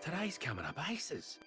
Today's coming up aces.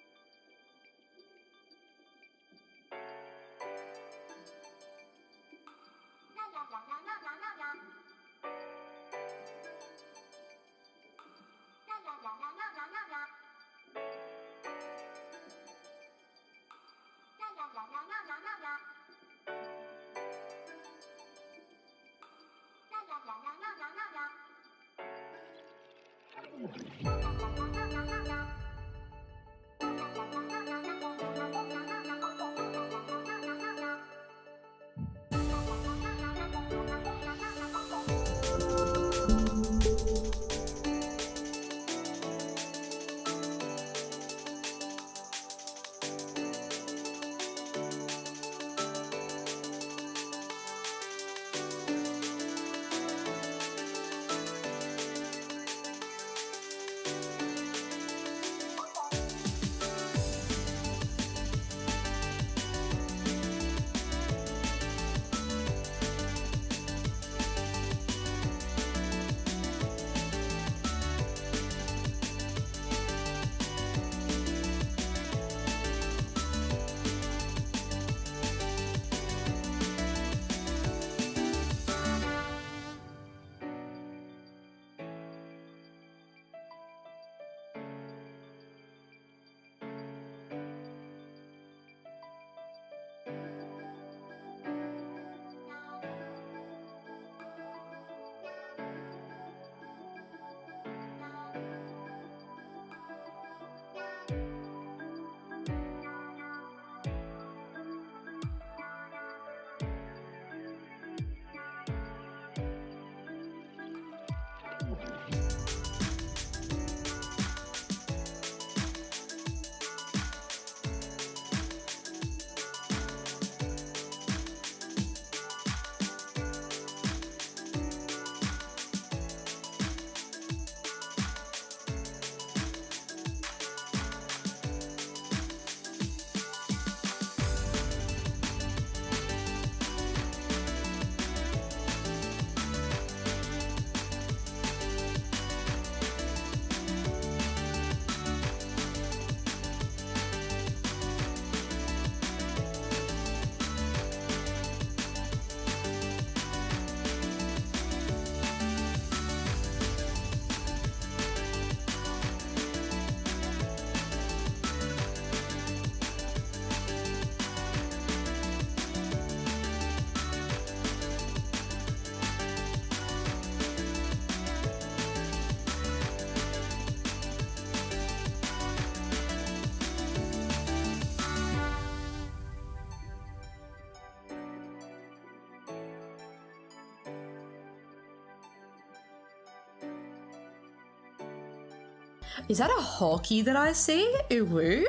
Is that a hockey that I see? Ooh woo.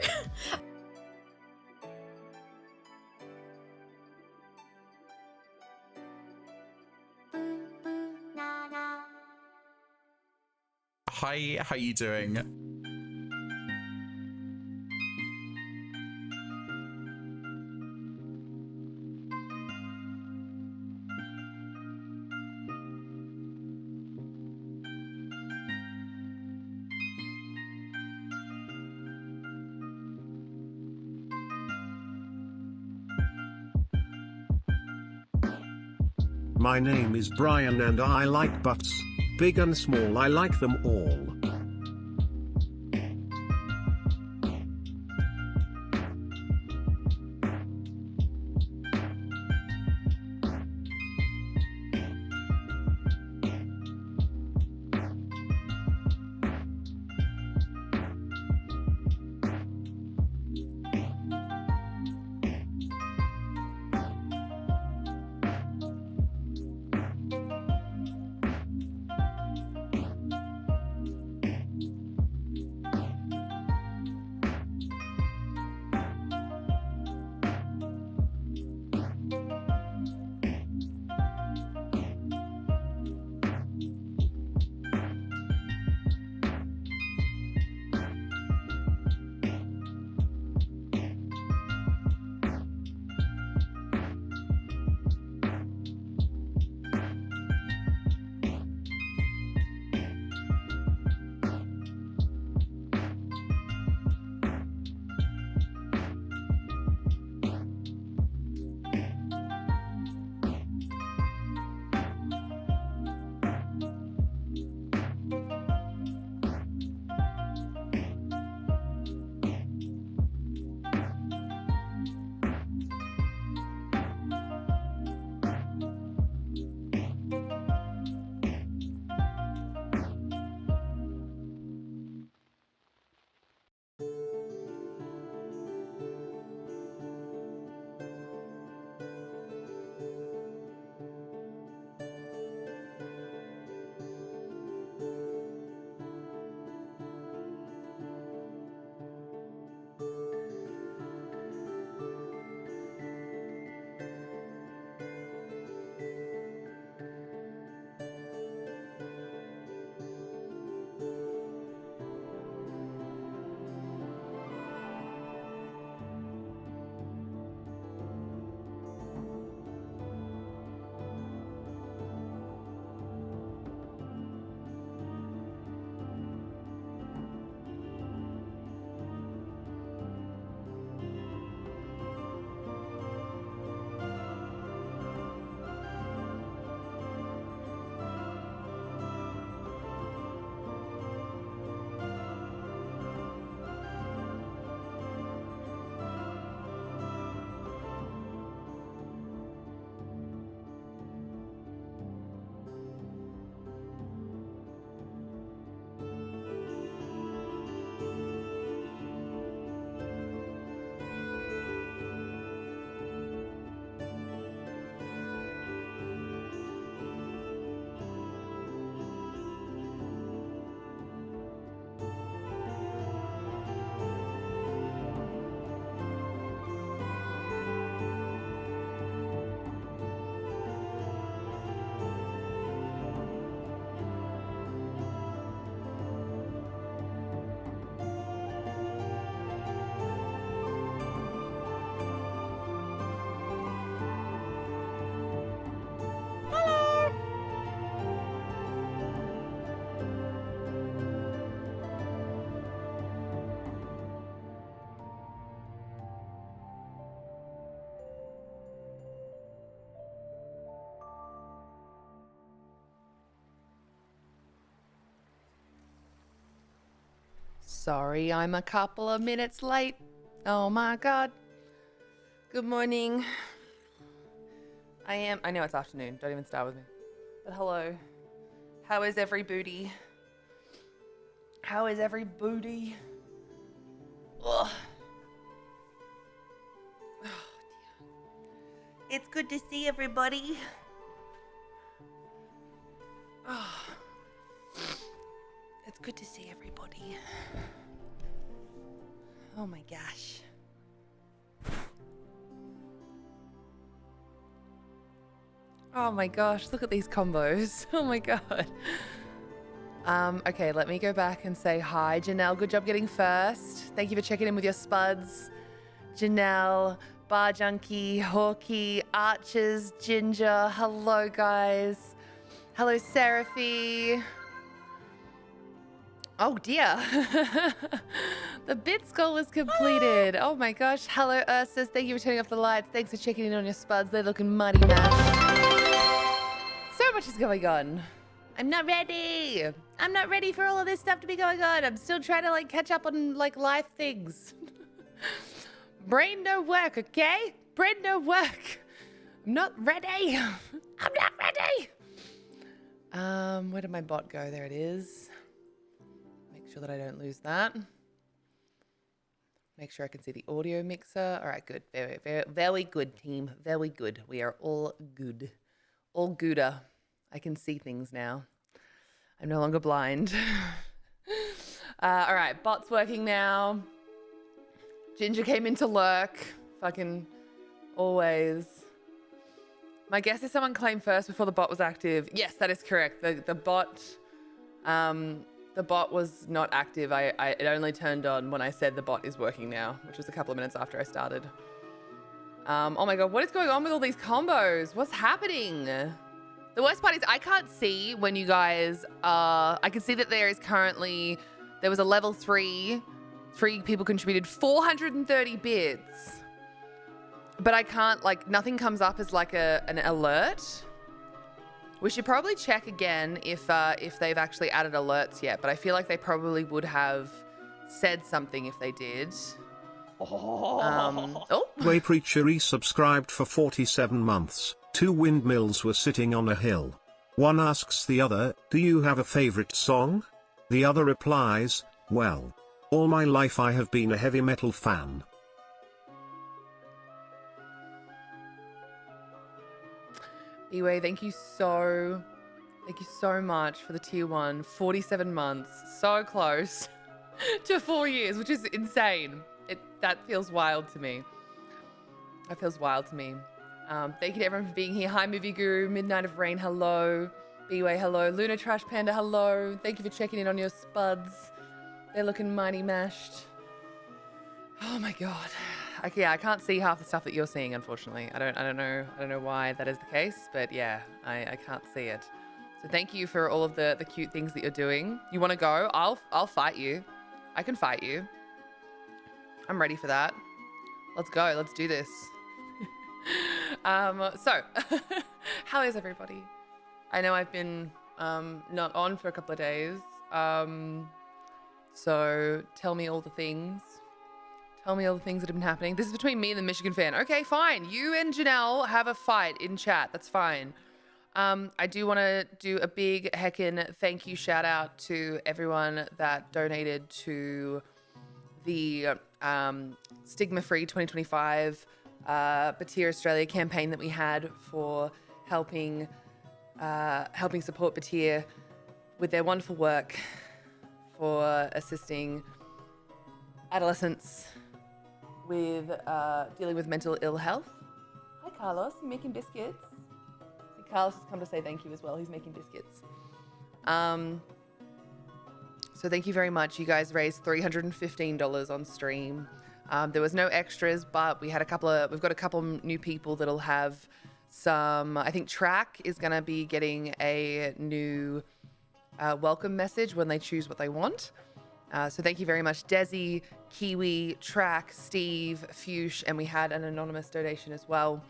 Hi, how you doing? My name is Brian and I like butts. Big and small, I like them all. sorry I'm a couple of minutes late. Oh my god. Good morning. I know it's afternoon. Don't even start with me. But hello. How is every booty? How is every booty? Ugh. Oh, dear. It's good to see everybody. Oh. It's good to see everybody. Oh my gosh. Oh my gosh, look at these combos. Oh my god. Okay, let me go back and say hi. Janelle, good job getting first. Thank you for checking in with your spuds. Janelle, Bar Junkie, Hawkeye, Archers, Ginger. Hello, guys. Hello, Seraphy. Oh, dear. The bit skull was completed. Oh, my gosh. Hello, Ursus. Thank you for turning off the lights. Thanks for checking in on your spuds. They're looking mighty mashed. So much is going on. I'm not ready. I'm not ready for all of this stuff to be going on. I'm still trying to, like, catch up on, like, life things. Brain no work, okay? Brain no work. I'm not ready. I'm not ready. Where did my bot go? There it is. Make sure that I don't lose that. Make sure I can see the audio mixer. All right, good. Very, very, very good, team. Very good. We are all good. All gooder. I can see things now. I'm no longer blind. All right, bot's working now. Ginger came in to lurk. Fucking always. My guess is someone claimed first before the bot was active. Yes, that is correct. The bot was not active. It only turned on when I said the bot is working now, which was a couple of minutes after I started. Oh my god, what is going on with all these combos? What's happening? The worst part is I can't see when you guys are... I can see that there was a level 3. 3 people contributed 430 bits. But I can't, like, nothing comes up as like an alert. We should probably check again if they've actually added alerts yet, but I feel like they probably would have said something if they did. Way Preacher resubscribed for 47 months. 2 windmills were sitting on a hill. One asks the other, "Do you have a favorite song?" The other replies, "Well, all my life I have been a heavy metal fan." Anyway, thank you so much for the tier 1. 47 months. So close to 4 years, which is insane. That feels wild to me. That feels wild to me. Thank you to everyone for being here. Hi, Movie Guru, Midnight of Rain, hello. B-Way, hello. Luna Trash Panda, hello. Thank you for checking in on your spuds. They're looking mighty mashed. Oh my god. Okay, yeah, I can't see half the stuff that you're seeing, unfortunately. I don't know why that is the case, but yeah, I can't see it. So thank you for all of the cute things that you're doing. You want to go? I'll fight you. I can fight you. I'm ready for that. Let's go. Let's do this. So how is everybody? I know I've been not on for a couple of days. So tell me all the things. Tell me all the things that have been happening. This is between me and the Michigan fan. Okay, fine. You and Janelle have a fight in chat. That's fine. I do want to do a big heckin' thank you shout out to everyone that donated to the Stigma Free 2025 Batyr Australia campaign that we had for helping support Batyr with their wonderful work for assisting adolescents with dealing with mental ill health. Hi, Carlos. You making biscuits? See, Carlos has come to say thank you as well. He's making biscuits. So thank you very much. You guys raised $315 on stream. There was no extras, but we've got a couple new people that'll have some. I think Track is going to be getting a new welcome message when they choose what they want. So thank you very much, Desi, Kiwi, Track, Steve, Fuchs, and we had an anonymous donation as well.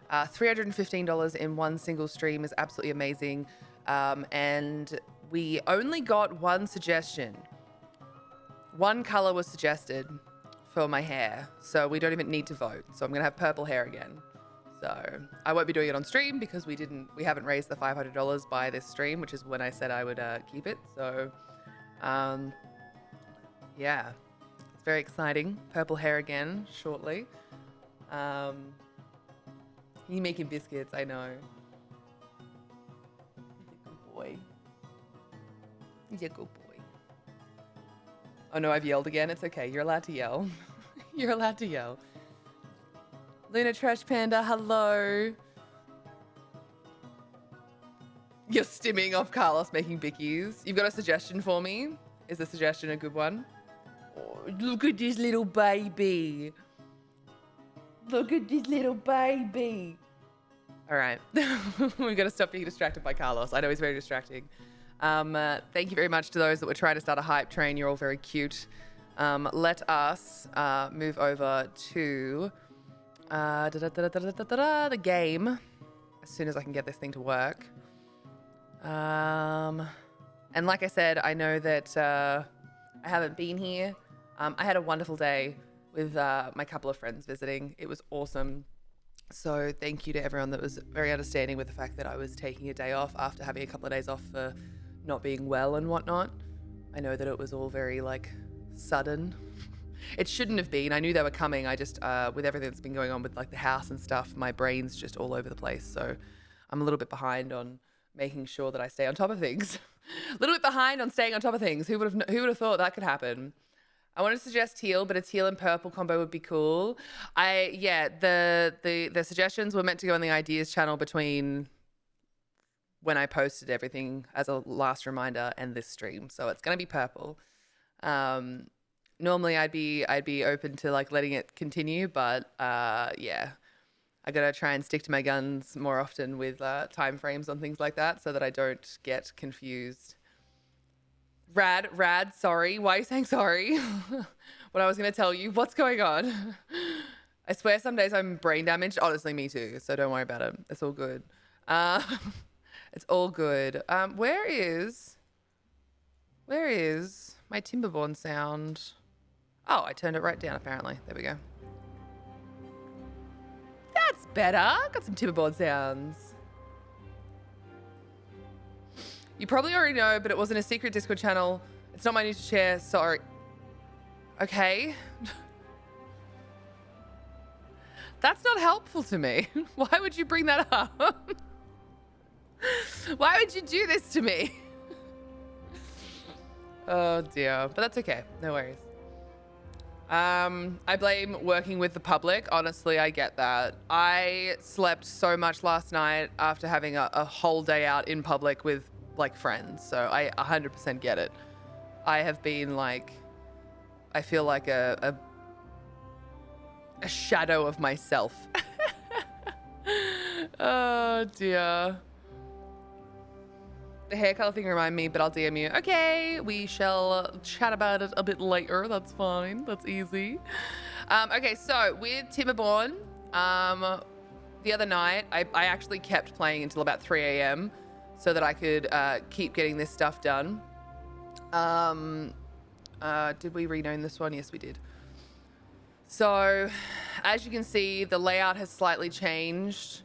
$315 in one single stream is absolutely amazing. And we only got one suggestion. one color was suggested for my hair, so we don't even need to vote. So I'm gonna have purple hair again. So I won't be doing it on stream because we haven't raised the $500 by this stream, which is when I said I would keep it. So, yeah, it's very exciting. Purple hair again shortly. You making biscuits? I know. He's a good boy. He's a good boy. Oh no, I've yelled again. It's okay. You're allowed to yell. You're allowed to yell. Luna Trash Panda, hello. You're stimming off Carlos making bickies. You've got a suggestion for me? Is the suggestion a good one? Oh, look at this little baby. Look at this little baby. All right. We've got to stop being distracted by Carlos. I know he's very distracting. Thank you very much to those that were trying to start a hype train. You're all very cute. Let us move over to the game as soon as I can get this thing to work. And like I said, I know that I haven't been here. I had a wonderful day with my couple of friends visiting. It was awesome. So thank you to everyone that was very understanding with the fact that I was taking a day off after having a couple of days off for not being well and whatnot. I know that it was all very like sudden. It shouldn't have been. I knew they were coming. I just, with everything that's been going on with like the house and stuff, my brain's just all over the place. So I'm a little bit behind on making sure that I stay on top of things. A little bit behind on staying on top of things. Who would have thought that could happen? I want to suggest teal, but a teal and purple combo would be cool. The suggestions were meant to go on the ideas channel between when I posted everything as a last reminder and this stream. So it's going to be purple. Normally I'd be open to like letting it continue, but yeah, I got to try and stick to my guns more often with time frames on things like that so that I don't get confused. Rad, sorry. Why are you saying sorry? What I was going to tell you. What's going on? I swear some days I'm brain damaged. Honestly, me too. So don't worry about it. It's all good. It's all good. Where is my Timberborn sound? Oh, I turned it right down apparently. There we go. That's better. Got some Timberborn sounds. You probably already know, but it wasn't a secret Discord channel. It's not my news to share. Sorry. Okay. That's not helpful to me. Why would you bring that up? Why would you do this to me? Oh dear. But that's okay. No worries. I blame working with the public. Honestly, I get that. I slept so much last night after having a whole day out in public with like friends. So I 100% get it. I have been like, I feel like a shadow of myself. Oh dear. The hair color thing remind me, but I'll DM you. Okay, we shall chat about it a bit later. That's fine. That's easy. Okay, so with Timberborn, the other night, I actually kept playing until about 3 a.m. so that I could keep getting this stuff done. Did we rename this one? Yes, we did. So, as you can see, the layout has slightly changed.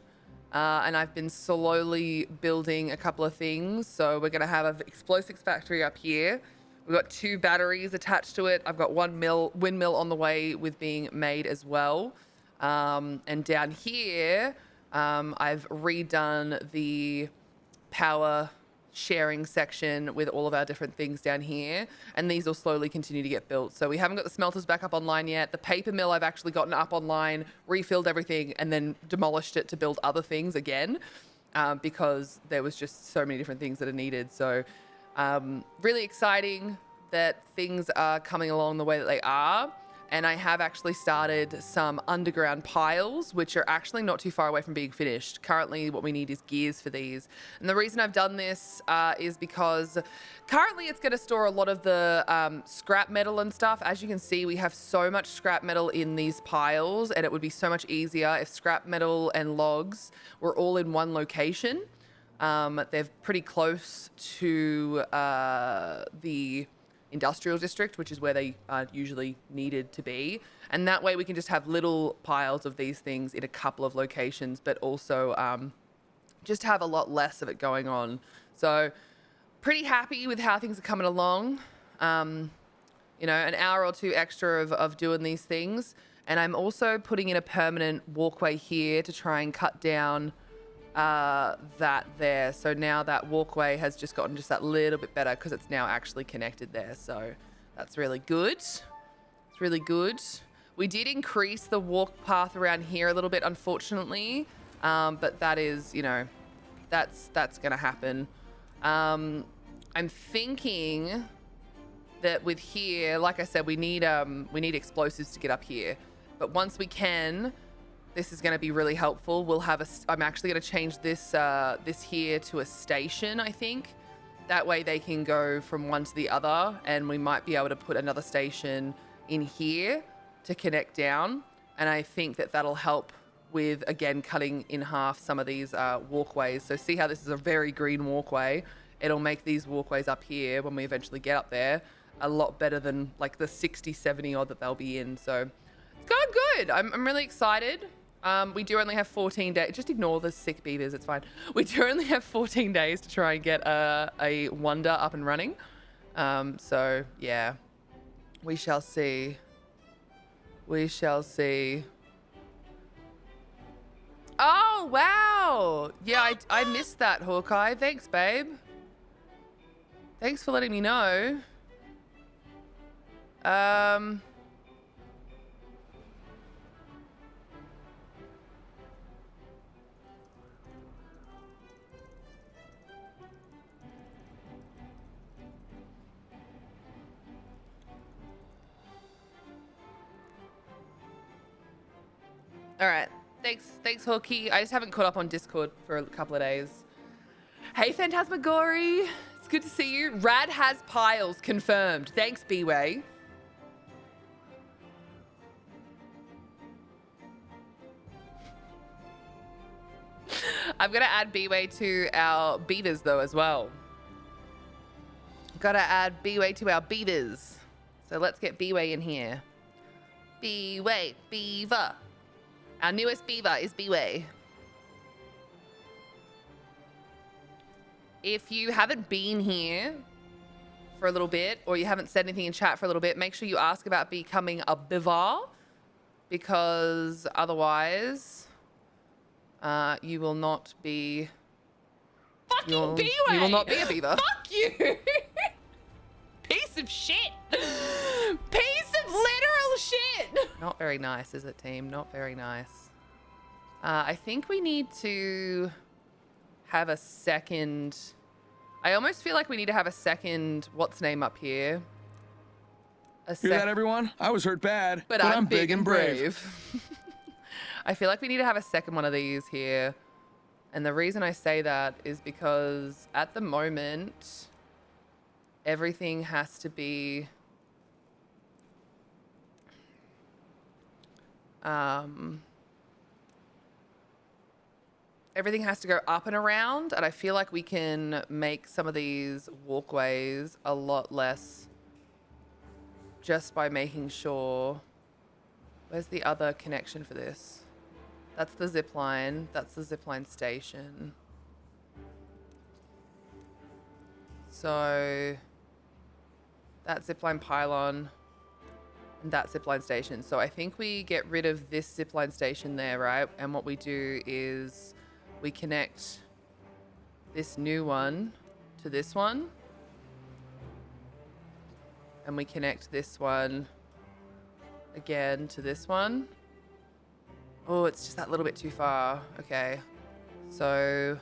And I've been slowly building a couple of things. So we're going to have an explosives factory up here. We've got 2 batteries attached to it. I've got 1 windmill on the way with being made as well. And down here, I've redone the power sharing section with all of our different things down here, and these will slowly continue to get built. So we haven't got the smelters back up online yet. The paper mill I've actually gotten up online, refilled everything, and then demolished it to build other things again, because there was just so many different things that are needed. So really exciting that things are coming along the way that they are. And I have actually started some underground piles, which are actually not too far away from being finished. Currently, what we need is gears for these. And the reason I've done this is because currently it's going to store a lot of the scrap metal and stuff. As you can see, we have so much scrap metal in these piles, and it would be so much easier if scrap metal and logs were all in one location. They're pretty close to the industrial district, which is where they are usually needed to be. And that way we can just have little piles of these things in a couple of locations, but also just have a lot less of it going on. So pretty happy with how things are coming along. You know, an hour or two extra of doing these things. And I'm also putting in a permanent walkway here to try and cut down that there. So now that walkway has just gotten just that little bit better because it's now actually connected there. So that's really good. It's really good. We did increase the walk path around here a little bit, unfortunately. But that is, you know, that's going to happen. I'm thinking that with here, like I said, we need explosives to get up here. But once we can, this is going to be really helpful. We'll have I'm actually going to change this this here to a station, I think. That way they can go from one to the other, and we might be able to put another station in here to connect down. And I think that that'll help with, again, cutting in half some of these walkways. So see how this is a very green walkway? It'll make these walkways up here when we eventually get up there a lot better than like the 60, 70 odd that they'll be in. So it's going good. I'm really excited. We do only have 14 days. Just ignore the sick beavers. It's fine. We do only have 14 days to try and get a wonder up and running. So yeah, we shall see. We shall see. Oh, wow. Yeah, I missed that, Hawkeye. Thanks, babe. Thanks for letting me know. All right. Thanks, Hawkeye. I just haven't caught up on Discord for a couple of days. Hey, Phantasmagory. It's good to see you. Rad has piles confirmed. Thanks, B-Way. I'm going to add B-Way to our beavers, though, as well. Got to add B-Way to our beavers. So let's get B-Way in here. B-Way, beaver. Our newest beaver is B-Way. If you haven't been here for a little bit, or you haven't said anything in chat for a little bit, make sure you ask about becoming a beaver, because otherwise you will not be... Fucking B-Way! You will not be a beaver. Fuck you! Piece of shit! Piece of literal shit! Not very nice, is it, team? Not very nice. I think we need to have a second... I almost feel like we need to have a second what's name up here. Hear that, everyone? I was hurt bad, but I'm big and brave. I feel like we need to have a second one of these here. And the reason I say that is because at the moment, everything has to be... everything has to go up and around, and I feel like we can make some of these walkways a lot less just by making sure... Where's the other connection for this? That's the zip line. That's the zip line station. So that zip line pylon and that zip line station. So I think we get rid of this zip line station there, right? And what we do is we connect this new one to this one. And we connect this one again to this one. Oh, it's just that little bit too far. Okay. So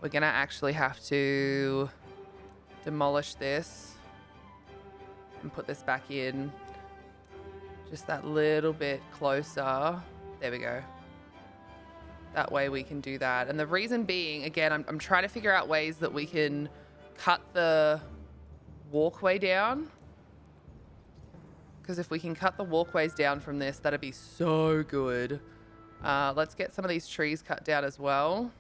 we're going to actually have to demolish this and put this back in just that little bit closer. There we go. That way we can do that. And the reason being, again, I'm trying to figure out ways that we can cut the walkway down. Because if we can cut the walkways down from this, that'd be so good. Let's get some of these trees cut down as well.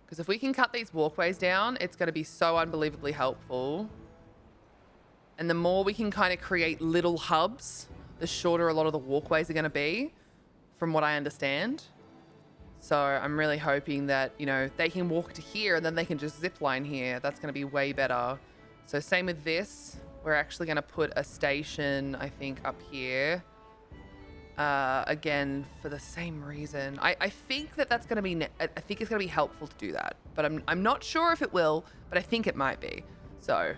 Because if we can cut these walkways down, it's going to be so unbelievably helpful. And the more we can kind of create little hubs, the shorter a lot of the walkways are going to be, from what I understand. So I'm really hoping that, you know, they can walk to here and then they can just zip line here. That's going to be way better. So same with this. We're actually going to put a station, I think, up here. Again, for the same reason. I think that that's going to be, I think it's going to be helpful to do that. But I'm not sure if it will, but I think it might be. So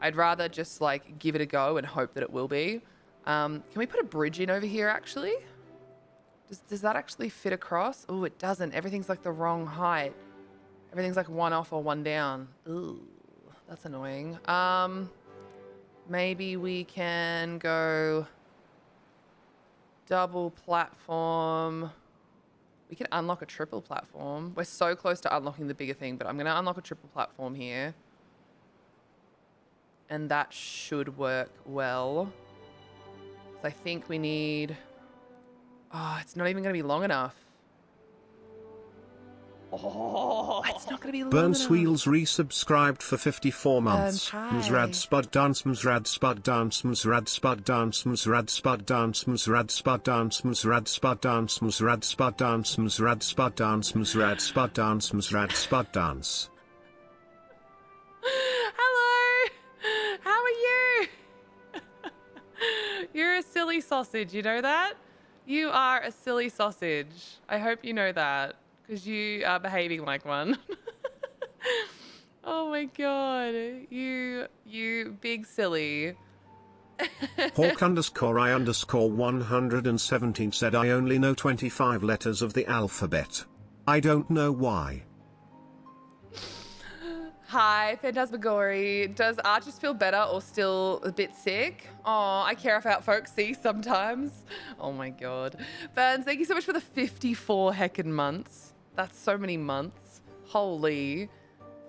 I'd rather just like give it a go and hope that it will be. Can we put a bridge in over here actually? Does that actually fit across? Oh, it doesn't. Everything's like the wrong height. Everything's like one off or one down. Ooh, that's annoying. Maybe we can go double platform. We can unlock a triple platform. We're so close to unlocking the bigger thing, but I'm going to unlock a triple platform here. And that should work well. So I think we need... Oh, it's not even going to be long enough. Oh, it's not going to be long Burns enough. Wheels resubscribed for 54 months. hi. Msrad Spud Dance Msrad Spud Dance Msrad Spud Dance Msrad Spud Dance Msrad Spud Dance Msrad Spud Dance Msrad Spud Dance Msrad Spud Dance Msrad Spud Dance Msrad Spud Dance. Hello. How are you? You're a silly sausage, you know that? You are a silly sausage. I hope you know that, because you are behaving like one. Oh my god. You big silly. Hawk_I_117 said I only know 25 letters of the alphabet. I don't know why. Hi, Phantasmagory. Does Archers feel better or still a bit sick? Oh, I care about folks see sometimes. Oh my god. Burns, thank you so much for the 54 heckin' months. That's so many months. Holy.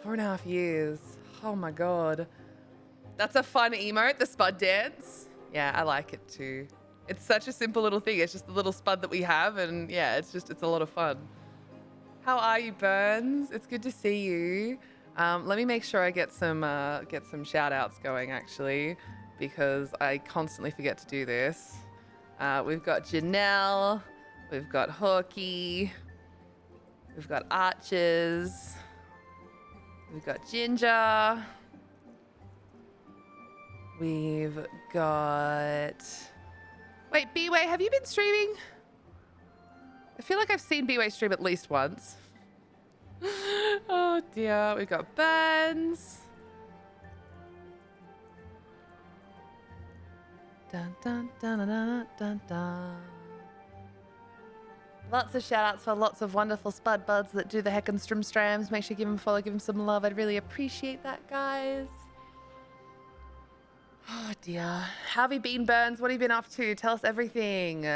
4.5 years. Oh my god. That's a fun emote, the spud dance. Yeah, I like it too. It's such a simple little thing. It's just the little spud that we have, and yeah, it's a lot of fun. How are you, Burns? It's good to see you. Let me make sure I get some shout outs going actually, because I constantly forget to do this. We've got Janelle, we've got Hawkey, we've got Archers, we've got Ginger, we've got... Wait, B-Way, have you been streaming? I feel like I've seen B-Way stream at least once. Oh dear, we've got Burns. Dun, dun, dun, dun, dun, dun, dun. Lots of shout outs for lots of wonderful spud buds that do the heckin' strams. Make sure you give them a follow, give them some love. I'd really appreciate that, guys. Oh dear. How have you been, Burns? What have you been up to? Tell us everything.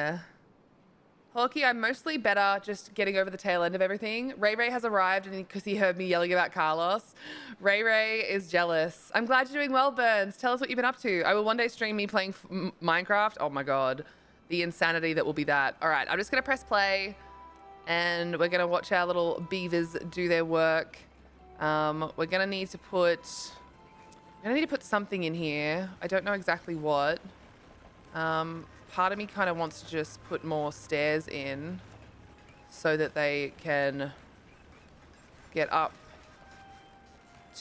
Hawkey, I'm mostly better just getting over the tail end of everything. Ray Ray has arrived because he heard me yelling about Carlos. Ray Ray is jealous. I'm glad you're doing well, Burns. Tell us what you've been up to. I will one day stream me playing Minecraft. Oh my god. The insanity that will be that. All right, I'm just going to press play and we're going to watch our little beavers do their work. We're going to need to put something in here. I don't know exactly what. Part of me kind of wants to just put more stairs in so that they can get up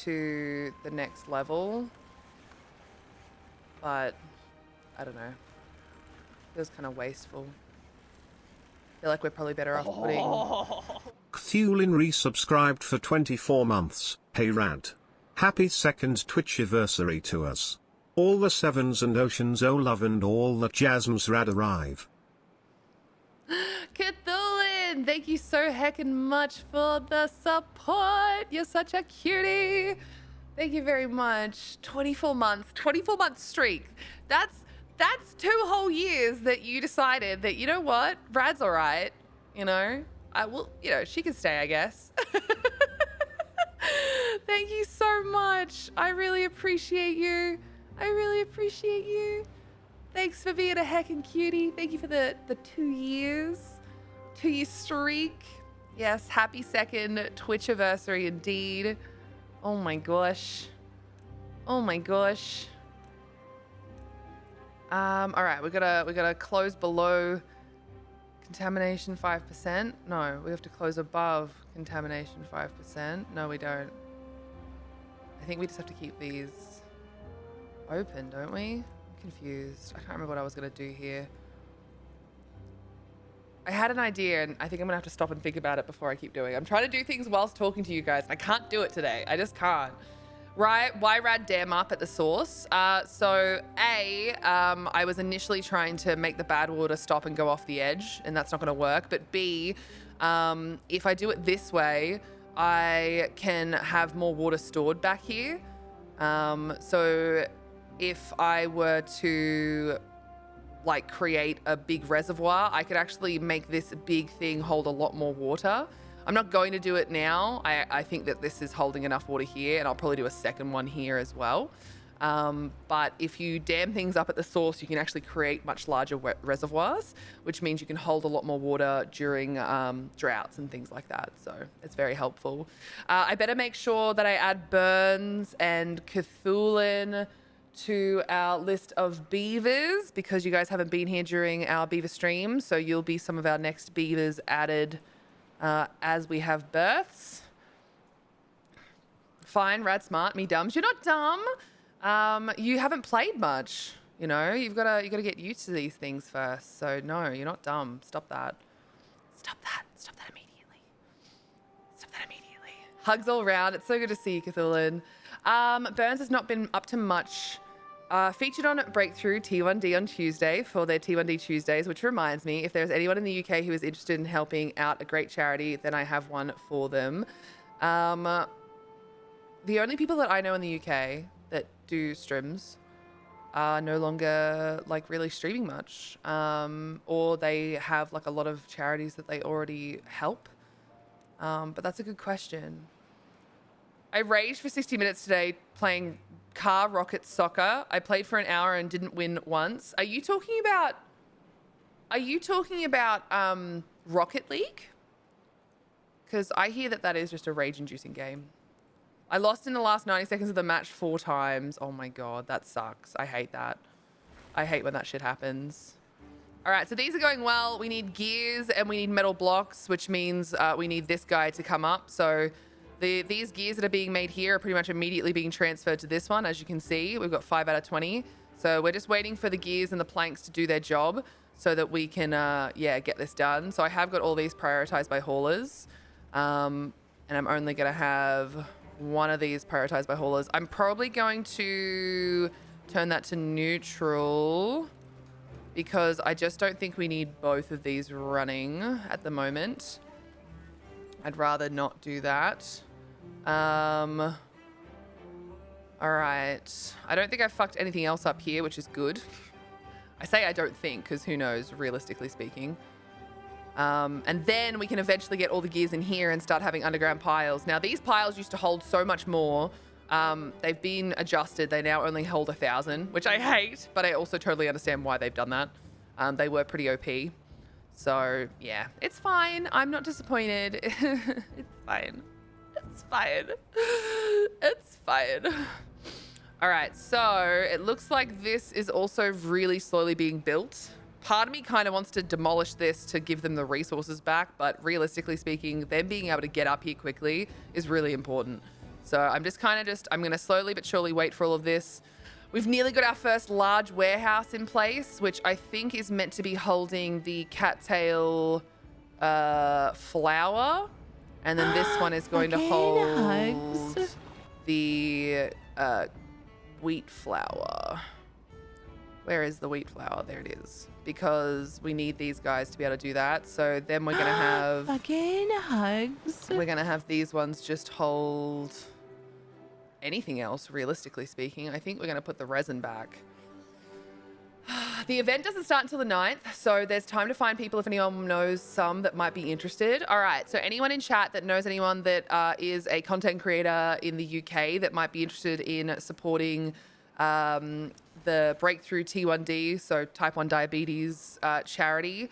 to the next level. But I don't know. Feels kind of wasteful. I feel like we're probably better off putting... Cthulin resubscribed for 24 months. Hey Rad. Happy second Twitchiversary to us. All the sevens and oceans, oh love, and all the jasms rad arrive. Cthulin, thank you so heckin' much for the support. You're such a cutie. Thank you very much. 24 months streak. That's 2 whole years that you decided that, you know what, Brad's all right. You know, I will, you know, she can stay, I guess. Thank you so much. I really appreciate you. I really appreciate you. Thanks for being a heckin' cutie. Thank you for the 2 years. 2 year streak. Yes, happy second Twitch anniversary indeed. Oh my gosh. Oh my gosh. All right, we gotta close below contamination 5%. No, we have to close above contamination 5%. No, we don't. I think we just have to keep these open, don't we? I'm confused. I can't remember what I was gonna do here. I had an idea, and I think I'm gonna have to stop and think about it before I keep doing it. I'm trying to do things whilst talking to you guys. I can't do it today. I just can't. Right, why rad dam up at the source? I was initially trying to make the bad water stop and go off the edge, and that's not gonna work. But B, if I do it this way, I can have more water stored back here. So if I were to like create a big reservoir, I could actually make this big thing hold a lot more water. I'm not going to do it now. I think that this is holding enough water here, and I'll probably do a second one here as well. But if you dam things up at the source, you can actually create much larger reservoirs, which means you can hold a lot more water during droughts and things like that. So it's very helpful. I better make sure that I add Burns and Cthulhu to our list of beavers, because you guys haven't been here during our beaver stream. So you'll be some of our next beavers added as we have births. Fine, rad smart, me dumbs. You're not dumb. You haven't played much. You know, you gotta get used to these things first. So no, you're not dumb. Stop that. Stop that. Stop that immediately. Stop that immediately. Hugs all round. It's so good to see you, Cthulhu. Burns has not been up to much. Featured on Breakthrough T1D on Tuesday for their T1D Tuesdays, which reminds me, if there's anyone in the UK who is interested in helping out a great charity, then I have one for them. The only people that I know in the UK that do streams are no longer like really streaming much, or they have like a lot of charities that they already help. But that's a good question. I raged for 60 minutes today playing Car Rocket Soccer. I played for an hour and didn't win once. Are you talking about Rocket League? Because I hear that is just a rage-inducing game. I lost in the last 90 seconds of the match 4 times. Oh my god, that sucks. I hate that. I hate when that shit happens. All right, so these are going well. We need gears and we need metal blocks, which means we need this guy to come up. So these gears that are being made here are pretty much immediately being transferred to this one. As you can see, we've got 5 out of 20. So we're just waiting for the gears and the planks to do their job so that we can, get this done. So I have got all these prioritized by haulers. And I'm only going to have one of these prioritized by haulers. I'm probably going to turn that to neutral because I just don't think we need both of these running at the moment. I'd rather not do that. All right. I don't think I've fucked anything else up here, which is good. I say I don't think, because who knows, realistically speaking. And then we can eventually get all the gears in here and start having underground piles. Now, these piles used to hold so much more. They've been adjusted. They now only hold 1,000, which I hate, but I also totally understand why they've done that. They were pretty OP. So, yeah, it's fine. I'm not disappointed. It's fine. It's fine. It's fine. All right, so it looks like this is also really slowly being built. Part of me kind of wants to demolish this to give them the resources back, but realistically speaking, them being able to get up here quickly is really important. So I'm just I'm going to slowly but surely wait for all of this. We've nearly got our first large warehouse in place, which I think is meant to be holding the cattail flour. And then this one is going to hold the wheat flour. Where is the wheat flour? There it is. Because we need these guys to be able to do that. So then we're going to have... Fucking hugs. We're going to have these ones just hold anything else, realistically speaking. I think we're going to put the resin back. The event doesn't start until the 9th, so there's time to find people if anyone knows some that might be interested. All right, so anyone in chat that knows anyone that is a content creator in the UK that might be interested in supporting the Breakthrough T1D, so type 1 diabetes charity,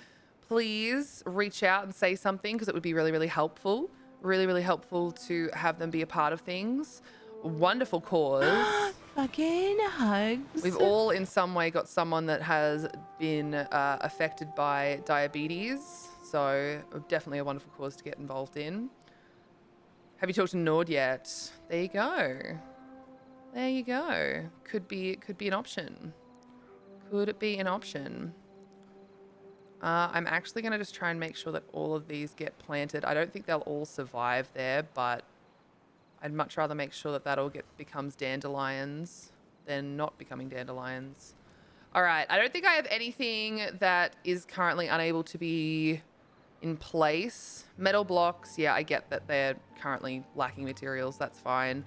please reach out and say something because it would be really, really helpful. Really, really helpful to have them be a part of things. Wonderful cause. Fucking hugs. We've all in some way got someone that has been affected by diabetes. So definitely a wonderful cause to get involved in. Have you talked to Nord yet? There you go. There you go. Could be an option. Could it be an option? I'm actually going to just try and make sure that all of these get planted. I don't think they'll all survive there, but I'd much rather make sure that all becomes dandelions than not becoming dandelions. All right. I don't think I have anything that is currently unable to be in place. Metal blocks. Yeah, I get that they're currently lacking materials. That's fine.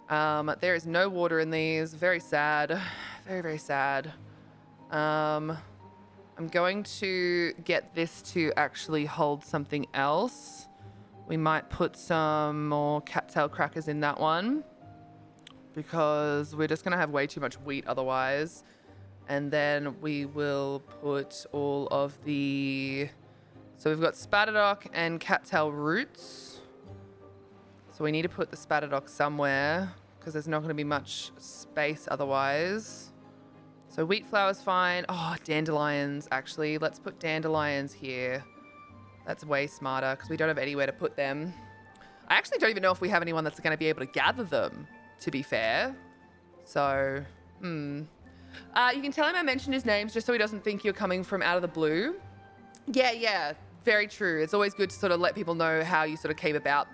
There is no water in these. Very sad. Very, very sad. I'm going to get this to actually hold something else. We might put some more cattail crackers in that one because we're just going to have way too much wheat otherwise. And then we will put all of the... So we've got spatadoc and cattail roots. So we need to put the spatadoc somewhere because there's not going to be much space otherwise. So wheat flour's fine. Oh, dandelions, actually. Let's put dandelions here. That's way smarter because we don't have anywhere to put them. I actually don't even know if we have anyone that's going to be able to gather them, to be fair. So, you can tell him I mentioned his names just so he doesn't think you're coming from out of the blue. Yeah. Very true. It's always good to sort of let people know how you sort of came about,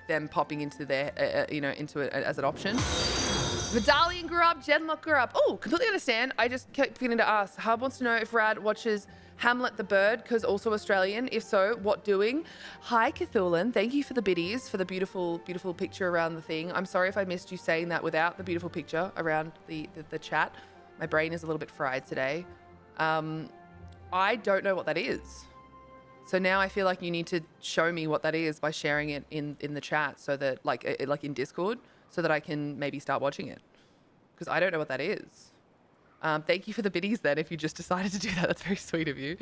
them popping into their, into it as an option. Vidalian grew up, Genlock grew up. Oh, completely understand. I just kept forgetting to ask. Hub wants to know if Rad watches Hamlet the Bird, because also Australian. If so, what doing? Hi, Cthulhan. Thank you for the biddies, for the beautiful, beautiful picture around the thing. I'm sorry if I missed you saying that without the beautiful picture around the chat. My brain is a little bit fried today. I don't know what that is. So now I feel like you need to show me what that is by sharing it in the chat so that, like in Discord, so that I can maybe start watching it. Because I don't know what that is. Thank you for the biddies then, if you just decided to do that. That's very sweet of you.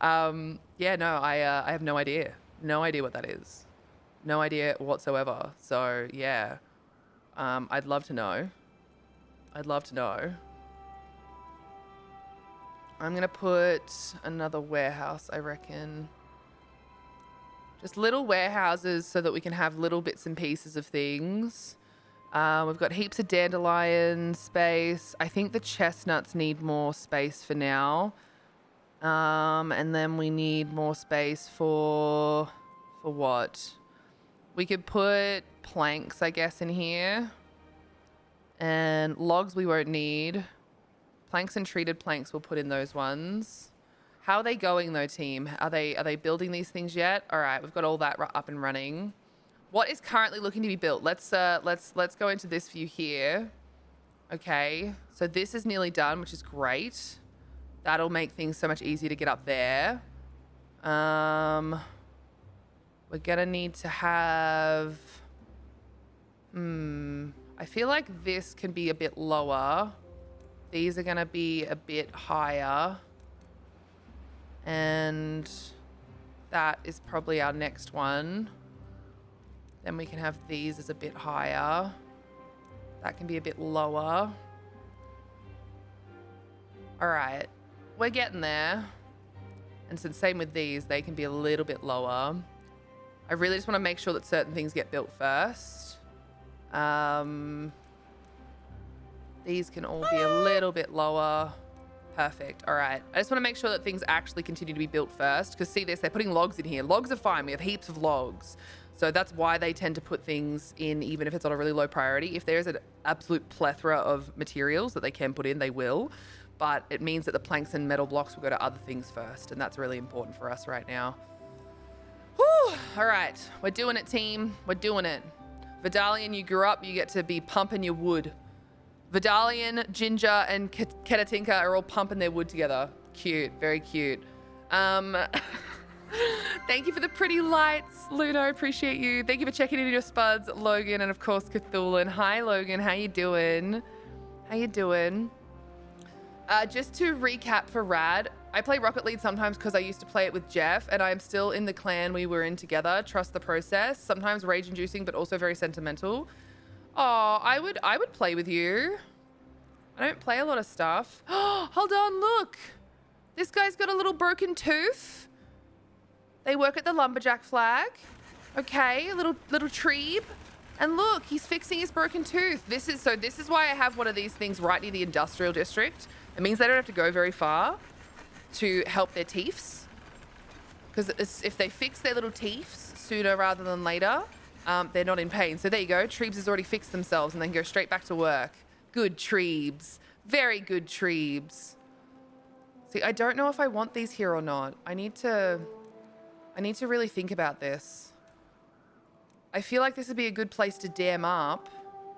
Yeah, no, I have no idea. No idea what that is. No idea whatsoever. So, yeah. I'd love to know. I'd love to know. I'm going to put another warehouse, I reckon. Just little warehouses so that we can have little bits and pieces of things. We've got heaps of dandelion space. I think the chestnuts need more space for now. And then we need more space for what? We could put planks, I guess, in here. And logs we won't need. Planks and treated planks, we'll put in those ones. How are they going though, team? Are they building these things yet? All right, we've got all that up and running. What is currently looking to be built? Let's go into this view here. Okay, so this is nearly done, which is great. That'll make things so much easier to get up there. We're gonna need to have... I feel like this can be a bit lower. These are gonna be a bit higher. And that is probably our next one. Then we can have these as a bit higher. That can be a bit lower. All right, we're getting there. And so same with these, they can be a little bit lower. I really just want to make sure that certain things get built first. These can all be a little bit lower. Perfect. All right. I just want to make sure that things actually continue to be built first. Because see this, they're putting logs in here. Logs are fine. We have heaps of logs. So that's why they tend to put things in, even if it's on a really low priority. If there's an absolute plethora of materials that they can put in, they will. But it means that the planks and metal blocks will go to other things first. And that's really important for us right now. Whew. All right. We're doing it, team. We're doing it. Vidalian, you grew up, you get to be pumping your wood. Vidalian, Ginger, and Ketatinka are all pumping their wood together. Cute. Very cute. Thank you for the pretty lights, Luno. Appreciate you. Thank you for checking in your spuds, Logan, and of course, Cthulhan. Hi, Logan. How you doing? How you doing? Just to recap for Rad, I play Rocket League sometimes because I used to play it with Jeff, and I'm still in the clan we were in together. Trust the process. Sometimes rage-inducing, but also very sentimental. Oh, I would play with you. I don't play a lot of stuff. Oh, hold on, look. This guy's got a little broken tooth. They work at the lumberjack flag. Okay, a little treeb. And look, he's fixing his broken tooth. This is why I have one of these things right near the industrial district. It means they don't have to go very far to help their teeths. Because if they fix their little teeths sooner rather than later, they're not in pain. So there you go. Treebs has already fixed themselves and they can go straight back to work. Good Treebs. Very good Treebs. See, I don't know if I want these here or not. I need to really think about this. I feel like this would be a good place to dam up,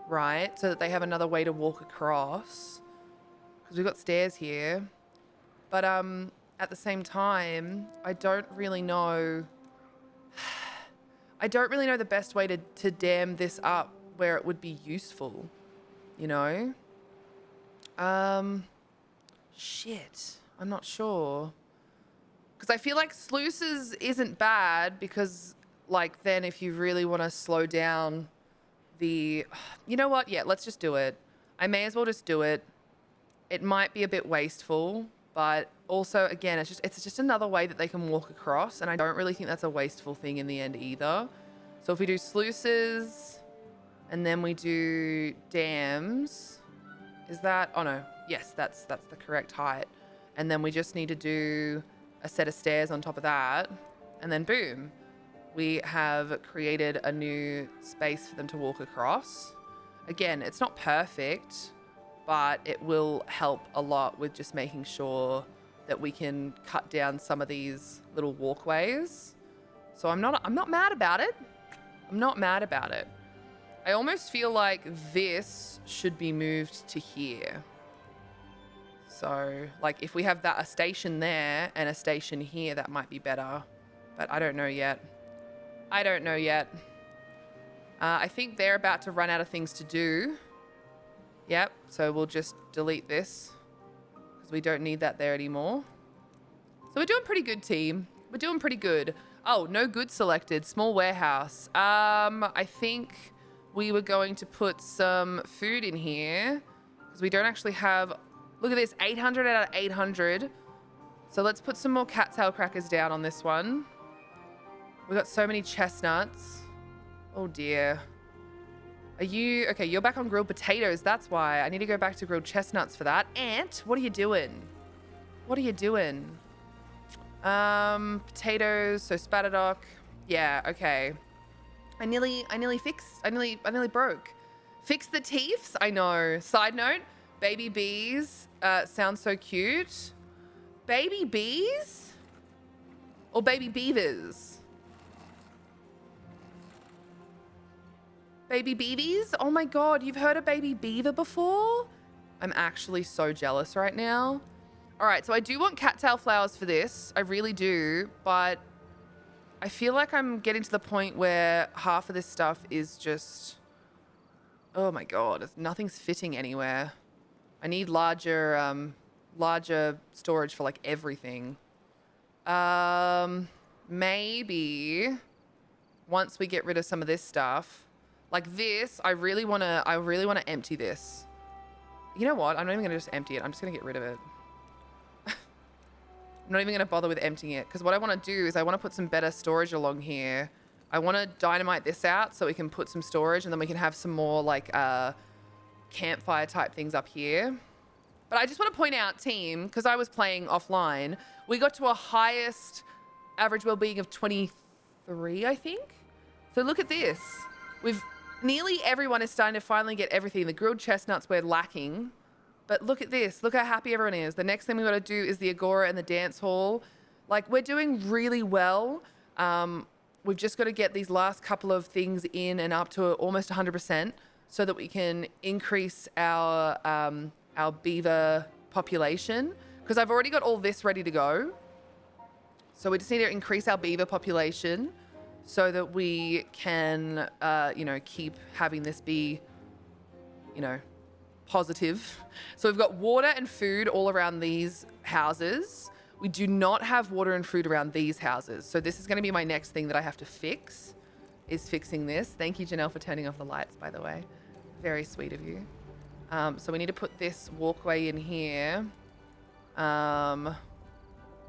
right? So that they have another way to walk across. Because we've got stairs here. But at the same time, I don't really know the best way to dam this up where it would be useful, you know? Shit, I'm not sure. Because I feel like sluices isn't bad because, like, then if you really want to slow down the... You know what? Yeah, let's just do it. I may as well just do it. It might be a bit wasteful, but also, again, it's just another way that they can walk across, and I don't really think that's a wasteful thing in the end either. So if we do sluices, and then we do dams, is that... Oh, no. Yes, that's the correct height. And then we just need to do a set of stairs on top of that, and then boom. We have created a new space for them to walk across. Again, it's not perfect, but it will help a lot with just making sure that we can cut down some of these little walkways. So I'm not mad about it. I'm not mad about it. I almost feel like this should be moved to here. So, like, if we have a station there and a station here, that might be better. But I don't know yet. I don't know yet. I think they're about to run out of things to do. Yep, so we'll just delete this because we don't need that there anymore. So we're doing pretty good, team. We're doing pretty good. Oh, no goods selected. Small warehouse. I think we were going to put some food in here because we don't actually have... Look at this, 800 out of 800. So let's put some more cattail crackers down on this one. We've got so many chestnuts. Oh dear. Are you... Okay, you're back on grilled potatoes. That's why. I need to go back to grilled chestnuts for that. Ant, what are you doing? What are you doing? Potatoes, so spatadoc. Yeah, okay. I nearly broke. Fix the teeths? I know. Side note, baby bees sound so cute. Baby bees? Or baby beavers? Baby beavies? Oh my god, you've heard of baby beaver before? I'm actually so jealous right now. All right, so I do want cattail flowers for this. I really do, but I feel like I'm getting to the point where half of this stuff is just... Oh my god, nothing's fitting anywhere. I need larger storage for like everything. Maybe once we get rid of some of this stuff, like this, I really want to empty this. You know what? I'm not even going to just empty it. I'm just going to get rid of it. I'm not even going to bother with emptying it because what I want to do is I want to put some better storage along here. I want to dynamite this out so we can put some storage and then we can have some more like campfire type things up here. But I just want to point out, team, because I was playing offline, we got to a highest average well-being of 23, I think. So look at this. Nearly everyone is starting to finally get everything. The grilled chestnuts we're lacking. But look at this. Look how happy everyone is. The next thing we got to do is the Agora and the dance hall. Like, we're doing really well. We've just got to get these last couple of things in and up to almost 100% so that we can increase our beaver population. Because I've already got all this ready to go. So we just need to increase our beaver population so that we can, keep having this be, positive. So we've got water and food all around these houses. We do not have water and food around these houses. So this is going to be my next thing that I have to fix, is fixing this. Thank you, Janelle, for turning off the lights, by the way. Very sweet of you. So we need to put this walkway in here,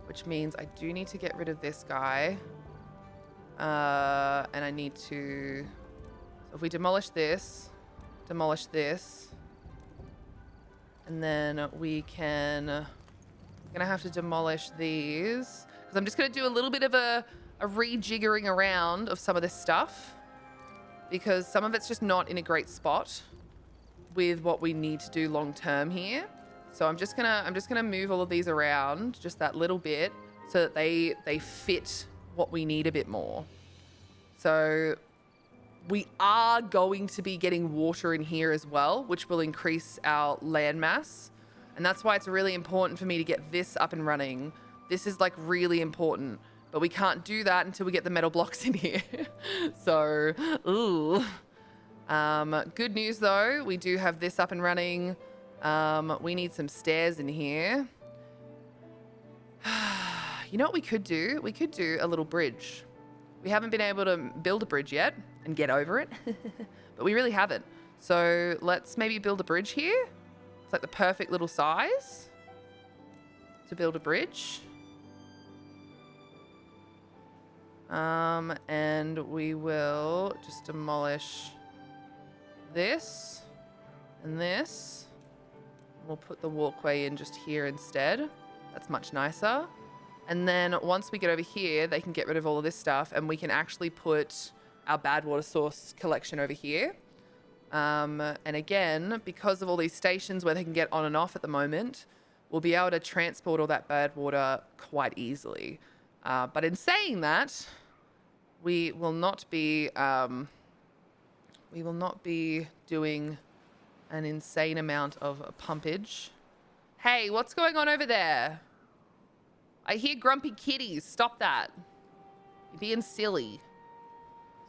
which means I do need to get rid of this guy. And I need to... So if we demolish this, and then we can... We're gonna have to demolish these because I'm just gonna do a little bit of a rejiggering around of some of this stuff because some of it's just not in a great spot with what we need to do long term here. So I'm just gonna move all of these around just that little bit so that they fit what we need a bit more. So we are going to be getting water in here as well, which will increase our land mass. And that's why it's really important for me to get this up and running. This is like really important, but we can't do that until we get the metal blocks in here. So, ooh. Good news though, we do have this up and running. We need some stairs in here. You know what we could do? We could do a little bridge. We haven't been able to build a bridge yet and get over it, but we really haven't. So let's maybe build a bridge here. It's like the perfect little size to build a bridge. And we will just demolish this and this. We'll put the walkway in just here instead. That's much nicer. And then once we get over here, they can get rid of all of this stuff and we can actually put our bad water source collection over here. And again, because of all these stations where they can get on and off at the moment, we'll be able to transport all that bad water quite easily. But in saying that, we will not be doing an insane amount of pumpage. Hey, what's going on over there? I hear grumpy kitties. Stop that. You're being silly.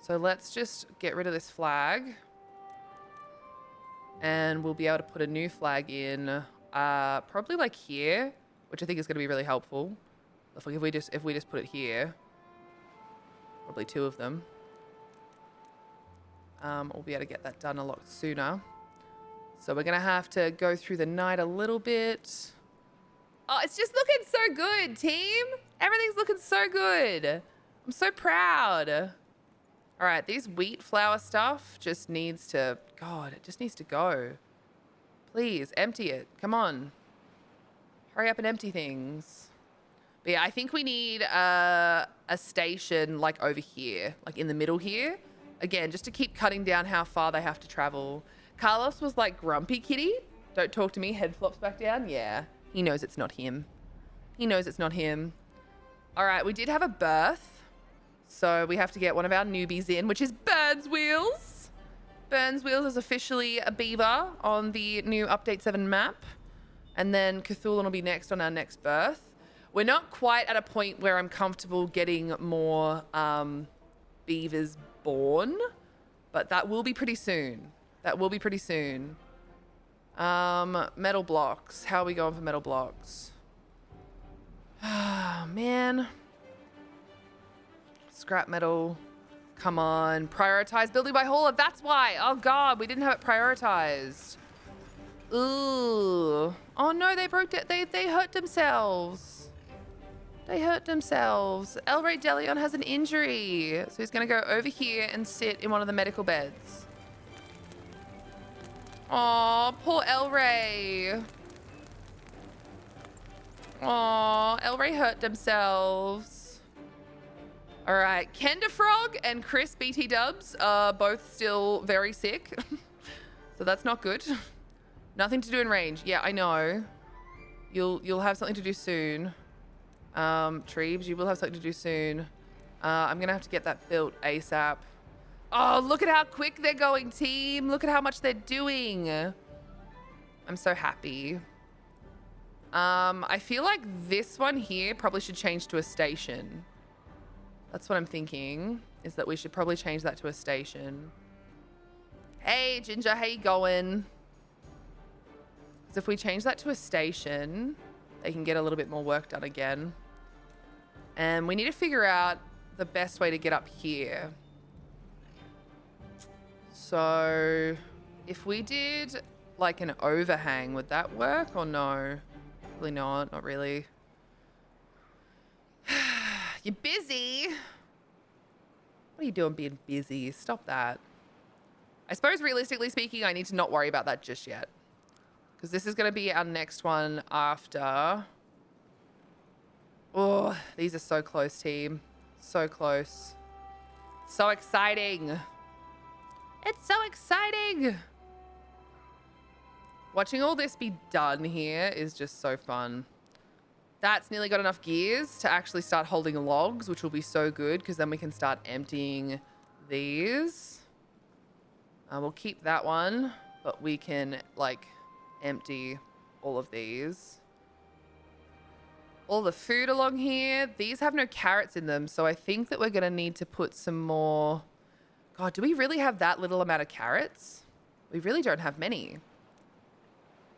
So let's just get rid of this flag. And we'll be able to put a new flag in, probably like here, which I think is going to be really helpful. If we just put it here, probably 2 of them, we'll be able to get that done a lot sooner. So we're gonna have to go through the night a little bit. Oh, it's just looking so good, team. Everything's looking so good. I'm so proud. All right, these wheat flour stuff just needs to, God, it just needs to go. Please, empty it. Come on. Hurry up and empty things. But yeah, I think we need a station like over here, like in the middle here. Again, just to keep cutting down how far they have to travel. Carlos was like, grumpy kitty? Don't talk to me, head flops back down. Yeah, he knows it's not him. He knows it's not him. All right, we did have a birth. So we have to get one of our newbies in, which is Burns Wheels. Burns Wheels is officially a beaver on the new Update 7 map. And then Cthulhu will be next on our next birth. We're not quite at a point where I'm comfortable getting more beavers born, but that will be pretty soon. That will be pretty soon. Metal blocks. How are we going for metal blocks? Oh, man. Scrap metal. Come on. Prioritize building by hauler. That's why. Oh, God. We didn't have it prioritized. Ooh. Oh, no. They broke it. They hurt themselves. They hurt themselves. El Rey Delion has an injury. So he's going to go over here and sit in one of the medical beds. Oh, poor El Rey. Oh, El Rey hurt themselves. All right, Kenda Frog and Chris BT Dubs are both still very sick. So that's not good. Nothing to do in range. Yeah, I know. You'll have something to do soon. Treebs, you will have something to do soon. I'm gonna have to get that built ASAP. Oh, look at how quick they're going, team. Look at how much they're doing. I'm so happy. I feel like this one here probably should change to a station. That's what I'm thinking, is that we should probably change that to a station. Hey, Ginger, how you going? Because if we change that to a station, they can get a little bit more work done again. And we need to figure out the best way to get up here. So if we did like an overhang, would that work or no? Probably not. Not really. You're busy. What are you doing being busy? Stop that. I suppose realistically speaking, I need to not worry about that just yet. Because this is going to be our next one after. Oh, these are so close, team. So close. So exciting. It's so exciting. Watching all this be done here is just so fun. That's nearly got enough gears to actually start holding logs, which will be so good because then we can start emptying these. We'll keep that one, but we can like empty all of these. All the food along here. These have no carrots in them, so I think that we're going to need to put some more. God, do we really have that little amount of carrots? We really don't have many.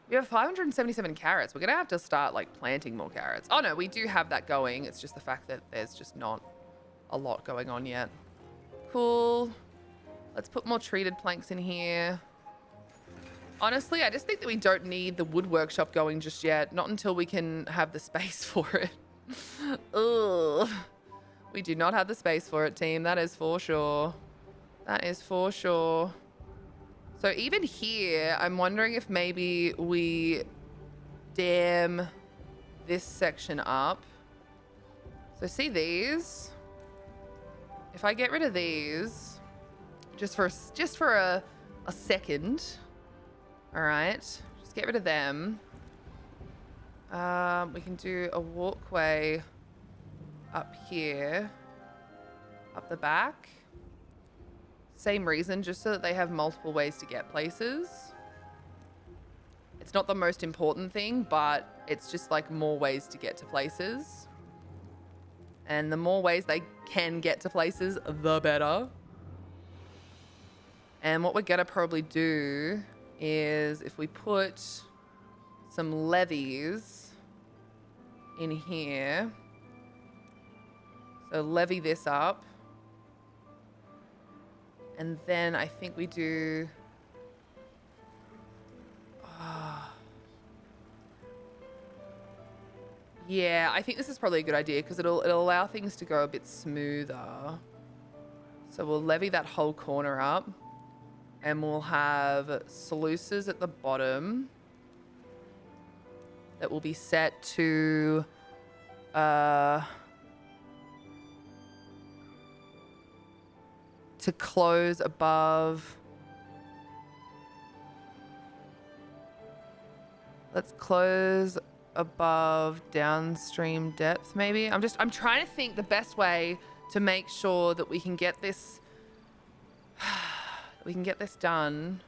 We have 577 carrots. We're going to have to start like planting more carrots. Oh no, we do have that going. It's just the fact that there's just not a lot going on yet. Cool. Let's put more treated planks in here. Honestly, I just think that we don't need the wood workshop going just yet. Not until we can have the space for it. Ugh. We do not have the space for it, team. That is for sure. That is for sure. So even here, I'm wondering if maybe we dam this section up. So see these? If I get rid of these, just for a second. All right, just get rid of them. We can do a walkway up here, up the back. Same reason, just so that they have multiple ways to get places. It's not the most important thing, but it's just like more ways to get to places. And the more ways they can get to places, the better. And what we're gonna probably do is if we put some levees in here. So levee this up. And then I think we do... yeah, I think this is probably a good idea because it'll allow things to go a bit smoother. So we'll levee that whole corner up. And we'll have sluices at the bottom that will be set to... to close above. Let's close above downstream depth, maybe. I'm trying to think the best way to make sure that we can get this done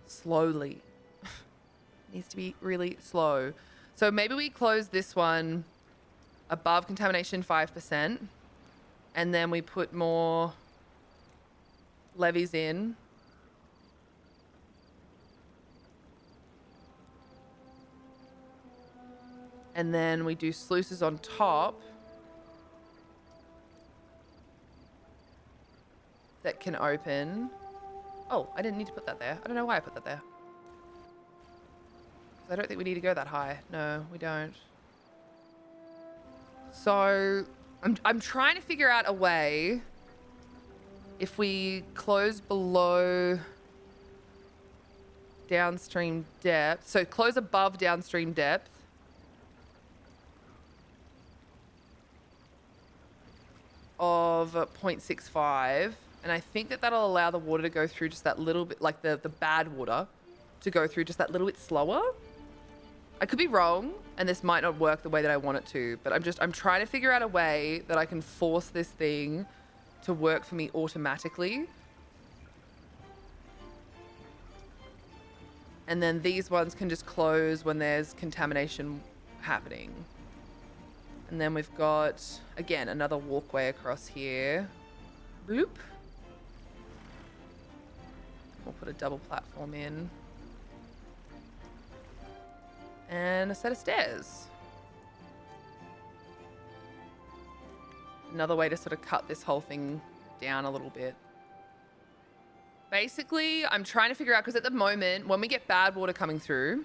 slowly. It needs to be really slow. So maybe we close this one above contamination 5%. And then we put more levees in. And then we do sluices on top that can open. Oh, I didn't need to put that there. I don't know why I put that there. I don't think we need to go that high. No, we don't. So... I'm trying to figure out a way if we close below downstream depth. So close above downstream depth. Of 0.65. And I think that that'll allow the water to go through just that little bit, like the bad water to go through just that little bit slower. I could be wrong, and this might not work the way that I want it to, but I'm trying to figure out a way that I can force this thing to work for me automatically. And then these ones can just close when there's contamination happening. And then we've got, again, another walkway across here. Boop. We'll put a double platform in. And a set of stairs. Another way to sort of cut this whole thing down a little bit. Basically, I'm trying to figure out, because at the moment, when we get bad water coming through,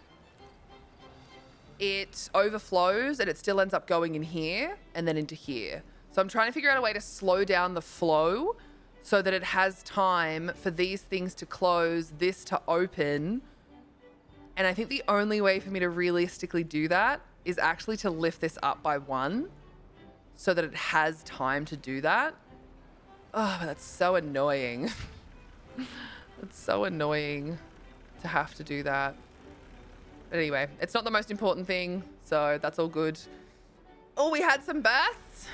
it overflows and it still ends up going in here and then into here. So I'm trying to figure out a way to slow down the flow so that it has time for these things to close, this to open. And I think the only way for me to realistically do that is actually to lift this up by 1 so that it has time to do that. Oh, but that's so annoying. It's so annoying to have to do that. But anyway, it's not the most important thing, so that's all good. Oh, we had some births.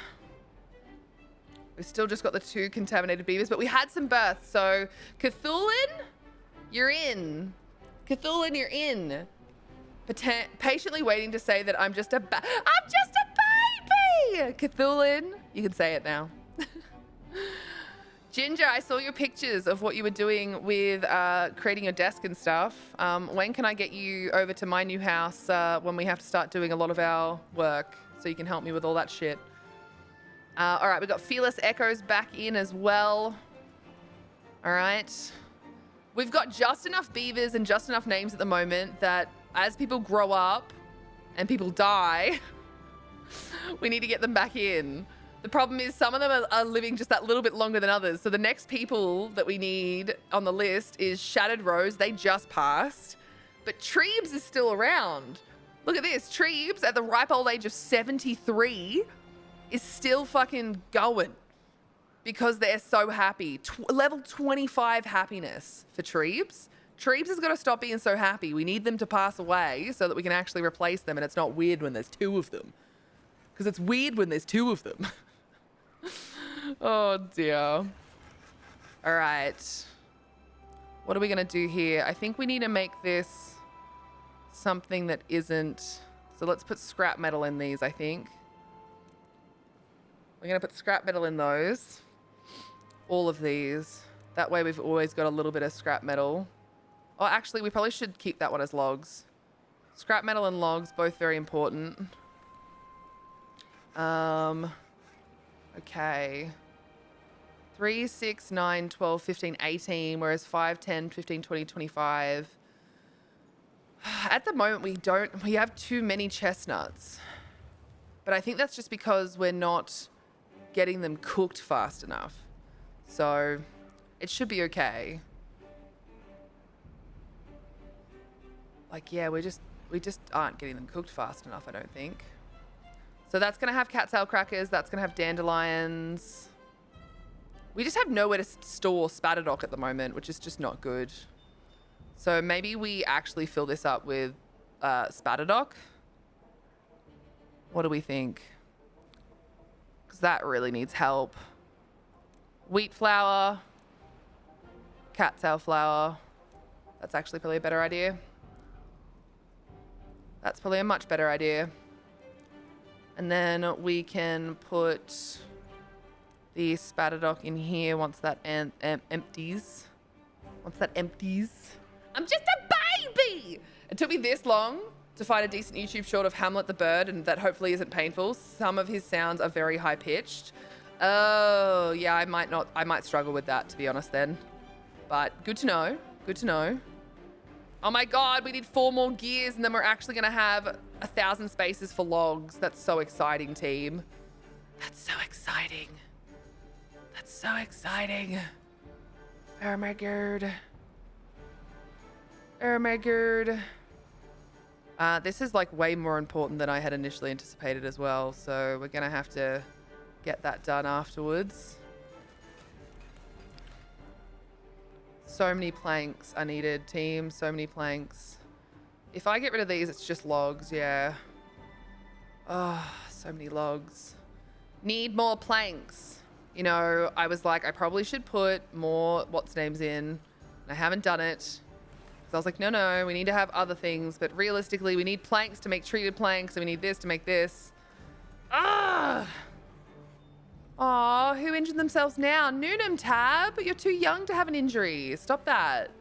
We've still just got the 2 contaminated beavers, but we had some births. So Cthulin, you're in. Cthulin, you're in. Patiently waiting to say that I'm just a baby. Cthulin, you can say it now. Ginger, I saw your pictures of what you were doing with creating your desk and stuff. When can I get you over to my new house when we have to start doing a lot of our work so you can help me with all that shit? All right, we've got Fearless Echoes back in as well. All right. We've got just enough beavers and just enough names at the moment that as people grow up and people die, we need to get them back in. The problem is some of them are living just that little bit longer than others. So the next people that we need on the list is Shattered Rose. They just passed. But Treebs is still around. Look at this. Treebs, at the ripe old age of 73, is still fucking going because they're so happy. Level 25 happiness for Treebs. Treebs has got to stop being so happy. We need them to pass away so that we can actually replace them, and it's not weird when there's 2 of them. Because it's weird when there's 2 of them. Oh dear. All right. What are we gonna do here? I think we need to make this something that isn't. So let's put scrap metal in these, I think. We're gonna put scrap metal in those. All of these. That way we've always got a little bit of scrap metal. Oh, actually, we probably should keep that one as logs. Scrap metal and logs, both very important. Okay. 3, 6, 9, 12, 15, 18, whereas 5, 10, 15, 20, 25. At the moment, we have too many chestnuts. But I think that's just because we're not getting them cooked fast enough. So it should be okay. Like, yeah, we just aren't getting them cooked fast enough, I don't think. So that's going to have cat tail crackers. That's going to have dandelions. We just have nowhere to store Spatterdock at the moment, which is just not good. So maybe we actually fill this up with Spatterdock. What do we think? Because that really needs help. Wheat flour. Cat tail flour. That's actually probably a better idea. That's probably a much better idea. And then we can put the Spatterdock in here once that empties. Once that empties. I'm just a baby! It took me this long to find a decent YouTube short of Hamlet the bird, and that hopefully isn't painful. Some of his sounds are very high pitched. Oh, yeah, I might struggle with that, to be honest then. But good to know. Good to know. Oh my God, we need 4 more gears and then we're actually gonna have 1,000 spaces for logs. That's so exciting, team. That's so exciting. That's so exciting. Oh my God. Oh my God. This is like way more important than I had initially anticipated as well. So we're gonna have to get that done afterwards. So many planks are needed, team. So many planks. If I get rid of these, it's just logs, yeah. Oh, so many logs. Need more planks. You know, I was like, I probably should put more what's-names in. And I haven't done it. So I was like, no, we need to have other things. But realistically, we need planks to make treated planks. And we need this to make this. Ah! Aw, who injured themselves now? Noonam, Tab, you're too young to have an injury. Stop that.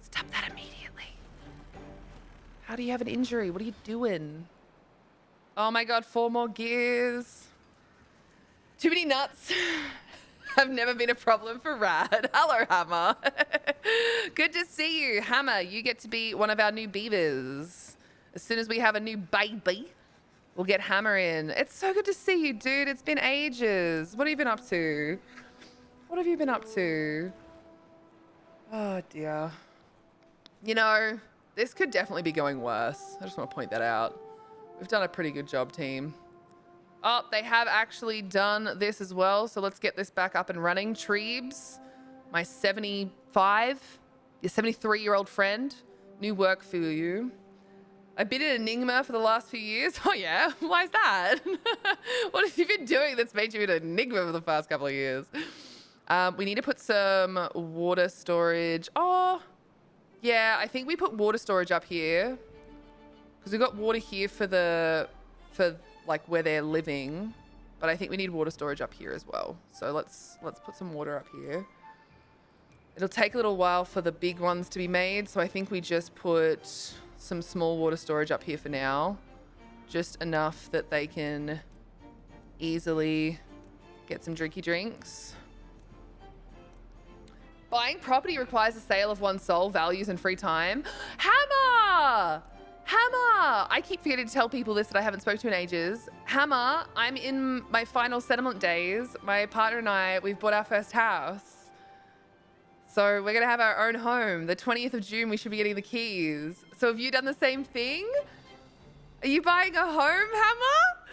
Stop that immediately. How do you have an injury? What are you doing? Oh my God, 4 more gears. Too many nuts. Have never been a problem for Rad. Hello, Hammer. Good to see you. Hammer, you get to be one of our new beavers. As soon as we have a new baby, we'll get Hammer in. It's so good to see you, dude. It's been ages. What have you been up to? What have you been up to? Oh, dear. You know, this could definitely be going worse. I just want to point that out. We've done a pretty good job, team. Oh, they have actually done this as well. So let's get this back up and running. Treebs, my 73-year-old friend. New work for you. I've been in Enigma for the last few years. Oh, yeah? Why is that? What have you been doing that's made you in Enigma for the past couple of years? We need to put some water storage. Oh, yeah, I think we put water storage up here. Because we've got water here for like where they're living. But I think we need water storage up here as well. So let's put some water up here. It'll take a little while for the big ones to be made. So I think we just put some small water storage up here for now. Just enough that they can easily get some drinky drinks. Buying property requires a sale of one's soul, values, and free time. Hammer! Hammer! I keep forgetting to tell people this that I haven't spoken to in ages. Hammer, I'm in my final settlement days. My partner and I, we've bought our first house. So we're going to have our own home. The 20th of June, we should be getting the keys. So have you done the same thing? Are you buying a home, Hammer?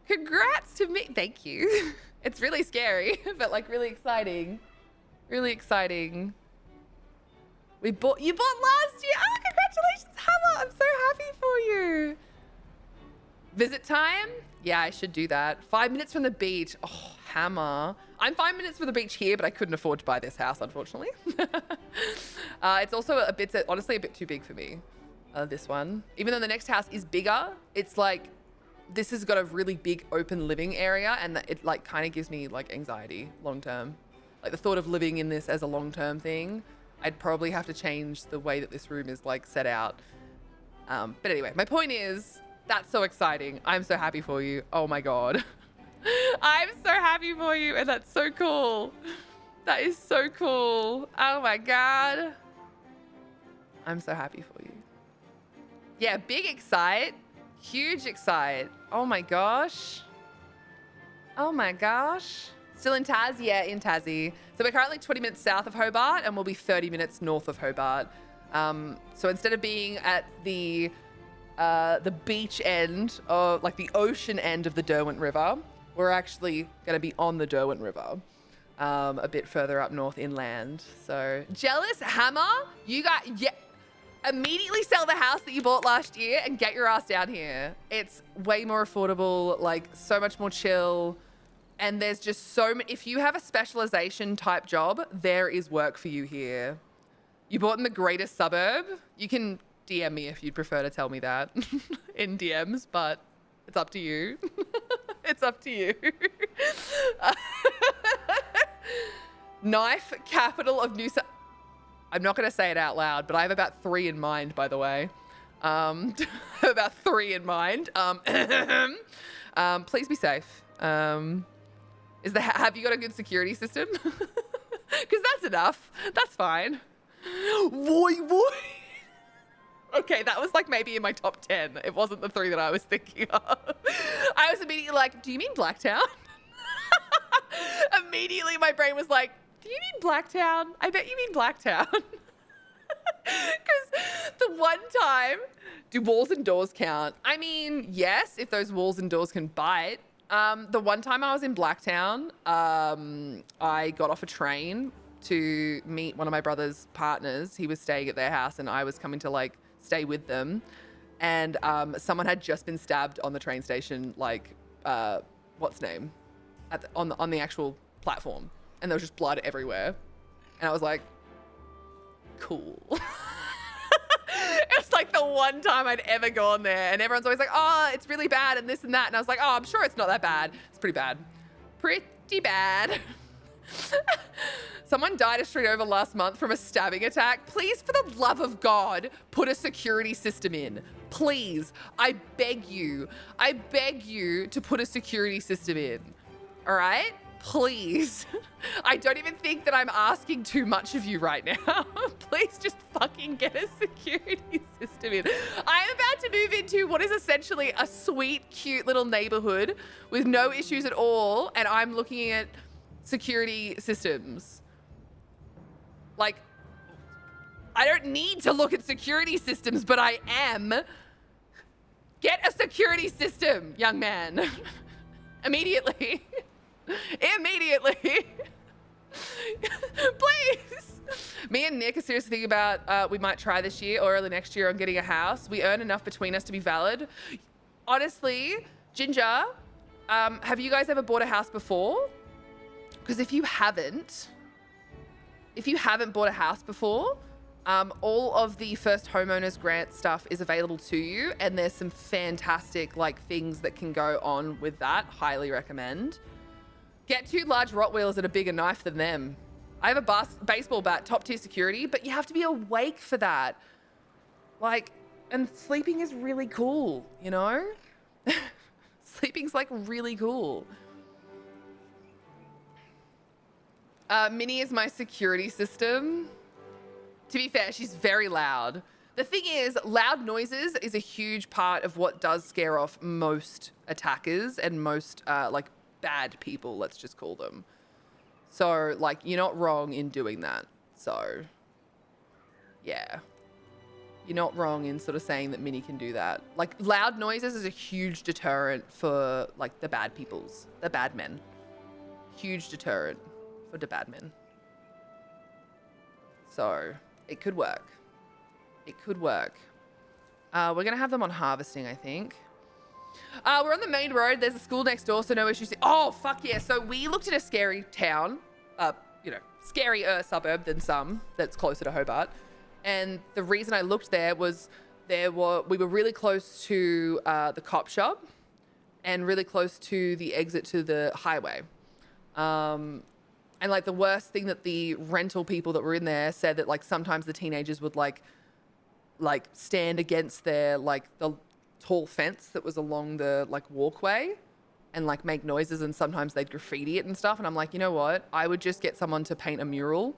Congrats to me. Thank you. It's really scary, but like really exciting. Really exciting. You bought last year. Oh, congratulations, Hammer. I'm so happy for you. Visit time? Yeah, I should do that. 5 minutes from the beach. Oh, Hammer. I'm 5 minutes from the beach here, but I couldn't afford to buy this house, unfortunately. It's also honestly a bit too big for me, this one. Even though the next house is bigger, it's like, this has got a really big open living area, and it like kind of gives me like anxiety long term. Like the thought of living in this as a long-term thing, I'd probably have to change the way that this room is like set out. But anyway, my point is, that's so exciting. I'm so happy for you. Oh my God. I'm so happy for you. And that's so cool. That is so cool. Oh my God. I'm so happy for you. Yeah, big excite. Huge excite. Oh my gosh. Oh my gosh. Still in Taz? Yeah, in Tassie. So we're currently 20 minutes south of Hobart and we'll be 30 minutes north of Hobart. So instead of being at the beach end, or like the ocean end of the Derwent River, we're actually going to be on the Derwent River, a bit further up north inland. So jealous, Hammer? You got, yeah, immediately sell the house that you bought last year and get your ass down here. It's way more affordable, like so much more chill. And there's just so many, if you have a specialization type job, there is work for you here. You bought in the greatest suburb. You can DM me if you'd prefer to tell me that in DMs, but it's up to you. It's up to you. Knife capital of New South. I'm not going to say it out loud, but I have about 3 in mind, by the way. About 3 in mind. Please be safe. Have you got a good security system? Because that's enough. That's fine. Boy. Okay, that was like maybe in my top 10. It wasn't the 3 that I was thinking of. I was immediately like, do you mean Blacktown? Immediately my brain was like, do you mean Blacktown? I bet you mean Blacktown. Because the one time, do walls and doors count? I mean, yes, if those walls and doors can bite. The one time I was in Blacktown, I got off a train to meet one of my brother's partners. He was staying at their house and I was coming to like stay with them. And someone had just been stabbed on the train station, like, what's name? On the actual platform. And there was just blood everywhere. And I was like, cool. It was like the one time I'd ever gone there, and everyone's always like, oh, it's really bad and this and that. And I was like, oh, I'm sure it's not that bad. It's pretty bad. Pretty bad. Someone died a street over last month from a stabbing attack. Please, for the love of God, put a security system in. Please, I beg you to put a security system in. All right? Please. I don't even think that I'm asking too much of you right now. Please just fucking get a security system in. I'm about to move into what is essentially a sweet, cute little neighborhood with no issues at all, and I'm looking at security systems. Like, I don't need to look at security systems, but I am. Get a security system, young man. Immediately. Immediately. Please. Me and Nick are seriously thinking about we might try this year or early next year on getting a house. We earn enough between us to be valid. Honestly, Ginger, have you guys ever bought a house before? Because if you haven't bought a house before, all of the first homeowners grant stuff is available to you, and there's some fantastic like things that can go on with that. Highly recommend. Get 2 large Rottweilers and a bigger knife than them. I have a baseball bat, top tier security, but you have to be awake for that. Like, and sleeping is really cool, you know? Sleeping's like really cool. Minnie is my security system. To be fair, she's very loud. The thing is, loud noises is a huge part of what does scare off most attackers and most like bad people, let's just call them. So like, you're not wrong in doing that. So yeah, you're not wrong in sort of saying that Minnie can do that. Like, loud noises is a huge deterrent for like the bad men. Huge deterrent for the bad men. So it could work. It could work. We're going to have them on harvesting, I think. We're on the main road. There's a school next door, so no issues. Oh, fuck yeah. So we looked at a scary town, scarier suburb than some that's closer to Hobart. And the reason I looked there was we were really close to the cop shop and really close to the exit to the highway. And like the worst thing that the rental people that were in there said that like sometimes the teenagers would like stand against their like the tall fence that was along the like walkway and like make noises, and sometimes they'd graffiti it and stuff. And I'm like, you know what? I would just get someone to paint a mural.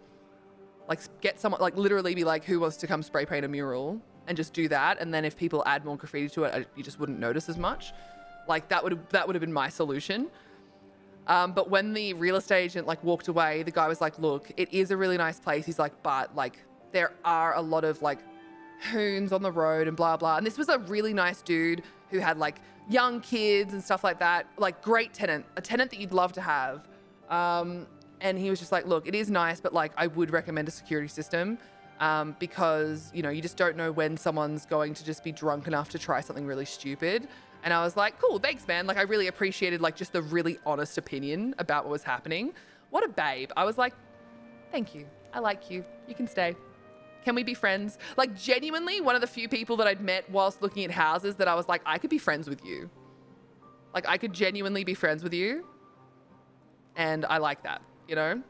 Like get someone, like literally be like, who wants to come spray paint a mural, and just do that. And then if people add more graffiti to it, you just wouldn't notice as much. Like that would have been my solution. But when the real estate agent like walked away, the guy was like, look, it is a really nice place. He's like, but like there are a lot of like hoons on the road and blah, blah. And this was a really nice dude who had like young kids and stuff like that. Like great tenant, a tenant that you'd love to have. And he was just like, look, it is nice, but like I would recommend a security system because, you know, you just don't know when someone's going to just be drunk enough to try something really stupid. And I was like, cool, thanks, man. Like I really appreciated like just the really honest opinion about what was happening. What a babe. I was like, thank you. I like you. You can stay. Can we be friends? Like genuinely one of the few people that I'd met whilst looking at houses that I was like, I could be friends with you. Like I could genuinely be friends with you. And I like that, you know?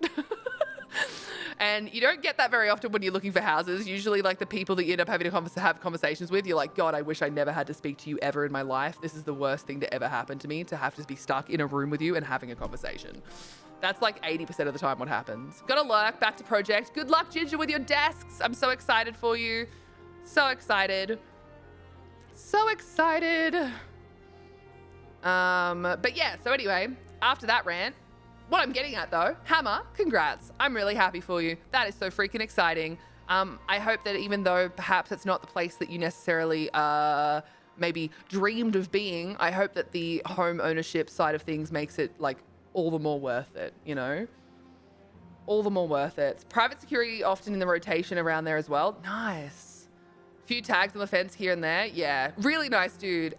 And you don't get that very often when you're looking for houses. Usually like the people that you end up having to have conversations with, you're like, God, I wish I never had to speak to you ever in my life. This is the worst thing to ever happen to me, to have to be stuck in a room with you and having a conversation. That's like 80% of the time what happens. Gotta lurk, back to project. Good luck, Ginger, with your desks. I'm so excited for you. So excited. So excited. But yeah, so anyway, after that rant, what I'm getting at though, Hammer, congrats. I'm really happy for you. That is so freaking exciting. I hope that even though perhaps it's not the place that you necessarily maybe dreamed of being, I hope that the home ownership side of things makes it like all the more worth it, you know? All the more worth it. It's private security often in the rotation around there as well. Nice. Few tags on the fence here and there. Yeah, really nice dude.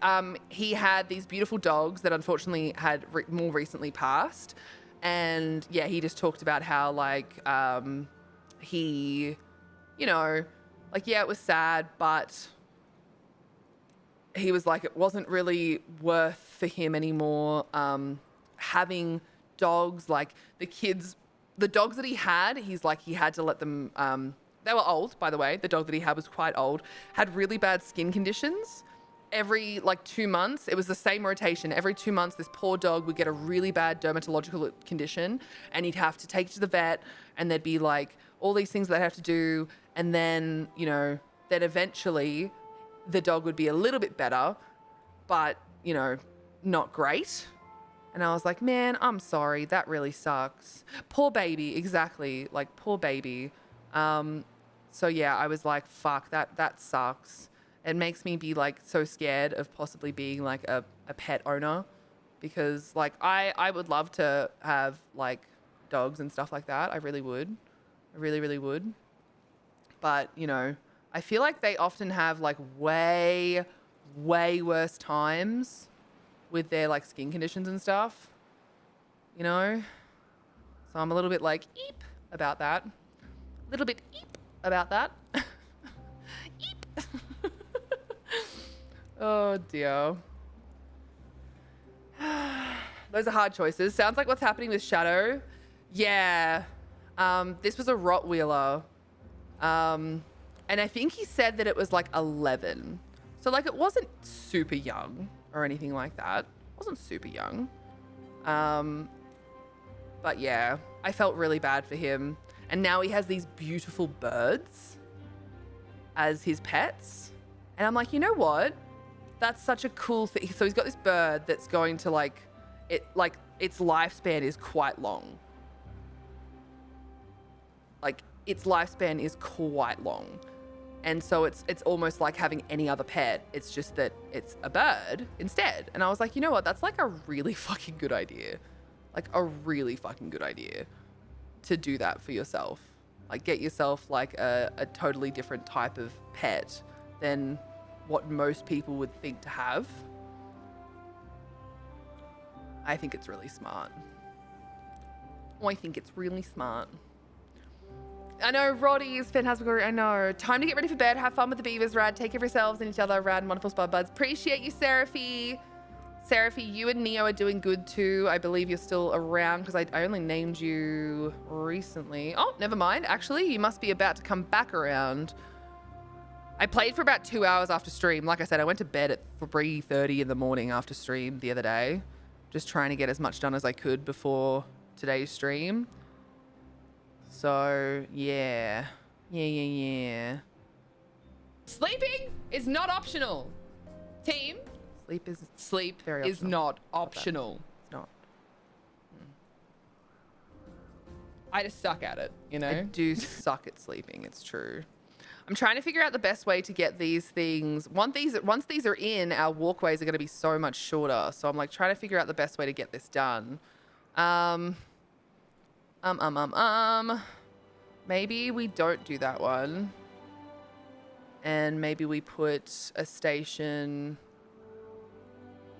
He had these beautiful dogs that unfortunately had more recently passed. And yeah, he just talked about how like he, you know, like, yeah, it was sad, but he was like, it wasn't really worth for him anymore having dogs. Like the kids the dogs that he had, he's like, he had to let them, they were old, by the way. The dog that he had was quite old, had really bad skin conditions. Every like 2 months, it was the same rotation. Every 2 months, this poor dog would get a really bad dermatological condition and he'd have to take it to the vet and there'd be like all these things that they'd have to do. And then, you know, then eventually the dog would be a little bit better, but, you know, not great. And I was like, man, I'm sorry. That really sucks. Poor baby. Exactly. Like, poor baby. So yeah, I was like, fuck, that sucks. It makes me be like so scared of possibly being like a pet owner, because like I would love to have like dogs and stuff like that. I really would. I really, really would. But, you know, I feel like they often have like way worse times with their like skin conditions and stuff, you know? So I'm a little bit like eep about that. A little bit eep about that. Eep. Oh dear. Those are hard choices. Sounds like what's happening with Shadow. Yeah. This was a Rottweiler. And I think he said that it was like 11. So like it wasn't super young or anything like that. It wasn't super young. But yeah, I felt really bad for him. And now he has these beautiful birds as his pets. And I'm like, you know what? That's such a cool thing. So he's got this bird that's going to like its lifespan is quite long. Like its lifespan is quite long. And so it's almost like having any other pet. It's just that it's a bird instead. And I was like, you know what? That's like a really fucking good idea. Like a really fucking good idea to do that for yourself. Like get yourself like a totally different type of pet than what most people would think to have. I think it's really smart. I think it's really smart. I know, Roddy is Phantasmagoria. I know. Time to get ready for bed. Have fun with the beavers, Rad. Take care of yourselves and each other, Rad and wonderful spud buds. Appreciate you, Seraphy. Seraphy, you and Neo are doing good too. I believe you're still around because I only named you recently. Oh, never mind. Actually, you must be about to come back around. I played for about 2 hours after stream. Like I said, I went to bed at 3:30 in the morning after stream the other day. Just trying to get as much done as I could before today's stream. So, yeah. Sleeping is not optional. Team, sleep Very is optional. not optional. It's not. I just suck at it, you know? I do suck at sleeping, it's true. I'm trying to figure out the best way to get these things. Once these are in, our walkways are going to be so much shorter. So I'm like trying to figure out the best way to get this done. Maybe we don't do that one. And maybe we put a station.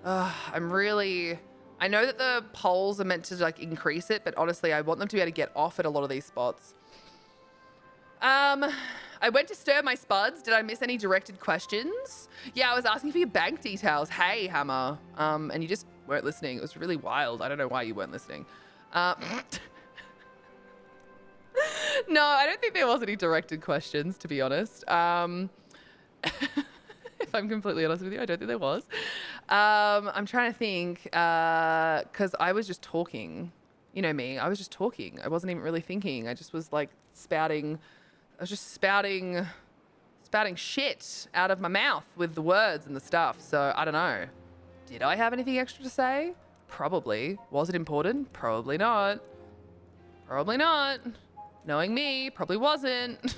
I know that the poles are meant to like increase it, but honestly, I want them to be able to get off at a lot of these spots. I went to stir my spuds. Did I miss any directed questions? Yeah, I was asking for your bank details. Hey, Hammer. And you just weren't listening. It was really wild. I don't know why you weren't listening. No, I don't think there was any directed questions, to be honest. If I'm completely honest with you, I don't think there was. I'm trying to think, because I was just talking. You know me, I was just talking. I wasn't even really thinking. I just was like spouting shit out of my mouth with the words and the stuff. So I don't know. Did I have anything extra to say? Probably. Was it important? Probably not. Probably not. Knowing me, probably wasn't.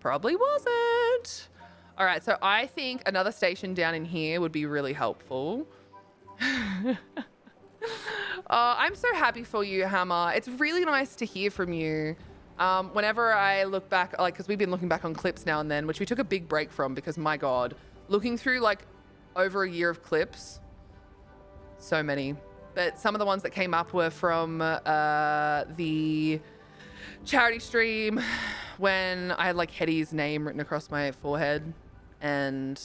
Probably wasn't. All right, so I think another station down in here would be really helpful. I'm so happy for you, Hammer. It's really nice to hear from you. Whenever I look back, like, because we've been looking back on clips now and then, which we took a big break from because, my God, looking through, like, over a year of clips, so many. But some of the ones that came up were from the charity stream when I had, like, Hetty's name written across my forehead. And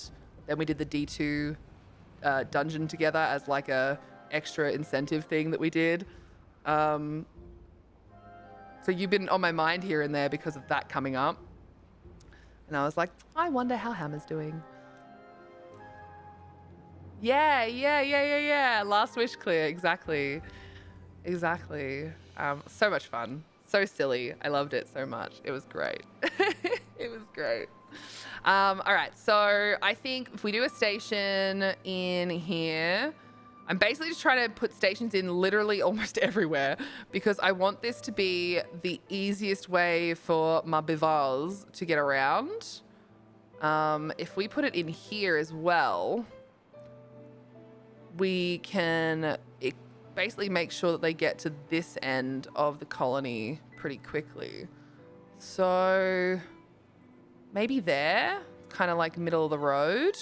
then we did the D2 dungeon together as, like, a extra incentive thing that we did. So you've been on my mind here and there because of that coming up. And I was like, I wonder how Hammer's doing. Yeah. Last wish clear. Exactly. So much fun. So silly. I loved it so much. It was great. It was great. All right. So I think if we do a station in here, I'm basically just trying to put stations in literally almost everywhere because I want this to be the easiest way for my bivals to get around. If we put it in here as well, we can basically make sure that they get to this end of the colony pretty quickly. So maybe there, kind of like middle of the road.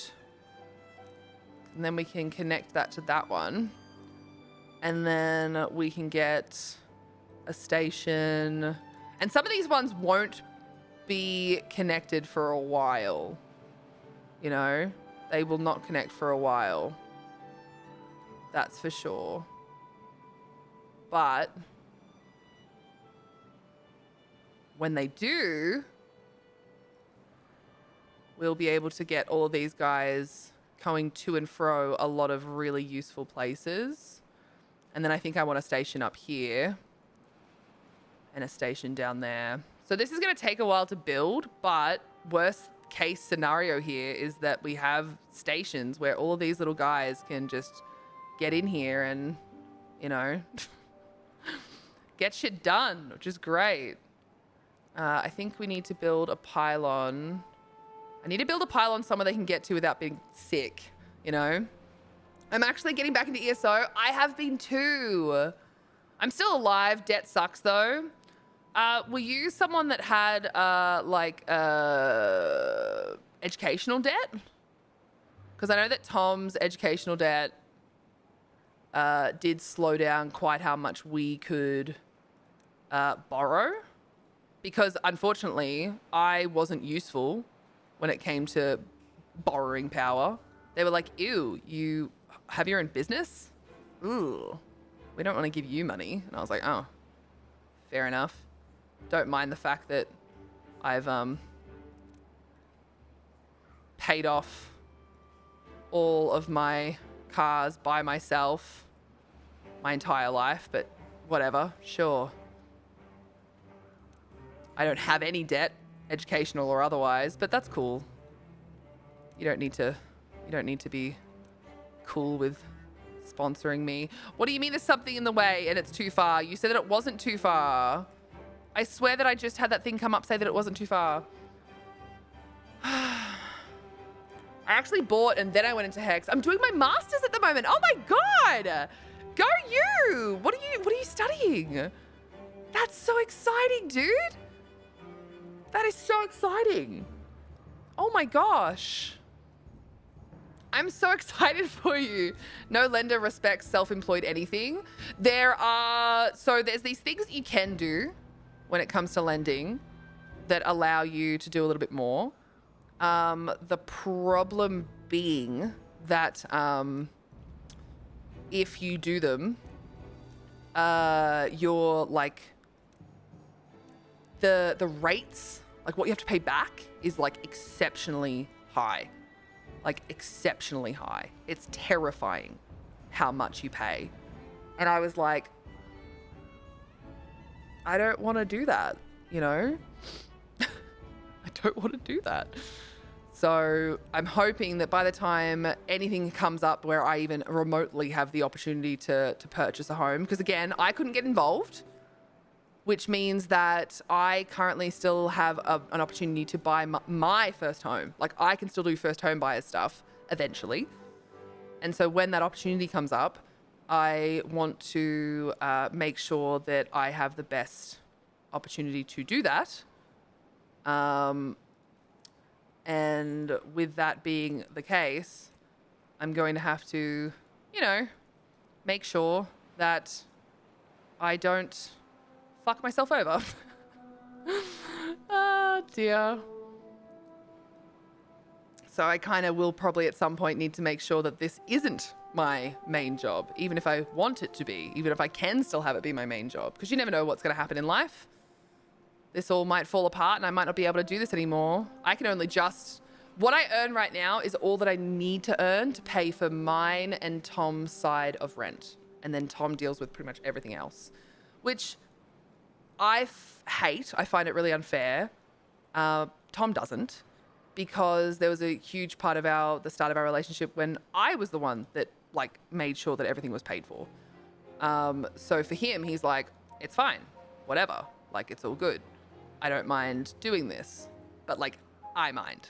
And then we can connect that to that one. And then we can get a station. And some of these ones won't be connected for a while. You know, they will not connect for a while. That's for sure. But when they do, we'll be able to get all of these guys going to and fro a lot of really useful places. And then I think I want a station up here and a station down there. So this is going to take a while to build, but worst case scenario here is that we have stations where all of these little guys can just get in here and, you know, get shit done, which is great. I think we need to build a pylon. I need to build a pylon somewhere they can get to without being sick, you know? I'm actually getting back into ESO. I have been too. I'm still alive. Debt sucks though. Were you someone that had educational debt? Because I know that Tom's educational debt did slow down quite how much we could borrow. Because unfortunately, I wasn't useful when it came to borrowing power. They were like, ew, you have your own business? Ooh, we don't want to give you money. And I was like, oh, fair enough. Don't mind the fact that I've paid off all of my cars by myself my entire life, but whatever, sure. I don't have any debt, educational or otherwise, but that's cool. You don't need to be cool with sponsoring me. What do you mean there's something in the way and it's too far? You said that it wasn't too far. I swear that I just had that thing come up say that it wasn't too far. I actually bought and then I went into Hex. I'm doing my masters at the moment. Oh my god! Go you! What are you studying? That's so exciting, dude. That is so exciting. Oh my gosh. I'm so excited for you. No lender respects self-employed anything. There's these things that you can do when it comes to lending that allow you to do a little bit more. The problem being that if you do them, you're like the rates, like what you have to pay back is like exceptionally high. Like exceptionally high. It's terrifying how much you pay. And I was like, I don't want to do that, you know? I don't want to do that. So I'm hoping that by the time anything comes up where I even remotely have the opportunity to purchase a home, because again, I couldn't get involved, which means that I currently still have an opportunity to buy my first home. Like I can still do first home buyer stuff eventually. And so when that opportunity comes up, I want to make sure that I have the best opportunity to do that. And with that being the case, I'm going to have to, you know, make sure that I don't fuck myself over. Oh dear. So I kind of will probably at some point need to make sure that this isn't my main job, even if I want it to be, even if I can still have it be my main job, because you never know what's going to happen in life. this all might fall apart and I might not be able to do this anymore. I can only what I earn right now is all that I need to earn to pay for mine and Tom's side of rent. And then Tom deals with pretty much everything else, which I hate. I find it really unfair. Tom doesn't, because there was a huge part of the start of our relationship when I was the one that like made sure that everything was paid for. So for him, he's like, it's fine, whatever. Like, it's all good. I don't mind doing this, but like, I mind.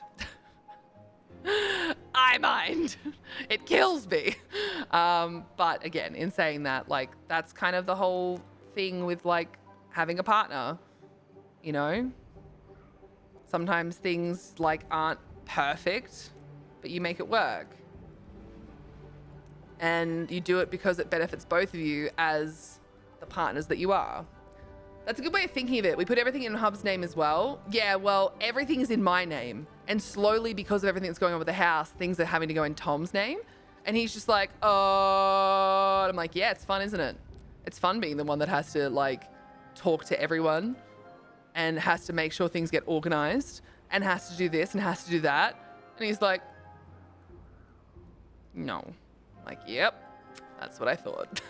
I mind. It kills me. But again, in saying that, like, that's kind of the whole thing with like having a partner, you know? Sometimes things like aren't perfect, but you make it work. And you do it because it benefits both of you as the partners that you are. That's a good way of thinking of it. We put everything in Hub's name as well. Yeah, well, everything is in my name. And slowly, because of everything that's going on with the house, things are having to go in Tom's name. And he's just like, oh, I'm like, yeah, it's fun, isn't it? It's fun being the one that has to like talk to everyone and has to make sure things get organized and has to do this and has to do that. And he's like, no. I'm like, yep, that's what I thought.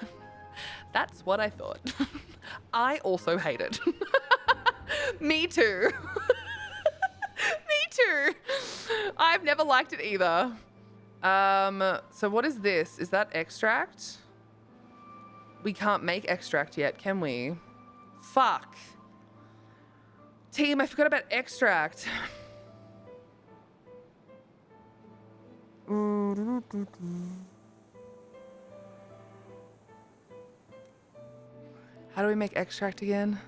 That's what I thought. I also hate it. Me too. Me too. I've never liked it either. So what is this? Is that extract? We can't make extract yet, can we? Fuck. Team, I forgot about extract. How do we make extract again?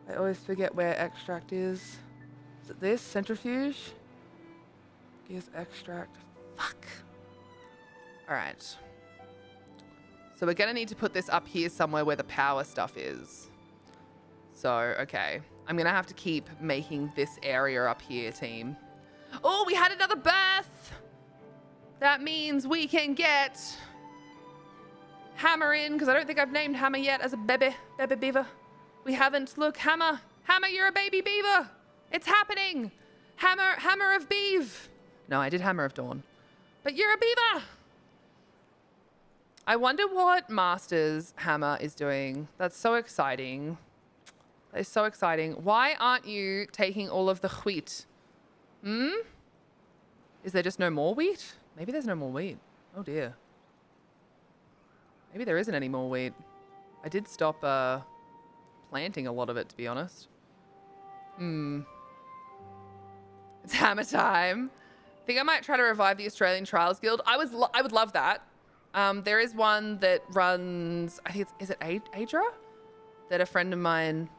I always forget where extract is. Is it this? Centrifuge? Gears extract. Fuck. All right. So we're going to need to put this up here somewhere where the power stuff is. So, okay. I'm going to have to keep making this area up here, team. Oh, we had another birth. That means we can get Hammer in, because I don't think I've named Hammer yet as a baby beaver. We haven't. Look, Hammer, you're a baby beaver. It's happening. Hammer of Beeve. No, I did Hammer of Dawn. But you're a beaver. I wonder what Masters Hammer is doing. That's so exciting. That is so exciting. Why aren't you taking all of the wheat? Is there just no more wheat? Maybe there's no more wheat. Oh dear. Maybe there isn't any more wheat. I did stop planting a lot of it, to be honest. It's hammer time. I think I might try to revive the Australian Trials Guild. I would love that. There is one that runs, I think is it Adra? That a friend of mine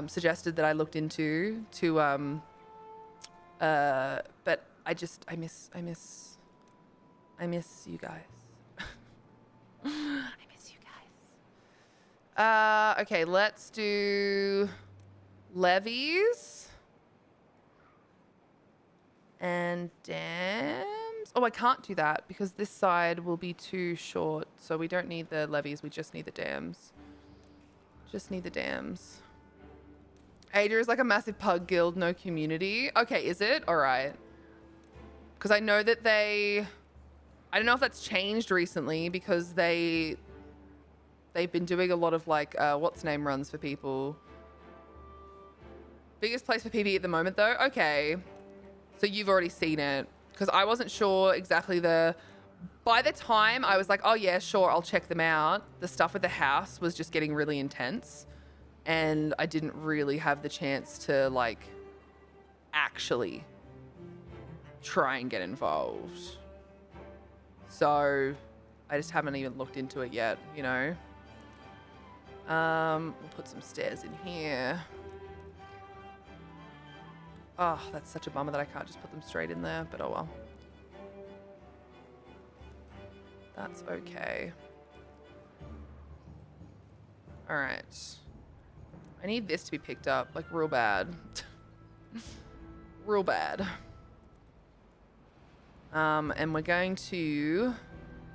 suggested that I looked into to but I miss you guys. I miss you guys. Okay, let's do levies and dams. Oh, I can't do that because this side will be too short. So we don't need the levies. We just need the dams. Just need the dams. Ada is like a massive pug guild, no community. Okay, is it? All right. Because I know that I don't know if that's changed recently because they've been doing a lot of like, what's name runs for people. Biggest place for PvE at the moment though? Okay. So you've already seen it. Because I wasn't sure exactly by the time I was like, oh yeah, sure, I'll check them out. The stuff with the house was just getting really intense. And I didn't really have the chance to like actually try and get involved. So I just haven't even looked into it yet, you know. We'll put some stairs in here. Oh, that's such a bummer that I can't just put them straight in there, but oh well. That's okay. All right. I need this to be picked up, like real bad. Real bad. And we're going to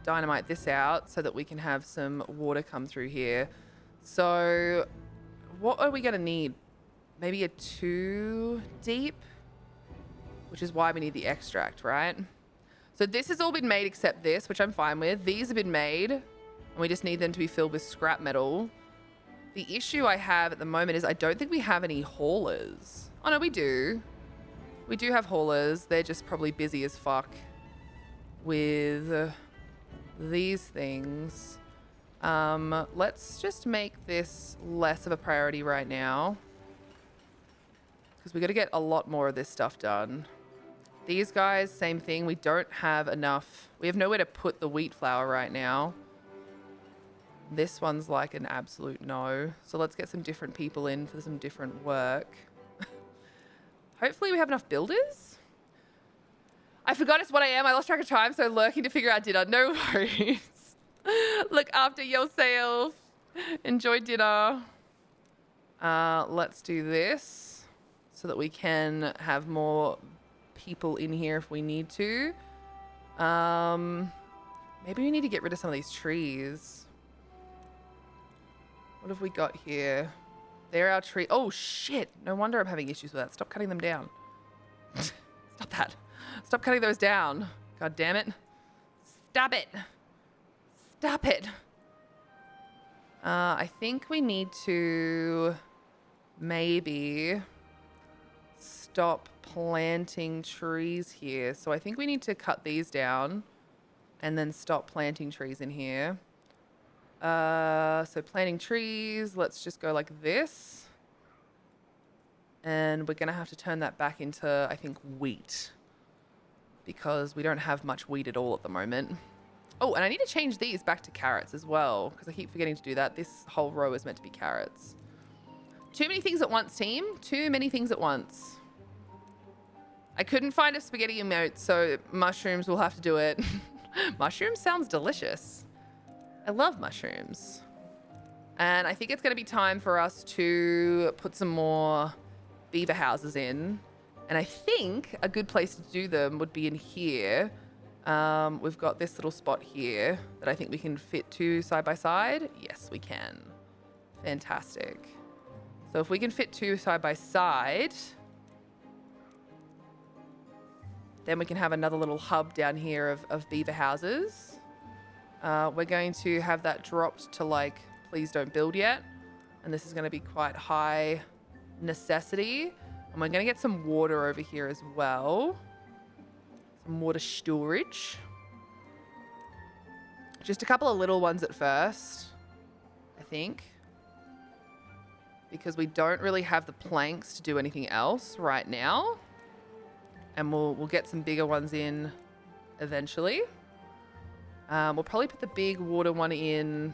dynamite this out so that we can have some water come through here. So what are we going to need? Maybe a 2 deep, which is why we need the extract, right? So this has all been made except this, which I'm fine with. These have been made, and we just need them to be filled with scrap metal. The issue I have at the moment is I don't think we have any haulers. Oh, no, we do. We do have haulers. They're just probably busy as fuck with these things. Let's just make this less of a priority right now, because we got to get a lot more of this stuff done. These guys, same thing. We don't have enough. We have nowhere to put the wheat flour right now. This one's like an absolute no. So let's get some different people in for some different work. Hopefully we have enough builders. I forgot it's what I am. I lost track of time, so lurking to figure out dinner. No worries. Look after yourself. Enjoy dinner. Let's do this so that we can have more people in here if we need to. Maybe we need to get rid of some of these trees. What have we got here? They're our tree. Oh, shit. No wonder I'm having issues with that. Stop cutting them down. Stop that. Stop cutting those down. God damn it. Stop it. Stop it. I think we need to maybe stop planting trees here. So I think we need to cut these down and then stop planting trees in here. So planting trees, let's just go like this. And we're going to have to turn that back into, I think, wheat, because we don't have much wheat at all at the moment. Oh, and I need to change these back to carrots as well, because I keep forgetting to do that. This whole row is meant to be carrots. Too many things at once, team. Too many things at once. I couldn't find a spaghetti emote, so mushrooms will have to do it. Mushrooms sounds delicious. I love mushrooms. And I think it's going to be time for us to put some more beaver houses in. And I think a good place to do them would be in here. We've got this little spot here that I think we can fit two side by side. Yes, we can. Fantastic. So if we can fit two side by side, then we can have another little hub down here of beaver houses. We're going to have that dropped to like, please don't build yet. And this is going to be quite high necessity. And we're going to get some water over here as well. Some water storage. Just a couple of little ones at first, I think. Because we don't really have the planks to do anything else right now. And we'll get some bigger ones in eventually. We'll probably put the big water one in,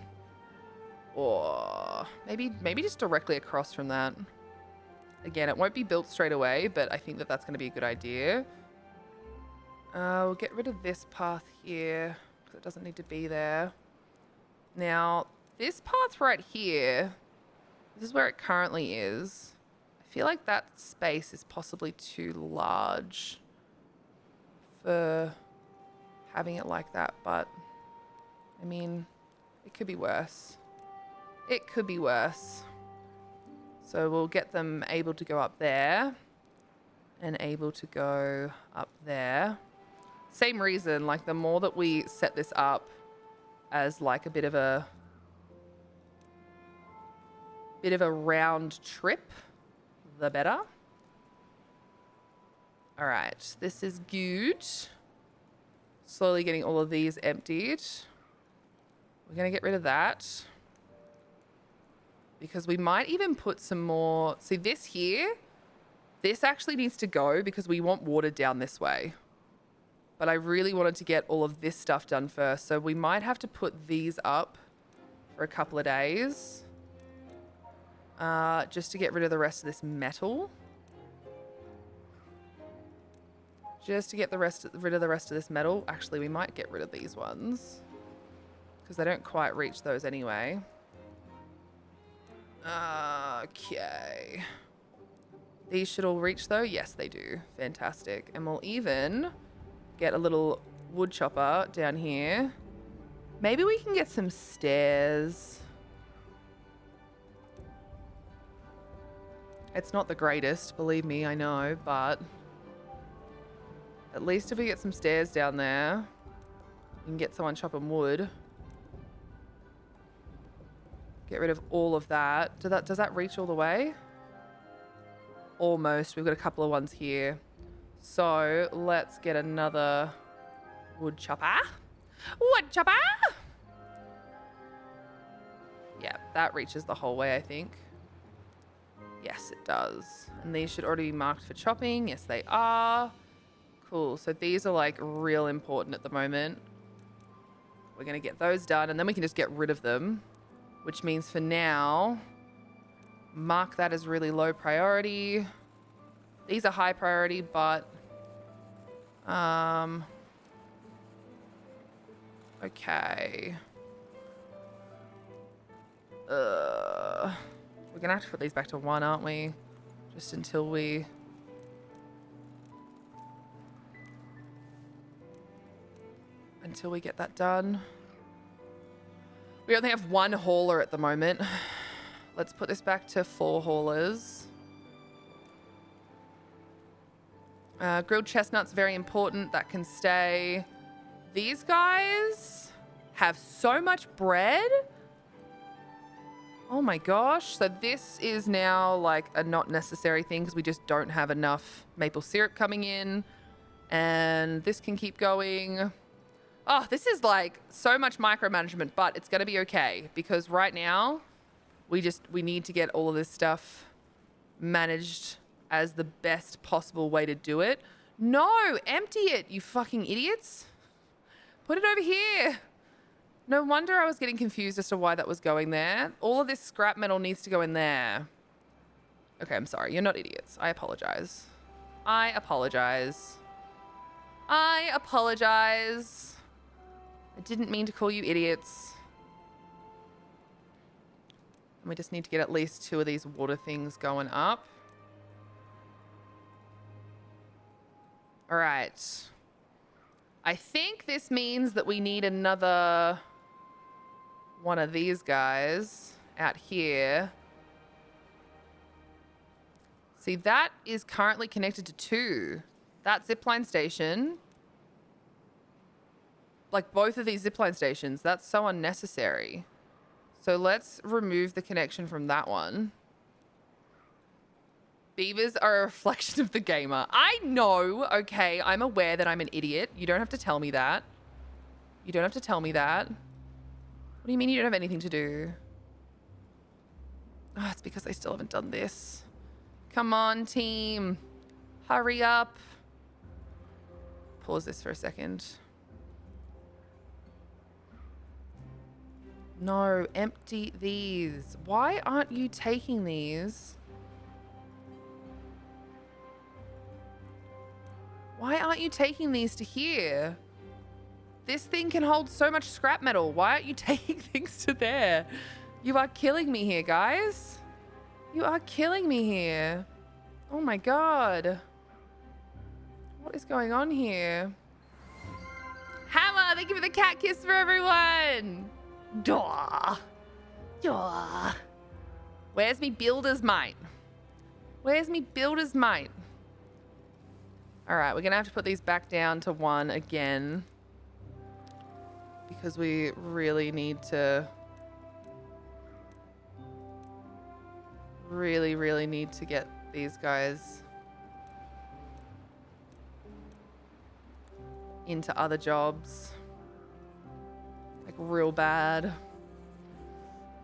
or maybe just directly across from that. Again, it won't be built straight away, but I think that that's going to be a good idea. We'll get rid of this path here, because it doesn't need to be there. Now, this path right here, this is where it currently is. I feel like that space is possibly too large for having it like that, but I mean, it could be worse. It could be worse. So we'll get them able to go up there and able to go up there. Same reason, like the more that we set this up as like a bit of a round trip, the better. All right, this is good. Slowly getting all of these emptied. We're going to get rid of that, because we might even put some more. See this here? This actually needs to go because we want water down this way. But I really wanted to get all of this stuff done first. So we might have to put these up for a couple of days. Just to get rid of the rest of this metal. Just to get rid of the rest of this metal. Actually, we might get rid of these ones, because they don't quite reach those anyway. Okay. These should all reach though. Yes, they do. Fantastic. And we'll even get a little wood chopper down here. Maybe we can get some stairs. It's not the greatest, believe me, I know, but at least if we get some stairs down there, we can get someone chopping wood. Get rid of all of that. Does that reach all the way? Almost. We've got a couple of ones here. So let's get another wood chopper. Wood chopper! Yeah, that reaches the whole way, I think. Yes, it does. And these should already be marked for chopping. Yes, they are. Cool. So these are like real important at the moment. We're going to get those done and then we can just get rid of them, which means for now, mark that as really low priority. These are high priority, but okay. We're gonna have to put these back to 1, aren't we? Just until we get that done. We only have 1 hauler at the moment. Let's put this back to 4 haulers. Grilled chestnuts, very important. That can stay. These guys have so much bread. Oh my gosh. So this is now like a not necessary thing because we just don't have enough maple syrup coming in. And this can keep going. Oh, this is like so much micromanagement, but it's going to be okay because right now we need to get all of this stuff managed as the best possible way to do it. No, empty it, you fucking idiots. Put it over here. No wonder I was getting confused as to why that was going there. All of this scrap metal needs to go in there. Okay, I'm sorry. You're not idiots. I apologize. I apologize. I apologize. I didn't mean to call you idiots. And we just need to get at least 2 of these water things going up. All right. I think this means that we need another one of these guys out here. See, that is currently connected to 2. That zipline station. Like both of these zipline stations, that's so unnecessary. So let's remove the connection from that one. Beavers are a reflection of the gamer. I know, okay, I'm aware that I'm an idiot. You don't have to tell me that. You don't have to tell me that. What do you mean you don't have anything to do? Oh, it's because I still haven't done this. Come on, team. Hurry up. Pause this for a second. No, empty these. Why aren't you taking these? Why aren't you taking these to here? This thing can hold so much scrap metal. Why aren't you taking things to there? You are killing me here, guys. You are killing me here. Oh my god. What is going on here? Hammer, thank you for the cat kiss for everyone. Daw. Daw. Where's me builder's mate? Where's me builder's mate? All right, we're going to have to put these back down to 1 again because we really need to really need to get these guys into other jobs. Like real bad.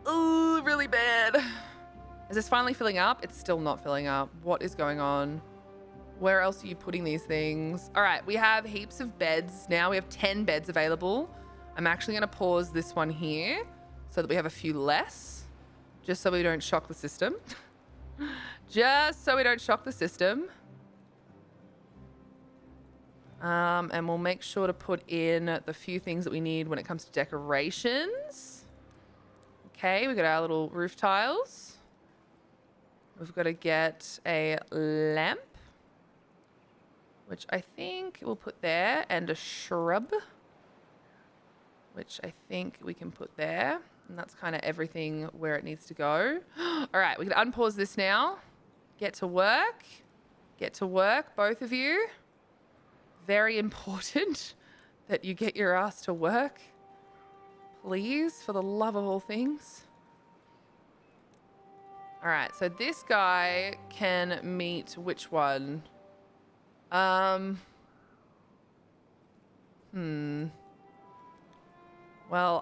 Ooh, really bad. Is this finally filling up? It's still not filling up. What is going on? Where else are you putting these things? All right, we have heaps of beds now. We have 10 beds available. I'm actually going to pause this one here so that we have a few less, just so we don't shock the system. Just so we don't shock the system. And we'll make sure to put in the few things that we need when it comes to decorations. Okay, we got our little roof tiles. We've got to get a lamp, which I think we'll put there, and a shrub, which I think we can put there. And that's kind of everything where it needs to go. All right, we can unpause this now. Get to work. Get to work, both of you. Very important that you get your ass to work. Please, for the love of all things. All right, so this guy can meet which one? Well,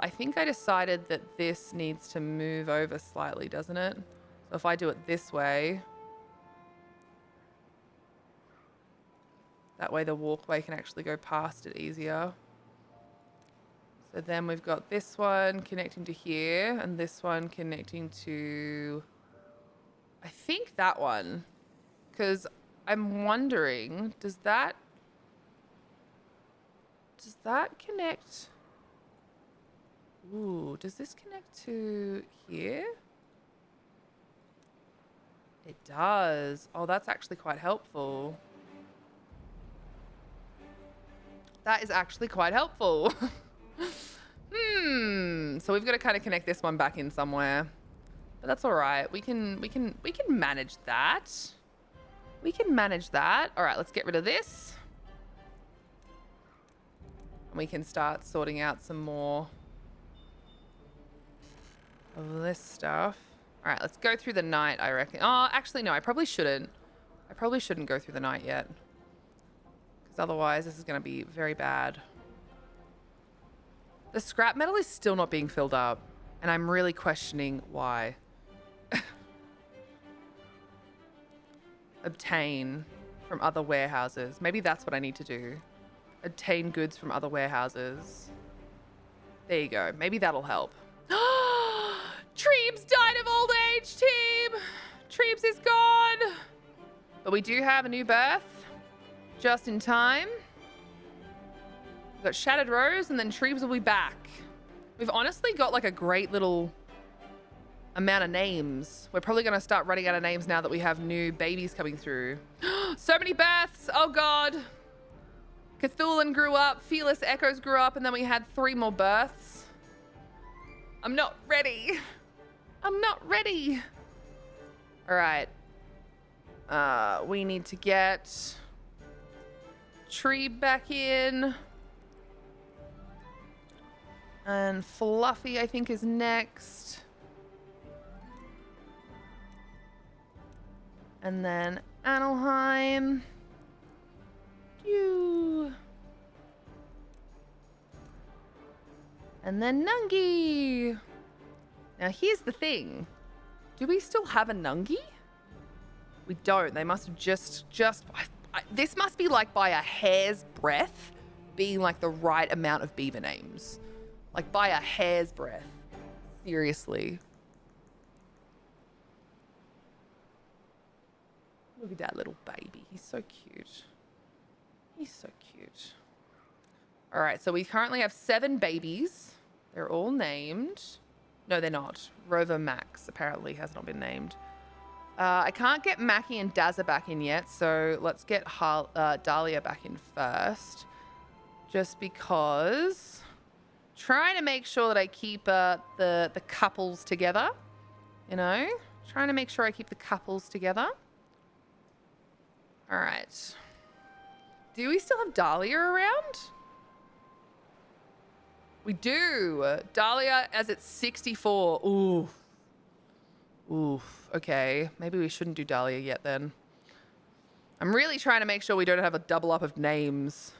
I think I decided that this needs to move over slightly, doesn't it? So if I do it this way, that way the walkway can actually go past it easier. So then we've got this one connecting to here and this one connecting to, I think that one. Because I'm wondering, does that connect? Ooh, does this connect to here? It does. Oh, that's actually quite helpful. That is actually quite helpful. So we've got to kind of connect this one back in somewhere. But that's all right. We can manage that. We can manage that. All right, let's get rid of this. And we can start sorting out some more of this stuff. All right, let's go through the night, I reckon. Oh, actually, no, I probably shouldn't. I probably shouldn't go through the night yet. Because otherwise, this is going to be very bad. The scrap metal is still not being filled up. And I'm really questioning why. Obtain from other warehouses. Maybe that's what I need to do. Obtain goods from other warehouses. There you go. Maybe that'll help. Treebs died of old age, team. Treebs is gone. But we do have a new birth. Just in time. We've got Shattered Rose and then Treebs will be back. We've honestly got like a great little amount of names. We're probably going to start running out of names now that we have new babies coming through. So many births. Oh, God. Cthulhu grew up. Fearless Echoes grew up. And then we had 3 more births. I'm not ready. I'm not ready. All right. We need to get Tree back in. And Fluffy, I think, is next. And then Annelheim. You. And then Nungi. Now, here's the thing. Do we still have a Nungi? We don't. They must have just this must be like by a hair's breadth being like the right amount of beaver names. Like by a hair's breadth. Seriously. Look at that little baby. He's so cute. He's so cute. All right, so we currently have 7 babies. They're all named. No, they're not. Rover Max apparently has not been named. I can't get Mackie and Dazza back in yet, so let's get Dahlia back in first. Just because... Trying to make sure that I keep the couples together. You know? Trying to make sure I keep the couples together. All right. Do we still have Dahlia around? We do. Dahlia as it's 64. Ooh. Oof. Okay. Maybe we shouldn't do Dahlia yet then. I'm really trying to make sure we don't have a double up of names.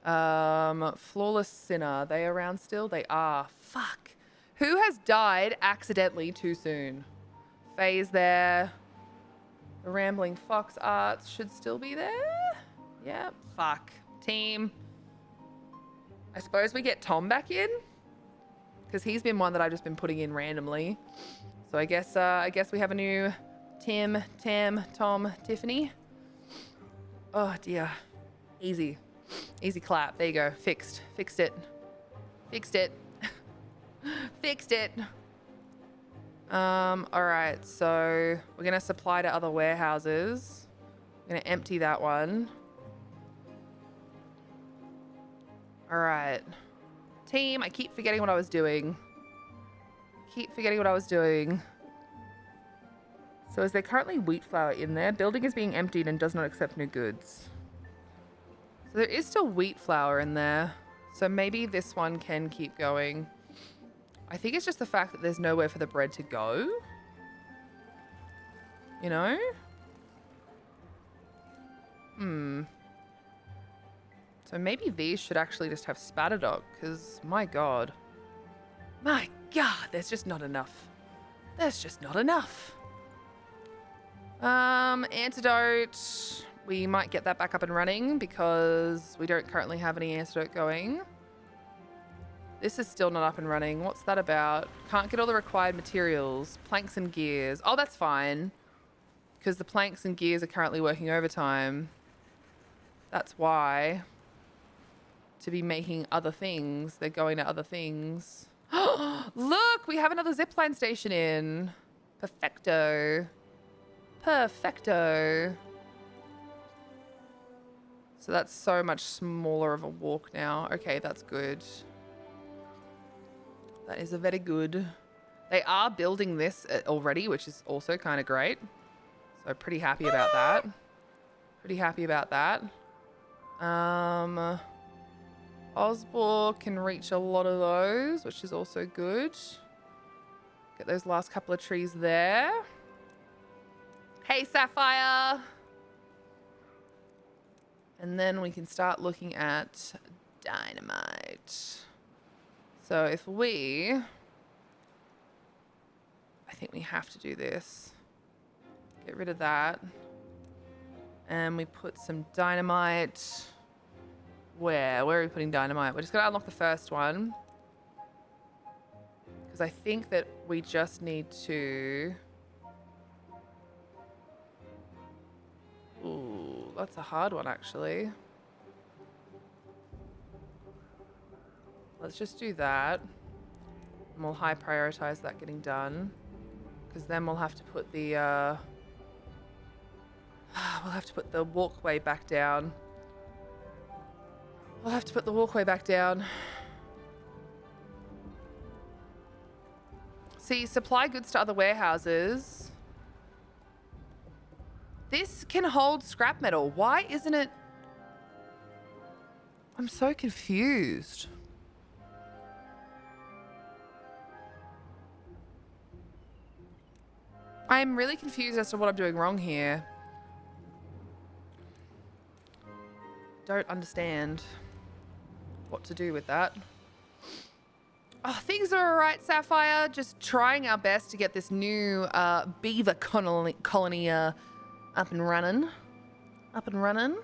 Flawless Sinner. Are they around still? They are. Fuck. Who has died accidentally too soon? Faye's there. The Rambling Fox Arts should still be there. Yeah. Fuck. Team. I suppose we get Tom back in. Because he's been one that I've just been putting in randomly. So I guess we have a new Tim, Tam, Tom, Tiffany. Oh dear. Easy. Easy clap. There you go. Fixed. Fixed it. Fixed it. Fixed it. All right. So we're going to supply to other warehouses. I'm going to empty that one. All right. Team, I keep forgetting what I was doing. So is there currently wheat flour in there? Building is being emptied and does not accept new goods. So there is still wheat flour in there. So maybe this one can keep going. I think it's just the fact that there's nowhere for the bread to go. You know? So maybe these should actually just have Spatadoc, because my god, there's just not enough. There's just not enough. Antidote. We might get that back up and running because we don't currently have any antidote going. This is still not up and running. What's that about? Can't get all the required materials. Planks and gears. Oh, that's fine. Because the planks and gears are currently working overtime. That's why. To be making other things. They're going to other things. Look, we have another zipline station in. Perfecto. Perfecto. So that's so much smaller of a walk now. Okay, that's good. That is a very good. They are building this already, which is also kind of great. So pretty happy about that. Pretty happy about that. Osborne can reach a lot of those, which is also good. Get those last couple of trees there. Hey, Sapphire! And then we can start looking at dynamite. So if we... I think we have to do this. Get rid of that. And we put some dynamite... Where are we putting dynamite? We're just going to unlock the first one. Because I think that we just need to... Ooh, that's a hard one, actually. Let's just do that. And we'll high prioritize that getting done. Because then we'll have to put the... we'll have to put the walkway back down. We'll have to put the walkway back down. See, supply goods to other warehouses. This can hold scrap metal. Why isn't it? I'm so confused. I'm really confused as to what I'm doing wrong here. Don't understand what to do with that. Oh, things are all right, Sapphire. Just trying our best to get this new beaver colony up and running. Up and running.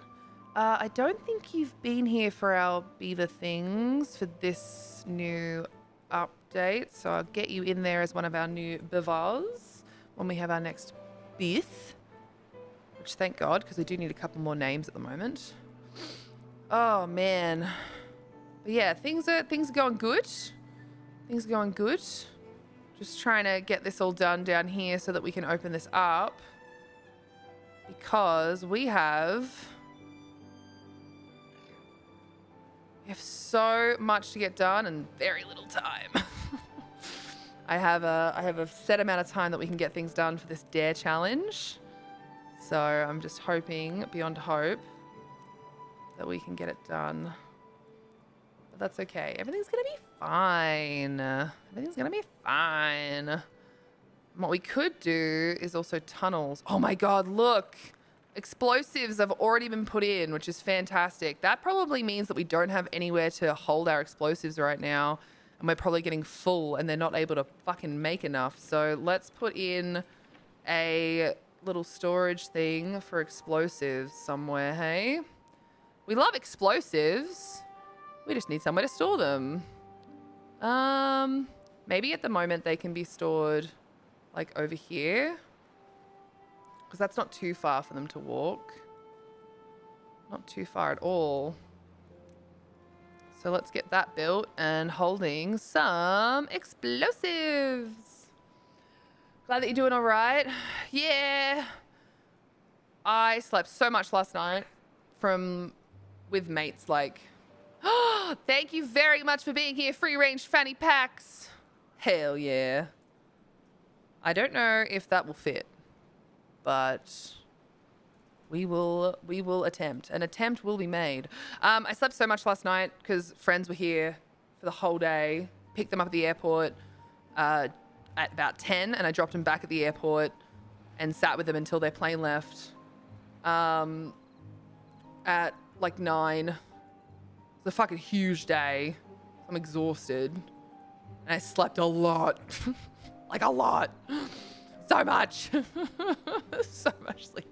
I don't think you've been here for our beaver things for this new update. So I'll get you in there as one of our new beavers when we have our next beef. Which, thank God, because we do need a couple more names at the moment. Oh, man. But yeah, things are going good. Things are going good. Just trying to get this all done down here so that we can open this up. Because we have so much to get done and very little time. I have a set amount of time that we can get things done for this dare challenge. So I'm just hoping beyond hope that we can get it done. But that's okay. Everything's gonna be fine. Everything's gonna be fine. And what we could do is also tunnels. Oh my God, look. Explosives have already been put in, which is fantastic. That probably means that we don't have anywhere to hold our explosives right now. And we're probably getting full and they're not able to fucking make enough. So let's put in a little storage thing for explosives somewhere, hey? We love explosives. We just need somewhere to store them. Maybe at the moment they can be stored like over here. Because that's not too far for them to walk. Not too far at all. So let's get that built and holding some explosives. Glad that you're doing all right. Yeah. I slept so much last night with mates like, oh, thank you very much for being here, free range fanny packs. Hell yeah. I don't know if that will fit. but we will attempt. An attempt will be made. I slept so much last night because friends were here for the whole day. Picked them up at the airport at about 10, and I dropped them back at the airport and sat with them until their plane left at like 9. It was a fucking huge day. I'm exhausted. And I slept a lot. Like a lot. So much. So much sleeping.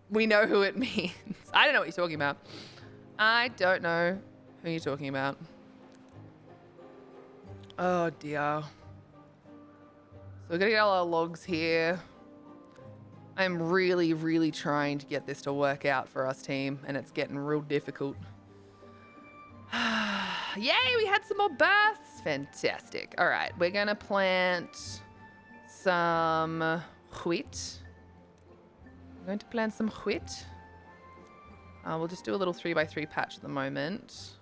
We know who it means. I don't know what you're talking about. I don't know who you're talking about. Oh dear. So we're gonna get all our logs here. I'm really, really trying to get this to work out for us, team, and it's getting real difficult. Yay, we had some more births. Fantastic. All right, we're gonna plant some wheat. I'm going to plant some wheat. We'll just do a little 3x3 patch at the moment,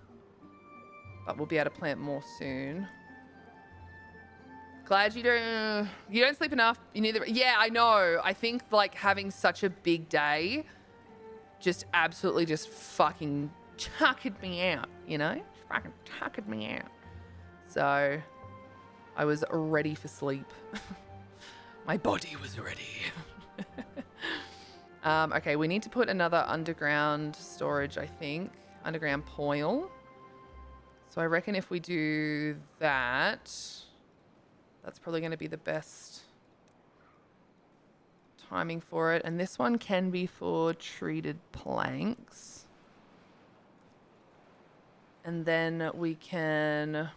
but we'll be able to plant more soon. Glad you don't sleep enough. You need the, yeah, I know. I think like having such a big day just absolutely just fucking tuckered me out, you know? Fucking tuckered me out. So I was ready for sleep. My body was ready. Okay, we need to put another underground storage, I think. Underground poil. So I reckon if we do that, that's probably going to be the best timing for it. And this one can be for treated planks. And then we can...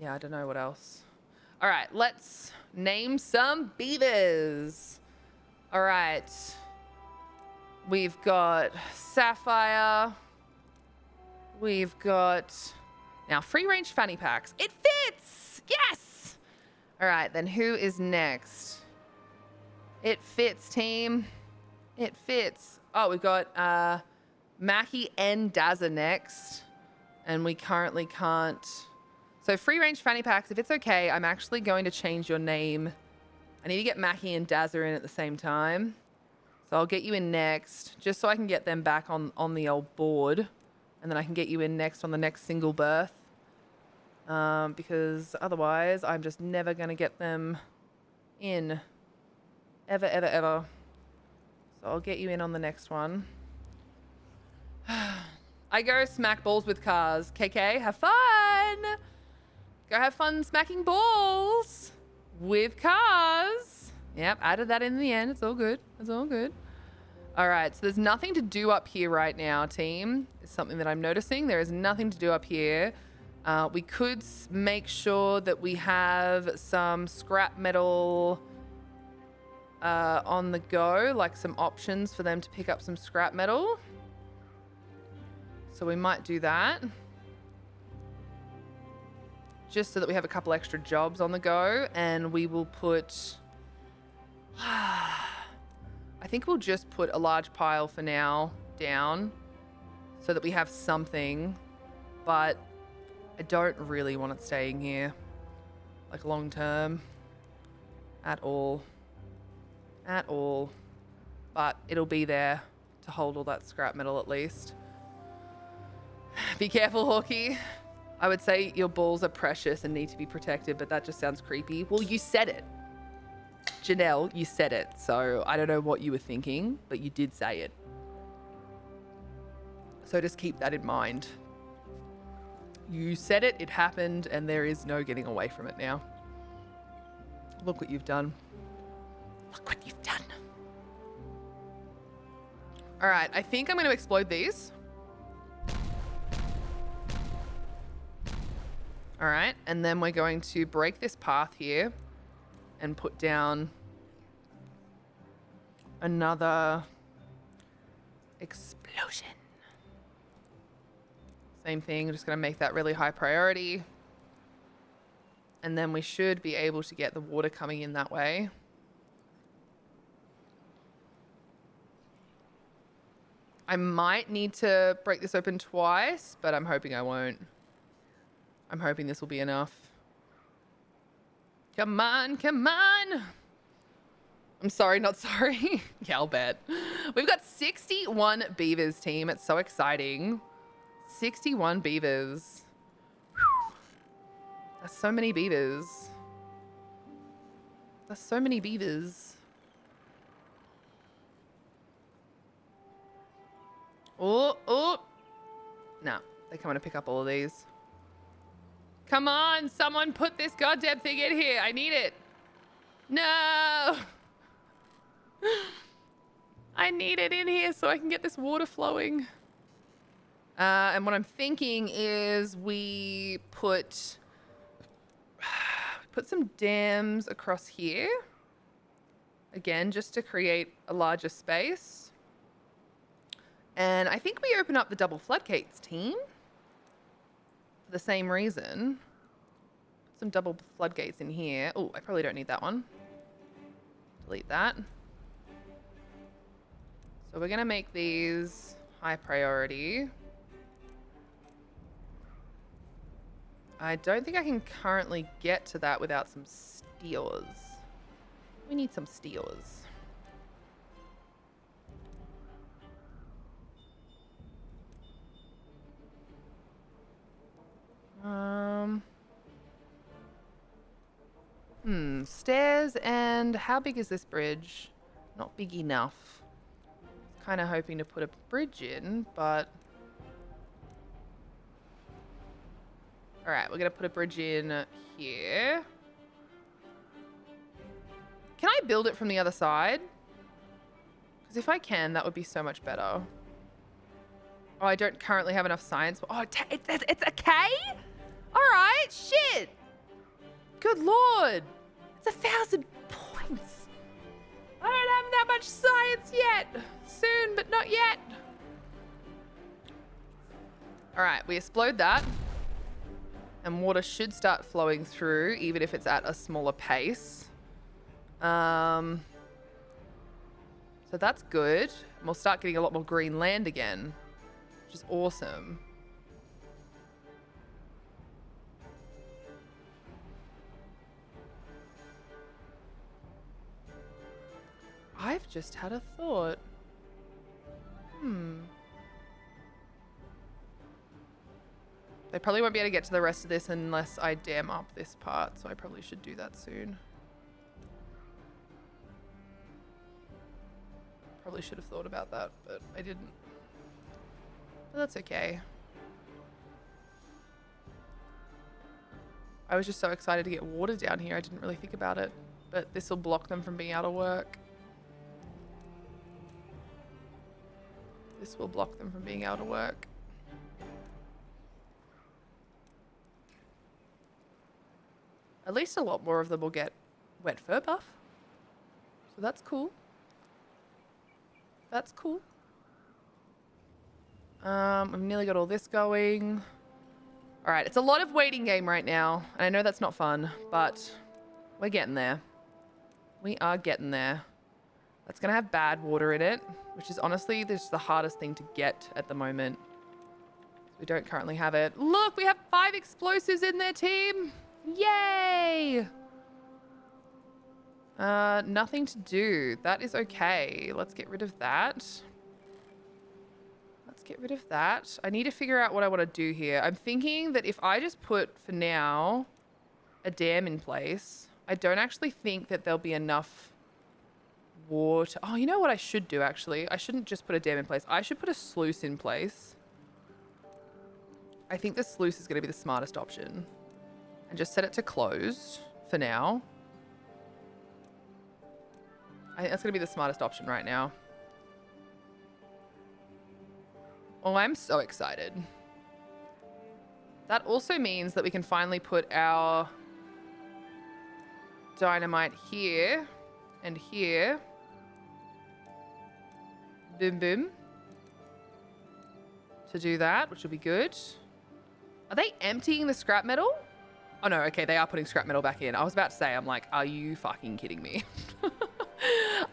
Yeah, I don't know what else. All right, let's name some beavers. All right. We've got Sapphire. We've got... Now, free-range fanny packs. It fits! Yes! All right, then who is next? It fits, team. It fits. Oh, we've got Mackie and Dazza next. And we currently can't... So free-range fanny packs, if it's okay, I'm actually going to change your name. I need to get Mackie and Dazza in at the same time. So I'll get you in next, just so I can get them back on the old board. And then I can get you in next on the next single birth. Because otherwise, I'm just never going to get them in. Ever, ever, ever. So I'll get you in on the next one. I go smack balls with cars. KK, have fun! Go have fun smacking balls with cars. Yep, added that in the end. It's all good. It's all good. All right, so there's nothing to do up here right now, team. It's something that I'm noticing. There is nothing to do up here. We could make sure that we have some scrap metal on the go, like some options for them to pick up some scrap metal. So we might do that. Just so that we have a couple extra jobs on the go, and we will put... I think we'll just put a large pile for now down so that we have something, but I don't really want it staying here, like long term, at all. At all. But it'll be there to hold all that scrap metal at least. Be careful, Hawkeye. I would say your balls are precious and need to be protected, but that just sounds creepy. Well, you said it. Janelle, you said it. So I don't know what you were thinking, but you did say it. So just keep that in mind. You said it, it happened, and there is no getting away from it now. Look what you've done. Look what you've done. All right, I think I'm going to explode these. All right, and then we're going to break this path here and put down another explosion. Same thing, just gonna make that really high priority. And then we should be able to get the water coming in that way. I might need to break this open twice, but I'm hoping I won't. I'm hoping this will be enough. Come on, come on. I'm sorry, not sorry. Yeah, I'll bet. We've got 61 beavers, team. It's so exciting. 61 beavers. Whew. That's so many beavers. That's so many beavers. Oh, oh. No, they're coming to pick up all of these. Come on, someone put this goddamn thing in here. I need it. No. I need it in here so I can get this water flowing. And what I'm thinking is we put some dams across here. Again, just to create a larger space. And I think we open up the double floodgates, team. For the same reason. Some double floodgates in here. Oh, I probably don't need that one. Delete that. So we're going to make these high priority. I don't think I can currently get to that without some steers. We need some steers. Stairs, and how big is this bridge? Not big enough. Kind of hoping to put a bridge in, but... Alright, we're going to put a bridge in here. Can I build it from the other side? Because if I can, that would be so much better. Oh, I don't currently have enough science. Oh, it's a K? Alright, shit. Good lord. It's 1,000 points. I don't have that much science yet. Soon, but not yet. Alright, we explode that. And water should start flowing through, even if it's at a smaller pace. So that's good. And we'll start getting a lot more green land again, which is awesome. I've just had a thought. They probably won't be able to get to the rest of this unless I dam up this part, so I probably should do that soon. Probably should have thought about that, but I didn't. But that's okay. I was just so excited to get water down here, I didn't really think about it. But this will block them from being able to work. This will block them from being able to work. At least a lot more of them will get wet fur buff. So that's cool. That's cool. I've nearly got all this going. All right, it's a lot of waiting game right now. And I know that's not fun, but we're getting there. We are getting there. That's going to have bad water in it, which is honestly just the hardest thing to get at the moment. We don't currently have it. Look, we have 5 explosives in their team. Yay! Nothing to do. That is okay. Let's get rid of that. Let's get rid of that. I need to figure out what I want to do here. I'm thinking that if I just put, for now, a dam in place, I don't actually think that there'll be enough water. Oh, you know what I should do, actually? I shouldn't just put a dam in place. I should put a sluice in place. I think the sluice is going to be the smartest option. And just set it to closed for now. I think that's going to be the smartest option right now. Oh, I'm so excited. That also means that we can finally put our dynamite here and here. Boom, boom. To do that, which will be good. Are they emptying the scrap metal? Oh no, okay, they are putting scrap metal back in. I was about to say, I'm like, are you fucking kidding me?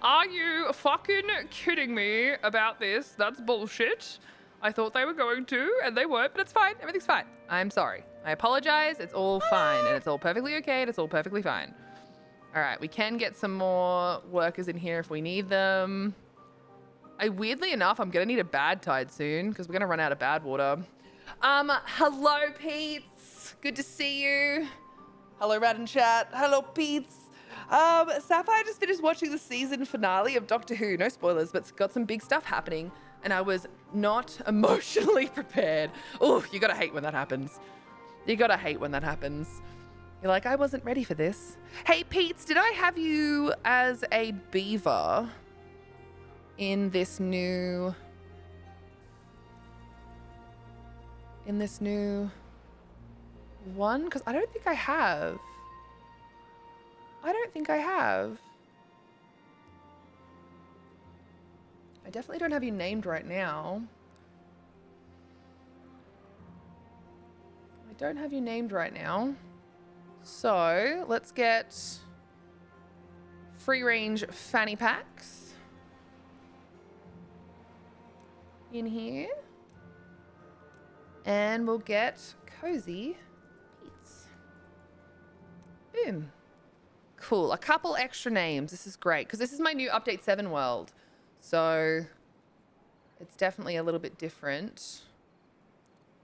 Are you fucking kidding me about this? That's bullshit. I thought they were going to, and they weren't, but it's fine. Everything's fine. I'm sorry. I apologize. It's all fine, and it's all perfectly okay, and it's all perfectly fine. All right, we can get some more workers in here if we need them. Weirdly enough, I'm gonna need a bad tide soon because we're gonna run out of bad water. Hello, Pete's. Good to see you. Hello, Rad and Chat. Hello, Pete's. Sapphire just finished watching the season finale of Doctor Who. No spoilers, but it's got some big stuff happening, and I was not emotionally prepared. Oh, you gotta hate when that happens. You gotta hate when that happens. You're like, I wasn't ready for this. Hey, Pete's, did I have you as a beaver in this new one? Because I don't think I have. I don't think I have. I definitely don't have you named right now. I don't have you named right now. So let's get free range fanny packs in here. And we'll get cozy Pete's. Boom. Cool. A couple extra names. This is great because this is my new Update 7 world. So it's definitely a little bit different.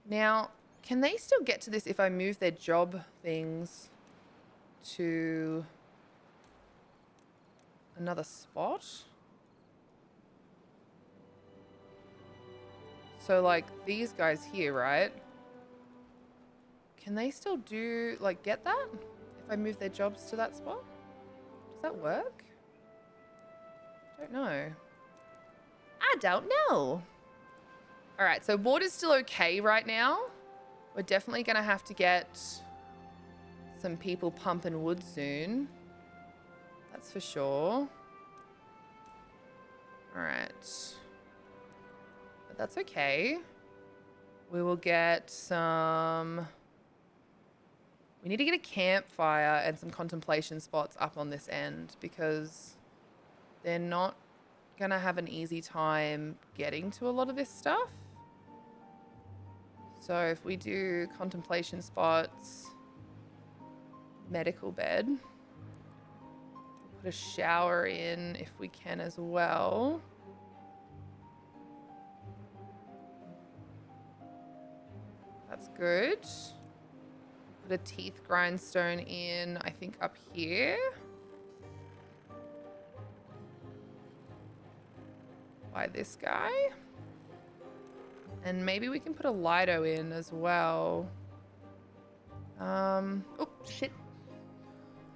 Now, can they still get to this if I move their job things to another spot? So like these guys here, right? Can they still do, like, get that? If I move their jobs to that spot? Does that work? I don't know. I don't know. All right, so water's still okay right now. We're definitely gonna have to get some people pumping wood soon. That's for sure. All right. But that's okay. We will get some... We need to get a campfire and some contemplation spots up on this end because they're not gonna have an easy time getting to a lot of this stuff. So if we do contemplation spots, medical bed, put a shower in if we can as well. That's good. Put a teeth grindstone in, I think up here. By this guy. And maybe we can put a Lido in as well. Oh, shit.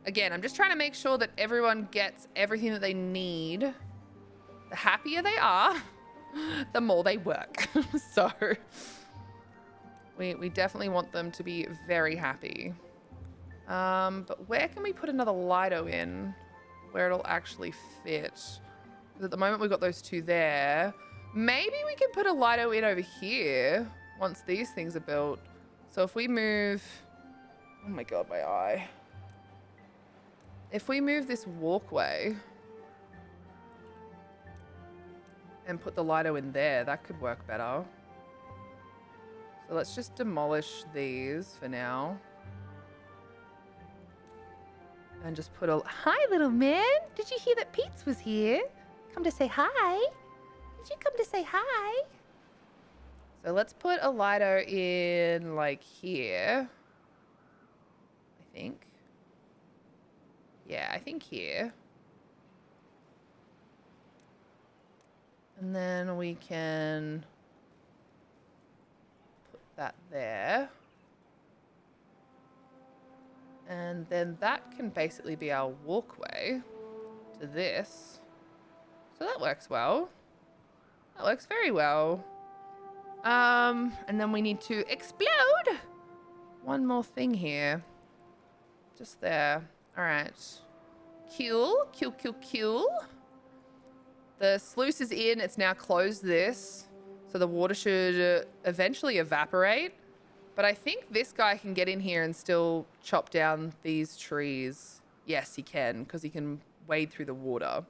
Again, I'm just trying to make sure that everyone gets everything that they need. The happier they are, the more they work. So we definitely want them to be very happy. But where can we put another Lido in where it'll actually fit? Because at the moment we've got those two there. Maybe we can put a Lido in over here once these things are built. So if we move... Oh my god, my eye. If we move this walkway and put the Lido in there, that could work better. So let's just demolish these for now. And just put a... Hi, little man. Did you hear that Pete's was here? Come to say hi. Did you come to say hi? So let's put a Lido in, like, here. I think. Yeah, I think here. And then we can put that there. And then that can basically be our walkway to this. So that works well. That works very well. And then we need to explode one more thing here. Just there. All right. Cool. The sluice is in. It's now closed this. So the water should eventually evaporate. But I think this guy can get in here and still chop down these trees. Yes, he can, because he can wade through the water.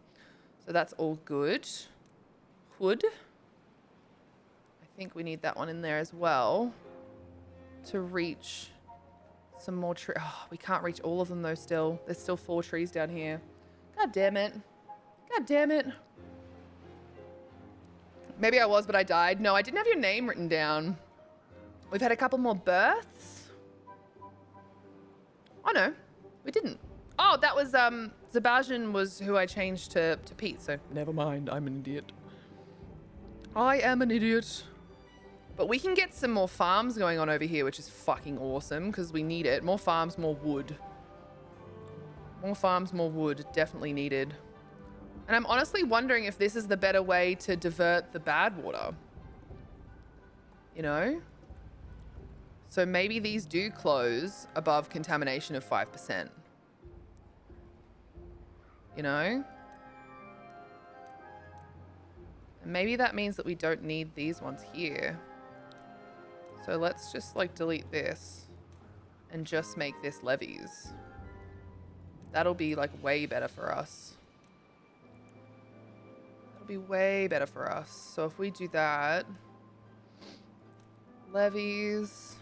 So that's all good. Hood. I think we need that one in there as well to reach some more trees. Oh, we can't reach all of them though still. There's still 4 trees down here. God damn it. God damn it. Maybe I was, but I died. No, I didn't have your name written down. We've had a couple more births. Oh no, we didn't. Oh, that was, Sebastian was who I changed to Pete, so never mind, I'm an idiot. I am an idiot. But we can get some more farms going on over here, which is fucking awesome, because we need it. More farms, more wood. More farms, more wood, definitely needed. And I'm honestly wondering if this is the better way to divert the bad water. You know? So maybe these do close above contamination of 5%. You know? And maybe that means that we don't need these ones here. So let's just like delete this and just make this levees. That'll be like way better for us. That'll be way better for us. So if we do that, levees.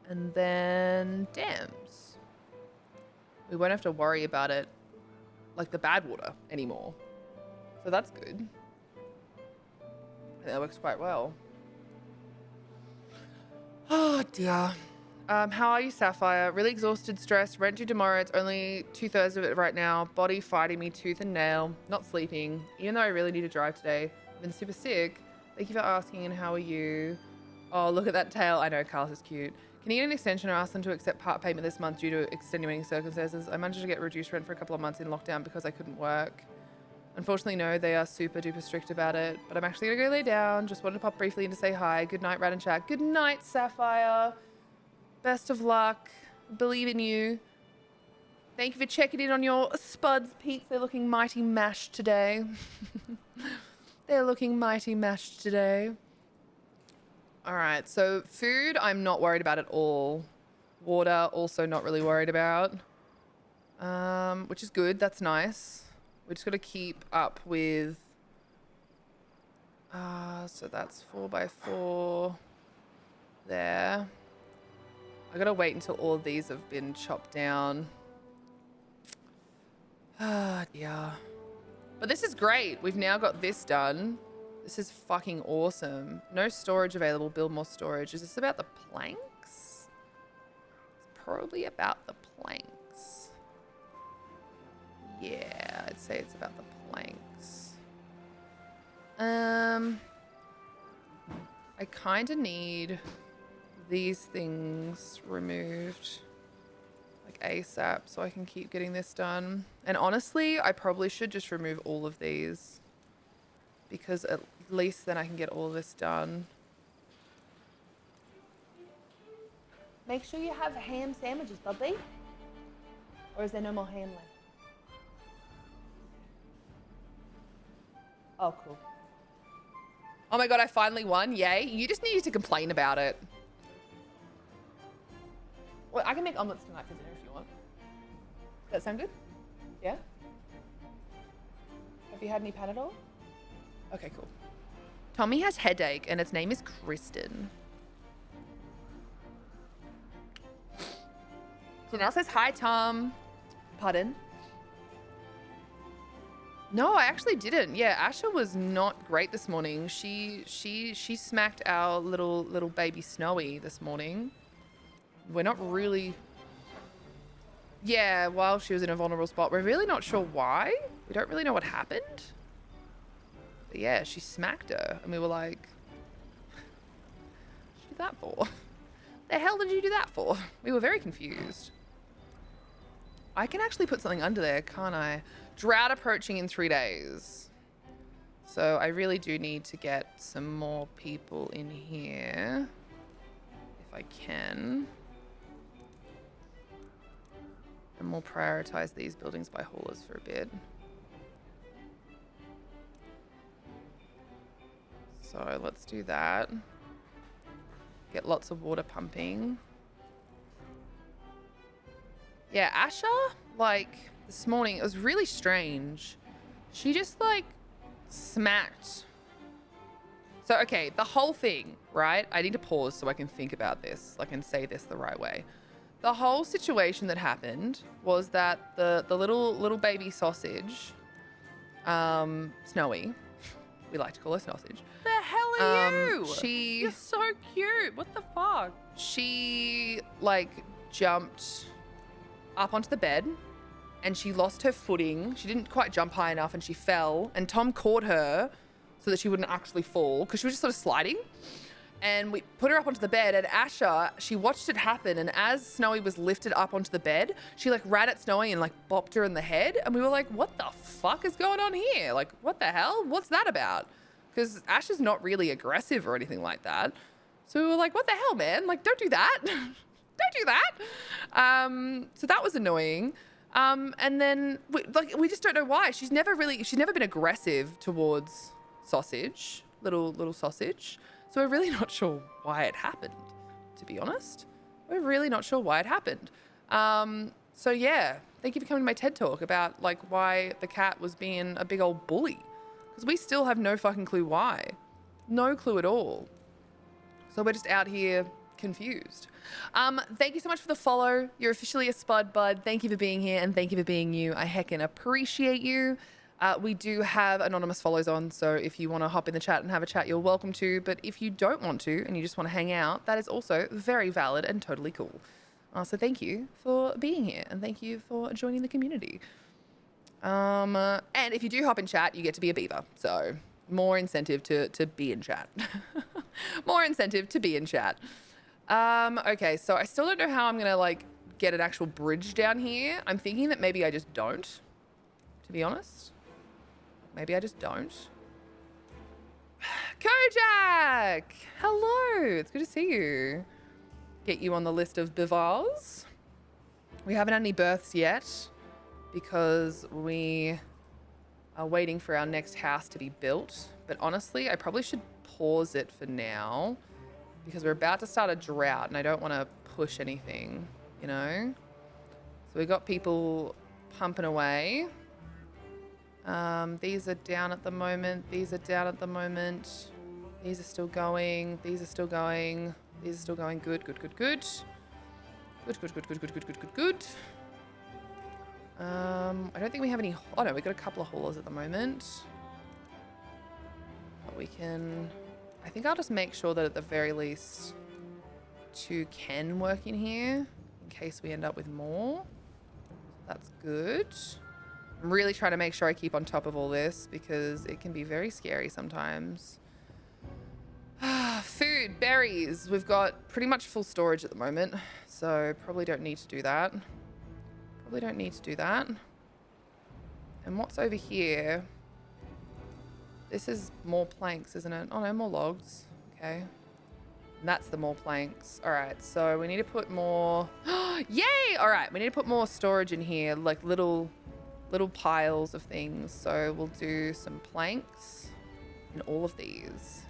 And then dams. We won't have to worry about it like the bad water anymore. So that's good. That works quite well. Oh dear. How are you, Sapphire? Really exhausted, stressed, rent due tomorrow. It's only 2/3 of it right now. Body fighting me tooth and nail. Not sleeping, even though I really need to drive today. I've been super sick. Thank you for asking, and how are you? Oh, look at that tail. I know, Carlos is cute. Can you get an extension or ask them to accept part payment this month due to extenuating circumstances? I managed to get reduced rent for a couple of months in lockdown because I couldn't work. Unfortunately, no, they are super duper strict about it. But I'm actually gonna go lay down. Just wanted to pop briefly in to say hi. Good night, Rad and Chat. Good night, Sapphire. Best of luck. Believe in you. Thank you for checking in on your spuds, Pete. They're looking mighty mashed today. They're looking mighty mashed today. All right, so food, I'm not worried about at all. Water, also not really worried about. Which is good, that's nice. We just gotta keep up with, so that's 4x4 there. I gotta wait until all of these have been chopped down. Ah, dear. But this is great. We've now got this done. This is fucking awesome. No storage available. Build more storage. Is this about the planks? It's probably about the planks. Yeah, I'd say it's about the planks. I kind of need these things removed like ASAP so I can keep getting this done. And honestly, I probably should just remove all of these because at least then I can get all of this done. Make sure you have ham sandwiches, Bubby. Or is there no more ham left? Oh, cool. Oh my god, I finally won. Yay. You just needed to complain about it. Well, I can make omelets tonight for dinner if you want. Does that sound good? Yeah? Have you had any Panadol? Okay, cool. Tommy has headache and its name is Kristen. Janelle says, hi, Tom. Pardon? No, I actually didn't. Yeah, Asha was not great this morning. She smacked our little baby Snowy this morning. We're not really... Yeah, while she was in a vulnerable spot. We're really not sure why. We don't really know what happened. But yeah, she smacked her. And we were like... What did you do that for? The hell did you do that for? We were very confused. I can actually put something under there, can't I? Drought approaching in 3 days. So I really do need to get some more people in here. If I can. And we'll prioritize these buildings by haulers for a bit. So let's do that. Get lots of water pumping. Yeah, Asha, like, this morning, it was really strange. She just, like, smacked So, okay, the whole thing, right? I need to pause so I can think about this, I can say this the right way. The whole situation that happened was that the little baby sausage, Snowy, we like to call her Sausage. The hell are you? You're so cute. What the fuck? She like jumped up onto the bed and she lost her footing. She didn't quite jump high enough and she fell, and Tom caught her so that she wouldn't actually fall because she was just sort of sliding. And we put her up onto the bed, and Asha, she watched it happen, and as Snowy was lifted up onto the bed, she like ran at Snowy and like bopped her in the head, and we were like, what the fuck is going on here? Like, what the hell? What's that about? Because Asha's not really aggressive or anything like that. So we were like, what the hell, man? Like, don't do that. Don't do that. So that was annoying. And then we just don't know why. She's never been aggressive towards Sausage, little Sausage. So we're really not sure why it happened, to be honest. We're really not sure why it happened. So yeah, thank you for coming to my TED Talk about like why the cat was being a big old bully. Because we still have no fucking clue why. No clue at all. So we're just out here confused. Thank you so much for the follow. You're officially a Spud Bud. Thank you for being here and thank you for being you. I heckin' appreciate you. We do have anonymous follows on, so if you want to hop in the chat and have a chat, you're welcome to. But if you don't want to and you just want to hang out, that is also very valid and totally cool. So thank you for being here and thank you for joining the community. And if you do hop in chat, you get to be a beaver. So more incentive to be in chat. More incentive to be in chat. Okay, so I still don't know how I'm going to like get an actual bridge down here. I'm thinking that maybe I just don't, to be honest. Maybe I just don't. Kojak! Hello! It's good to see you. Get you on the list of bivars. We haven't had any births yet because we are waiting for our next house to be built. But honestly, I probably should pause it for now because we're about to start a drought and I don't want to push anything, you know? So we got people pumping away. These are down at the moment. These are down at the moment. These are still going. These are still going. These are still going. Good, good, good, good. Good, good, good, good, good, good, good, good, good. I don't think we have any. Oh no, we got a couple of haulers at the moment. But we can. I think I'll just make sure that at the very least 2 can work in here in case we end up with more. That's good. I'm really trying to make sure I keep on top of all this because it can be very scary sometimes. Food, berries. We've got pretty much full storage at the moment, so probably don't need to do that. Probably don't need to do that. And what's over here? This is more planks, isn't it? Oh no, more logs. Okay. And that's the more planks. All right, so we need to put more... Yay! All right, we need to put more storage in here, like little piles of things. So we'll do some planks in all of these.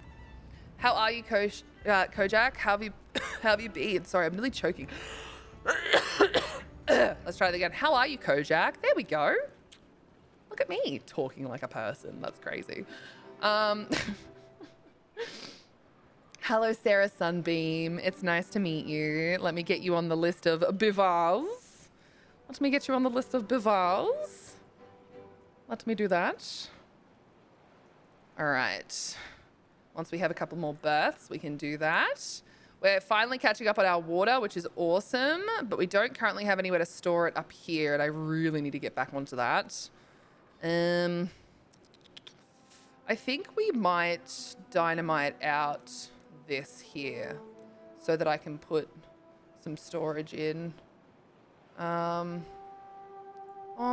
How are you, Kojak? How have you been? Sorry, I'm nearly choking. Let's try that again. How are you, Kojak? There we go. Look at me talking like a person. That's crazy. Hello, Sarah Sunbeam. It's nice to meet you. Let me get you on the list of bivars. Let me get you on the list of bivars. Let me do that. All right. Once we have a couple more births, we can do that. We're finally catching up on our water, which is awesome, but we don't currently have anywhere to store it up here, and I really need to get back onto that. I think we might dynamite out this here so that I can put some storage in. Oh,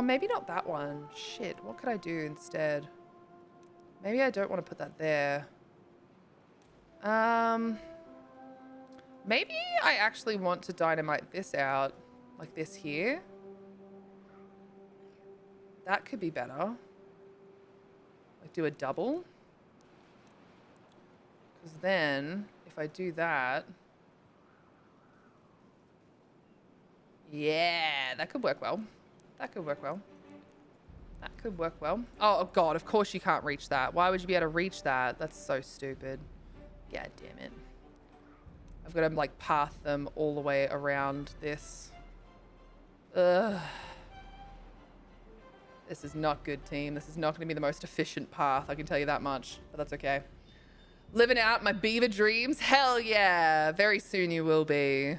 maybe not that one. Shit, what could I do instead? Maybe I don't want to put that there. Maybe I actually want to dynamite this out, like this here. That could be better. Like do a double. Because then, if I do that... Yeah, that could work well. That could work well. That could work well. Oh, God, of course you can't reach that. Why would you be able to reach that? That's so stupid. God damn it. I've got to like path them all the way around this. Ugh. This is not good, team. This is not going to be the most efficient path, I can tell you that much, but that's okay. Living out my beaver dreams? Hell yeah. Very soon you will be.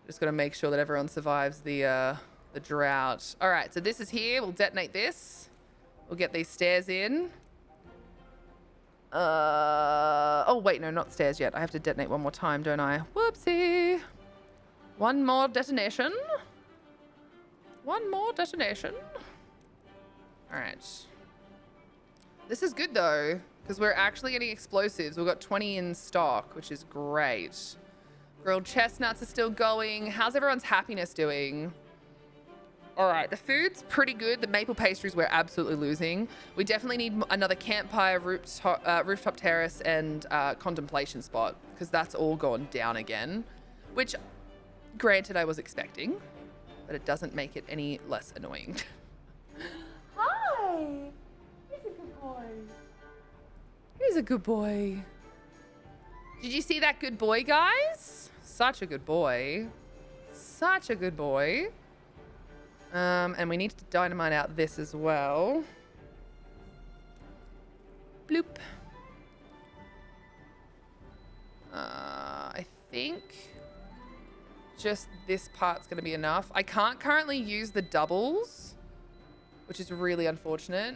Just got to make sure that everyone survives the drought. All right, so this is here. We'll detonate this. We'll get these stairs in. Oh, wait, no, not stairs yet. I have to detonate one more time, don't I? Whoopsie. One more detonation. One more detonation. All right. This is good, though, because we're actually getting explosives. We've got 20 in stock, which is great. Grilled chestnuts are still going. How's everyone's happiness doing? All right, the food's pretty good. The maple pastries we're absolutely losing. We definitely need another campfire, rooftop terrace, and contemplation spot, because that's all gone down again, which, granted, I was expecting, but it doesn't make it any less annoying. Hi! He's a good boy. He's a good boy. Did you see that good boy, guys? Such a good boy. Such a good boy. And we need to dynamite out this as well. Bloop. I think just this part's going to be enough. I can't currently use the doubles, which is really unfortunate.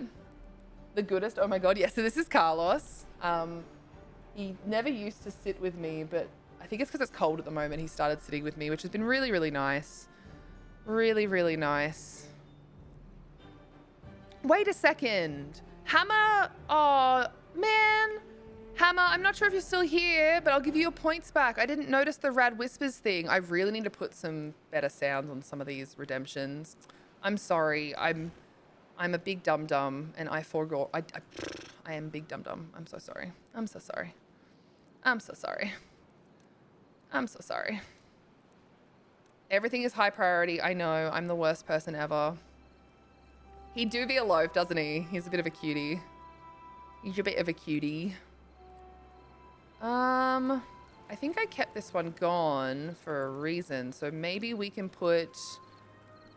The goodest. Oh my god, yes. So this is Carlos. He never used to sit with me, but I think it's because it's cold at the moment. He started sitting with me, which has been really, really nice. Really, really nice. Wait a second. Hammer. Oh, man. Hammer, I'm not sure if you're still here, but I'll give you your points back. I didn't notice the Rad Whispers thing. I really need to put some better sounds on some of these redemptions. I'm sorry. I'm a big dum-dum, and I forgot. I am big dum-dum. I'm so sorry. I'm so sorry. I'm so sorry. I'm so sorry. Everything is high priority. I know. I'm the worst person ever. He do be a loaf, doesn't he? He's a bit of a cutie. He's a bit of a cutie. I think I kept this one gone for a reason. So maybe we can put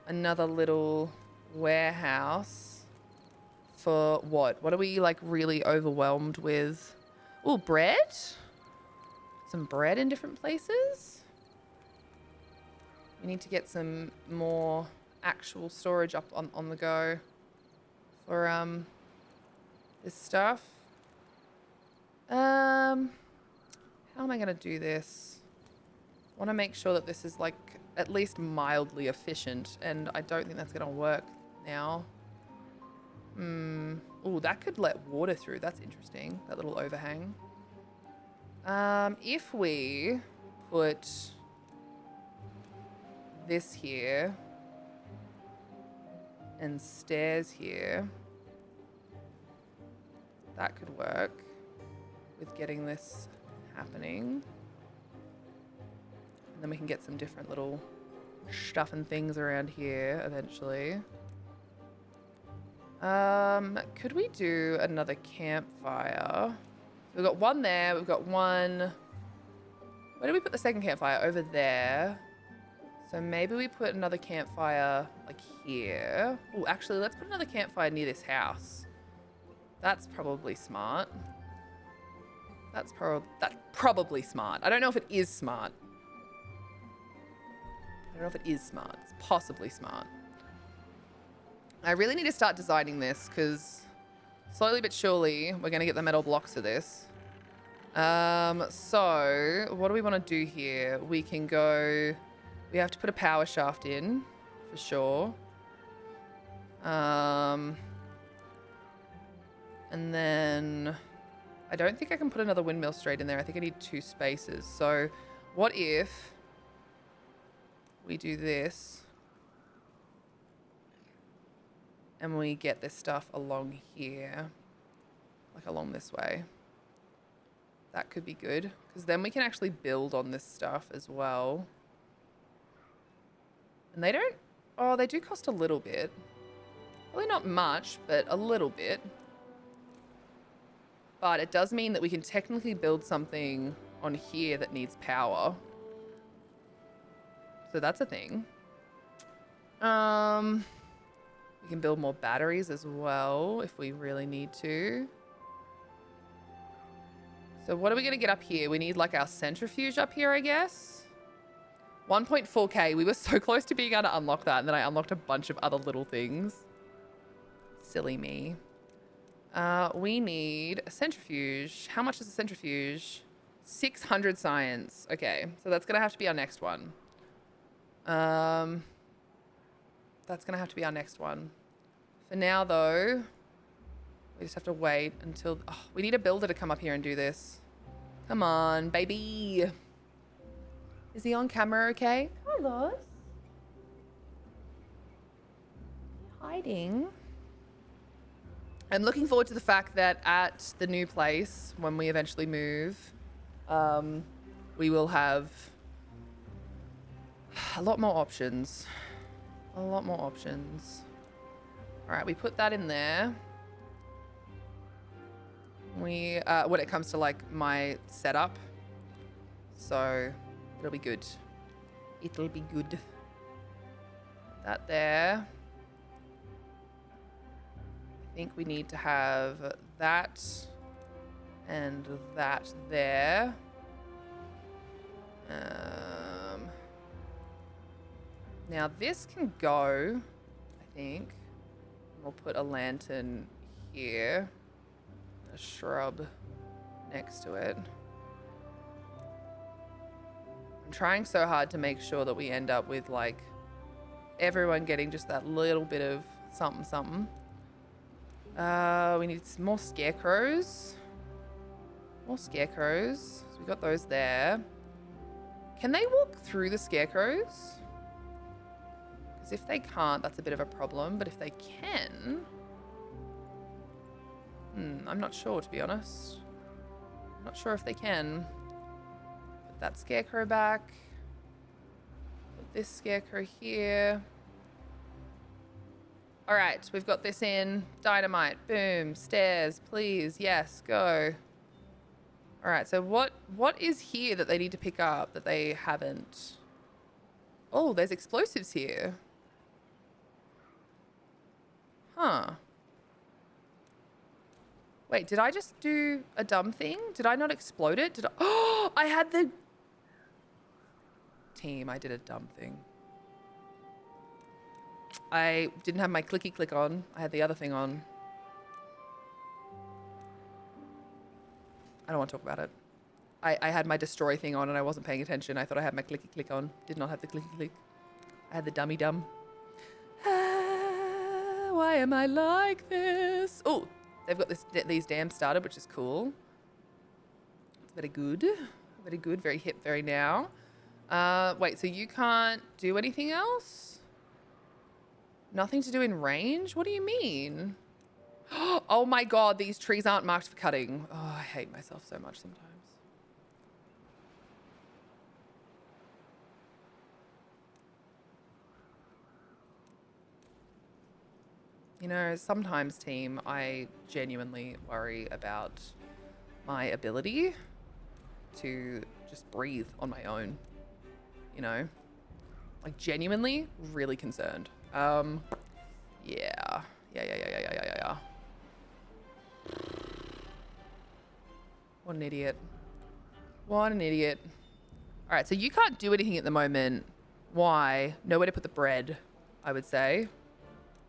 another little warehouse for what? What are we like really overwhelmed with? Oh, bread? Some bread in different places? We need to get some more actual storage up on the go for this stuff. How am I gonna do this? I want to make sure that this is like at least mildly efficient, and I don't think that's gonna work now. Oh, that could let water through. That's interesting. That little overhang. If we put this here and stairs here, that could work with getting this happening. And then we can get some different little stuff and things around here eventually. Could we do another campfire? We've got one there. We've got one. Where did we put the second campfire? Over there. So maybe we put another campfire like here. Oh, actually, let's put another campfire near this house. That's probably smart. That's probably smart. I don't know if it is smart. I don't know if it is smart. It's possibly smart. I really need to start designing this because slowly but surely we're going to get the metal blocks for this. So what do we want to do here? We can go... We have to put a power shaft in for sure. And then I don't think I can put another windmill straight in there. I think I need 2 spaces. So what if we do this and we get this stuff along here, like along this way? That could be good because then we can actually build on this stuff as well. And they don't, oh, they do cost a little bit. Probably not much, but a little bit. But it does mean that we can technically build something on here that needs power. So that's a thing. We can build more batteries as well if we really need to. So what are we going to get up here? We need like our centrifuge up here, I guess. 1.4k. We were so close to being able to unlock that, and then I unlocked a bunch of other little things. Silly me. We need a centrifuge. How much is a centrifuge? 600 science. Okay, so that's going to have to be our next one. That's going to have to be our next one. For now, though, we just have to wait until... Oh, we need a builder to come up here and do this. Come on, baby. Is he on camera okay? Hi, Lois. Hiding. I'm looking forward to the fact that at the new place, when we eventually move, we will have a lot more options. A lot more options. All right, we put that in there. We, when it comes to like my setup, so it'll be good. It'll be good. That there. I think we need to have that and that there. Now this can go, I think. We'll put a lantern here, a shrub next to it. I'm trying so hard to make sure that we end up with like everyone getting just that little bit of something something. We need some more scarecrows. More scarecrows. So we got those there. Can they walk through the scarecrows? Because if they can't, that's a bit of a problem. But if they can... I'm not sure, to be honest. I'm not sure if they can. Put that scarecrow back. Put this scarecrow here. All right, we've got this in. Dynamite. Boom. Stairs, please. Yes, go. All right, so what is here that they need to pick up that they haven't? Oh, there's explosives here. Huh. Wait, did I just do a dumb thing? Did I not explode it? Did I? Oh, I had the... Team, I did a dumb thing. I didn't have my clicky click on. I had the other thing on. I don't want to talk about it. I had my destroy thing on and I wasn't paying attention. I thought I had my clicky click on. Did not have the clicky click. I had the dummy dumb. Why am I like this? Oh, they've got these dams started, which is cool. It's very good. Very good. Very hip. Very now. Wait, so you can't do anything else? Nothing to do in range? What do you mean? Oh my god, these trees aren't marked for cutting. Oh, I hate myself so much sometimes. You know, sometimes, team, I genuinely worry about my ability to just breathe on my own. You know? Like, genuinely, really concerned. Yeah. Yeah. What an idiot. What an idiot. All right, so you can't do anything at the moment. Why? Nowhere to put the bread, I would say.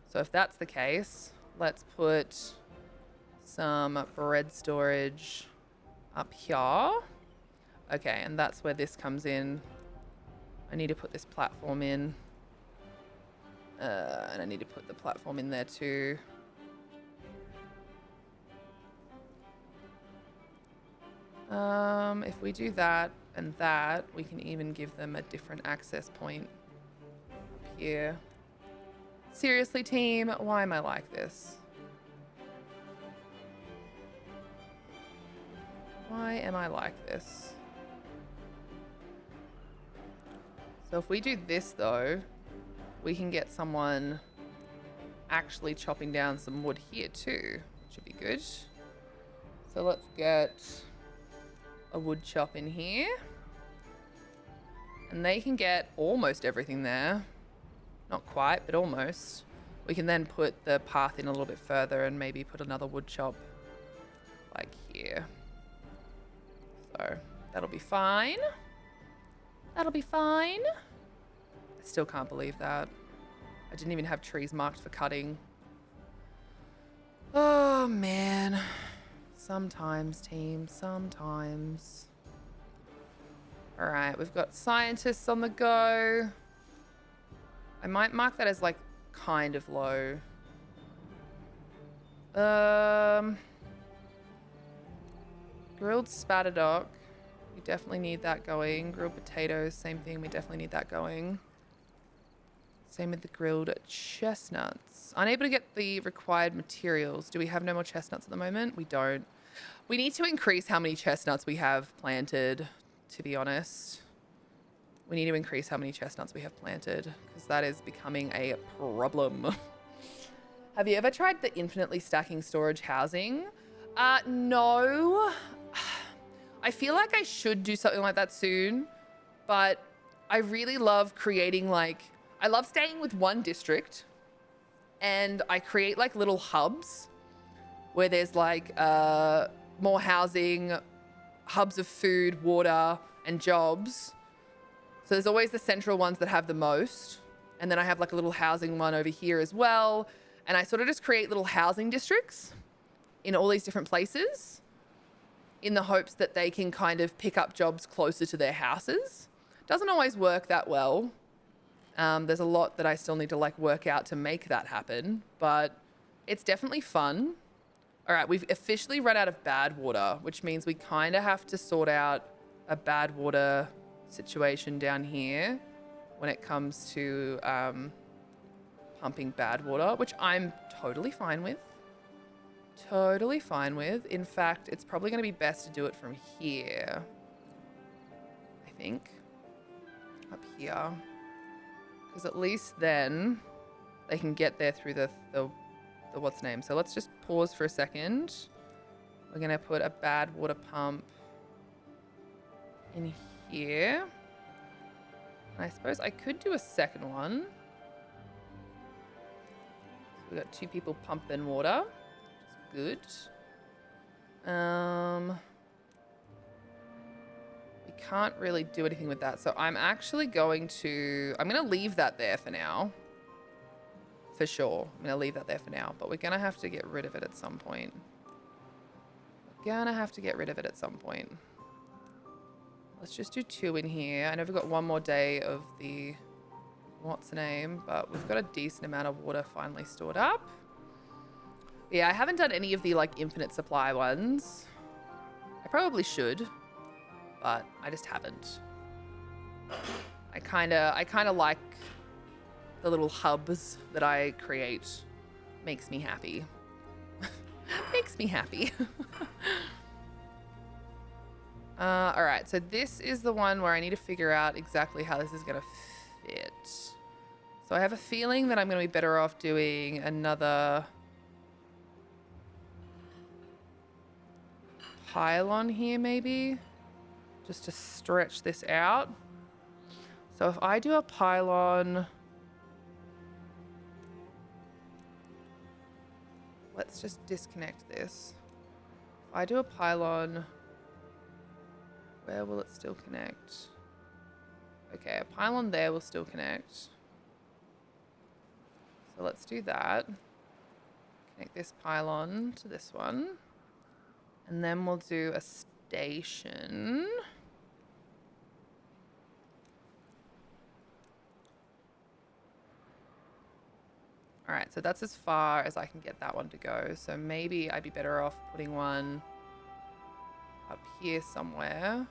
So if that's the case, let's put some bread storage up here. Okay, and that's where this comes in. I need to put this platform in. And I need to put the platform in there too. If we do that and that, we can even give them a different access point up here. Seriously, team, why am I like this? Why am I like this? So if we do this though, we can get someone actually chopping down some wood here too, which would be good. So let's get a wood chop in here. And they can get almost everything there. Not quite, but almost. We can then put the path in a little bit further and maybe put another wood chop like here. So that'll be fine. That'll be fine. I still can't believe that. I didn't even have trees marked for cutting. Oh, man. Sometimes, team, sometimes. All right, we've got scientists on the go. I might mark that as, like, kind of low. Grilled spatterdock. We definitely need that going. Grilled potatoes, same thing. We definitely need that going. Same with the grilled chestnuts. Unable to get the required materials. Do we have no more chestnuts at the moment? We don't. We need to increase how many chestnuts we have planted, to be honest. We need to increase how many chestnuts we have planted because that is becoming a problem. Have you ever tried the infinitely stacking storage housing? No. I feel like I should do something like that soon, but I really love creating I love staying with one district and I create like little hubs where there's like more housing, hubs of food, water, and jobs. So there's always the central ones that have the most. And then I have like a little housing one over here as well. And I sort of just create little housing districts in all these different places in the hopes that they can kind of pick up jobs closer to their houses. Doesn't always work that well. There's a lot that I still need to like work out to make that happen, but it's definitely fun. All right, we've officially run out of bad water, which means we kind of have to sort out a bad water situation down here when it comes to pumping bad water, which I'm totally fine with. Totally fine with. In fact, it's probably going to be best to do it from here. I think. Up here. Because at least then they can get there through the what's name. So let's just pause for a second. We're going to put a bad water pump in here. And I suppose I could do a second one. So we've got 2 people pumping water, which is good. We can't really do anything with that. So I'm actually going to leave that there for now. For sure. I'm going to leave that there for now. But we're going to have to get rid of it at some point. Let's just do 2 in here. I know we've got 1 more day of the what's the name, but we've got a decent amount of water finally stored up. Yeah, I haven't done any of the like infinite supply ones. I probably should, but I just haven't. I kind of like the little hubs that I create. Makes me happy. Makes me happy. All right, so this is the one where I need to figure out exactly how this is going to fit. So I have a feeling that I'm going to be better off doing another pylon here maybe, just to stretch this out. So if I do a pylon, let's just disconnect this. If I do a pylon, where will it still connect? Okay, a pylon there will still connect. So let's do that. Connect this pylon to this one. And then we'll do a station. All right, so that's as far as I can get that one to go. So maybe I'd be better off putting one up here somewhere.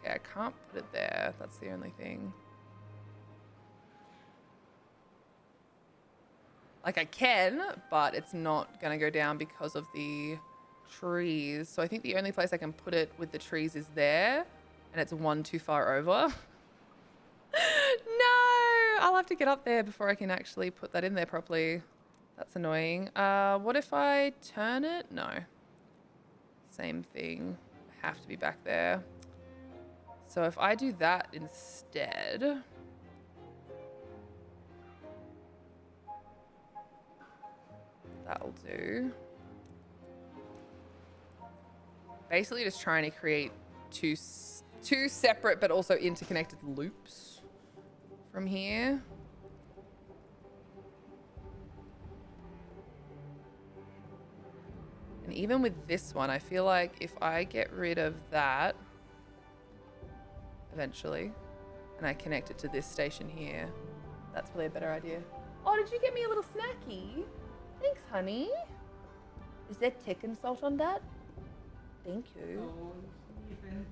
Okay, I can't put it there. That's the only thing. Like I can, but it's not going to go down because of the trees. So I think the only place I can put it with the trees is there, and it's 1 too far over. No, I'll have to get up there before I can actually put that in there properly. That's annoying. What if I turn it? No. Same thing. I have to be back there. So if I do that instead... That'll do. Basically just trying to create two separate but also interconnected loops from here. And even with this one, I feel like if I get rid of that eventually and I connect it to this station here, that's probably a better idea. Oh, did you get me a little snacky? Thanks, honey. Is there chicken salt on that? Thank you.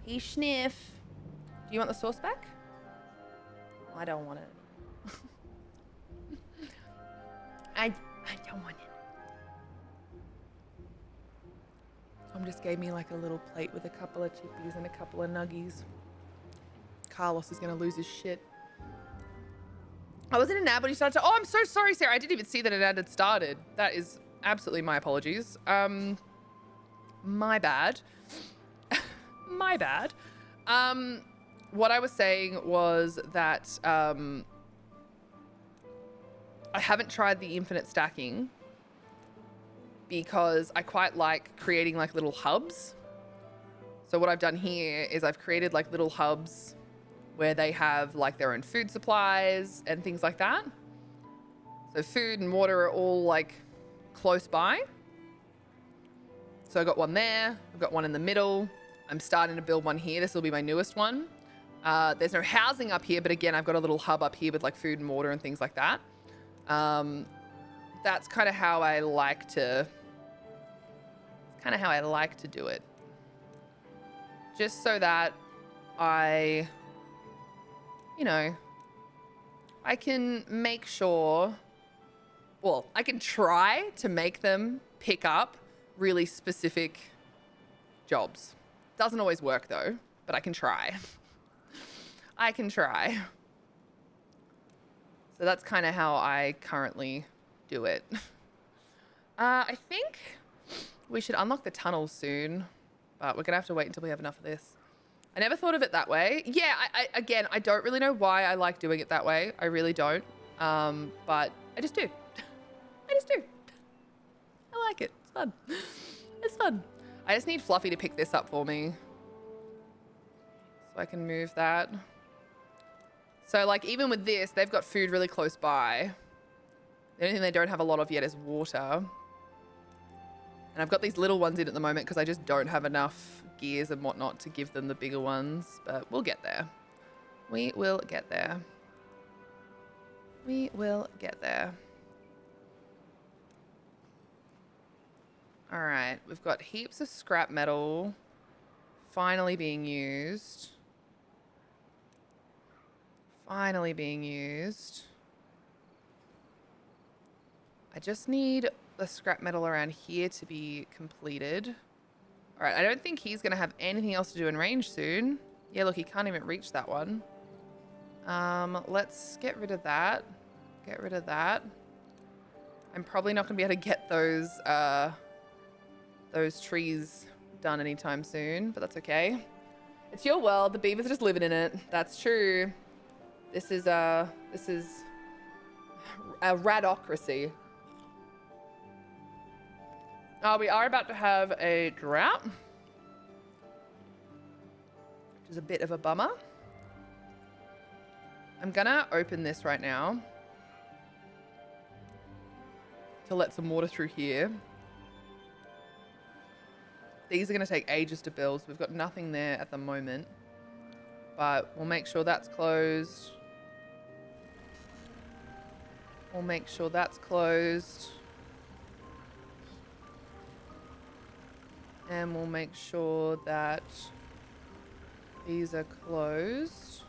He sniff. Do you want the sauce back? I don't want it. I don't want it. Tom just gave me like a little plate with a couple of chippies and a couple of nuggies. Carlos is gonna lose his shit. I was in an ad, but he started to... Oh, I'm so sorry, Sarah. I didn't even see that an ad had started. That is absolutely my apologies. My bad. My bad. What I was saying was that I haven't tried the infinite stacking because I quite like creating like little hubs. So what I've done here is I've created like little hubs where they have like their own food supplies and things like that. So food and water are all like close by. So I got one there, I've got one in the middle. I'm starting to build one here. This will be my newest one. There's no housing up here, but again, I've got a little hub up here with like food and water and things like that. That's kind of how I like to, do it. Just so that I, you know, I can make sure, well, I can try to make them pick up really specific jobs. Doesn't always work though, but I can try. I can try. So that's kind of how I currently do it. I think we should unlock the tunnels soon, but we're gonna have to wait until we have enough of this. I never thought of it that way. Yeah, again, I don't really know why I like doing it that way. I really don't. But I just do. I just do. I like it. It's fun. It's fun. I just need Fluffy to pick this up for me. So I can move that. So like even with this, they've got food really close by. The only thing they don't have a lot of yet is water. And I've got these little ones in at the moment because I just don't have enough gears and whatnot to give them the bigger ones, but we'll get there. We will get there. We will get there. All right, we've got heaps of scrap metal finally being used. Finally being used. I just need the scrap metal around here to be completed. All right, I don't think he's going to have anything else to do in range soon. Yeah, look, he can't even reach that one. Let's get rid of that. Get rid of that. I'm probably not going to be able to get those trees done anytime soon, but that's okay. It's your world. The beavers are just living in it. That's true. This is a radocracy. We are about to have a drought, which is a bit of a bummer. I'm gonna open this right now to let some water through here. These are gonna take ages to build, so we've got nothing there at the moment, but we'll make sure that's closed. We'll make sure that's closed. And we'll make sure that these are closed.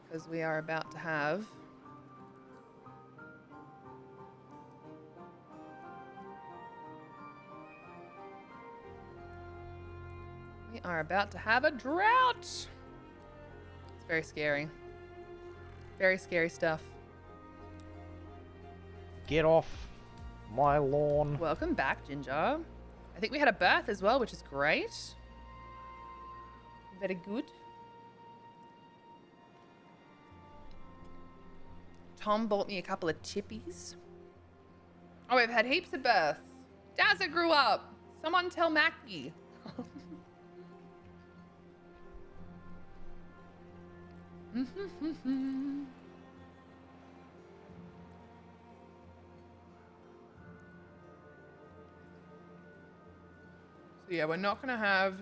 Because we are about to have We are about to have a drought. It's very scary. Very scary stuff. Get off my lawn. Welcome back, Ginger. I think we had a birth as well, which is great. Very good. Tom bought me a couple of chippies. Oh, we've had heaps of births. Dazza grew up. Someone tell Mackie. So yeah, we're not gonna have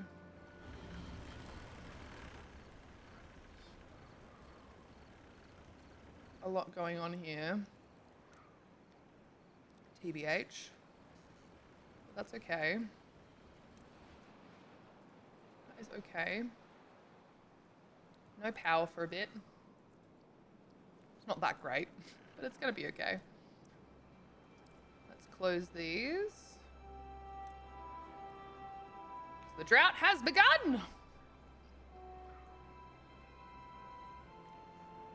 a lot going on here. TBH. That's okay. That is okay. No power for a bit. It's not that great, but it's gonna be okay. Let's close these. The drought has begun!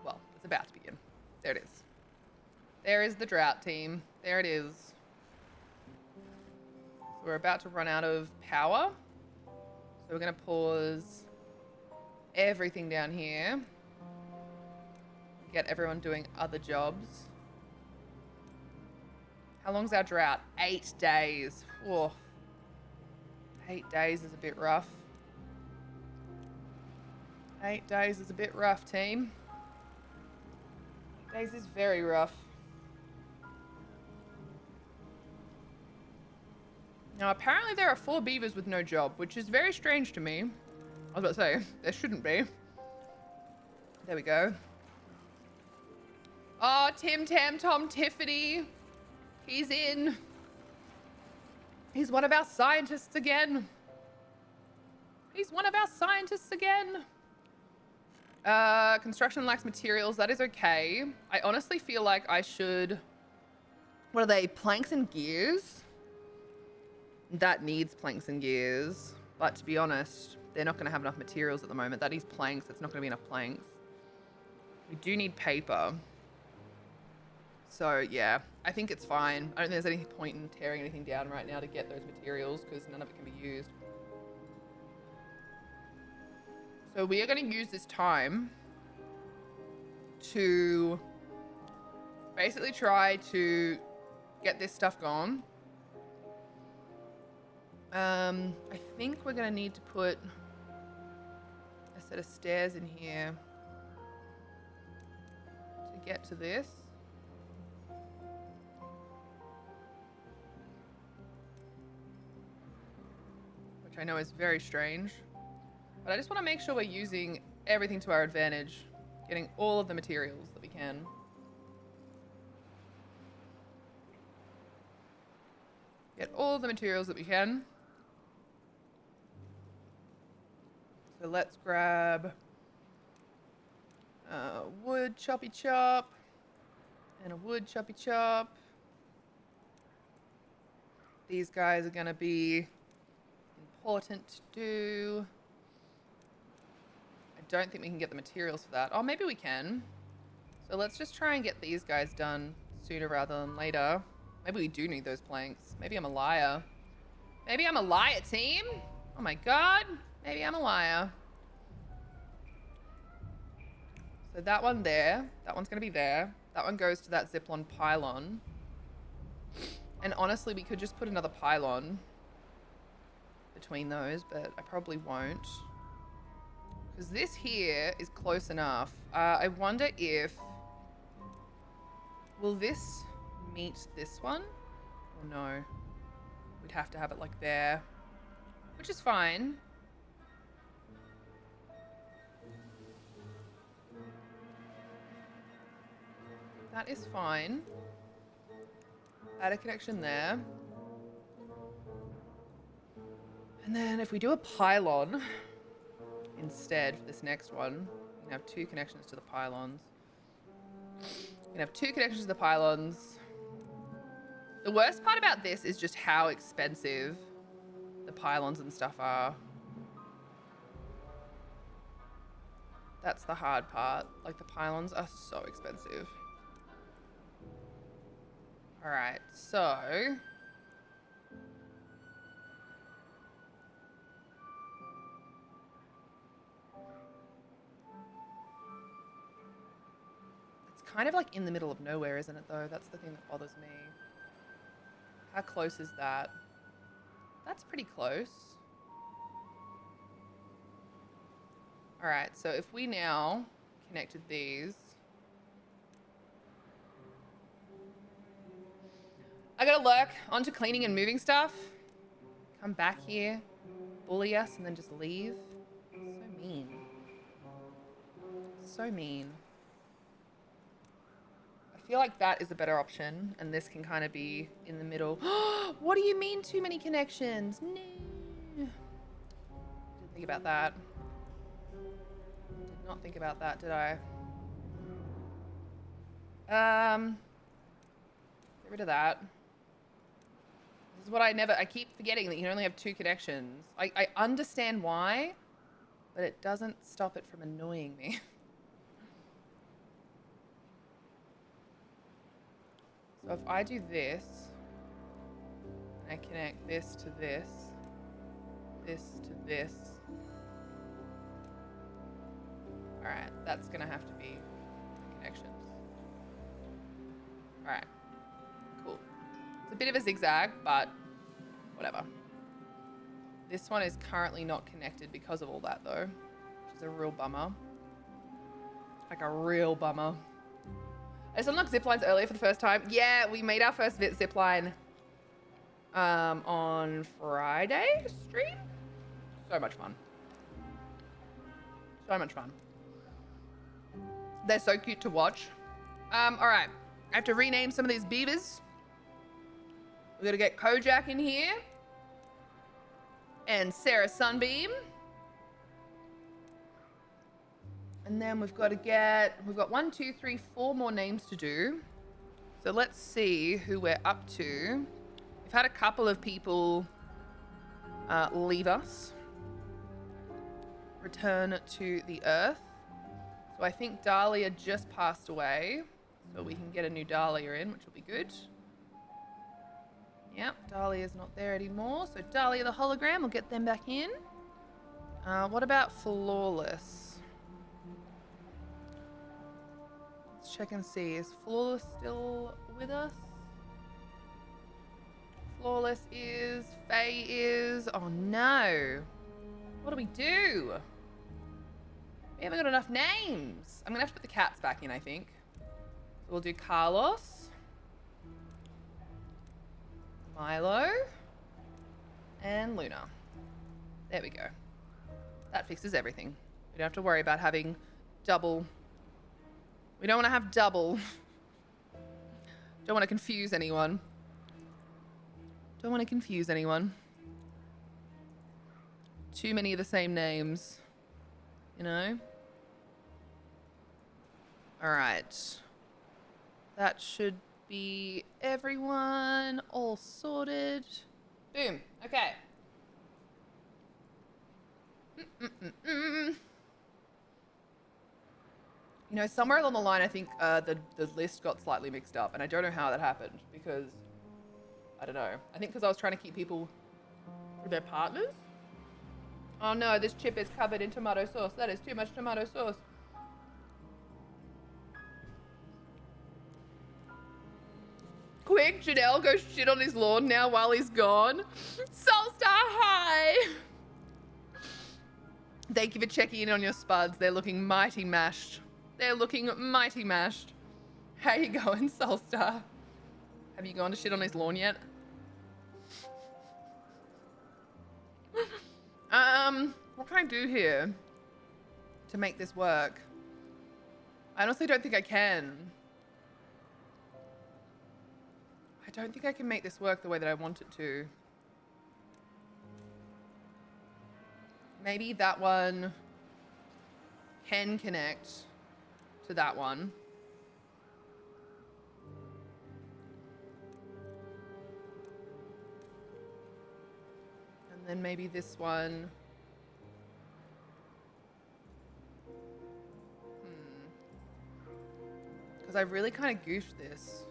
Well, it's about to begin. There it is. There is the drought, team. There it is. So we're about to run out of power. So we're going to pause everything down here. Get everyone doing other jobs. How long's our drought? 8 days. Whoa. 8 days is a bit rough. 8 days is a bit rough, team. 8 days is very rough. Now, apparently there are 4 beavers with no job, which is very strange to me. I was about to say, there shouldn't be. There we go. Oh, Tim Tam Tom Tiffany. He's in. He's one of our scientists again. He's one of our scientists again. Construction lacks materials. That is okay. I honestly feel like I should... What are they? Planks and gears? That needs planks and gears. But to be honest, they're not going to have enough materials at the moment. That is planks. It's not going to be enough planks. We do need paper. So, yeah, I think it's fine. I don't think there's any point in tearing anything down right now to get those materials because none of it can be used. So we are going to use this time to basically try to get this stuff gone. I think we're going to need to put a set of stairs in here to get to this. Which I know is very strange. But I just want to make sure we're using everything to our advantage. Getting all of the materials that we can. Get all of the materials that we can. So let's grab wood choppy chop and a wood choppy chop. These guys are going to be important to do. I don't think we can get the materials for that. Oh, maybe we can. So let's just try and get these guys done sooner rather than later. Maybe we do need those planks. Maybe I'm a liar. Maybe I'm a liar, team. Oh my god. Maybe I'm a liar. So that one there. That one's going to be there. That one goes to that Ziplon pylon. And honestly, we could just put another pylon between those, but I probably won't. Because this here is close enough. I wonder if... Will this meet this one? Or no? We'd have to have it like there. Which is fine. That is fine. Add a connection there. And then if we do a pylon instead for this next one, we can have 2 connections to the pylons. We can have 2 connections to the pylons. The worst part about this is just how expensive the pylons and stuff are. That's the hard part. Like, the pylons are so expensive. All right, so... It's kind of like in the middle of nowhere, isn't it, though? That's the thing that bothers me. How close is that? That's pretty close. All right, so if we now connected these... I gotta lurk onto cleaning and moving stuff. Come back here, bully us, and then just leave. So mean. So mean. I feel like that is a better option, and this can kind of be in the middle. What do you mean too many connections? No. Didn't think about that. Did not think about that, did I? Get rid of that. This is what I keep forgetting that you can only have 2 connections. I understand why, but it doesn't stop it from annoying me. So if I do this, and I connect this to this, this to this. All right, that's gonna have to be the connections. All right, cool. It's a bit of a zigzag, but whatever. This one is currently not connected because of all that though, which is a real bummer. Like a real bummer. I just unlocked ziplines earlier for the first time. Yeah, we made our first zipline on Friday stream. So much fun. So much fun. They're so cute to watch. All right, I have to rename some of these beavers. We're gonna get Kojak in here. And Sarah Sunbeam. And then we've got 1, 2, 3, 4 more names to do. So let's see who we're up to. We've had a couple of people leave us. Return to the earth. So I think Dahlia just passed away. So we can get a new Dahlia in, which will be good. Yep, Dahlia's not there anymore. So Dahlia the hologram, we'll get them back in. What about Flawless? Let's check and see. Is Flawless still with us? Flawless is. Faye is. Oh no. What do we do? We haven't got enough names. I'm gonna have to put the cats back in, I think. So we'll do Carlos, Milo, and Luna. There we go. That fixes everything. We don't have to worry about having double. We don't want to have double. Don't want to confuse anyone. Don't want to confuse anyone. Too many of the same names, you know? All right. That should be everyone all sorted. Boom. Okay. You know, somewhere along the line, I think the list got slightly mixed up, and I don't know how that happened because, I don't know. I think because I was trying to keep people with their partners. Oh no, this chip is covered in tomato sauce. That is too much tomato sauce. Quick, Janelle, go shit on his lawn now while he's gone. Soulstar, hi! Thank you for checking in on your spuds. They're looking mighty mashed. They're looking mighty mashed. How you going, Soulstar? Have you gone to shit on his lawn yet? What can I do here to make this work? I honestly don't think I can. I don't think I can make this work the way that I want it to. Maybe that one can connect to that one. And then maybe this one Because I really kind of goofed this.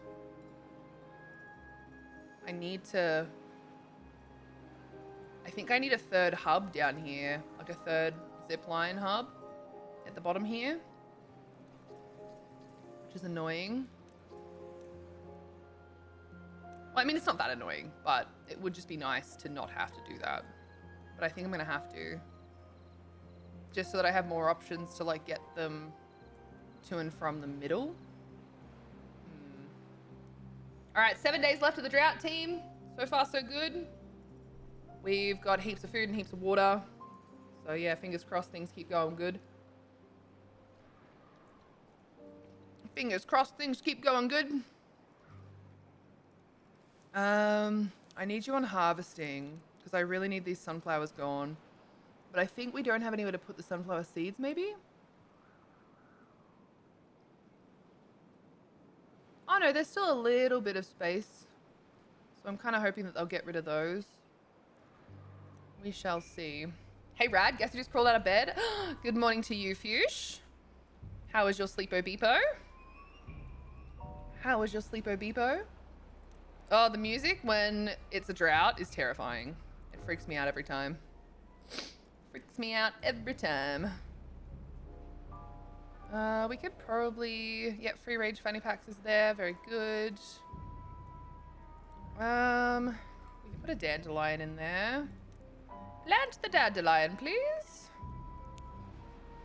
I think I need a third hub down here. Like a third zipline hub at the bottom here. Which is annoying. Well, I mean, it's not that annoying, but it would just be nice to not have to do that. But I think I'm going to have to. Just so that I have more options to, like, get them to and from the middle. All right, 7 days left of the drought, team. So far, so good. We've got heaps of food and heaps of water. So, yeah, fingers crossed things keep going good. Fingers crossed things keep going good. I need you on harvesting because I really need these sunflowers gone. But I think we don't have anywhere to put the sunflower seeds, maybe? Oh no, there's still a little bit of space. So I'm kind of hoping that they'll get rid of those. We shall see. Hey Rad, guess who just crawled out of bed? Good morning to you, Fuchs. How was your sleepo beepo? How was your sleepo beepo? Oh, the music when it's a drought is terrifying. It freaks me out every time. Freaks me out every time. We could probably... Yep, free range fanny packs is there. Very good. We can put a dandelion in there. Plant the dandelion, please.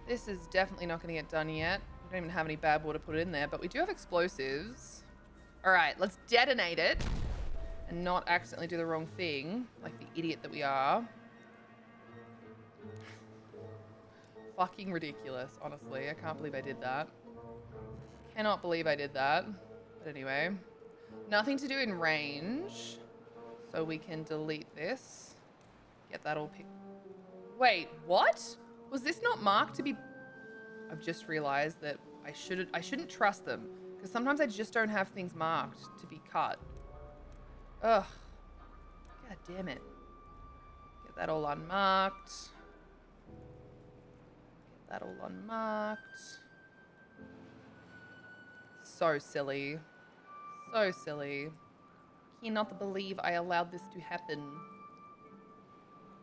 This is definitely not going to get done yet. We don't even have any bad water to put it in there, but we do have explosives. All right, let's detonate it and not accidentally do the wrong thing, like the idiot that we are. Fucking ridiculous, honestly. I can't believe I did that. Cannot believe I did that. But anyway, nothing to do in range, so we can delete this. Get that all picked. Wait, what? Was this not marked to be... I've just realized that I shouldn't trust them. Because sometimes I just don't have things marked to be cut. Ugh. God damn it. Get that all unmarked. Get that all unmarked. So silly. So silly. Cannot believe I allowed this to happen.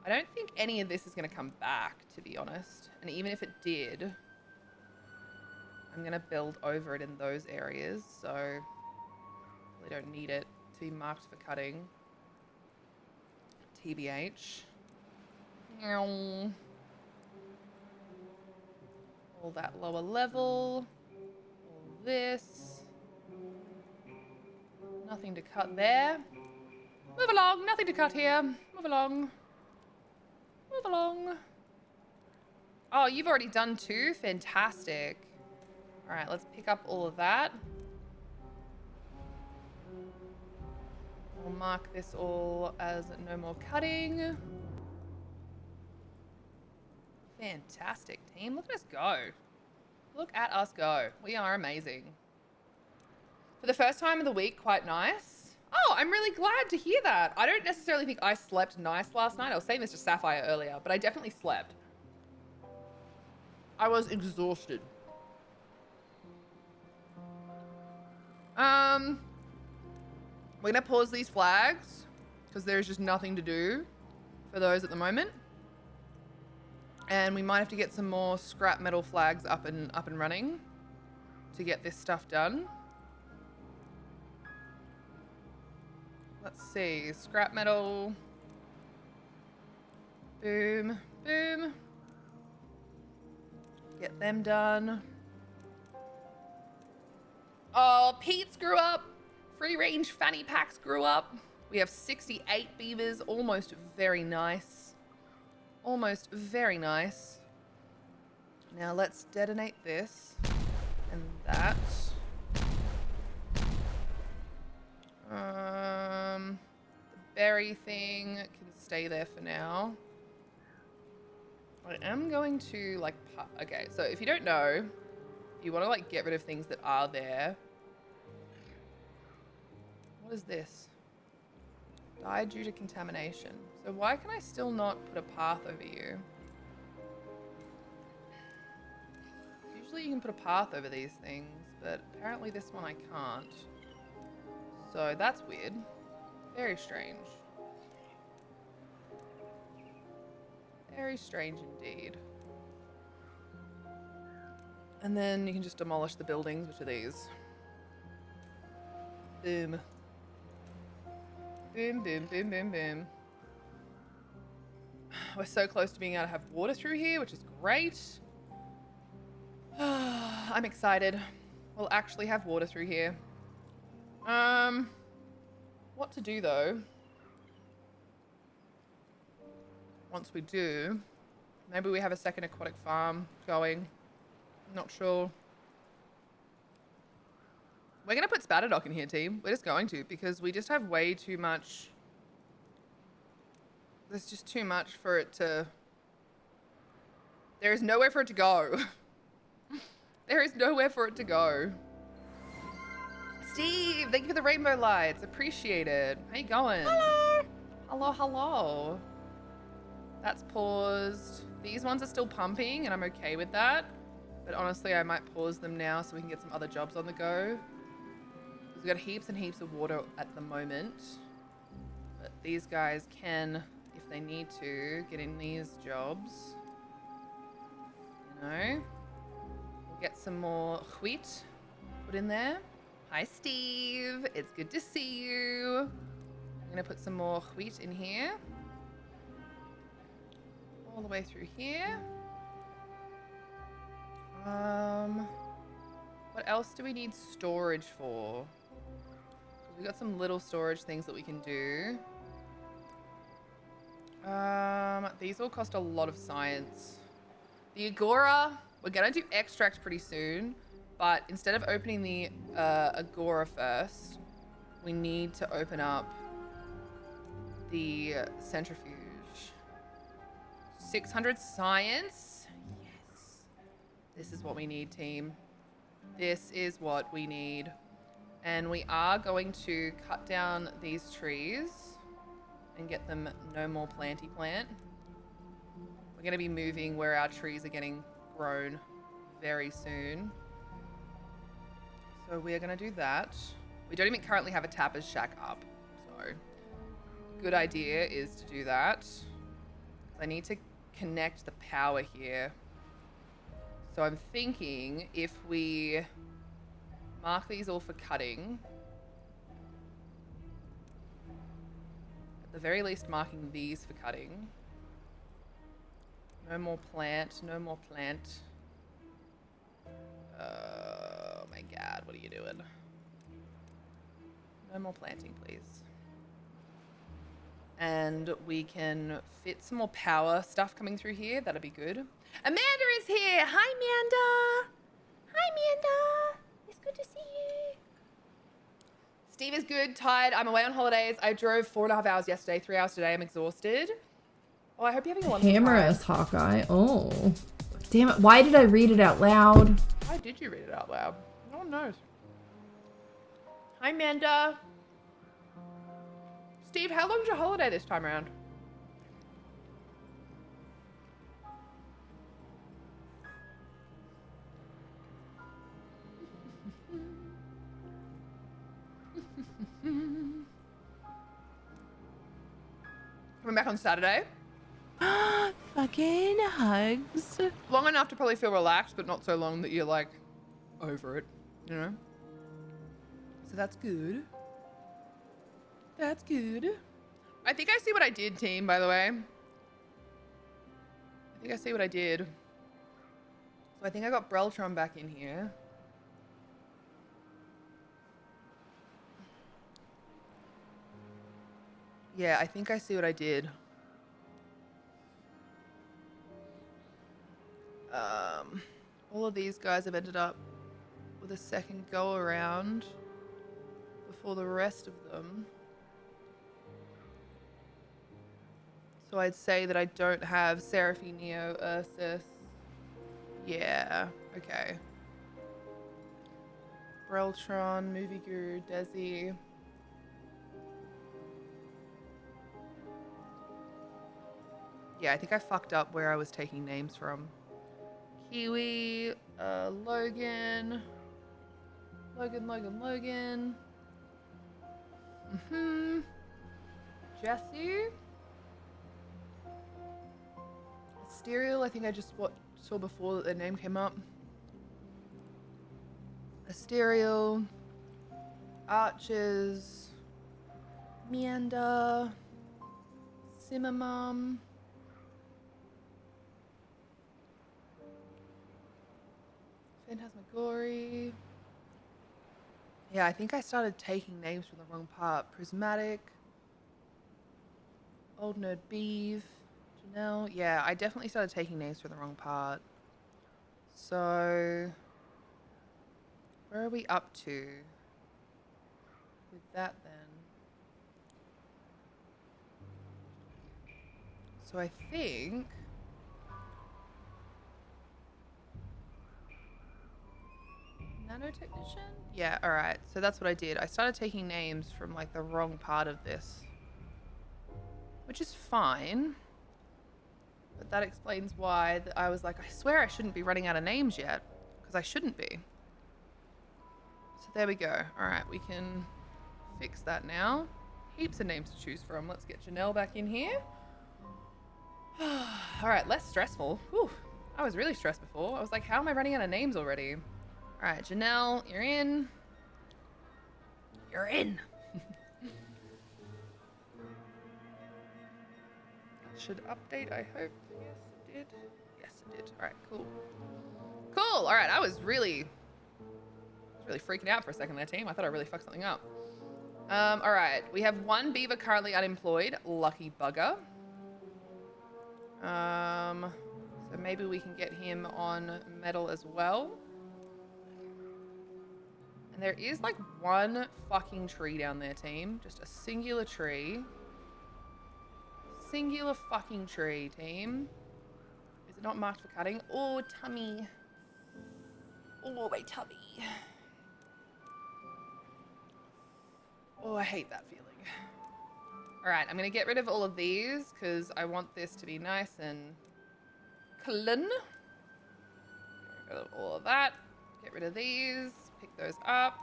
I don't think any of this is going to come back, to be honest. And even if it did, I'm going to build over it in those areas, so we don't need it to be marked for cutting. TBH. All that lower level. All this. Nothing to cut there. Move along, nothing to cut here. Move along. Move along. Oh, you've already done two? Fantastic. All right, let's pick up all of that. We'll mark this all as no more cutting. Fantastic, team. Look at us go. Look at us go. We are amazing. For the first time of the week, quite nice. Oh, I'm really glad to hear that. I don't necessarily think I slept nice last night. I was saying this to Sapphire earlier, but I definitely slept. I was exhausted. We're gonna pause these flags because there's just nothing to do for those at the moment. And we might have to get some more scrap metal flags up and running to get this stuff done. Let's see, scrap metal. Boom, boom. Get them done. Oh, Pete's grew up. Free range fanny packs grew up. We have 68 beavers, almost very nice. Almost very nice. Now let's detonate this and that. The berry thing can stay there for now. I am going to like, okay, so if you don't know, if you want to like get rid of things that are there. What is this? Died due to contamination. So why can I still not put a path over you? Usually you can put a path over these things, but apparently this one I can't. So that's weird. Very strange. Very strange indeed. And then you can just demolish the buildings, which are these. Boom. Boom, boom, boom, boom, boom. We're so close to being able to have water through here, which is great. I'm excited. We'll actually have water through here. What to do though? Once we do, maybe we have a second aquatic farm going. Not sure. We're going to put Spatterdock in here, team. We're just going to, because we just have way too much. There's just too much for it to... There is nowhere for it to go. There is nowhere for it to go. Steve, thank you for the rainbow lights. Appreciate it. How you going? Hello. Hello, hello. That's paused. These ones are still pumping, and I'm okay with that. But honestly, I might pause them now so we can get some other jobs on the go. We've got heaps and heaps of water at the moment. But these guys can, if they need to, get in these jobs. You know? We'll get some more wheat put in there. Hi, Steve. It's good to see you. I'm going to put some more wheat in here. All the way through here. What else do we need storage for? We've got some little storage things that we can do. These all cost a lot of science. The Agora, we're gonna do extract pretty soon, but instead of opening the Agora first, we need to open up the centrifuge. 600 science. Yes. This is what we need, team. This is what we need. And we are going to cut down these trees and get them no more planty plant. We're going to be moving where our trees are getting grown very soon. So we're going to do that. We don't even currently have a tapper's shack up. So good idea is to do that. I need to connect the power here. So I'm thinking if we mark these all for cutting, at the very least marking these for cutting. No more plant, no more plant. Oh my god, what are you doing? No more planting, please. And we can fit some more power stuff coming through here. That'll be good. Amanda is here. Hi, Amanda. Hi, Amanda. It's good to see you. Steve is good, tired. I'm away on holidays. I drove 4.5 hours yesterday, 3 hours today. I'm exhausted. Oh, I hope you're having a wonderful time. Hammerus, Hawkeye. Oh. Damn it. Why did I read it out loud? Why did you read it out loud? No one knows. Hi, Amanda. Steve, how long's your holiday this time around? Coming back on Saturday. Fucking hugs. Long enough to probably feel relaxed, but not so long that you're like over it, you know? So that's good. That's good. I think I see what I did, team, by the way. I think I see what I did. So I think I got Breltron back in here. Yeah, I think I see what I did. All of these guys have ended up with a second go around before the rest of them. So I'd say that I don't have Seraphine, Neo, Ursus. Yeah, okay. Breltron, Movie Guru, Desi. Yeah, I think I fucked up where I was taking names from. Kiwi, Logan. Logan. Jesse. Asterial, I think I just saw before that their name came up. Asterial. Arches. Meander. Simamum. Phantasmagory. Yeah, I think I started taking names from the wrong part. Prismatic. Old Nerd Beeve. Janelle. Yeah, I definitely started taking names from the wrong part. So, where are we up to with that then? So I think nanotechnician? Yeah, all right. So that's what I did. I started taking names from like the wrong part of this, which is fine. But that explains why I was like, I swear I shouldn't be running out of names yet, because I shouldn't be. So there we go. All right, we can fix that now. Heaps of names to choose from. Let's get Janelle back in here. All right, less stressful. Whew. I was really stressed before. I was like, how am I running out of names already? All right, Janelle, you're in. You're in. Should update, I hope. Yes, it did. Yes, it did. All right, cool. Cool. All right, I was really freaking out for a second there, team. I thought I really fucked something up. All right, we have one beaver currently unemployed. Lucky bugger. So maybe we can get him on metal as well. And there is like one fucking tree down there, team. Just a singular tree. Singular fucking tree, team. Is it not marked for cutting? Oh, tummy. Oh, my tummy. Oh, I hate that feeling. All right, I'm going to get rid of all of these because I want this to be nice and clean. Get rid of all of that. Get rid of these. Pick those up.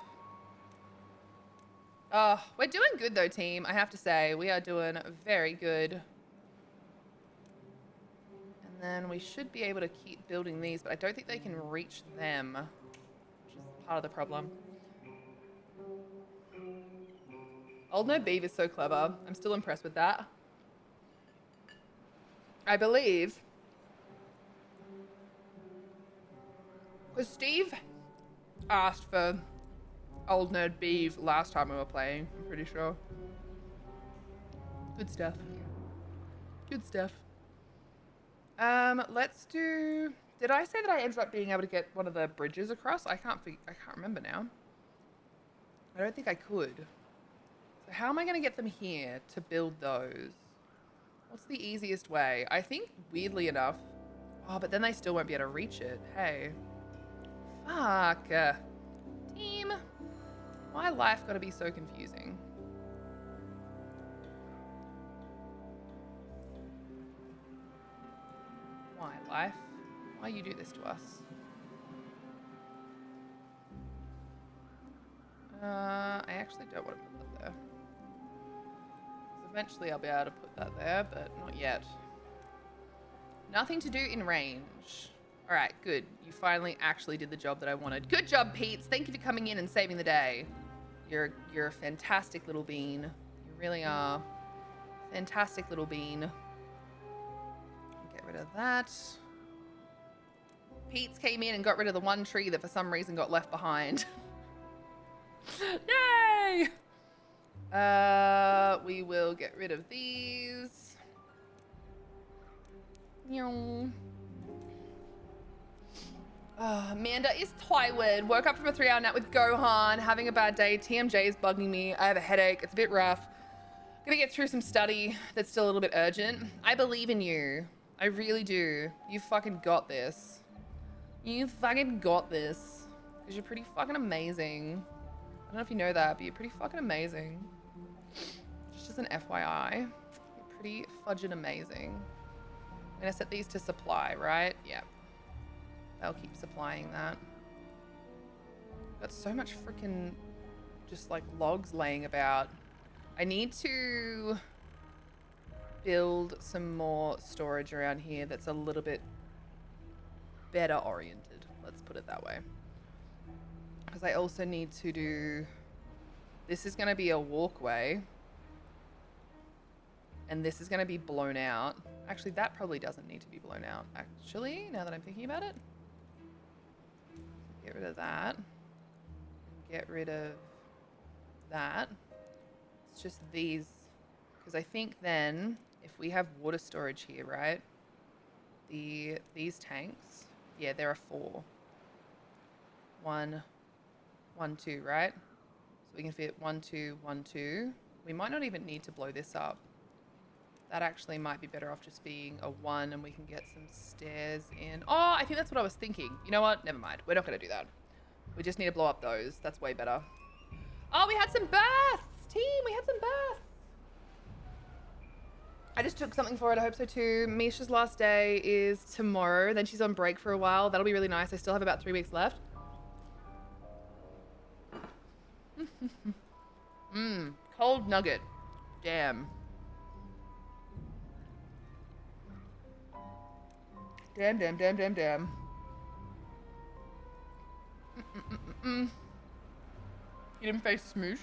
Oh, we're doing good though, team. I have to say, we are doing very good. And then we should be able to keep building these, but I don't think they can reach them, which is part of the problem. Old No Beav is so clever. I'm still impressed with that. I believe. Because Steve asked for Old Nerd Beav last time we were playing, I'm pretty sure. Good stuff. Good stuff. Let's do... Did I say that I ended up being able to get one of the bridges across? I can't remember now. I don't think I could. So how am I going to get them here to build those? What's the easiest way? I think, weirdly enough... Oh, but then they still won't be able to reach it. Hey. Fuck. Team. Why life gotta be so confusing? Why life? Why you do this to us? I actually don't want to put that there. Eventually I'll be able to put that there, but not yet. Nothing to do in range. All right, good. You finally actually did the job that I wanted. Good job, Pete. Thank you for coming in and saving the day. You're a fantastic little bean. You really are. Fantastic little bean. Get rid of that. Pete's came in and got rid of the one tree that for some reason got left behind. Yay! We will get rid of these. Amanda is tired. Woke up from a 3-hour nap with Gohan. Having a bad day. TMJ is bugging me. I have a headache. It's a bit rough. Gonna get through some study that's still a little bit urgent. I believe in you. I really do. You fucking got this. You fucking got this. Because you're pretty fucking amazing. I don't know if you know that, but you're pretty fucking amazing. Just as an FYI. You're pretty fudging amazing. I'm gonna set these to supply, right? Yep. They'll keep supplying that. Got so much freaking just like logs laying about. I need to build some more storage around here that's a little bit better oriented. Let's put it that way. Because I also need to do... This is going to be a walkway. And this is going to be blown out. Actually, that probably doesn't need to be blown out. Actually, now that I'm thinking about it. Get rid of that. Get rid of that. It's just these. Because I think then, if we have water storage here, right? These tanks, yeah, there are 4. 1, 1, 2, right? So we can fit 1, 2, 1, 2. We might not even need to blow this up. That actually might be better off just being a 1 and we can get some stairs in. Oh, I think that's what I was thinking. You know what? Never mind. We're not going to do that. We just need to blow up those. That's way better. Oh, we had some births! Team, we had some births! I just took something for it. I hope so too. Misha's last day is tomorrow. Then she's on break for a while. That'll be really nice. I still have about 3 weeks left. Cold nugget. Damn. Damn. You didn't face Smoosh? You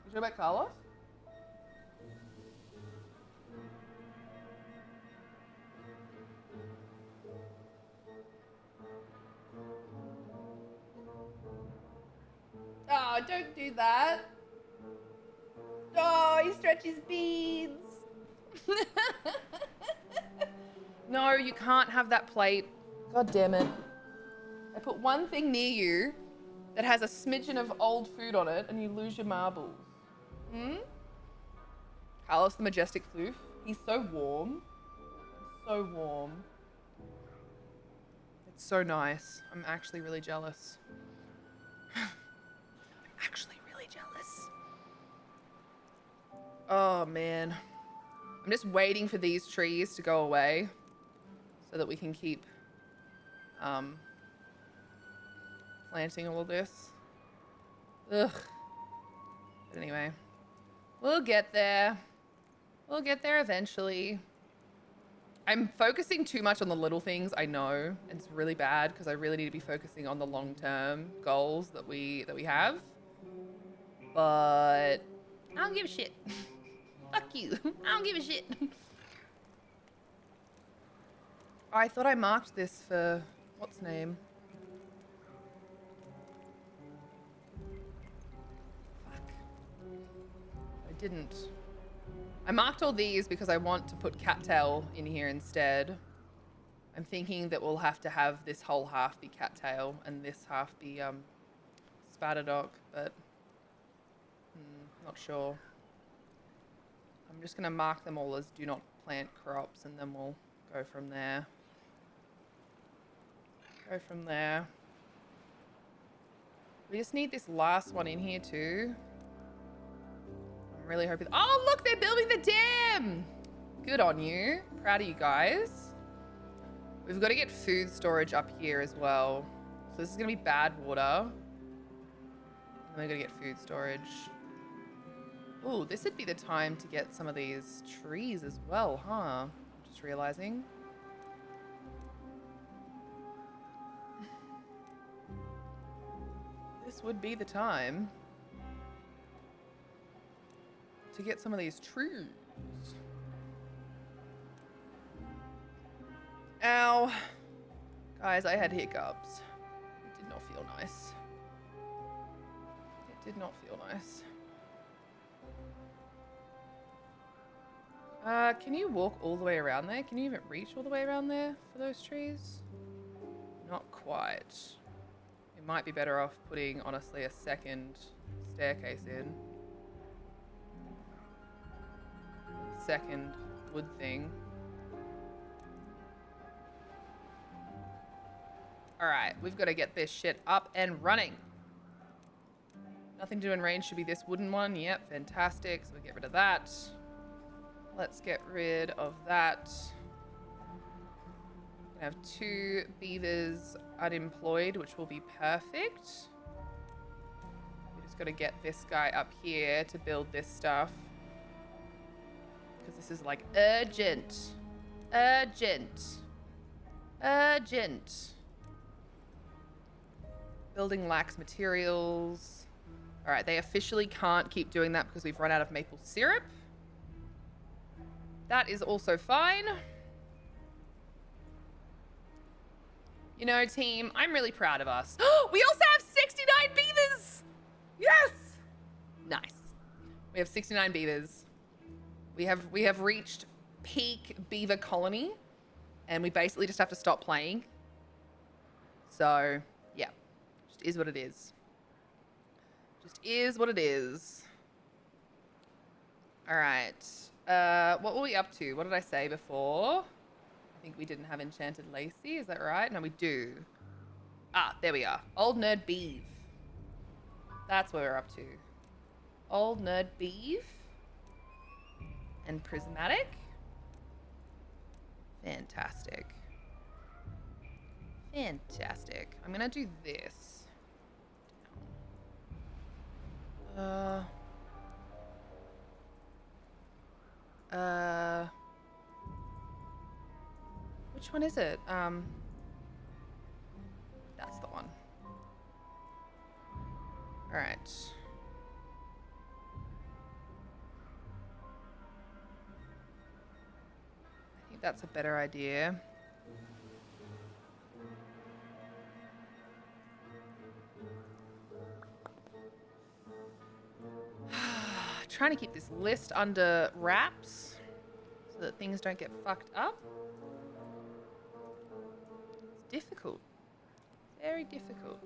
talking about Carlos? Oh, don't do that. Oh, he stretches beads. No, you can't have that plate. God damn it. I put one thing near you that has a smidgen of old food on it and you lose your marbles. Carlos the Majestic Floof. He's so warm. So warm. It's so nice. I'm actually really jealous. I'm actually really jealous. Oh, man. I'm just waiting for these trees to go away so that we can keep planting all of this. Ugh. But anyway, we'll get there. We'll get there eventually. I'm focusing too much on the little things, I know. It's really bad because I really need to be focusing on the long-term goals that we have. But I don't give a shit. Fuck you. I don't give a shit. I thought I marked this for what's name? Fuck. I didn't. I marked all these because I want to put cattail in here instead. I'm thinking that we'll have to have this whole half be cattail and this half be Spatterdock, but not sure. I'm just gonna mark them all as do not plant crops and then we'll go from there. Go from there. We just need this last one in here too. I'm really hoping. Oh, look, they're building the dam. Good on you. Proud of you guys. We've got to get food storage up here as well. So this is going to be bad water. And we're going to get food storage. Oh, this would be the time to get some of these trees as well, huh? I'm just realizing. This would be the time to get some of these trees. Ow. Guys, I had hiccups. It did not feel nice. It did not feel nice. Can you walk all the way around there? Can you even reach all the way around there for those trees? Not quite. It might be better off putting, honestly, a second staircase in. Second wood thing. Alright, we've got to get this shit up and running. Nothing to do in range should be this wooden one. Yep, fantastic. So we'll get rid of that. Let's get rid of that. I have 2 beavers unemployed, which will be perfect. We just got to get this guy up here to build this stuff. Because this is like urgent. Urgent. Urgent. Building lacks materials. All right, they officially can't keep doing that because we've run out of maple syrup. That is also fine. You know, team, I'm really proud of us. We also have 69 beavers! Yes! Nice. We have 69 beavers. We have reached peak beaver colony, and we basically just have to stop playing. So, yeah. Just is what it is. Just is what it is. All right. What were we up to? What did I say before? I think we didn't have Enchanted Lacey. Is that right? No, we do. Ah, there we are. Old Nerd Beeve. That's what we're up to. Old Nerd Beeve. And Prismatic. Fantastic. Fantastic. I'm going to do this. Which one is it? That's the one. All right. I think that's a better idea. Trying to keep this list under wraps so that things don't get fucked up. It's difficult. Very difficult.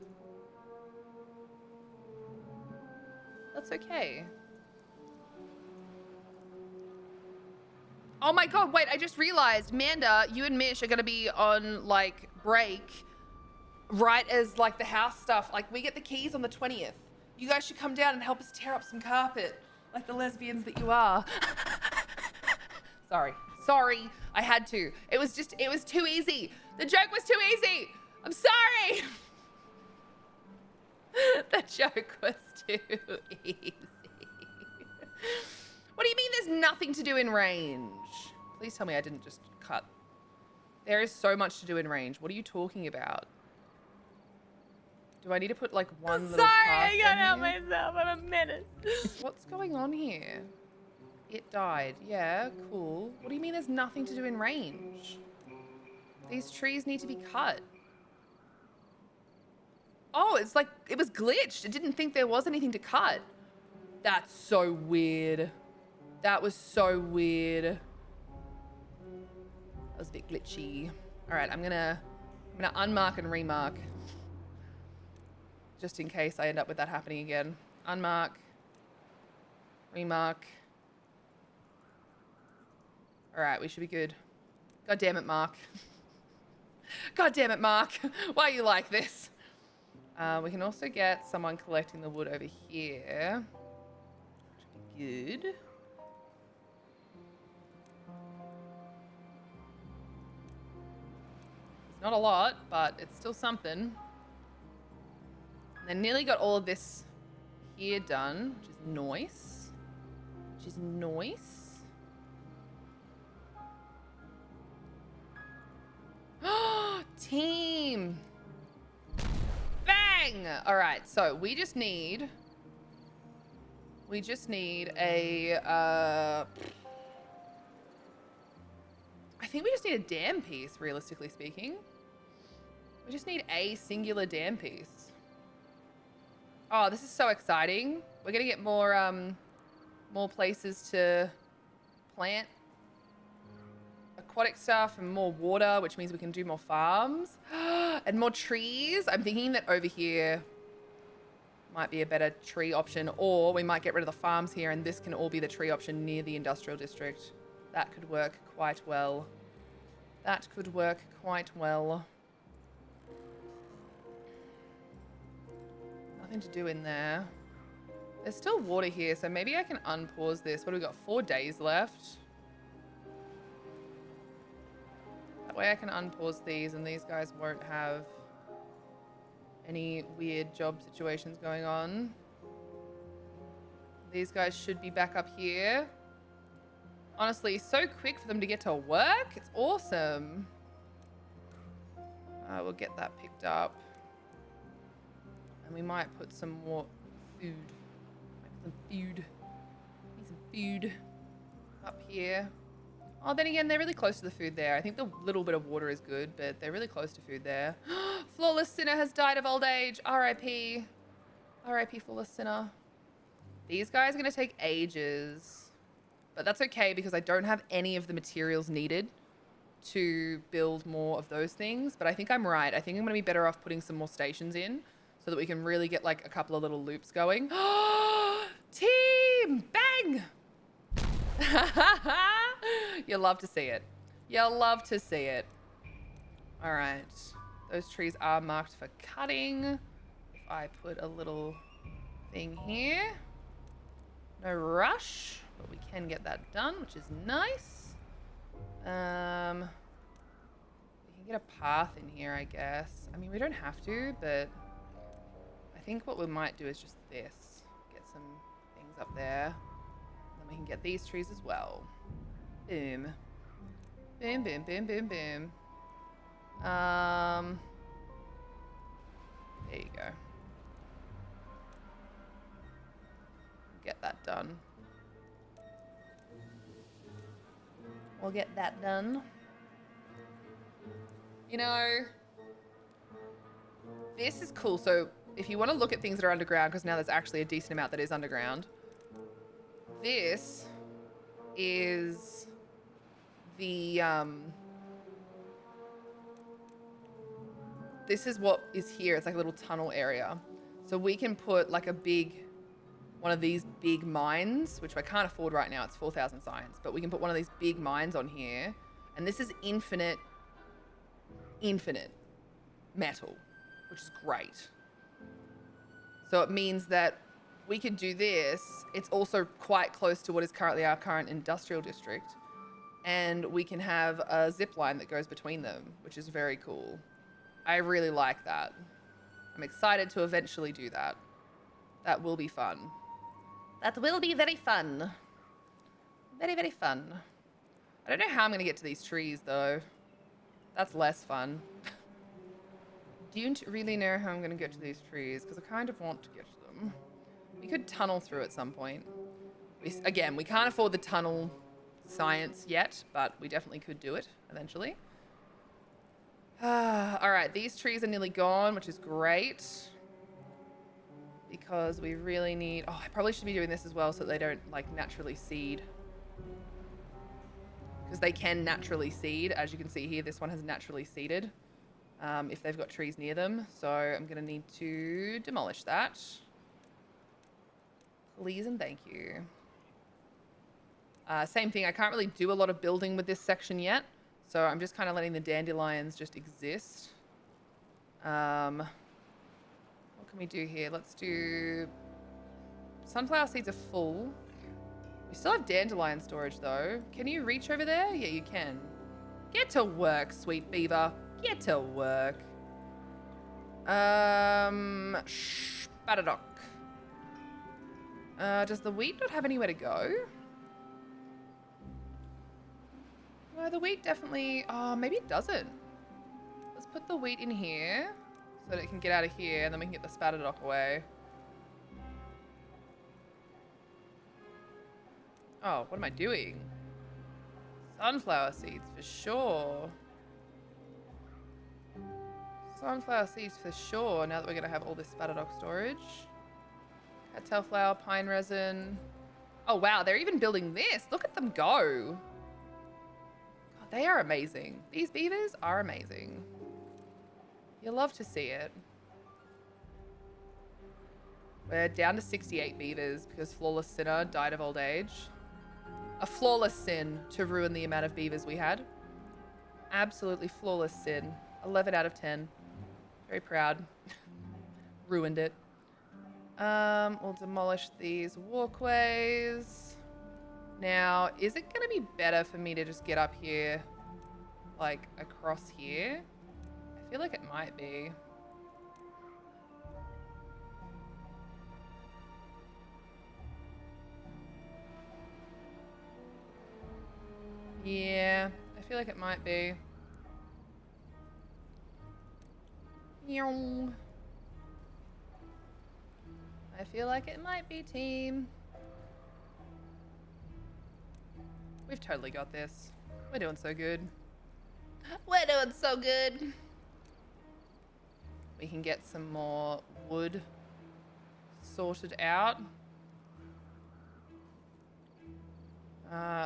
That's okay. Oh my god, wait, I just realized, Manda, you and Mish are gonna be on, like, break right as, like, the house stuff. Like, we get the keys on the 20th. You guys should come down and help us tear up some carpet. Like the lesbians that you are. Sorry, I had to. It was too easy. The joke was too easy. I'm sorry. The joke was too easy. What do you mean there's nothing to do in range? Please tell me I didn't just cut. There is so much to do in range. What are you talking about? Do I need to put like one little path I got out in here? myself. I'm a menace. What's going on here? It died. Yeah, cool. What do you mean there's nothing to do in range? These trees need to be cut. Oh, it's like it was glitched. It didn't think there was anything to cut. That's so weird. That was so weird. That was a bit glitchy. All right, I'm gonna unmark and remark. Just in case I end up with that happening again. Unmark. Remark. All right, we should be good. God damn it, Mark. God damn it, Mark. Why are you like this? We can also get someone collecting the wood over here. Should be good. It's not a lot, but it's still something. And I nearly got all of this here done, which is nice. Which is nice. Team! Bang! All right, so we just need a, I think we just need a dam piece, realistically speaking. We just need a singular dam piece. Oh, this is so exciting. We're gonna get more places to plant aquatic stuff and more water, which means we can do more farms and more trees. I'm thinking that over here might be a better tree option, or we might get rid of the farms here and this can all be the tree option near the industrial district. That could work quite well. That could work quite well. Nothing to do in there. There's still water here, so maybe I can unpause this. What do we got? 4 days left. That way I can unpause these and these guys won't have any weird job situations going on. These guys should be back up here. Honestly, so quick for them to get to work. It's awesome. We'll get that picked up. And we might put some more food. Some food. Need some food up here. Oh, then again, they're really close to the food there. I think the little bit of water is good, but they're really close to food there. Flawless Sinner has died of old age. R.I.P. R.I.P. Flawless Sinner. These guys are going to take ages. But that's okay because I don't have any of the materials needed to build more of those things. But I think I'm right. I think I'm going to be better off putting some more stations in so that we can really get like a couple of little loops going. Team! Bang! You'll love to see it. You'll love to see it. All right. Those trees are marked for cutting. If I put a little thing here. No rush, but we can get that done, which is nice. We can get a path in here, I guess. I mean, we don't have to, but I think what we might do is just this. Get some things up there. Then we can get these trees as well. Boom. Boom, boom, boom, boom, boom. There you go. Get that done. We'll get that done. You know, this is cool. So if you want to look at things that are underground, because now there's actually a decent amount that is underground, this is the, this is what is here. It's like a little tunnel area. So we can put like a big, one of these big mines, which I can't afford right now. It's 4,000 science, but we can put one of these big mines on here. And this is infinite metal, which is great. So it means that we could do this. It's also quite close to what is currently our current industrial district. And we can have a zip line that goes between them, which is very cool. I really like that. I'm excited to eventually do that. That will be fun. That will be very fun. Very, very fun. I don't know how I'm going to get to these trees, though. That's less fun. Don't really know how I'm going to get to these trees, because I kind of want to get to them. We could tunnel through at some point. Again, we can't afford the tunnel science yet, but we definitely could do it eventually. All right, these trees are nearly gone, which is great. Because we really need... Oh, I probably should be doing this as well so that they don't, like, naturally seed. Because they can naturally seed. As you can see here, this one has naturally seeded. If they've got trees near them. So I'm going to need to demolish that. Please and thank you. Same thing. I can't really do a lot of building with this section yet. So I'm just kind of letting the dandelions just exist. What can we do here? Let's do... Sunflower seeds are full. We still have dandelion storage, though. Can you reach over there? Yeah, you can. Get to work, sweet beaver. Get to work. Spatadoc. Does the wheat not have anywhere to go? No, the wheat definitely... Oh, maybe it doesn't. Let's put the wheat in here so that it can get out of here, and then we can get the spatadoc away. Oh, what am I doing? Sunflower seeds for sure. Sunflower seeds for sure, now that we're going to have all this spatadoc storage. Cattail flower, pine resin. Oh, wow, they're even building this. Look at them go. God, they are amazing. These beavers are amazing. You'll love to see it. We're down to 68 beavers because Flawless Sinner died of old age. A flawless sin to ruin the amount of beavers we had. Absolutely flawless sin. 11 out of 10. Very proud. Ruined it. We'll demolish these walkways. Now, is it going to be better for me to just get up here like across here? I feel like it might be. Yeah, I feel like it might be. Meow. I feel like it might be, team. We've totally got this. We're doing so good. We're doing so good. We can get some more wood sorted out.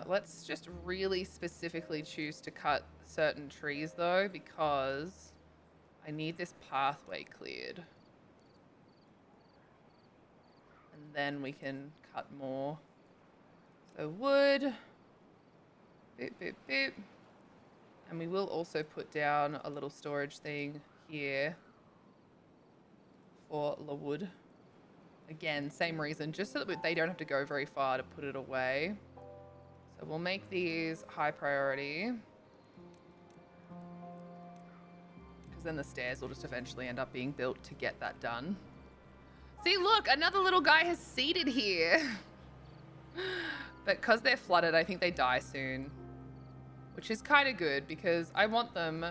Let's just really specifically choose to cut certain trees though, because I need this pathway cleared. And then we can cut more. So wood. Boop, boop, boop. And we will also put down a little storage thing here for the wood. Again, same reason, just so that they don't have to go very far to put it away. So we'll make these high priority. Because then the stairs will just eventually end up being built to get that done. See, look, another little guy has seeded here. But because they're flooded, I think they die soon. Which is kind of good because I want them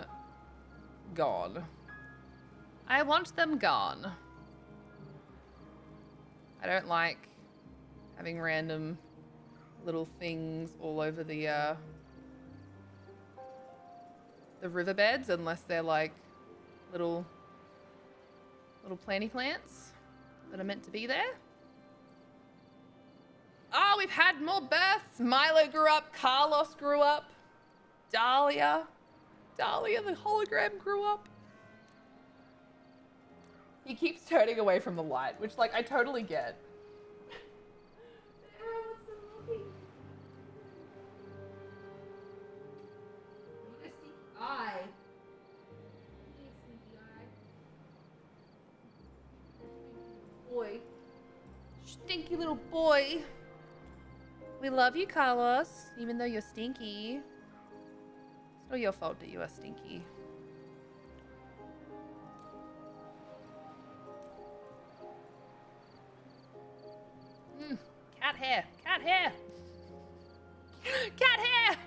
gone. I want them gone. I don't like having random little things all over the riverbeds unless they're like little planty plants that are meant to be there. Oh, we've had more births. Milo grew up. Carlos grew up. Dahlia, the hologram, grew up. He keeps turning away from the light, which, like, I totally get. Everyone wants to look. Look at Sneaky Eye. Sneaky Eye. Boy. Stinky little boy. We love you, Carlos, even though you're stinky. It's not your fault that you are stinky. Cat hair. Cat hair. Cat hair.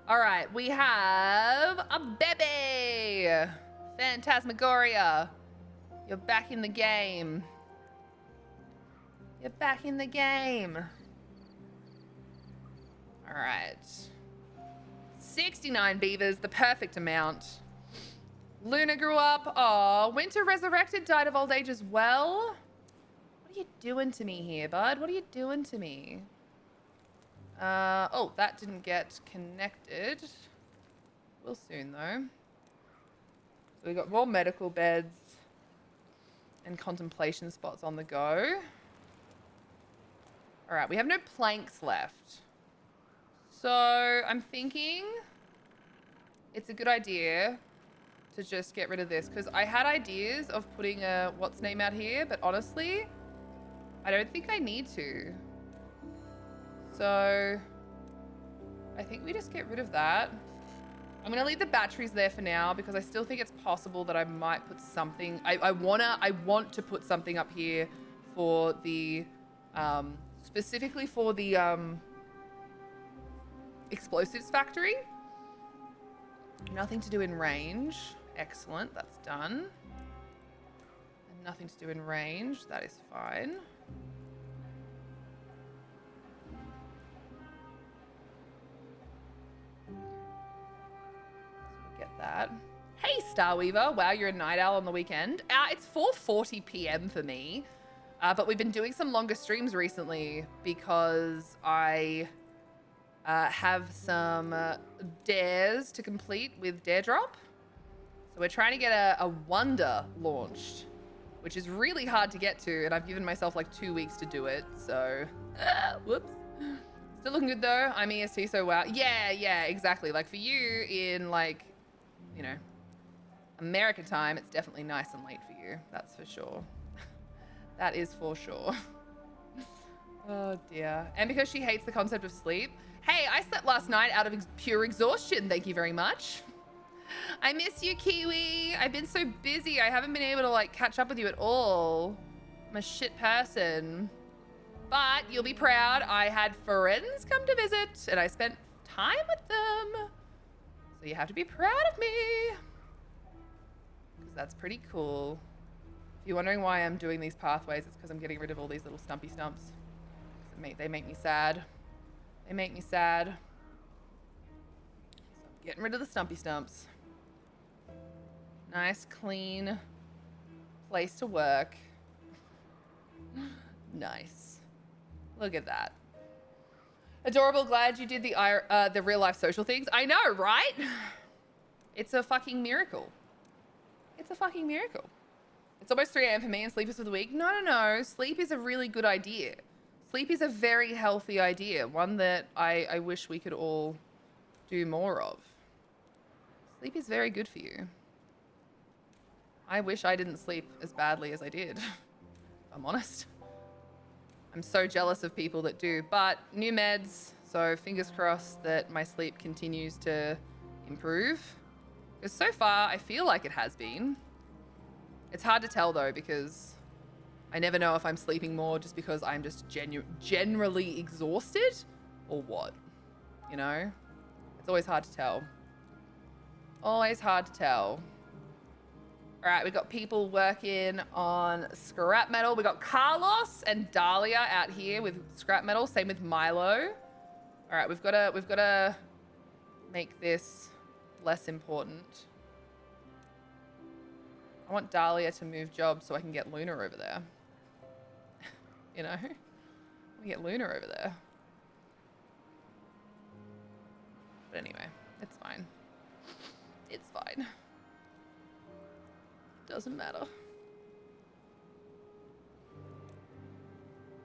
All right, we have a baby. Phantasmagoria. You're back in the game. You're back in the game. All right. 69 beavers, the perfect amount. Luna grew up. Oh, Winter Resurrected died of old age as well. What are you doing to me here, bud? What are you doing to me? Oh, that didn't get connected. Will soon, though. So we've got more medical beds and contemplation spots on the go. All right, we have no planks left. So I'm thinking it's a good idea to just get rid of this because I had ideas of putting a what's name out here, but honestly, I don't think I need to. So I think we just get rid of that. I'm gonna leave the batteries there for now because I still think it's possible that I might put something. I want to put something up here for the specifically for the explosives factory. Nothing to do in range. Excellent, that's done. And nothing to do in range, that is fine. So get that. Hey, Starweaver. Wow, you're a night owl on the weekend. It's 4:40 p.m. for me. But we've been doing some longer streams recently because I have some dares to complete with Daredrop. So we're trying to get a Wonder launched, which is really hard to get to, and I've given myself like 2 weeks to do it, so whoops. Still looking good though. I'm EST, so wow. Yeah, exactly. Like for you in like, you know, America time, it's definitely nice and late for you. That's for sure. That is for sure. Oh dear. And because she hates the concept of sleep. Hey, I slept last night out of pure exhaustion. Thank you very much. I miss you, Kiwi. I've been so busy. I haven't been able to like catch up with you at all. I'm a shit person. But you'll be proud. I had friends come to visit and I spent time with them. So you have to be proud of me. Because that's pretty cool. If you're wondering why I'm doing these pathways, it's because I'm getting rid of all these little stumpy stumps. They make me sad. They make me sad. So I'm getting rid of the stumpy stumps. Nice, clean place to work. Nice. Look at that. Adorable, glad you did the real life social things. I know, right? It's a fucking miracle. It's a fucking miracle. It's almost 3 a.m. for me and sleep is for the week. No. Sleep is a really good idea. Sleep is a very healthy idea. One that I wish we could all do more of. Sleep is very good for you. I wish I didn't sleep as badly as I did, if I'm honest. I'm so jealous of people that do, but new meds, so fingers crossed that my sleep continues to improve. Because so far, I feel like it has been. It's hard to tell though, because I never know if I'm sleeping more just because I'm just generally exhausted or what, you know? It's always hard to tell. Always hard to tell. All right, we've got people working on scrap metal. We got Carlos and Dahlia out here with scrap metal. Same with Milo. All right, we've got to make this less important. I want Dahlia to move jobs so I can get Luna over there. You know, we get Luna over there. But anyway, it's fine. It's fine. Doesn't matter.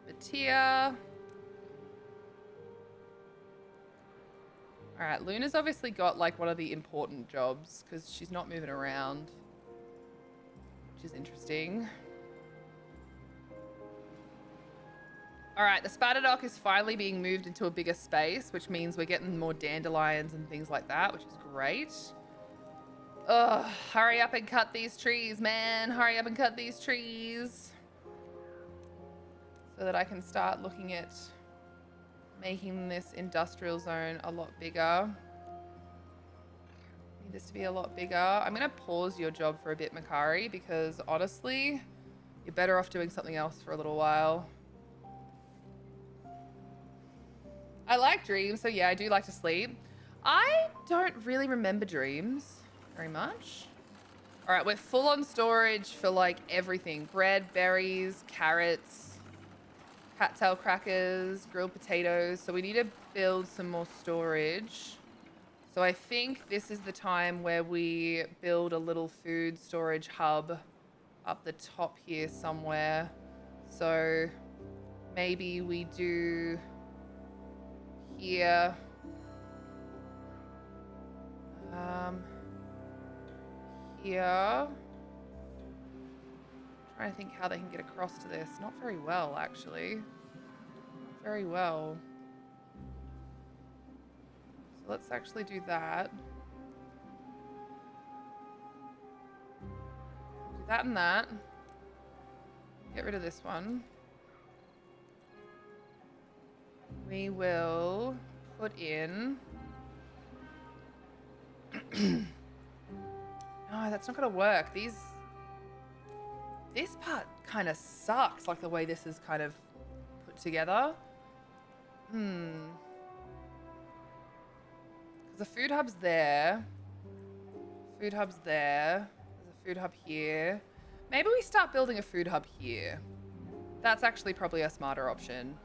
Batia. All right, Luna's obviously got like one of the important jobs because she's not moving around, which is interesting. All right, the Spadadoc is finally being moved into a bigger space, which means we're getting more dandelions and things like that, which is great. Ugh, hurry up and cut these trees, man. Hurry up and cut these trees. So that I can start looking at making this industrial zone a lot bigger. Need this to be a lot bigger. I'm gonna pause your job for a bit, Makari, because honestly, you're better off doing something else for a little while. I like dreams, so yeah, I do like to sleep. I don't really remember dreams very much. All right, we're full on storage for like everything. Bread, berries, carrots, cattail crackers, grilled potatoes. So we need to build some more storage. So I think this is the time where we build a little food storage hub up the top here somewhere. So maybe we do here. Here. Trying to think how they can get across to this. Not very well, actually. Not very well. So let's actually do that. Do that and that. Get rid of this one. We will put in... No, that's not gonna work. This part kind of sucks, like the way this is kind of put together. Because the food hub's there. Food hub's there. There's a food hub here. Maybe we start building a food hub here. That's actually probably a smarter option.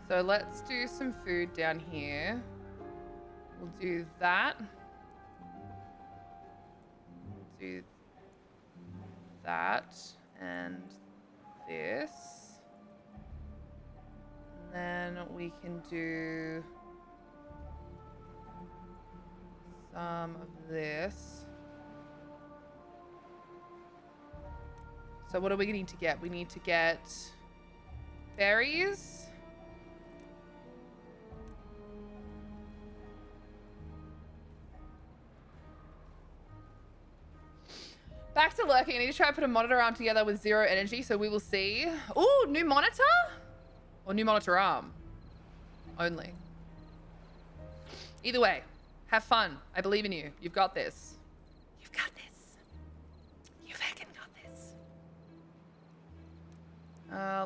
So let's do some food down here. We'll do that. Do that and this. And then we can do some of this. So what are we going to get? We need to get berries. Back to lurking. I need to try and put a monitor arm together with 0 energy, so we will see. Ooh, new monitor? Or new monitor arm? Only. Either way, have fun. I believe in you. You've got this. You've got this. You fucking got this.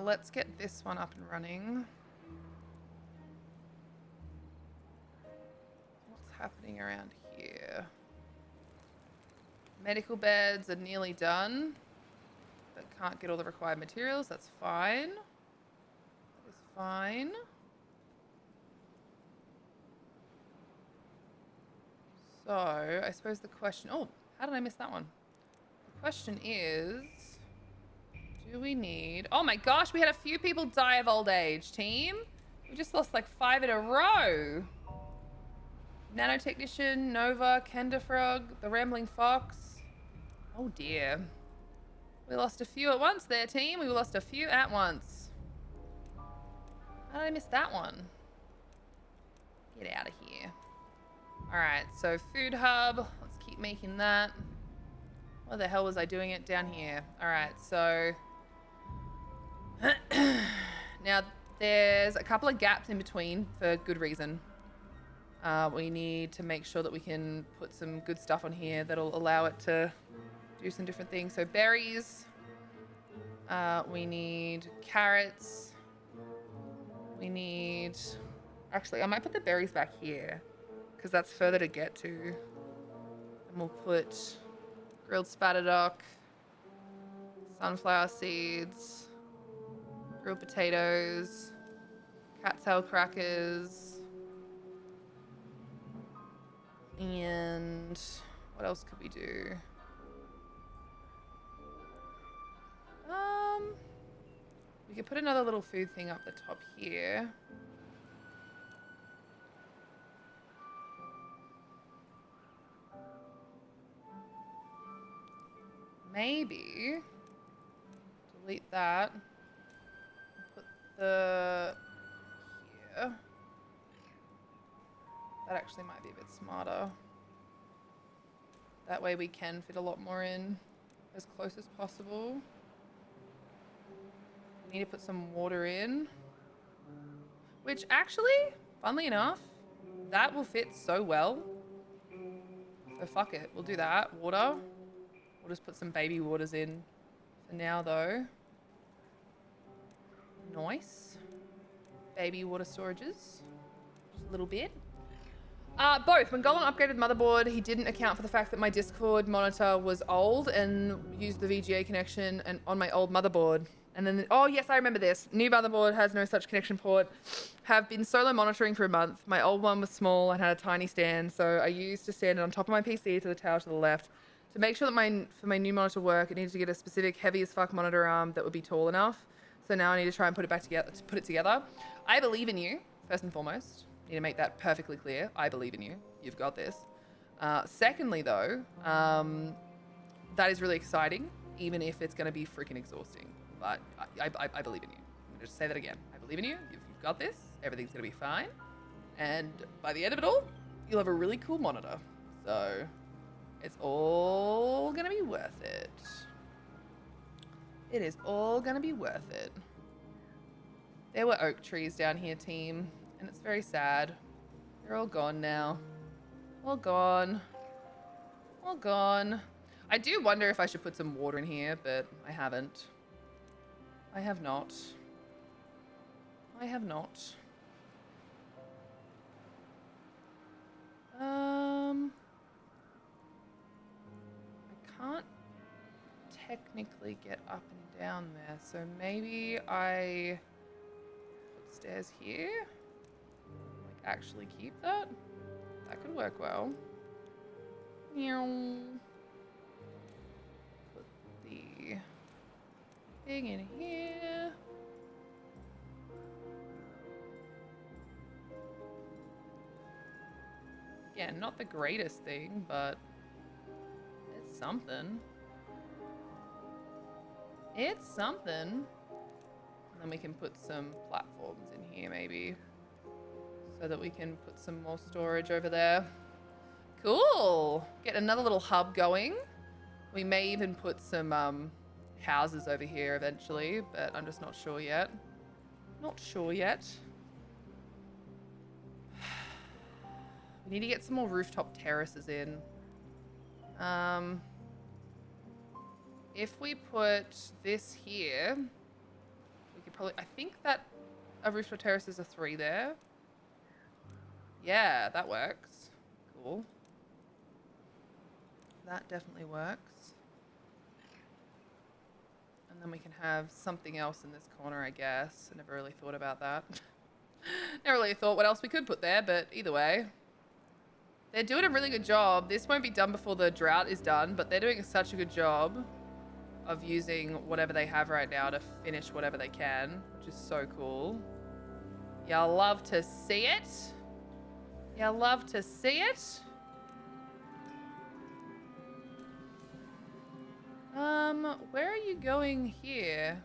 Let's get this one up and running. What's happening around here? Medical beds are nearly done, but can't get all the required materials. That's fine. That is fine. So, I suppose the question... Oh, how did I miss that one? The question is... Do we need... Oh my gosh, we had a few people die of old age, team. We just lost like 5 in a row. Nanotechnician, Nova, Kendafrog, the Rambling Fox. Oh dear. We lost a few at once there, team. We lost a few at once. How did I miss that one? Get out of here. Alright, so food hub. Let's keep making that. Where the hell was I doing it? Down here. Alright, so... now, there's a couple of gaps in between for good reason. We need to make sure that we can put some good stuff on here that'll allow it to do some different things. So berries. We need carrots. We need... Actually, I might put the berries back here because that's further to get to. And we'll put grilled spatterdock, sunflower seeds, grilled potatoes, cat tail crackers, and what else could we do? We could put another little food thing up the top here. Maybe delete that. Put the here. That actually might be a bit smarter. That way we can fit a lot more in as close as possible. We need to put some water in. Which actually, funnily enough, that will fit so well. So fuck it, we'll do that. Water. We'll just put some baby waters in for now though. Nice. Baby water storages. Just a little bit. Both. When Golan upgraded the motherboard, he didn't account for the fact that my Discord monitor was old and used the VGA connection and on my old motherboard. And then, oh yes, I remember this. New motherboard has no such connection port. Have been solo monitoring for a month. My old one was small and had a tiny stand, so I used to stand it on top of my PC to the tower to the left. To make sure that for my new monitor work, it needed to get a specific heavy as fuck monitor arm that would be tall enough. So now I need to try and put it back together. I believe in you, first and foremost. Need to make that perfectly clear. I believe in you. You've got this. Secondly, though, that is really exciting, even if it's going to be freaking exhausting. But I believe in you. I'm going to just say that again. I believe in you. You've got this. Everything's going to be fine. And by the end of it all, you'll have a really cool monitor. So it's all going to be worth it. It is all going to be worth it. There were oak trees down here, team. And it's very sad. They're all gone now. All gone. All gone. I do wonder if I should put some water in here, but I haven't. I have not. I have not. I can't technically get up and down there, so maybe I put stairs here? Actually keep that? That could work well. Meow. Put the thing in here. Yeah, not the greatest thing, but it's something. It's something. And then we can put some platforms in here maybe, so that we can put some more storage over there. Cool. Get another little hub going. We may even put some houses over here eventually, but I'm just not sure yet. Not sure yet. We need to get some more rooftop terraces in. If we put this here, we could probably, I think that a rooftop terrace is a 3 there. Yeah, that works. Cool. That definitely works. And then we can have something else in this corner, I guess. I never really thought about that. Never really thought what else we could put there, but either way. They're doing a really good job. This won't be done before the drought is done, but they're doing such a good job of using whatever they have right now to finish whatever they can, which is so cool. Y'all love to see it. Y'all love to see it. Where are you going here?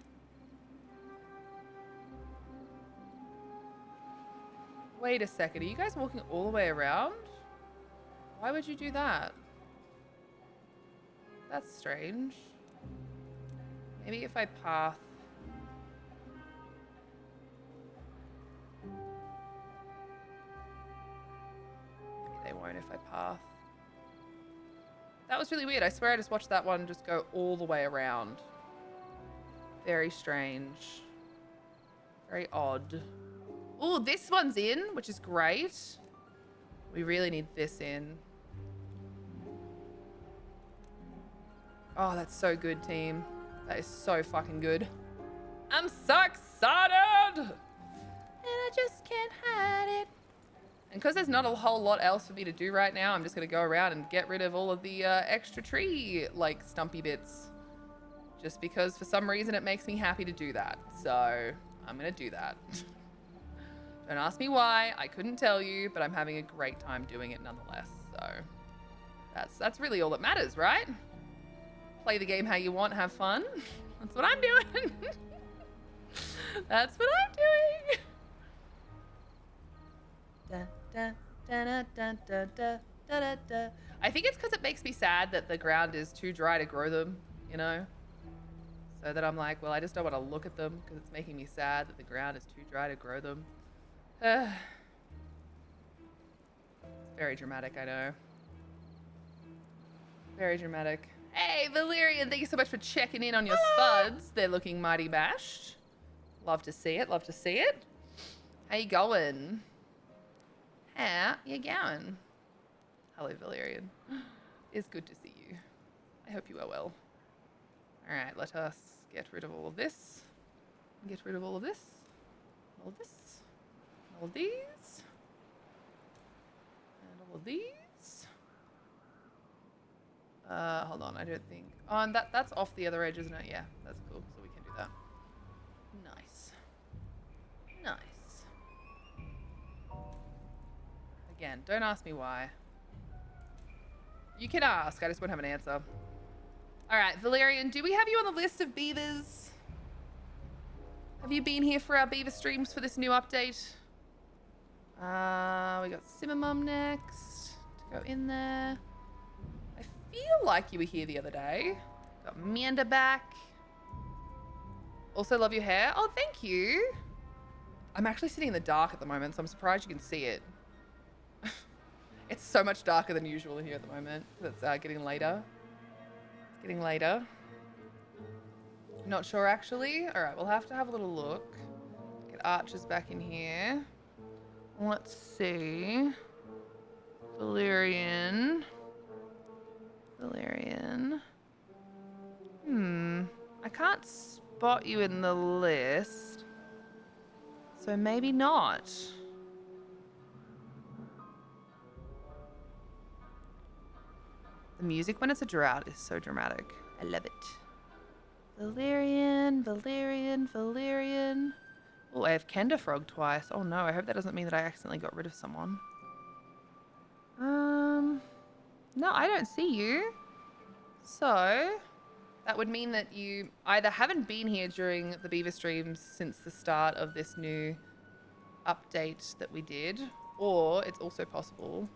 Wait a second, are you guys walking all the way around? Why would you do that? That's strange. Maybe if I path... Maybe they won't if I path. That was really weird. I swear I just watched that one just go all the way around. Very strange. Very odd. Oh, this one's in, which is great. We really need this in. Oh, that's so good, team. That is so fucking good. I'm so excited! And I just can't hide it. And because there's not a whole lot else for me to do right now, I'm just going to go around and get rid of all of the extra tree, like, stumpy bits. Just because for some reason it makes me happy to do that. So I'm going to do that. Don't ask me why. I couldn't tell you, but I'm having a great time doing it nonetheless. So that's really all that matters, right? Play the game how you want, have fun. That's what I'm doing. That's what I'm doing. Da, da, da, da, da, da, da, da, da. I think it's because it makes me sad that the ground is too dry to grow them, you know? So that I'm like, well, I just don't want to look at them because it's making me sad that the ground is too dry to grow them. It's very dramatic, I know. Very dramatic. Hey, Valerian, thank you so much for checking in on your spuds. They're looking mighty bashed. Love to see it, love to see it. How you going? How you going? Hello, Valerian. It's good to see you. I hope you are well. All right, let us get rid of all of this. Get rid of all of this. All of this. All of these. And all of these. Hold on, I don't think. Oh, and that's off the other edge, isn't it? Yeah, that's cool. So we can do that. Nice. Nice. Again, don't ask me why. You can ask, I just won't have an answer. All right, Valerian, do we have you on the list of beavers? Have you been here for our beaver streams for this new update? We got Simmermum next to go in there. I feel like you were here the other day. Got Meander back. Also love your hair. Oh, thank you. I'm actually sitting in the dark at the moment, so I'm surprised you can see it. It's so much darker than usual in here at the moment. It's getting later. It's getting later. Not sure, actually. All right, we'll have to have a little look. Get Archers back in here. Let's see. Valerian. Valerian. I can't spot you in the list. So maybe not. The music when it's a drought is so dramatic. I love it. Valerian, Valerian, Valerian. Oh, I have Kenda Frog twice. Oh no, I hope that doesn't mean that I accidentally got rid of someone. No, I don't see you. So, that would mean that you either haven't been here during the Beaver streams since the start of this new update that we did, or it's also possible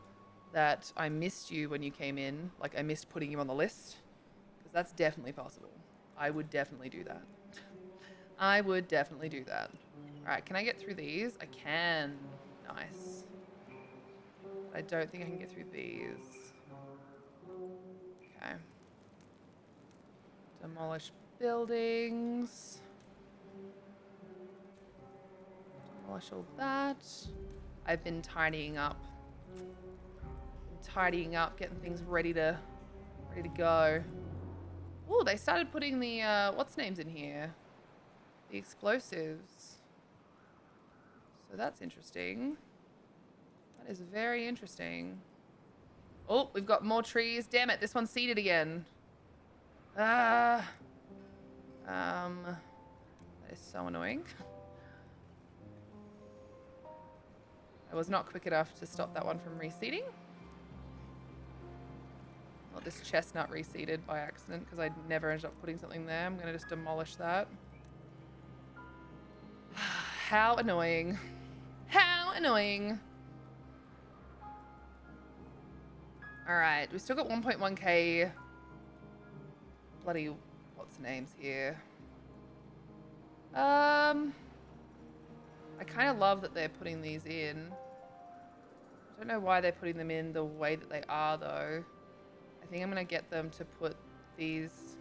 that I missed you when you came in. Like, I missed putting you on the list, because that's definitely possible. I would definitely do that. I would definitely do that. All right, can I get through these? I can. Nice. I don't think I can get through these. Okay. Demolish buildings. Demolish all that. I've been tidying up. Getting things ready to go. Oh, they started putting the what's names in here? The explosives. So that's interesting. That is very interesting. Oh, we've got more trees. Damn it, this one's seeded again. That is so annoying. I was not quick enough to stop that one from reseeding. Not this chestnut reseeded by accident because I never ended up putting something there. I'm gonna just demolish that. How annoying. How annoying. All right, we still got 1.1k. Bloody, what's the names here? I kind of love that they're putting these in. I don't know why they're putting them in the way that they are, though. I think I'm going to get them to put these...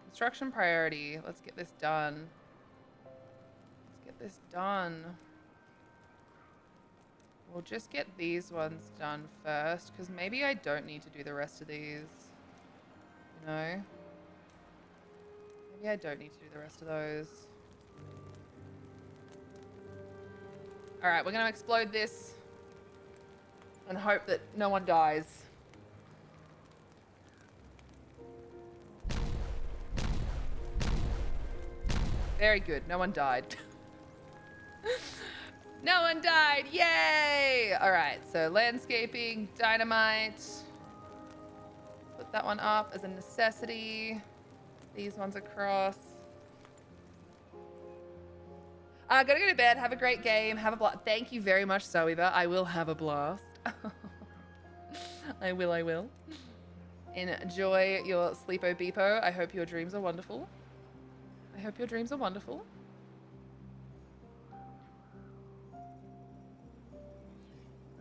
Construction priority. Let's get this done. Let's get this done. We'll just get these ones done first, because maybe I don't need to do the rest of these. You know? Maybe I don't need to do the rest of those. Alright, we're going to explode this and hope that no one dies. Very good. No one died. No one died. Yay! Alright, so landscaping, dynamite. Put that one up as a necessity. These ones across. Gotta go to bed. Have a great game. Have a blast. Thank you very much, Zoeva. I will have a blast. I will. Enjoy your sleepo beepo. I hope your dreams are wonderful.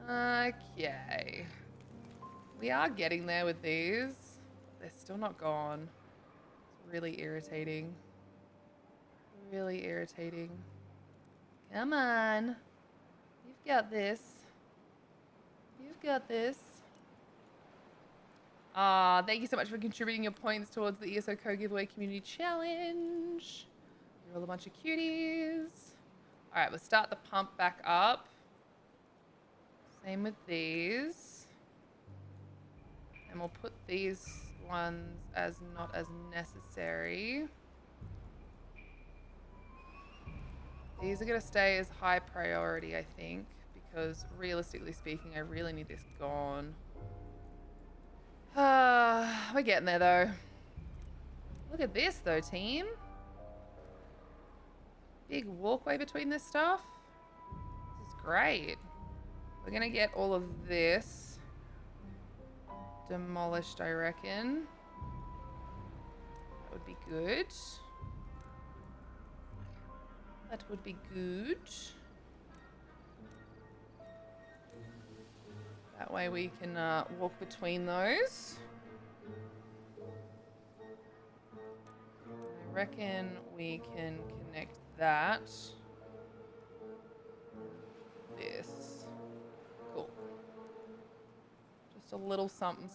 Okay. We are getting there with these. They're still not gone. It's really irritating. Come on. You've got this. Thank you so much for contributing your points towards the ESO Code Giveaway Community Challenge. You're all a bunch of cuties. All right, we'll start the pump back up. Same with these. And we'll put these ones as not as necessary. These are going to stay as high priority, I think, because realistically speaking, I really need this gone. We're getting there, though. Look at this, though, team. Big walkway between this stuff. This is great. We're going to get all of this demolished, I reckon. That would be good. That way we can walk between those. I reckon we can connect that. This. Cool. Just a little something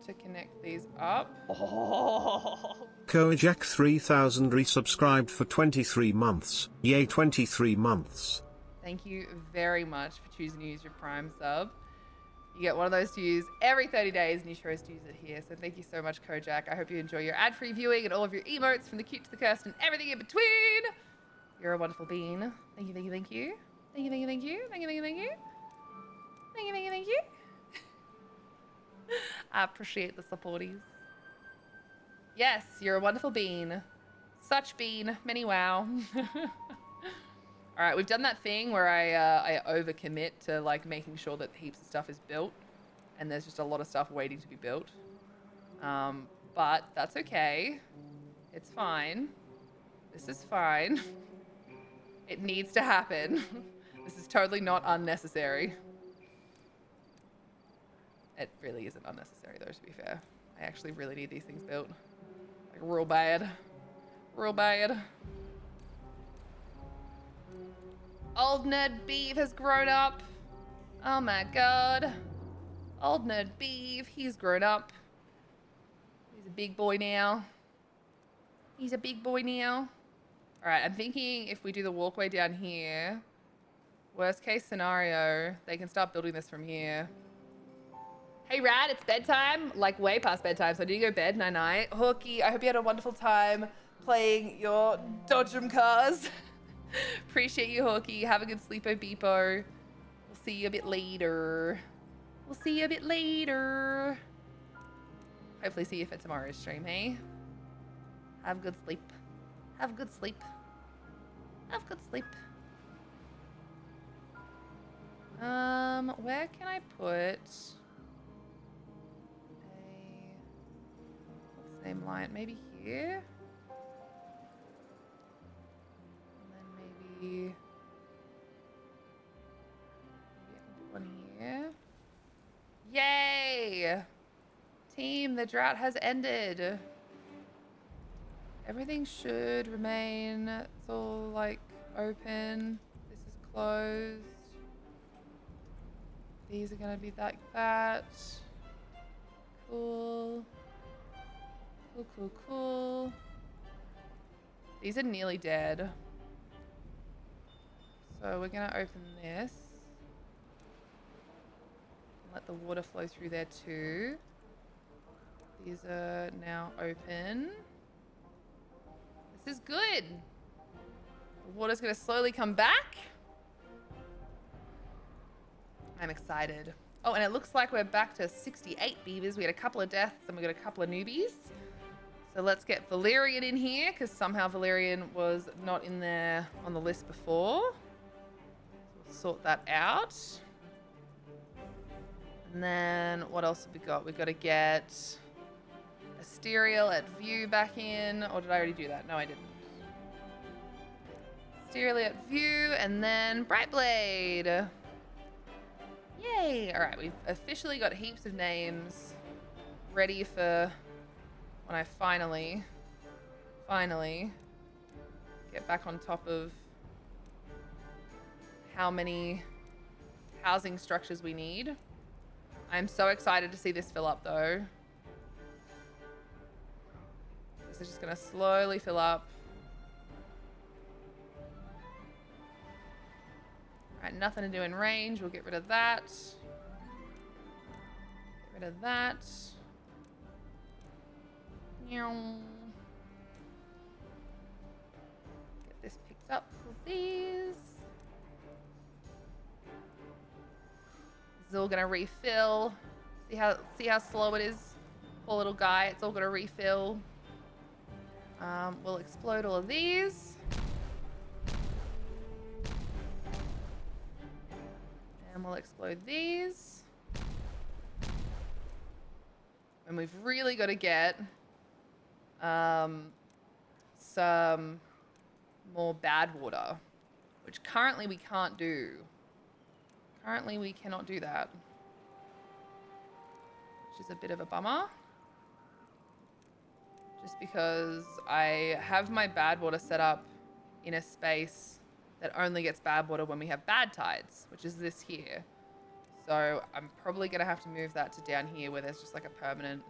to connect these up. Oh. Kojak 3000 resubscribed for 23 months. Yay, 23 months. Thank you very much for choosing to use your Prime sub. You get one of those to use every 30 days, and you chose to use it here. So thank you so much, Kojak. I hope you enjoy your ad-free viewing and all of your emotes, from the cute to the cursed and everything in between. You're a wonderful bean. Thank you. I appreciate the supporties. Yes, you're a wonderful bean. Such bean. Many wow. All right, we've done that thing where I overcommit to like making sure that heaps of stuff is built, and there's just a lot of stuff waiting to be built. But that's okay. It's fine. This is fine. It needs to happen. This is totally not unnecessary. It really isn't unnecessary though, to be fair. I actually really need these things built. Like real bad. Real bad. Old Nerd Beeve has grown up. Oh my god. Old Nerd Beeve, he's grown up. He's a big boy now. He's a big boy now. Alright, I'm thinking if we do the walkway down here, worst case scenario, they can start building this from here. Hey Rad, it's bedtime. Like way past bedtime, so I need to go to bed. Night night. Hawkey, I hope you had a wonderful time playing your Dodgem cars. Appreciate you, Hawkey. Have a good sleepo beepo. We'll see you a bit later. We'll see you a bit later. Hopefully see you for tomorrow's stream, hey? Have good sleep. Have good sleep. Have good sleep. Where can I put what's the name lion? Maybe here? And then maybe I can put one here. Yay! Team, the drought has ended. Everything should remain. It's all like open. This is closed. These are gonna be like that. Cool. Cool, cool, cool. These are nearly dead. So we're gonna open this. Let the water flow through there too. These are now open. This is good. The water's gonna slowly come back. I'm excited. Oh, and it looks like we're back to 68 beavers. We had a couple of deaths and we got a couple of newbies. So let's get Valerian in here because somehow Valerian was not in there on the list before. So we'll sort that out. And then what else have we got? We've got to get Asterial at View back in. Or did I already do that? No, I didn't. Asterial at View and then Brightblade. Yay! Alright, we've officially got heaps of names ready for when I finally get back on top of how many housing structures we need. I'm so excited to see this fill up though. This is just gonna slowly fill up. Alright, nothing to do in range. We'll get rid of that. Get rid of that. Get this picked up for these. This is all gonna refill. See how slow it is? Poor little guy. It's all gonna refill. We'll explode all of these. And we'll explode these. And we've really got to get some more bad water, which currently we can't do. Currently we cannot do that, which is a bit of a bummer. Just because I have my bad water set up in a space that only gets bad water when we have bad tides, which is this here. So I'm probably gonna have to move that to down here where there's just like a permanent,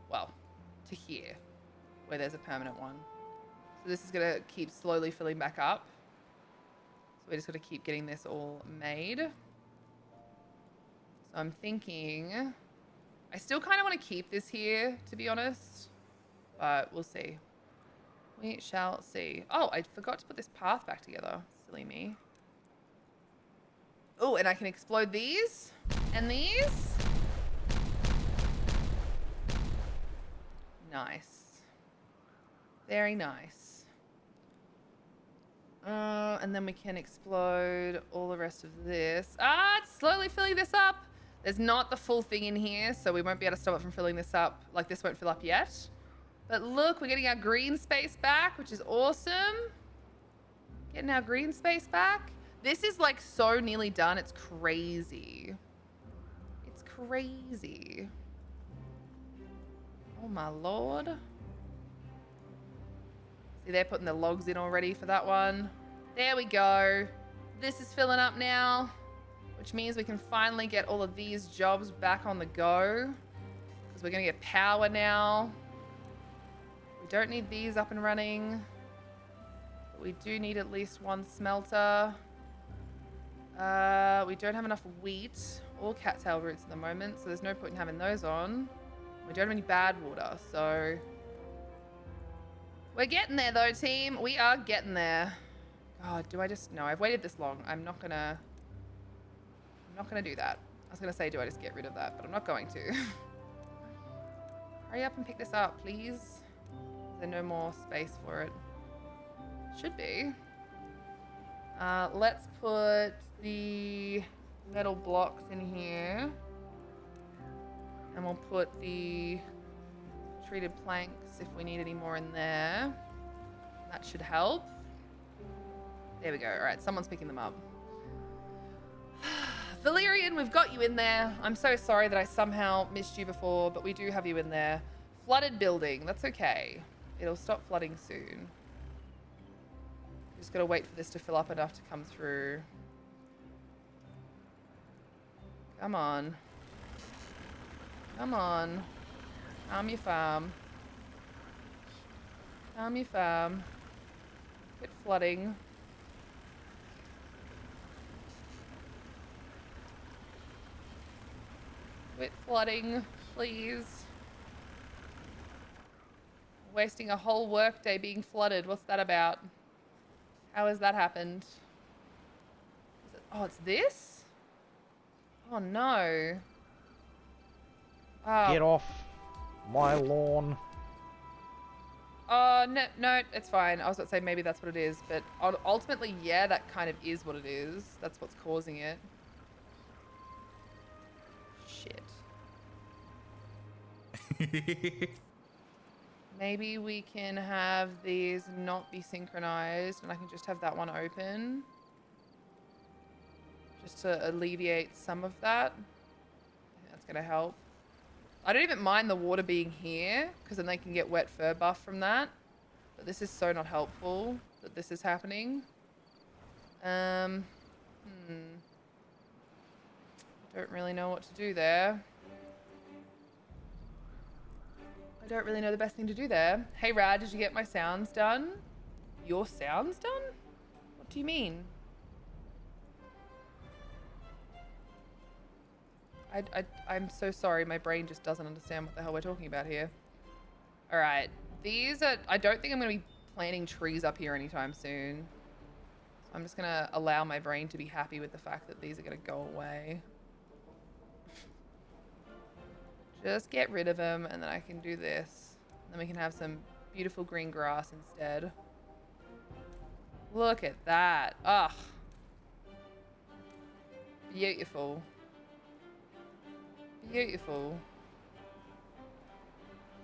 well, to here where there's a permanent one. So this is gonna keep slowly filling back up. So we're just gonna keep getting this all made. So I'm thinking, I still kind of want to keep this here, to be honest, but we'll see. We shall see. Oh, I forgot to put this path back together. Silly me. Oh, and I can explode these and these. Nice. Very nice. And then we can explode all the rest of this. Ah, it's slowly filling this up. There's not the full thing in here, so we won't be able to stop it from filling this up. Like, this won't fill up yet. But look, we're getting our green space back, which is awesome. Getting our green space back. This is, like, so nearly done. It's crazy. It's crazy. Oh, my lord. See, they're putting the logs in already for that one. There we go. This is filling up now, which means we can finally get all of these jobs back on the go, because we're going to get power now. We don't need these up and running, but we do need at least one smelter. We don't have enough wheat or cattail roots at the moment, so there's no point in having those on. We don't have any bad water, so we're getting there though, team. We are getting there. God, do I just... No, I've waited this long. I'm not gonna do that. I was gonna say, do I just get rid of that? But I'm not going to. Hurry up and pick this up, please. Is there no more space for it? Should be. Let's put the metal blocks in here. And we'll put the treated planks if we need any more in there. That should help. There we go. All right, someone's picking them up. Valerian, we've got you in there. I'm so sorry that I somehow missed you before, but we do have you in there. Flooded building. That's okay. It'll stop flooding soon. Just got to wait for this to fill up enough to come through. Come on. Come on. Calm your farm. Calm your farm. Quit flooding. Quit flooding, please. Wasting a whole workday being flooded. What's that about? How has that happened? Oh, it's this? Oh, no. Oh. Get off my lawn. No, it's fine. I was about to say maybe that's what it is, but ultimately, yeah, that kind of is what it is. That's what's causing it. Shit. Maybe we can have these not be synchronized and I can just have that one open. Just to alleviate some of that. I think that's going to help. I don't even mind the water being here because then they can get wet fur buff from that. But this is so not helpful that this is happening. Don't really know what to do there. I don't really know the best thing to do there. Hey Rad, did you get my sounds done? Your sounds done? What do you mean? I'm so sorry, my brain just doesn't understand what the hell we're talking about here. Alright, these are... I don't think I'm going to be planting trees up here anytime soon. So I'm just going to allow my brain to be happy with the fact that these are going to go away. Just get rid of them, and then I can do this. Then we can have some beautiful green grass instead. Look at that. Ugh. Beautiful. Beautiful.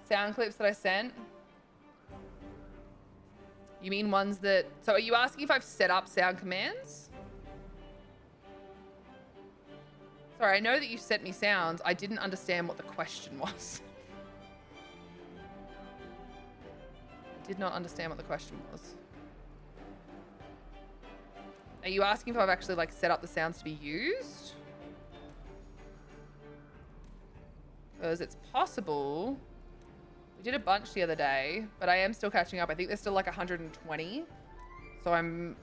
Sound clips that I sent? You mean ones that... So are you asking if I've set up sound commands? Sorry, I know that you sent me sounds. I didn't understand what the question was. I did not understand what the question was. Are you asking if I've actually like set up the sounds to be used? Because it's possible. We did a bunch the other day, but I am still catching up. I think there's still like 120. So I'm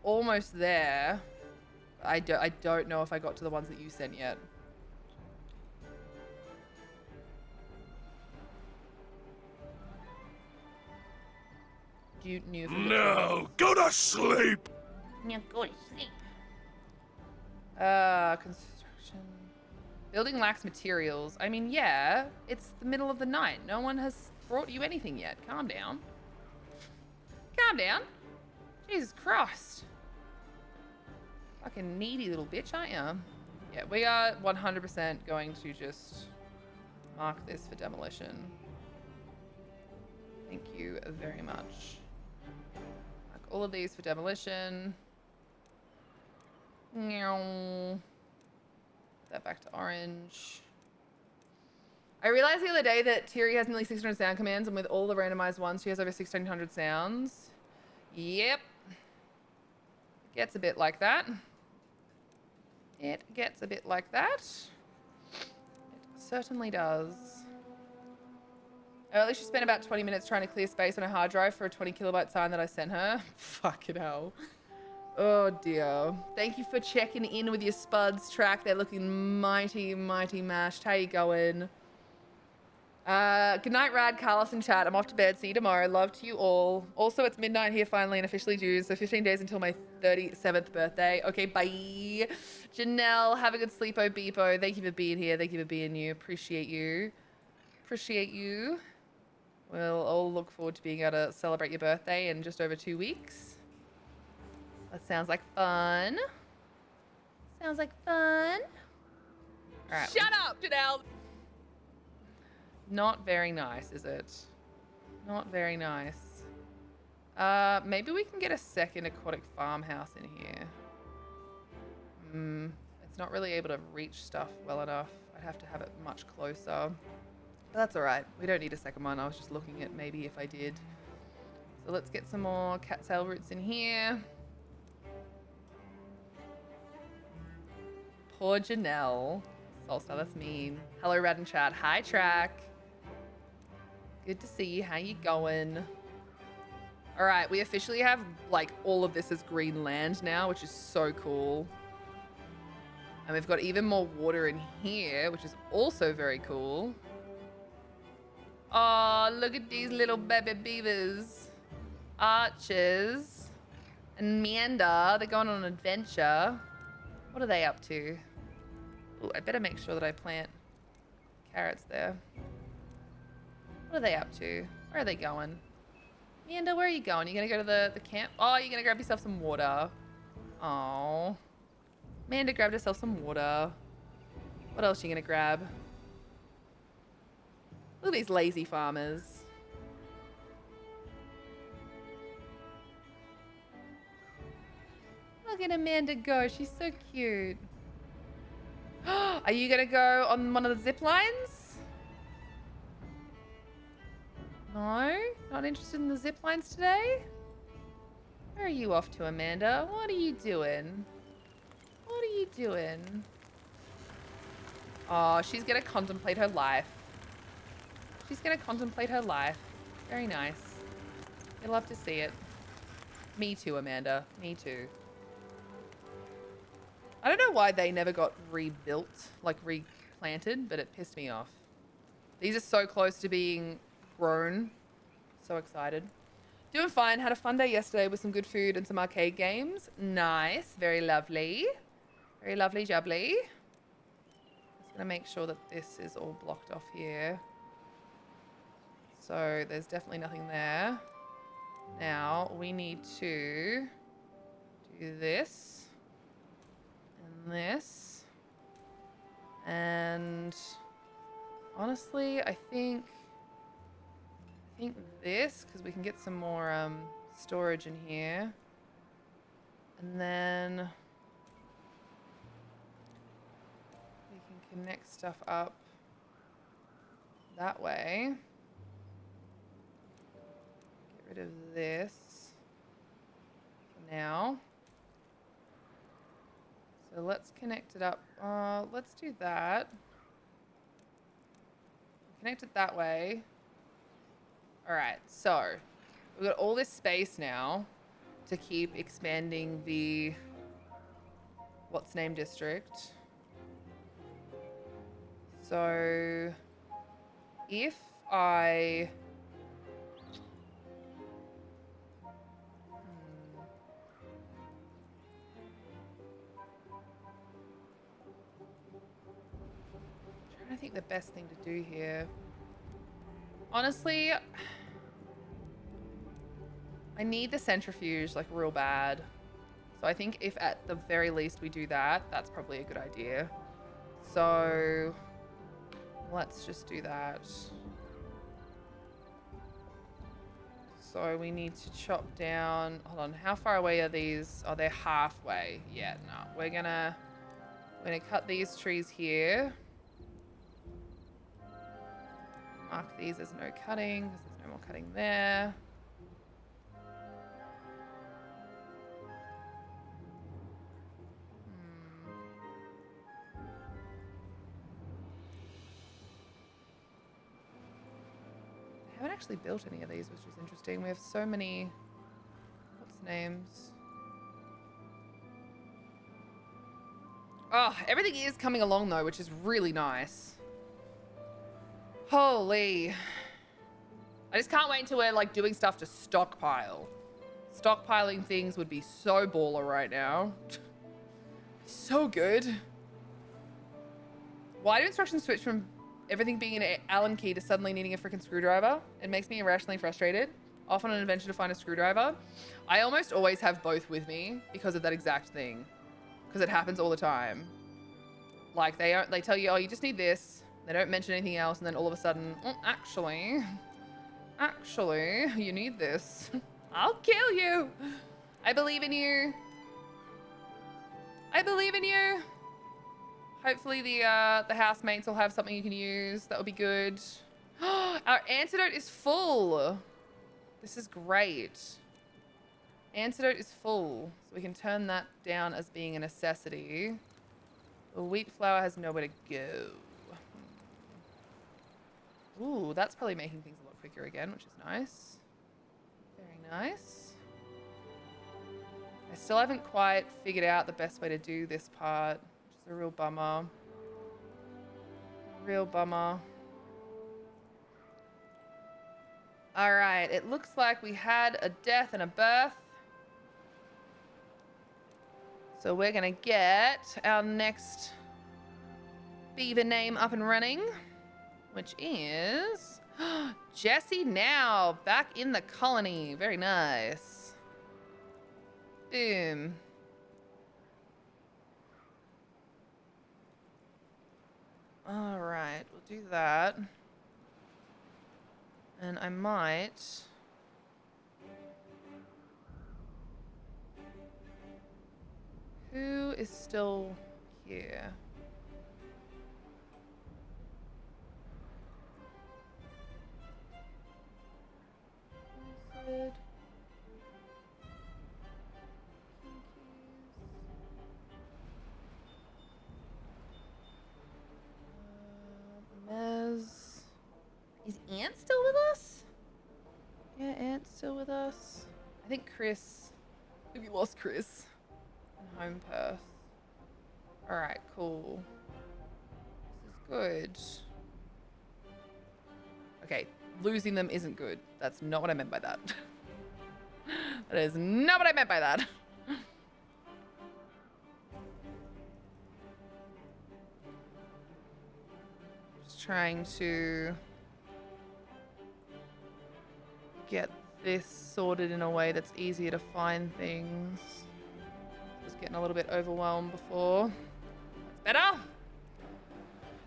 almost there. I don't know if I got to the ones that you sent yet. No, go to sleep. Yeah, go to sleep. Construction. Building lacks materials. I mean, yeah, it's the middle of the night. No one has brought you anything yet. Calm down. Calm down. Jesus Christ. Fucking needy little bitch, aren't you? Yeah, we are 100% going to just mark this for demolition. Thank you very much. Mark all of these for demolition. Meow. Put that back to orange. I realized the other day that Tiri has nearly 600 sound commands, and with all the randomized ones, she has over 1,600 sounds. Yep. It gets a bit like that. It gets a bit like that. It certainly does. Earlier, she spent about 20 minutes trying to clear space on her hard drive for a 20 kilobyte sign that I sent her. Fucking hell. Oh dear. Thank you for checking in with your spuds track. They're looking mighty, mighty mashed. How you going? Good night, Rad, Carlos, and chat. I'm off to bed. See you tomorrow. Love to you all. Also, it's midnight here finally and officially due, so 15 days until my 37th birthday. Okay, bye. Janelle, have a good sleepo beepo. Thank you for being here. Thank you for being you. Appreciate you. Appreciate you. We'll all look forward to being able to celebrate your birthday in just over 2 weeks. That sounds like fun. Sounds like fun. All right. Shut up, Janelle. Not very nice, is it? Not very nice. Maybe we can get a second aquatic farmhouse in here. It's not really able to reach stuff well enough. I'd have to have it much closer. But that's all right. We don't need a second one. I was just looking at maybe if I did. So let's get some more cattail roots in here. Poor Janelle. Soulstar, that's mean. Hello, Rad and Chat. Hi, Track. Good to see you. How you going? All right, we officially have like all of this as green land now, which is so cool. And we've got even more water in here, which is also very cool. Oh, look at these little baby beavers. Arches and Meander. They're going on an adventure. What are they up to? Ooh, I better make sure that I plant carrots there. What are they up to? Where are they going? Meander, where are you going? You gonna go to the camp? Oh, you're gonna grab yourself some water. Oh. Meander grabbed herself some water. What else are you gonna grab? Look at these lazy farmers. Look at Amanda go. She's so cute. Are you gonna go on one of the zip lines? No? Not interested in the zip lines today? Where are you off to, Amanda? What are you doing? What are you doing? Oh, she's gonna contemplate her life. She's gonna contemplate her life. Very nice. You'd love to see it. Me too, Amanda. Me too. I don't know why they never got rebuilt, like replanted, but it pissed me off. These are so close to being grown. So excited. Doing fine. Had a fun day yesterday with some good food and some arcade games. Nice. Very lovely. Very lovely jubbly. Just gonna make sure that this is all blocked off here. So there's definitely nothing there. Now we need to do this and this. And honestly, I think this, because we can get some more storage in here. And then we can connect stuff up that way. Get rid of this for now. So let's connect it up. Let's do that. Connect it that way. All right, so we've got all this space now to keep expanding the what's name district. So if I trying to think the best thing to do here. Honestly, I need the centrifuge like real bad. So So I think if at the very least we do that, that's probably a good idea. So let's just do that. So we need to chop down, hold on, how far away are these? Oh, they're halfway. Yeah, no, we're gonna cut these trees here. Mark these as no cutting, because there's no more cutting there. I haven't actually built any of these, which is interesting. We have so many, what's names? Oh, everything is coming along though, which is really nice. Holy. I just can't wait until we're like doing stuff to stockpile. Stockpiling things would be so baller right now. So good. Why do instructions switch from everything being an Allen key to suddenly needing a freaking screwdriver? It makes me irrationally frustrated. Off on an adventure to find a screwdriver. I almost always have both with me because of that exact thing. Because it happens all the time. Like they tell you, oh, you just need this. They don't mention anything else, and then all of a sudden, oh, actually, you need this. I'll kill you. I believe in you. I believe in you. Hopefully the housemates will have something you can use. That would be good. Our antidote is full. This is great. Antidote is full, so we can turn that down as being a necessity. The wheat flour has nowhere to go. Ooh, that's probably making things a lot quicker again, which is nice. Very nice. I still haven't quite figured out the best way to do this part, which is a real bummer. Real bummer. All right, it looks like we had a death and a birth. So we're gonna get our next beaver name up and running, which is Jesse Now, back in the colony. Very nice. Boom. All right, we'll do that. And I might... Who is still here? Good. Mez. Is Ant still with us? Yeah, Ant's still with us. I think Chris. We lost Chris. And Home Perth. Alright, cool. This is good. Okay, losing them isn't good. That's not what I meant by that. That is not what I meant by that. Just trying to get this sorted in a way that's easier to find things. Was getting a little bit overwhelmed before. That's better.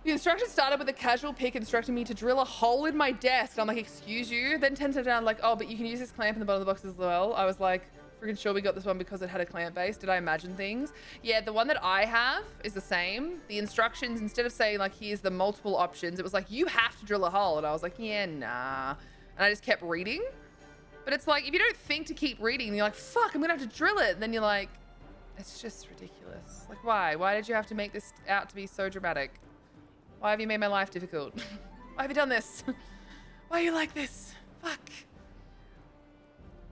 The instructor started with a casual pick instructing me to drill a hole in my desk. And I'm like, excuse you? Then 10 seconds down, like, oh, but you can use this clamp in the bottom of the box as well. I was like, freaking sure we got this one because it had a clamp base. Did I imagine things? Yeah, the one that I have is the same. The instructions, instead of saying like, here's the multiple options, it was like, you have to drill a hole. And I was like, yeah, nah. And I just kept reading. But it's like, if you don't think to keep reading, you're like, fuck, I'm gonna have to drill it. And then you're like, it's just ridiculous. Like, why? Why did you have to make this out to be so dramatic? Why have you made my life difficult? Why have you done this? Why are you like this? Fuck.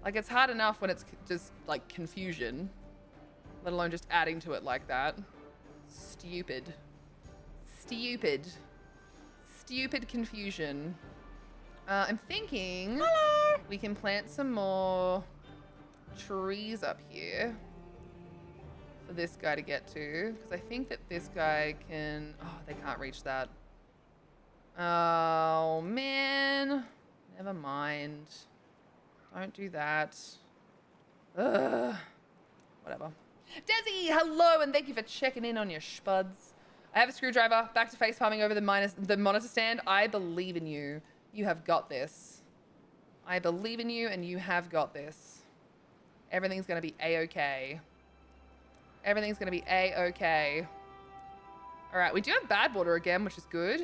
Like, it's hard enough when it's just, like, confusion. Let alone just adding to it like that. Stupid. Stupid. Stupid confusion. I'm thinking we can plant some more trees up here for this guy to get to, because I think that this guy can... Oh, they can't reach that. Oh, man. Never mind. Don't do that. Ugh. Whatever. Desi, hello, and thank you for checking in on your spuds. I have a screwdriver. Back to face palming over the monitor stand. I believe in you. You have got this. I believe in you, and you have got this. Everything's gonna be a-okay. Everything's gonna be a-okay. All right, we do have bad water again, which is good.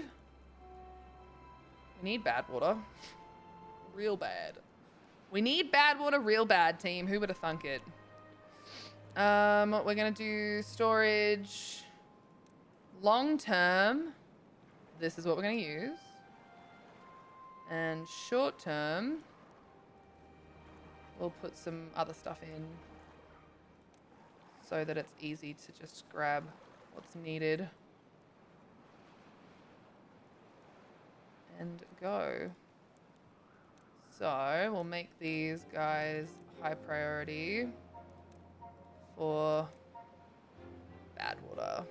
We need bad water. Real bad. We need bad water real bad, team. Who would have thunk it? We're gonna do storage long term. This is what we're gonna use. And short term, we'll put some other stuff in so that it's easy to just grab what's needed and go. So we'll make these guys high priority for bad water,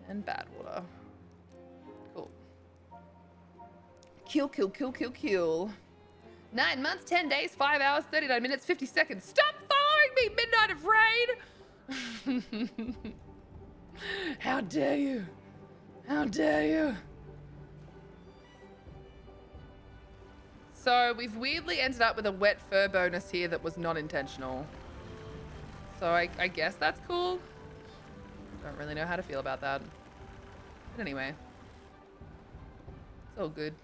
and bad water. Cool. Kill. 9 months, 10 days, 5 hours, 39 minutes, 50 seconds. Stop following me, Midnight of Rain! How dare you? How dare you? So we've weirdly ended up with a wet fur bonus here that was not intentional. So I guess that's cool. Don't really know how to feel about that. But anyway. It's all good.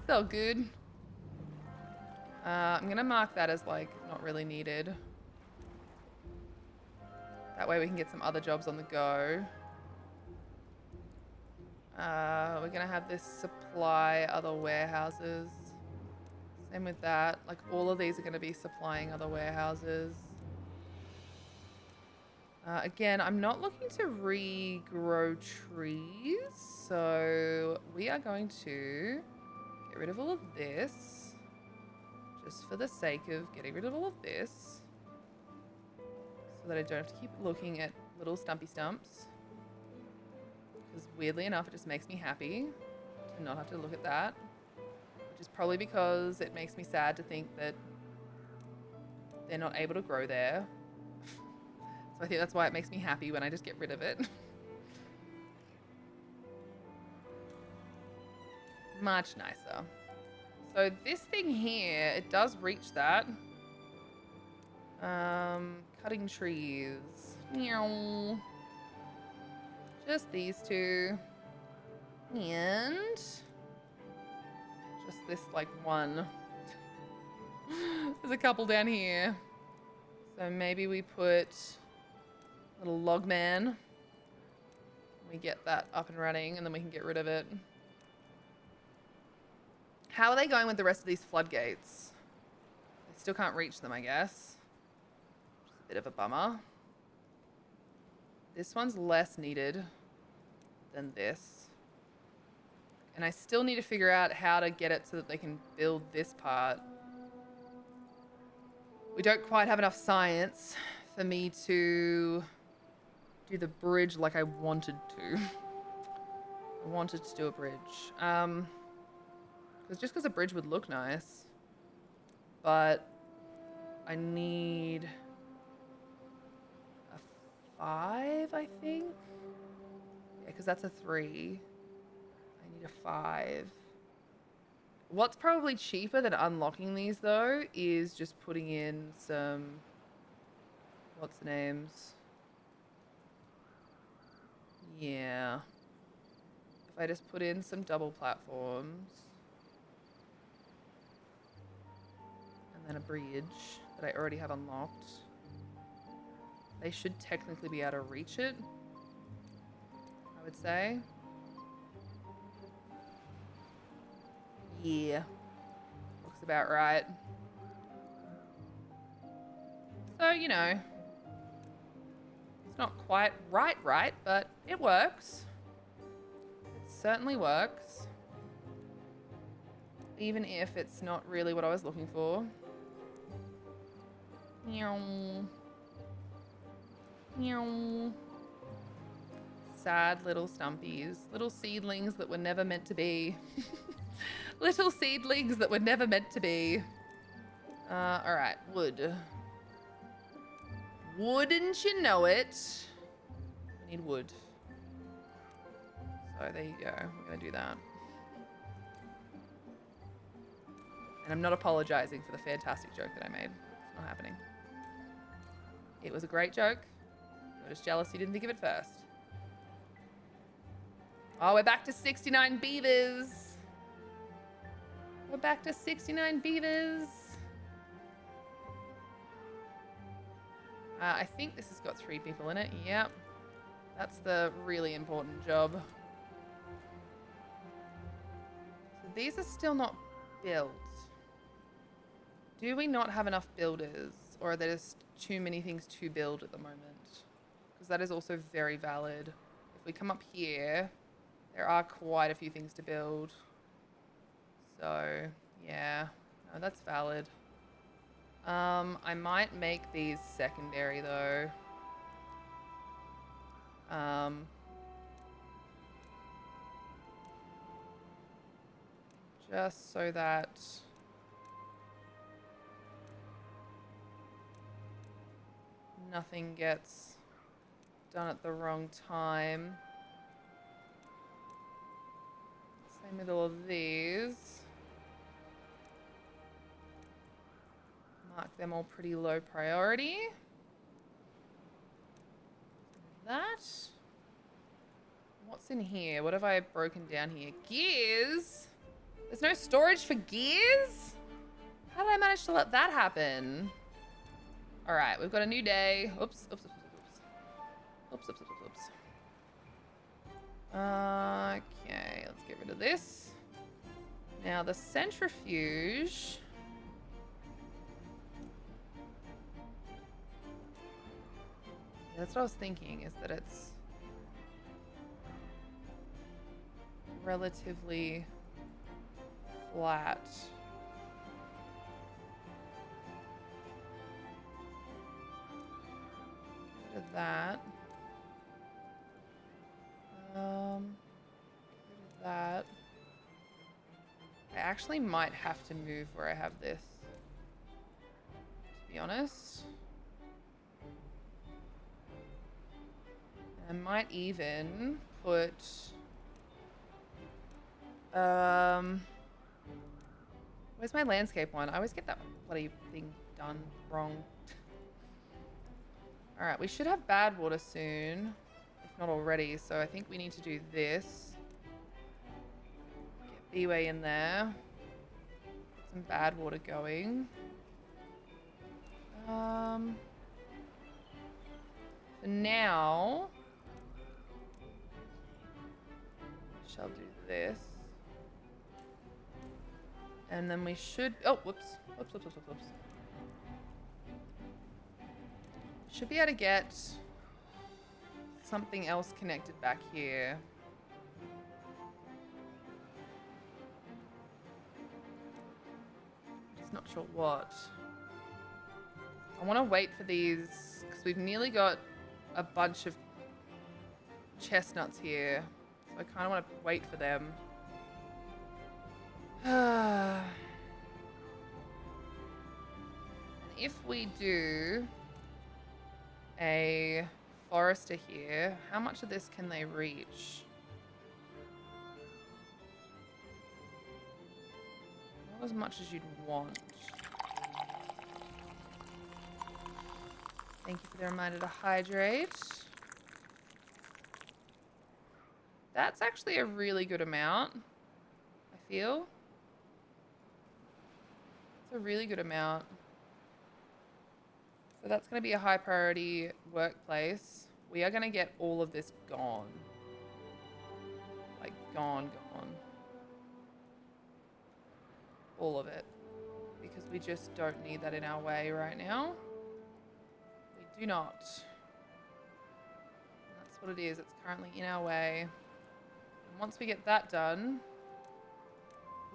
It's all good. I'm gonna mark that as like not really needed. That way we can get some other jobs on the go. We're gonna have this supply other warehouses. Same with that. Like all of these are gonna be supplying other warehouses. Again, I'm not looking to regrow trees, so we are going to get rid of all of this, just for the sake of getting rid of all of this, so that I don't have to keep looking at little stumpy stumps. Because weirdly enough, it just makes me happy to not have to look at that, which is probably because it makes me sad to think that they're not able to grow there. So I think that's why it makes me happy when I just get rid of it. Much nicer. So this thing here, it does reach that. Cutting trees. Meow. Just these two. And just this like one. There's a couple down here. So maybe we put little log man. We get that up and running and then we can get rid of it. How are they going with the rest of these floodgates? I still can't reach them, I guess. Which is a bit of a bummer. This one's less needed than this. And I still need to figure out how to get it so that they can build this part. We don't quite have enough science for me to do the bridge like I wanted to. I wanted to do a bridge. Because a bridge would look nice. But I need a 5, I think. Yeah, because that's a 3. I need a 5. What's probably cheaper than unlocking these, though, is just putting in some... What's the names? Yeah. If I just put in some double platforms. And then a bridge that I already have unlocked. They should technically be able to reach it, I would say. Yeah. Looks about right. So, you know. It's not quite right, but it works. It certainly works. Even if it's not really what I was looking for. Meow. Meow. Sad little stumpies. Little seedlings that were never meant to be. Little seedlings that were never meant to be. All right, wood. Wouldn't you know it? We need wood. So there you go. We're gonna do that. And I'm not apologizing for the fantastic joke that I made. It's not happening. It was a great joke. You're just jealous you didn't think of it first. Oh, we're back to 69 beavers. We're back to 69 beavers. I think this has got 3 people in it. Yep. That's the really important job. So these are still not built. Do we not have enough builders? Or are there just too many things to build at the moment? Because that is also very valid. If we come up here, there are quite a few things to build. So, yeah. No, that's valid. I might make these secondary though. Just so that nothing gets done at the wrong time. Same with all of these. Mark them all pretty low priority. That. What's in here? What have I broken down here? Gears? There's no storage for gears? How did I manage to let that happen? All right, we've got a new day. Oops, oops, oops, oops, oops. Oops, oops, oops, oops, oops. Okay, let's get rid of this. Now the centrifuge. Yeah, that's what I was thinking, is that it's relatively flat. Rid of that. Rid of that. I actually might have to move where I have this, to be honest. I might even put where's my landscape one? I always get that bloody thing done wrong. All right, we should have bad water soon, if not already. So I think we need to do this. Get B-Way in there. Get some bad water going. For now, I shall do this. And then we should, oh, whoops. Should be able to get something else connected back here. Just not sure what. I want to wait for these because we've nearly got a bunch of chestnuts here. So I kind of want to wait for them. If we do a forester here, how much of this can they reach? Not as much as you'd want. Thank you for the reminder to hydrate. That's actually a really good amount, I feel. It's a really good amount. So that's going to be a high priority workplace. We are going to get all of this gone. Like gone. All of it. Because we just don't need that in our way right now. We do not. That's what it is. It's currently in our way. And once we get that done,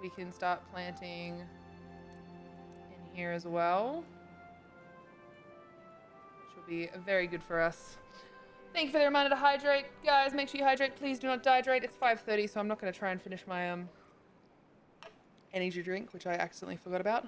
we can start planting in here as well. Which will be very good for us. Thank you for the reminder to hydrate. Guys, make sure you hydrate. Please do not dehydrate. It's 5:30, so I'm not going to try and finish my energy drink, which I accidentally forgot about.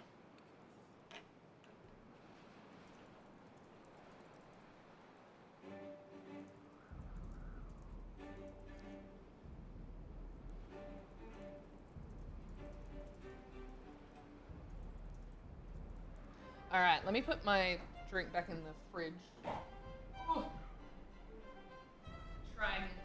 All right, let me put my drink back in the fridge. Oh. Try again tomorrow.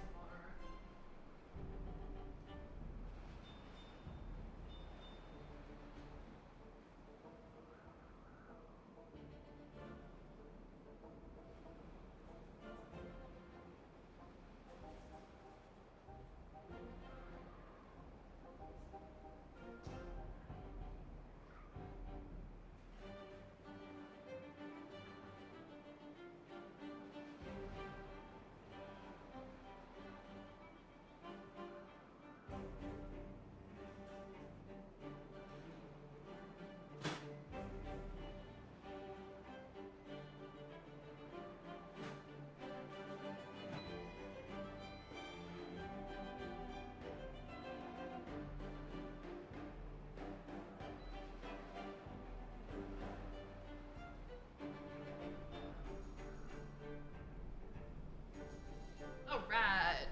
All right.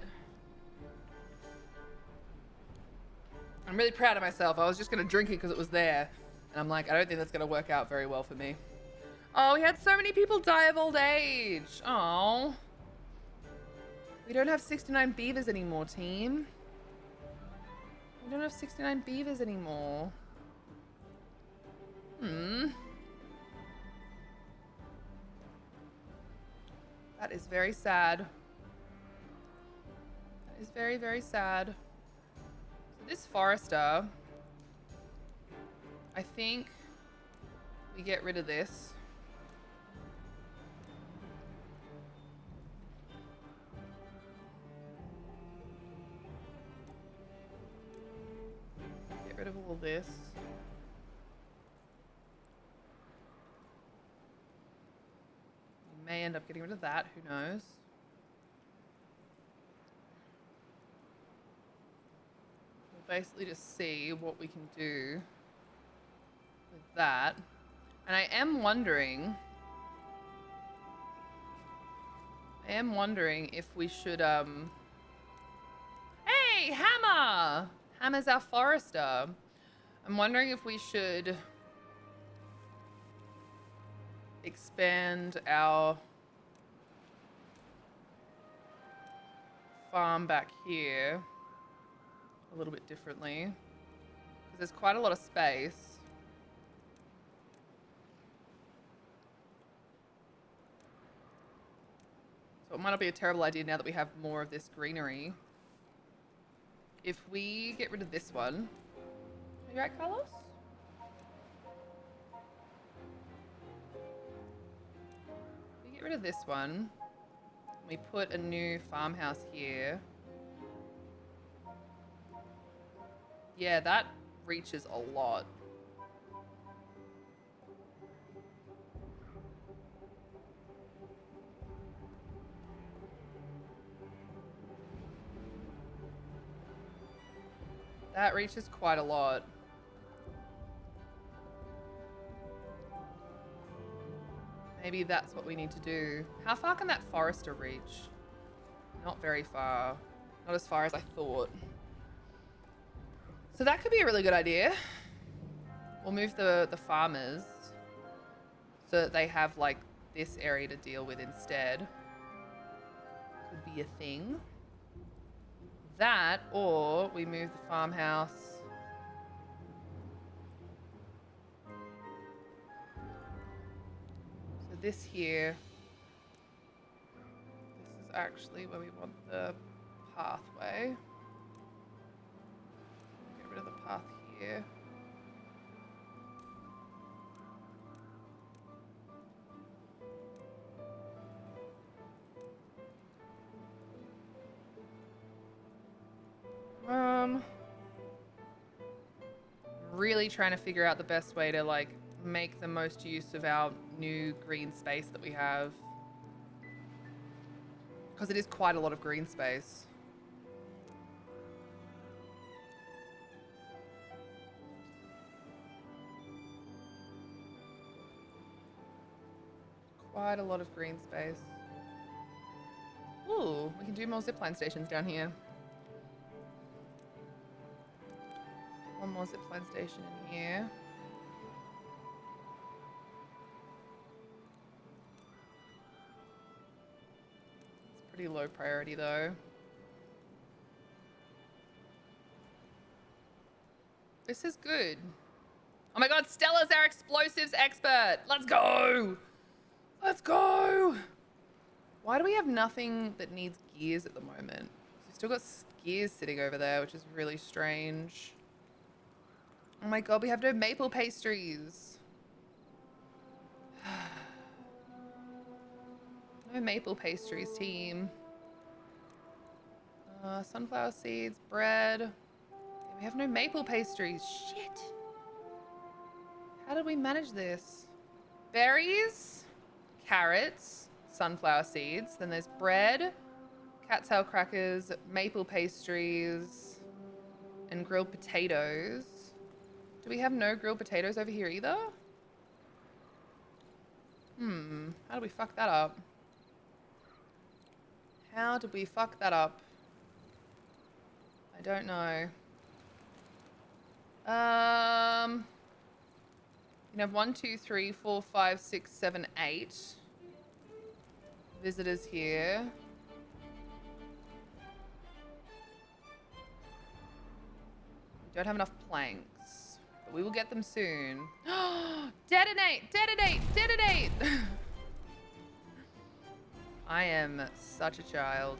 I'm really proud of myself. I was just gonna drink it because it was there. And I'm like, I don't think that's gonna work out very well for me. Oh, we had so many people die of old age. Oh. We don't have 69 beavers anymore, team. We don't have 69 beavers anymore. That is very sad. That is very, very sad. So this forester, I think we get rid of this. Get rid of all this. We may end up getting rid of that, who knows? We'll basically just see what we can do with that. And I am wondering if we should Hey, Hammer! Hammer's our forester. I'm wondering if we should expand our farm back here a little bit differently. Because there's quite a lot of space. So it might not be a terrible idea now that we have more of this greenery. If we get rid of this one. Are you right, Carlos? We get rid of this one. We put a new farmhouse here. Yeah, that reaches a lot. That reaches quite a lot. Maybe that's what we need to do. How far can that forester reach? Not very far. Not as far as I thought. So that could be a really good idea. We'll move the farmers so that they have like this area to deal with instead. Could be a thing. That, or we move the farmhouse so this here, this is actually where we want the pathway. Get rid of the path here. Really trying to figure out the best way to like make the most use of our new green space that we have. Because it is quite a lot of green space. Quite a lot of green space. Ooh, we can do more zipline stations down here. One more zipline station in here. Pretty low priority though. This is good. Oh my god, Stella's our explosives expert. Let's go. Let's go. Why do we have nothing that needs gears at the moment? We've still got gears sitting over there, which is really strange. Oh my god, we have no maple pastries. No maple pastries, team. Sunflower seeds, bread. We have no maple pastries. Shit. How did we manage this? Berries, carrots, sunflower seeds. Then there's bread, cat's tail crackers, maple pastries, and grilled potatoes. Do we have no grilled potatoes over here either? How did we fuck that up? How did we fuck that up? I don't know. You can have 1, 2, 3, 4, 5, 6, 7, 8 visitors here. We don't have enough planks, but we will get them soon. Detonate! Detonate! Detonate! I am such a child.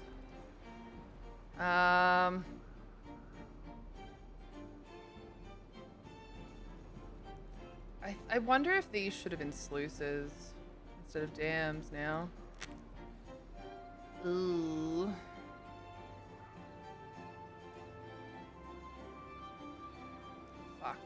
I wonder if these should have been sluices instead of dams now. Ooh. Fuck.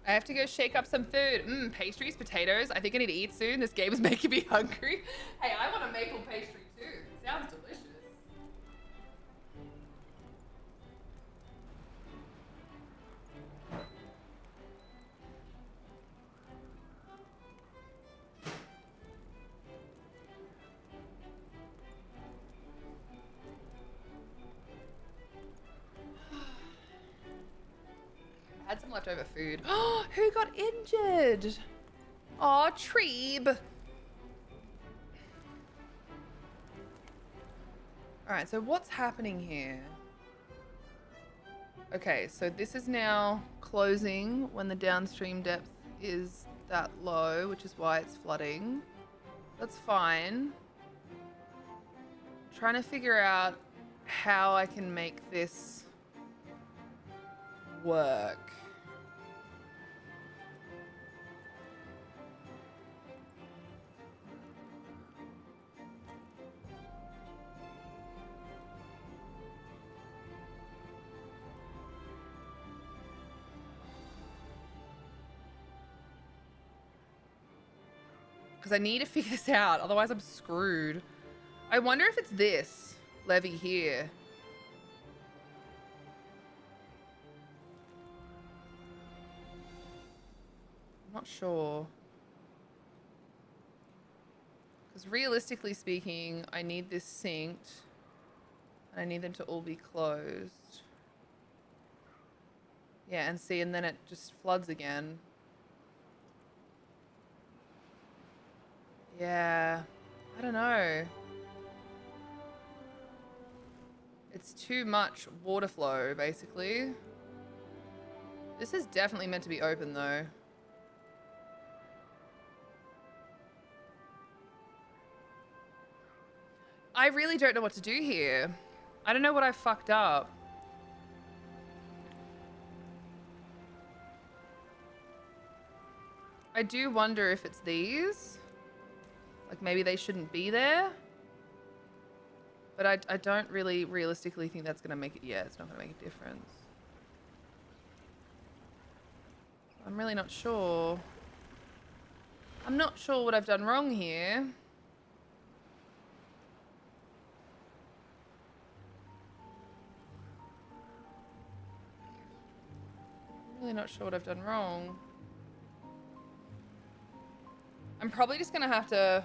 I have to go shake up some food. Pastries, potatoes. I think I need to eat soon. This game is making me hungry. Hey, I want a maple pastry too. It sounds delicious. I had some leftover food. Oh, who got injured? Aw, Treeb. All right, so what's happening here? Okay, so this is now closing when the downstream depth is that low, which is why it's flooding. That's fine. Trying to figure out how I can make this work. Because I need to figure this out, otherwise I'm screwed. I wonder if it's this levee here. I'm not sure. Because realistically speaking, I need this synced. And I need them to all be closed. Yeah, and see, and then it just floods again. Yeah, I don't know. It's too much water flow, basically. This is definitely meant to be open, though. I really don't know what to do here. I don't know what I fucked up. I do wonder if it's these. Like, maybe they shouldn't be there. But I don't really realistically think that's going to make it... Yeah, it's not going to make a difference. I'm really not sure. I'm not sure what I've done wrong here. I'm really not sure what I've done wrong. I'm probably just going to have to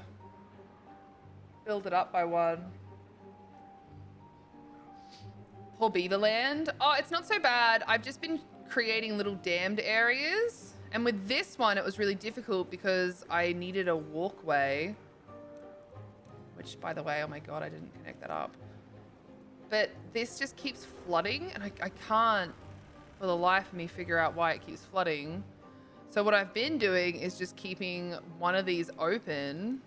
build it up by one. For Beaverland? Oh, it's not so bad. I've just been creating little dammed areas. And with this one, it was really difficult because I needed a walkway. Which, by the way, oh my god, I didn't connect that up. But this just keeps flooding, and I can't, for the life of me, figure out why it keeps flooding. So what I've been doing is just keeping one of these open,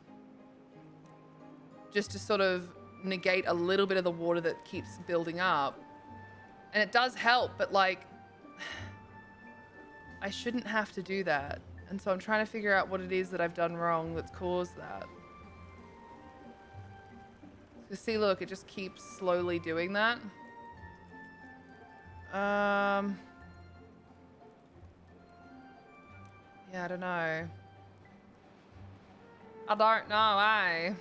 just to sort of negate a little bit of the water that keeps building up. And it does help, but like, I shouldn't have to do that. And so I'm trying to figure out what it is that I've done wrong that's caused that. So see, look, it just keeps slowly doing that. Yeah, I don't know. I don't know, eh?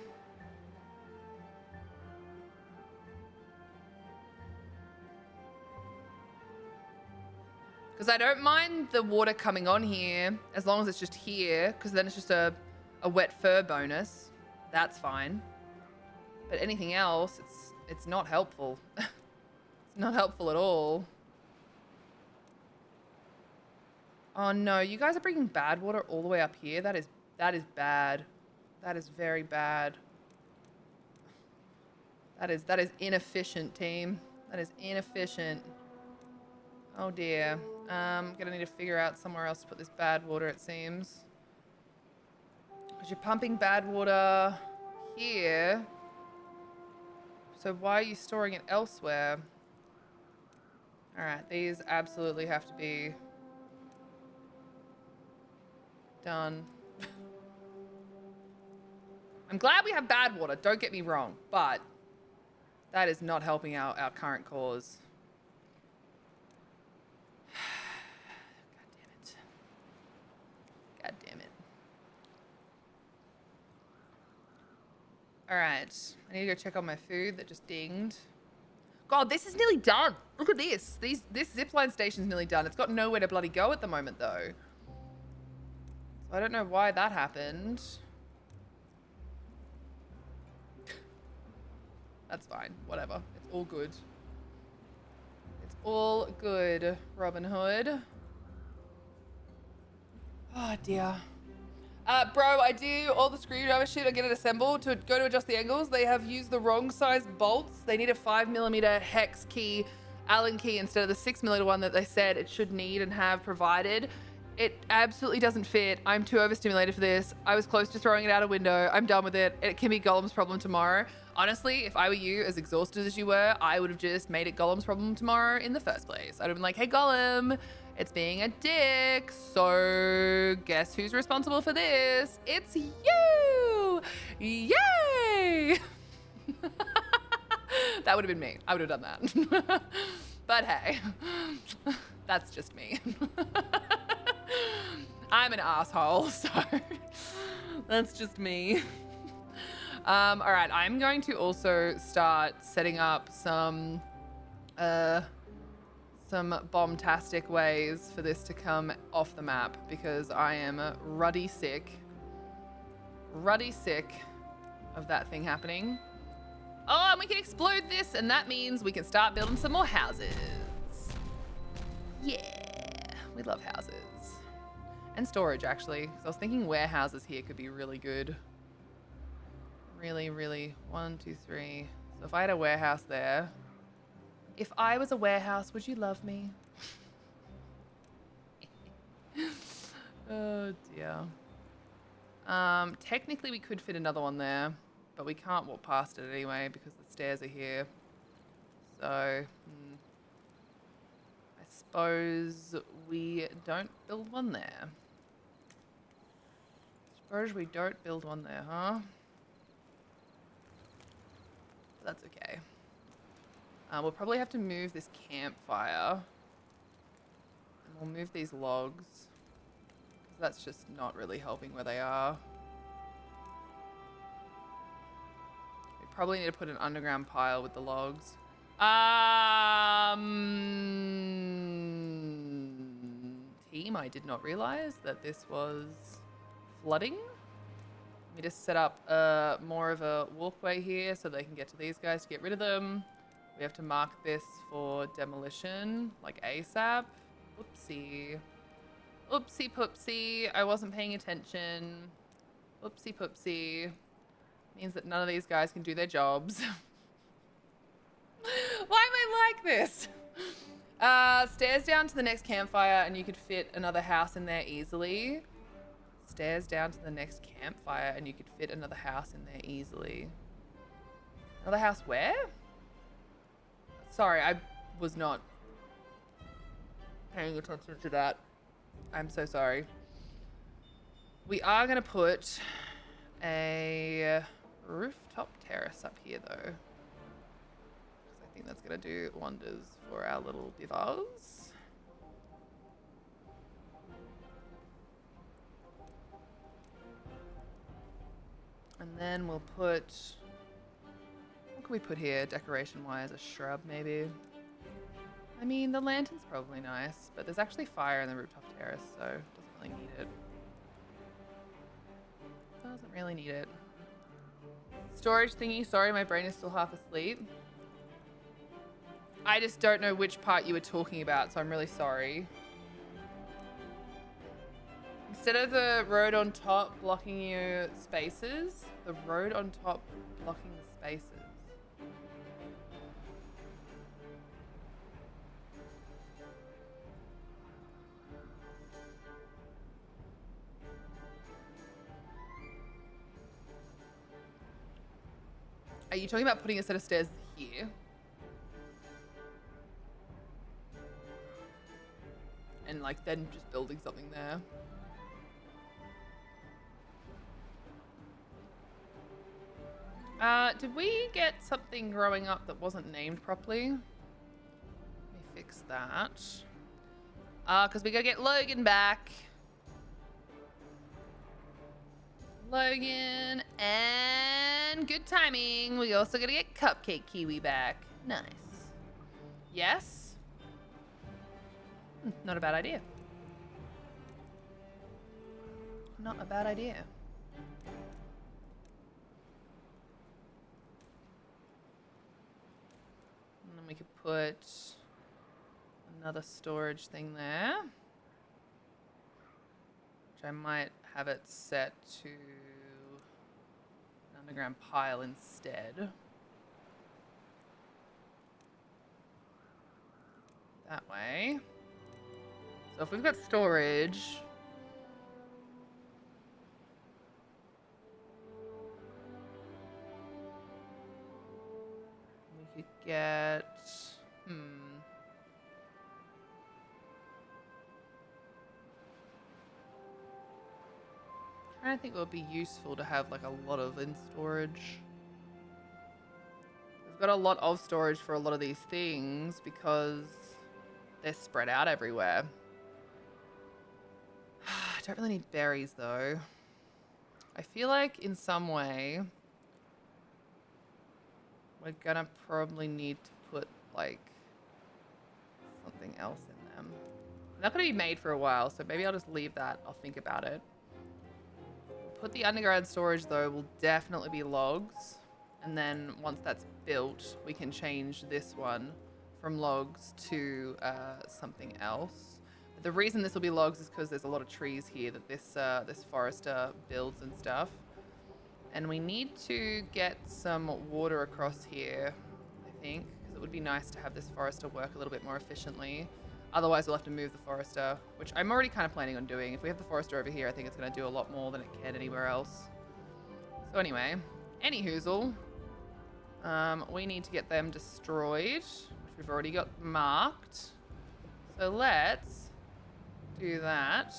Because I don't mind the water coming on here as long as it's just here, because then it's just a wet fur bonus. That's fine. But anything else, it's not helpful. It's not helpful at all. Oh no, you guys are bringing bad water all the way up here. That is bad. That is very bad. That is inefficient, team. That is inefficient. Oh dear. Gonna need to figure out somewhere else to put this bad water, it seems. Because you're pumping bad water here. So why are you storing it elsewhere? Alright, these absolutely have to be done. I'm glad we have bad water, don't get me wrong, but that is not helping out our current cause. God damn it. All right, I need to go check on my food that just dinged. God, this is nearly done. Look at this. This zipline station's nearly done. It's got nowhere to bloody go at the moment, though. So I don't know why that happened. That's fine. Whatever. It's all good. It's all good, Robin Hood. Oh, dear. Bro, I do all the screwdriver shit. I get it assembled to go to adjust the angles. They have used the wrong size bolts. They need a 5mm hex key, Allen key, instead of the 6mm one that they said it should need and have provided. It absolutely doesn't fit. I'm too overstimulated for this. I was close to throwing it out a window. I'm done with it. It can be Golem's problem tomorrow. Honestly, if I were you, as exhausted as you were, I would have just made it Golem's problem tomorrow in the first place. I'd have been like, hey, Golem, it's being a dick. So guess who's responsible for this? It's you! Yay! That would have been me. I would have done that. But hey, that's just me. I'm an asshole, so that's just me. All right, I'm going to also start setting up some bombastic ways for this to come off the map because I am ruddy sick of that thing happening. Oh, and we can explode this, and that means we can start building some more houses. Yeah, we love houses. And storage, actually, because I was thinking warehouses here could be really good. Really, really. 1, 2, 3. So if I had a warehouse there. If I was a warehouse, would you love me? Oh, dear. Technically, we could fit another one there, but we can't walk past it anyway because the stairs are here. So, I suppose we don't build one there. Suppose we don't build one there, huh? That's okay. We'll probably have to move this campfire. And we'll move these logs. Because that's just not really helping where they are. We probably need to put an underground pile with the logs. Team, I did not realize that this was flooding. Let me just set up more of a walkway here so they can get to these guys to get rid of them. We have to mark this for demolition, like ASAP. Oopsie. Oopsie poopsie. I wasn't paying attention. Oopsie poopsie. Means that none of these guys can do their jobs. Why am I like this? Stairs down to the next campfire and you could fit another house in there easily. Stairs down to the next campfire and you could fit another house in there easily. Another house where? Sorry, I was not paying attention to that. I'm so sorry. We are going to put a rooftop terrace up here though. Because I think that's going to do wonders for our little bivars. And then we'll put, what can we put here decoration wise? A shrub maybe? I mean, the lantern's probably nice, but there's actually fire in the rooftop terrace, so it doesn't really need it. Doesn't really need it. Storage thingy, sorry, my brain is still half asleep. I just don't know which part you were talking about, so I'm really sorry. Instead of the road on top blocking your spaces, the road on top blocking the spaces. Are you talking about putting a set of stairs here? And like then just building something there? Did we get something growing up that wasn't named properly? Let me fix that. Because we gotta get Logan back. Logan, and good timing. We also gotta get Cupcake Kiwi back. Nice. Yes? Not a bad idea. Not a bad idea. And then we could put another storage thing there. Which I might have it set to an underground pile instead. That way. So if we've got storage, we could get, I think it would be useful to have like a lot of in storage. We've got a lot of storage for a lot of these things because they're spread out everywhere. I don't really need berries though. I feel like in some way we're gonna probably need to put like something else in them. They're not gonna be made for a while, so maybe I'll just leave that. I'll think about it. Put the underground storage though will definitely be logs, and then once that's built we can change this one from logs to something else. But the reason this will be logs is because there's a lot of trees here that this forester builds and stuff, and we need to get some water across here, I think, because it would be nice to have this forester work a little bit more efficiently. Otherwise, we'll have to move the forester, which I'm already kind of planning on doing. If we have the forester over here, I think it's going to do a lot more than it can anywhere else. So anyway, anyhoozle, we need to get them destroyed, which we've already got marked. So let's do that.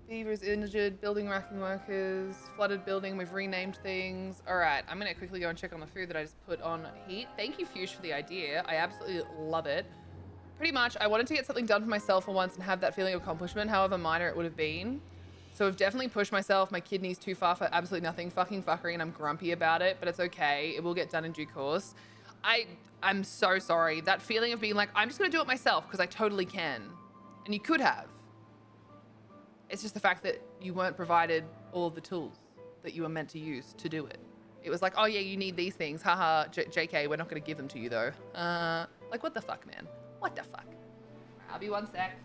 Beavers injured, building racking workers, flooded building, we've renamed things. All right, I'm gonna quickly go and check on the food that I just put on heat. Thank you, Fuchs, for the idea. I absolutely love it. Pretty much, I wanted to get something done for myself for once and have that feeling of accomplishment, however minor it would have been. So I've definitely pushed myself. My kidney's too far for absolutely nothing, fucking fuckery, and I'm grumpy about it, but it's okay. It will get done in due course. I'm so sorry. That feeling of being like, I'm just gonna do it myself because I totally can. And you could have. It's just the fact that you weren't provided all of the tools that you were meant to use to do it. it was like, oh yeah, you need these things. Haha, JK, we're not going to give them to you though. Like what the fuck, man? What the fuck? I'll be 1 sec.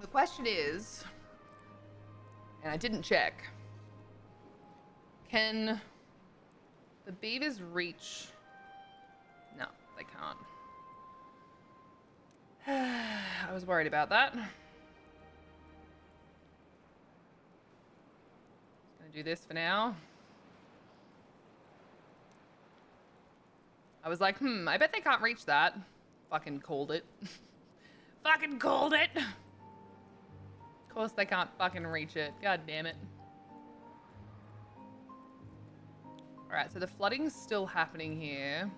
The question is, and I didn't check, can the beavers reach? No, they can't. I was worried about that. Just gonna do this for now. I was like, I bet they can't reach that. Fucking called it. Fucking called it. Of course they can't fucking reach it. God damn it. Alright, so the flooding's still happening here.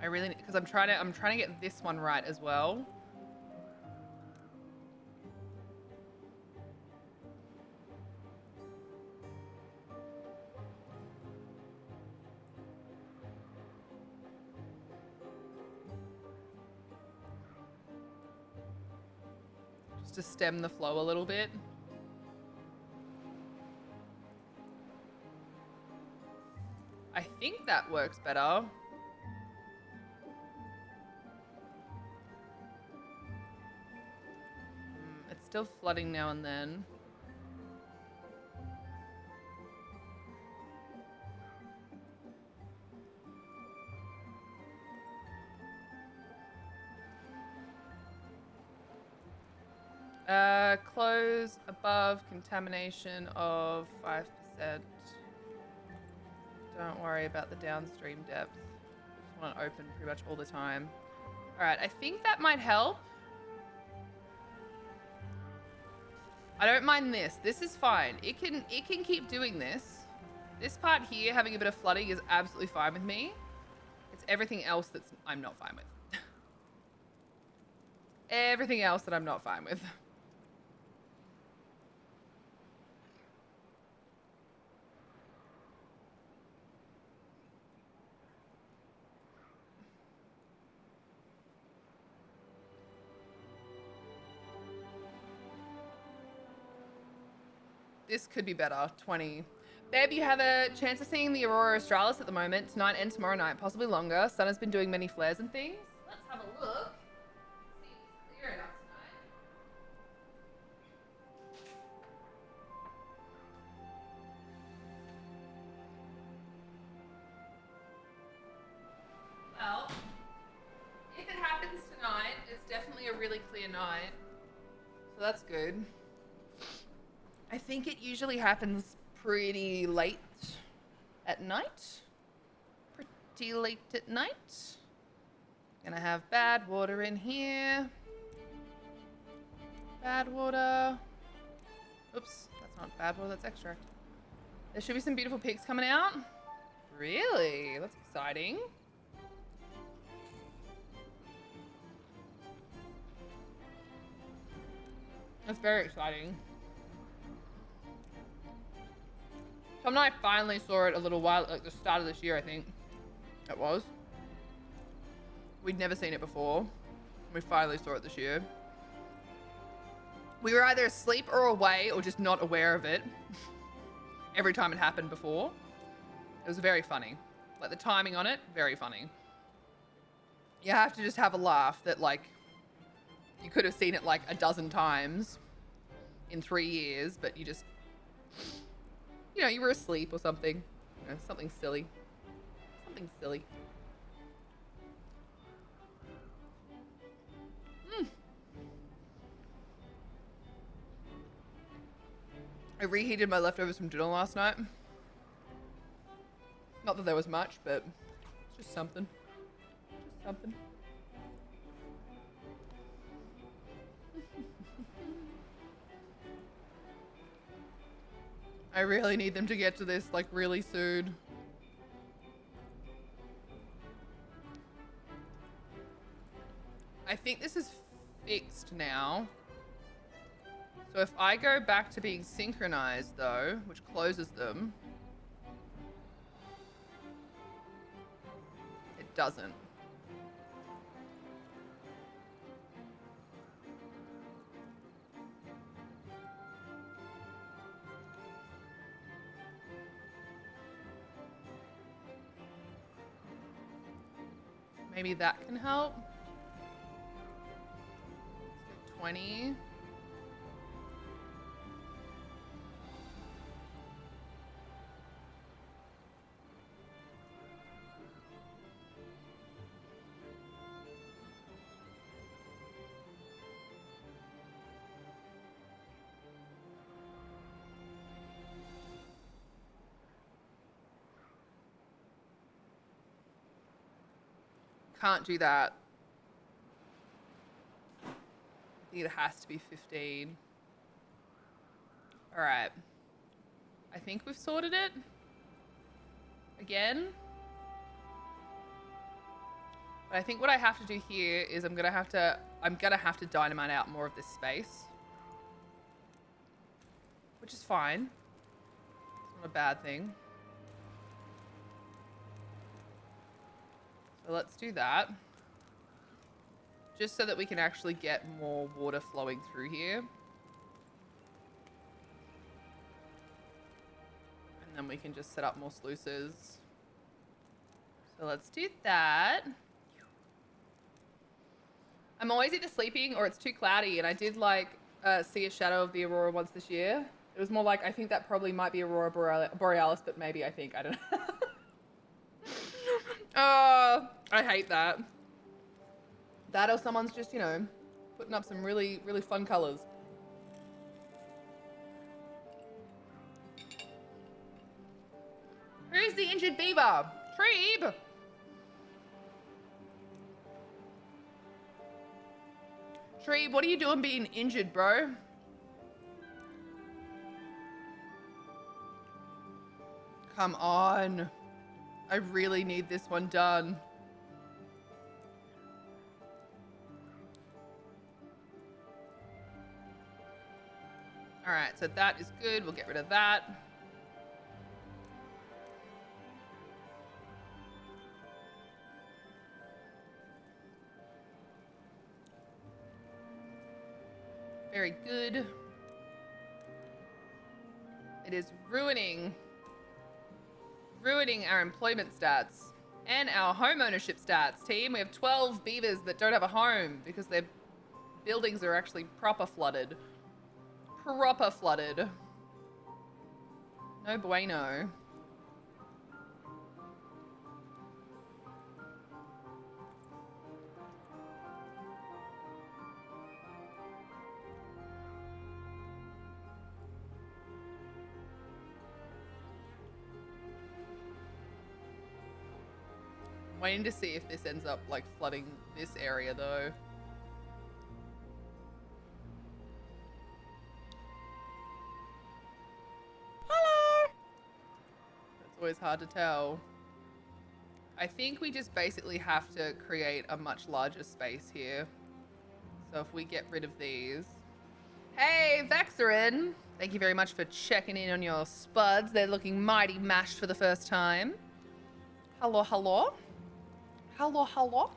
I really, because I'm trying to get this one right as well. Just to stem the flow a little bit. I think that works better. It's still flooding now and then. Close above contamination of 5%. Don't worry about the downstream depth. Just want it open pretty much all the time. All right, I think that might help. I don't mind this. This is fine. It can keep doing this. This part here, having a bit of flooding, is absolutely fine with me. It's everything else that's I'm not fine with. Everything else that I'm not fine with. This could be better. 20. Babe, you have a chance of seeing the Aurora Australis at the moment, tonight and tomorrow night, possibly longer. Sun has been doing many flares and things. Let's have a look. See if it's clear enough tonight. Well, if it happens tonight, it's definitely a really clear night. So that's good. I think it usually happens pretty late at night. Pretty late at night. Gonna have bad water in here. Bad water. Oops, that's not bad water, that's extract. There should be some beautiful pics coming out. Really? That's exciting. That's very exciting. Tom and I finally saw it a little while, like the start of this year, I think it was. We'd never seen it before. We finally saw it this year. We were either asleep or away or just not aware of it every time it happened before. It was very funny. Like the timing on it, very funny. You have to just have a laugh that like you could have seen it like a dozen times in 3 years, but you just, you know, you were asleep or something. You know, something silly. Something silly. I reheated my leftovers from dinner last night. Not that there was much, but it's just something. Just something. I really need them to get to this like really soon. I think this is fixed now. So if I go back to being synchronized though, which closes them, it doesn't. Maybe that can help. 20. Can't do that. I think it has to be 15. All right. I think we've sorted it. Again. But I think what I have to do here is I'm gonna have to dynamite out more of this space. Which is fine. It's not a bad thing. So let's do that. Just so that we can actually get more water flowing through here. And then we can just set up more sluices. So let's do that. I'm always either sleeping or it's too cloudy, and I did like see a shadow of the aurora once this year. It was more like, I think that probably might be aurora borealis, but maybe I don't know. I hate that. That or someone's just, you know, putting up some really, really fun colors. Who's the injured beaver? Treeb! Treeb, what are you doing being injured, bro? Come on. I really need this one done. All right, so that is good. We'll get rid of that. Very good. It is ruining our employment stats and our home ownership stats, team. We have 12 beavers that don't have a home because their buildings are actually proper flooded. Proper flooded. No bueno. Waiting to see if this ends up like flooding this area though. Hello! That's always hard to tell. I think we just basically have to create a much larger space here. So if we get rid of these. Hey, Vexerin! Thank you very much for checking in on your spuds. They're looking mighty mashed for the first time. Hello, hello. Hello, hello.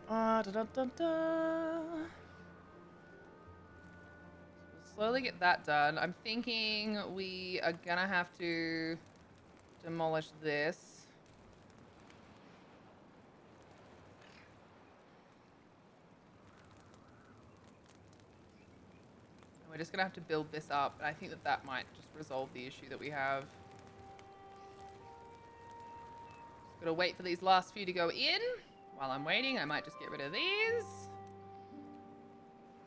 Da, da, da, da. slowly get that done. I'm thinking we are gonna have to demolish this. And we're just gonna have to build this up. And I think that that might just resolve the issue that we have. Just gotta wait for these last few to go in. While I'm waiting, I might just get rid of these.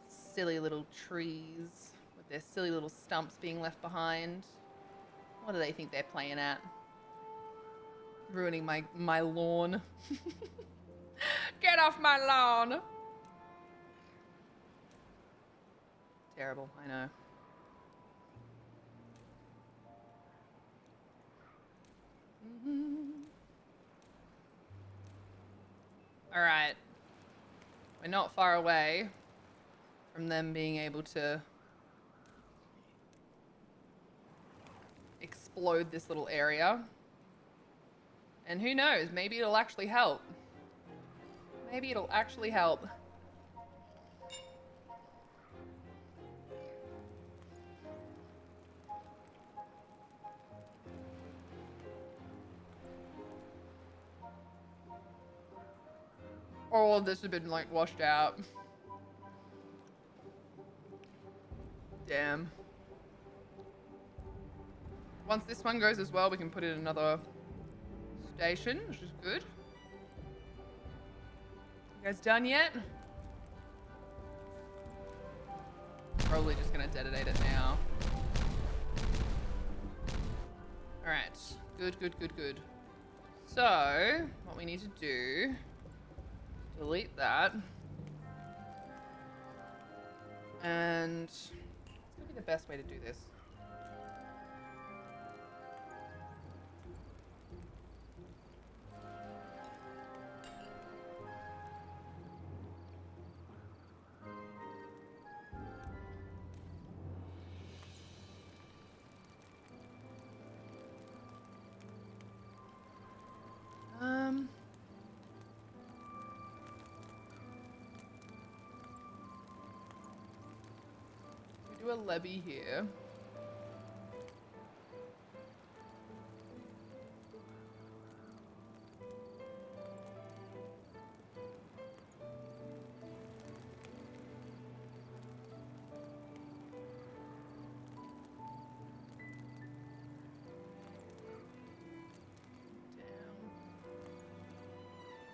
Silly little trees with their silly little stumps being left behind. What do they think they're playing at? Ruining my lawn. Get off my lawn! Terrible, I know. All right. We're not far away from them being able to explode this little area. And who knows, maybe it'll actually help. Maybe it'll actually help. All of this has been like washed out. Damn. Once this one goes as well, we can put in another station, which is good. You guys done yet? Probably just gonna detonate it now. Alright. Good, good, good, good. So, what we need to do, delete that. And what's gonna be the best way to do this? We do a levee here.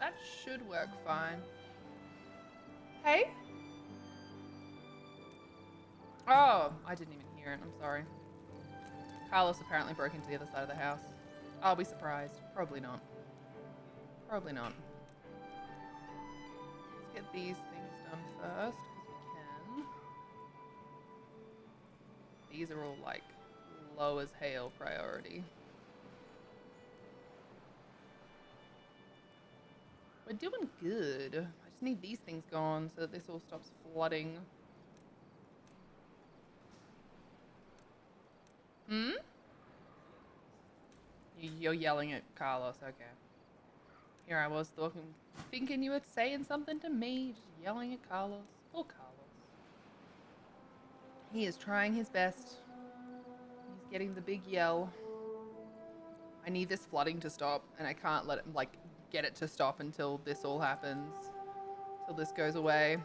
That should work fine. Hey? Oh, I didn't even hear it. I'm sorry. Carlos apparently broke into the other side of the house. I'll be surprised. Probably not. Probably not. Let's get these things done first, because we can. These are all like low as hail priority. We're doing good. I just need these things gone so that this all stops flooding. Hmm? You're yelling at Carlos, okay. Here I was thinking you were saying something to me, just yelling at Carlos. Poor Carlos. He is trying his best. He's getting the big yell. I need this flooding to stop, and I can't let it, like, get it to stop until this all happens. Till this goes away.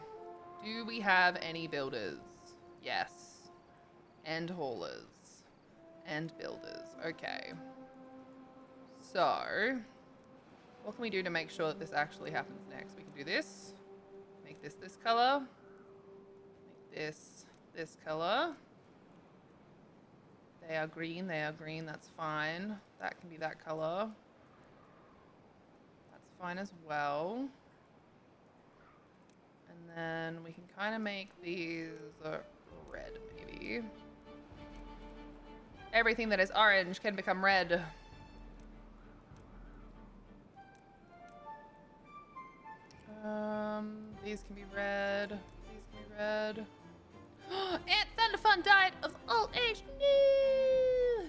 Do we have any builders? Yes. And haulers. And builders. Okay. So, what can we do to make sure that this actually happens next? We can do this. Make this color. Make this color. They are green, that's fine. That can be that color. That's fine as well. And then we can kind of make these red, maybe. Everything that is orange can become red. These can be red. These can be red. Aunt Thunderfun died of old age. No.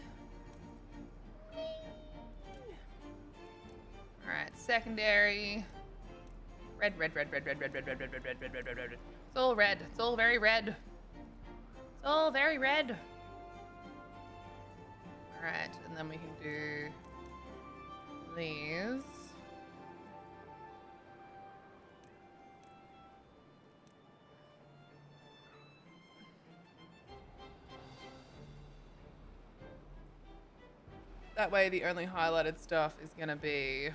Alright, secondary. Red, red, red, red, red, red, red, red, red, red, red, red, red, red, red, red. It's all red. It's all very red. It's all very red. Alright, and then we can do these. That way the only highlighted stuff is gonna be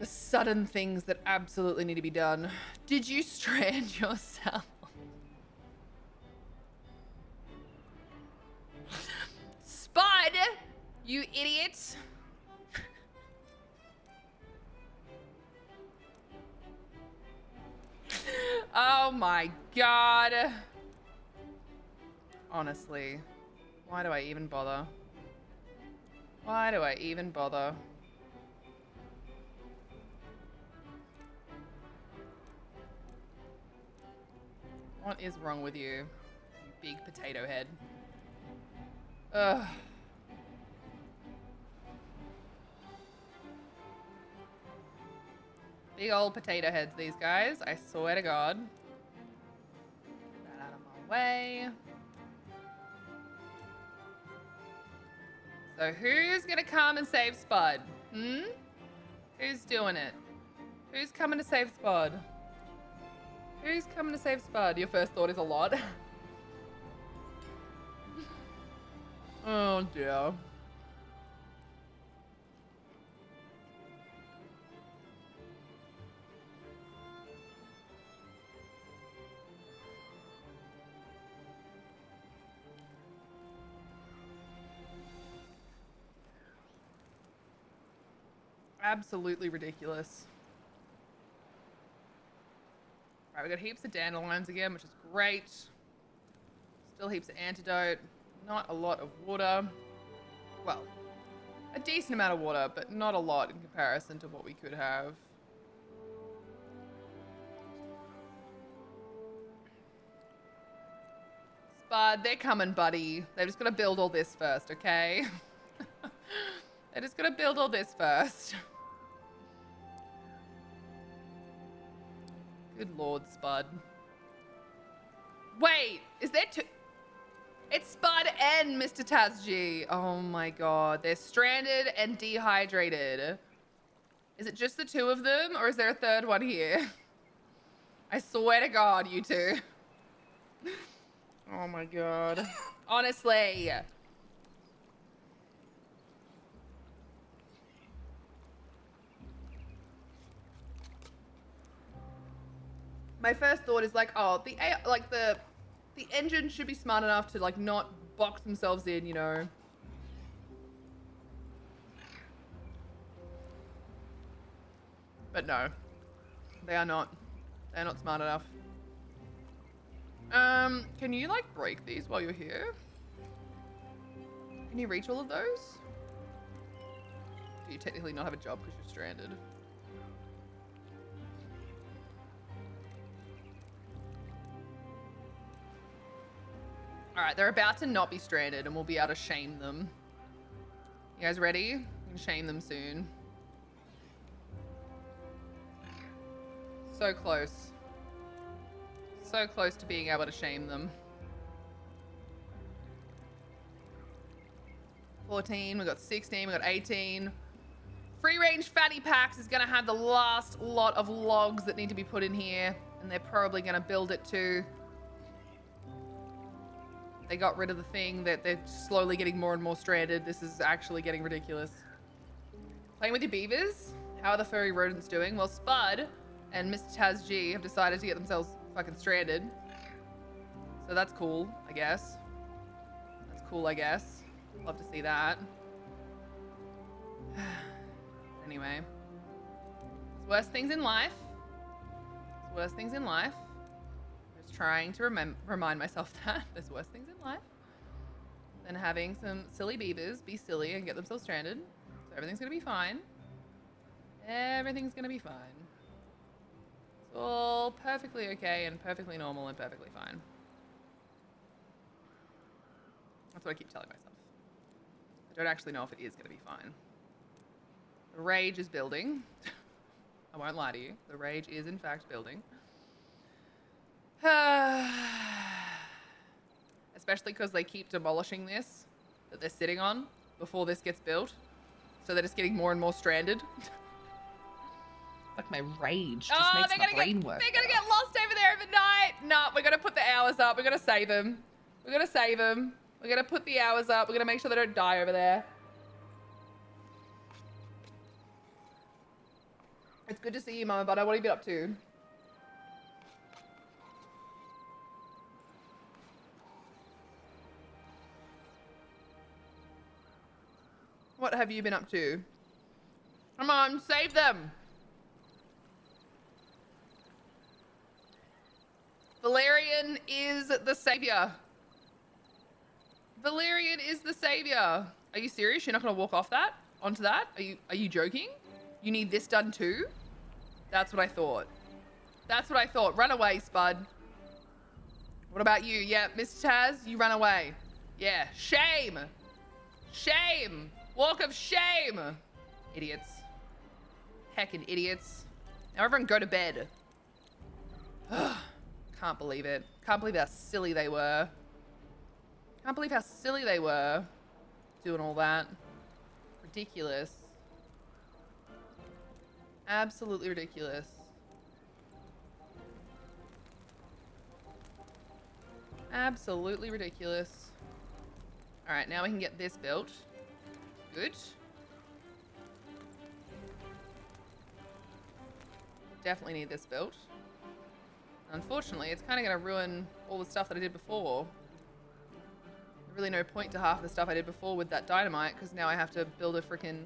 the sudden things that absolutely need to be done. Did you strand yourself? Spud! You idiot! Oh my god. Honestly. Why do I even bother? Why do I even bother? What is wrong with you, you big potato head? Ugh. Big old potato heads, these guys. I swear to God. Get that out of my way. So who's gonna come and save Spud? Hmm? Who's doing it? Who's coming to save Spud? Who's coming to save Spud? Your first thought is a lot. Oh dear. Absolutely ridiculous. Right, we got heaps of dandelions again, which is great. Still heaps of antidote. Not a lot of water. Well, a decent amount of water, but not a lot in comparison to what we could have. Spud, they're coming, buddy. They've just got to build all this first, okay? They're just got to build all this first. Good Lord, Spud. Wait, is there two? It's Spud and Mr. Tazji. Oh my God, they're stranded and dehydrated. Is it just the two of them, or is there a third one here? I swear to God, you two. Oh my God. Honestly. My first thought is like, oh, the engine should be smart enough to like not box themselves in, you know. But no, they are not. They're not smart enough. Can you like break these while you're here? Can you reach all of those? Do you technically not have a job because you're stranded? All right, they're about to not be stranded and we'll be able to shame them. You guys ready? We can shame them soon. So close. So close to being able to shame them. 14, we got 16, we got 18. Free range fatty packs is gonna have the last lot of logs that need to be put in here, and they're probably gonna build it too. They got rid of the thing that they're slowly getting more and more stranded. This is actually getting ridiculous. Playing with your beavers? How are the furry rodents doing? Well, Spud and Mr. Tazji have decided to get themselves fucking stranded. So that's cool, I guess. That's cool, I guess. Love to see that. Anyway. There's worse things in life. There's worse things in life. Just trying to remind myself that there's worse things in life than having some silly beavers be silly and get themselves stranded. So everything's gonna be fine. Everything's gonna be fine. It's all perfectly okay and perfectly normal and perfectly fine. That's what I keep telling myself. I don't actually know if it is gonna be fine. The rage is building. I won't lie to you. The rage is in fact building. Especially because they keep demolishing this that they're sitting on before this gets built. So they're just getting more and more stranded. Like my rage just makes my brain work. They're gonna get lost over there overnight. No, we're gonna put the hours up. We're gonna save them. We're gonna save them. We're gonna put the hours up. We're gonna make sure they don't die over there. It's good to see you, Mama Butter. What have you been up to? What have you been up to? Come on, save them. Valerian is the savior. Valerian is the savior. Are you serious? You're not gonna walk off that? Onto that? Are you joking? You need this done too? That's what I thought. That's what I thought. Run away, Spud. What about you? Yeah, Mr. Taz, you run away. Yeah, shame. Shame. Walk of shame. Idiots. Heckin' idiots. Now everyone go to bed. Can't believe it. Can't believe how silly they were. Can't believe how silly they were doing all that. Ridiculous. Absolutely ridiculous. Absolutely ridiculous. All right, now we can get this built. Good. Definitely need this built. Unfortunately, it's kind of going to ruin all the stuff that I did before. There's really no point to half the stuff I did before with that dynamite, because now I have to build a freaking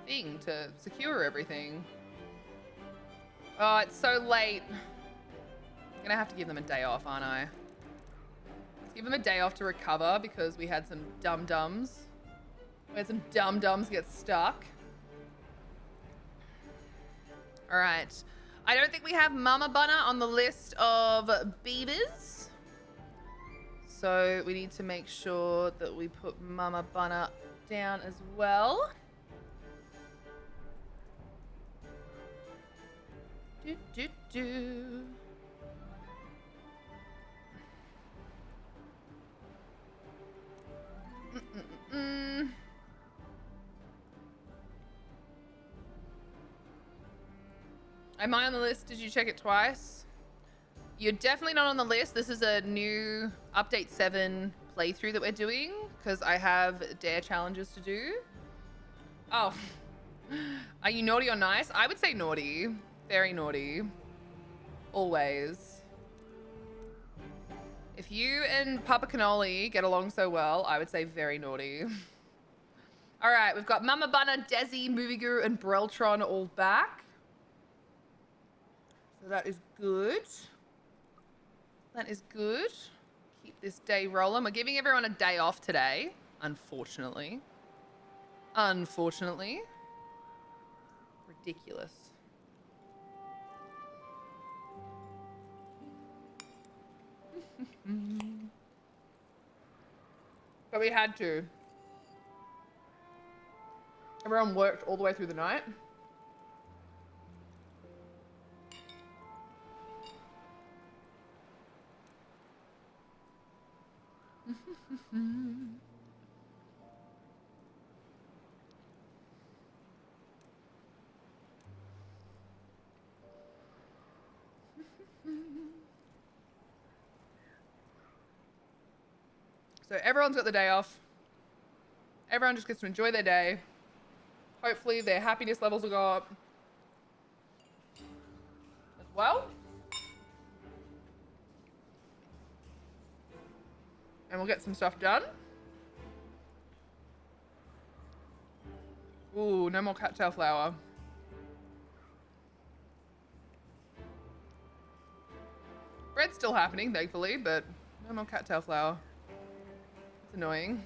thing to secure everything. Oh, it's so late. I'm going to have to give them a day off, aren't I? Let's give them a day off to recover, because we had some dum-dums. We had some dum-dums get stuck. All right. I don't think we have Mama Bunna on the list of beavers. So we need to make sure that we put Mama Bunna down as well. Do, do, do. Mm-mm-mm. Am I on the list? Did you check it twice? You're definitely not on the list. This is a new update 7 playthrough that we're doing because I have dare challenges to do. Oh, are you naughty or nice? I would say naughty. Very naughty. Always. If you and Papa Cannoli get along so well, I would say very naughty. All right, we've got Mama Bunna, Desi, Movie Guru, and Breltron all back. So that is good. That is good. Keep this day rolling. We're giving everyone a day off today, unfortunately. Unfortunately. Ridiculous. But we had to. Everyone worked all the way through the night. So everyone's got the day off. Everyone just gets to enjoy their day. Hopefully their happiness levels will go up as well. And we'll get some stuff done. Ooh, no more cattail flour. Bread's still happening, thankfully, but no more cattail flour. It's annoying.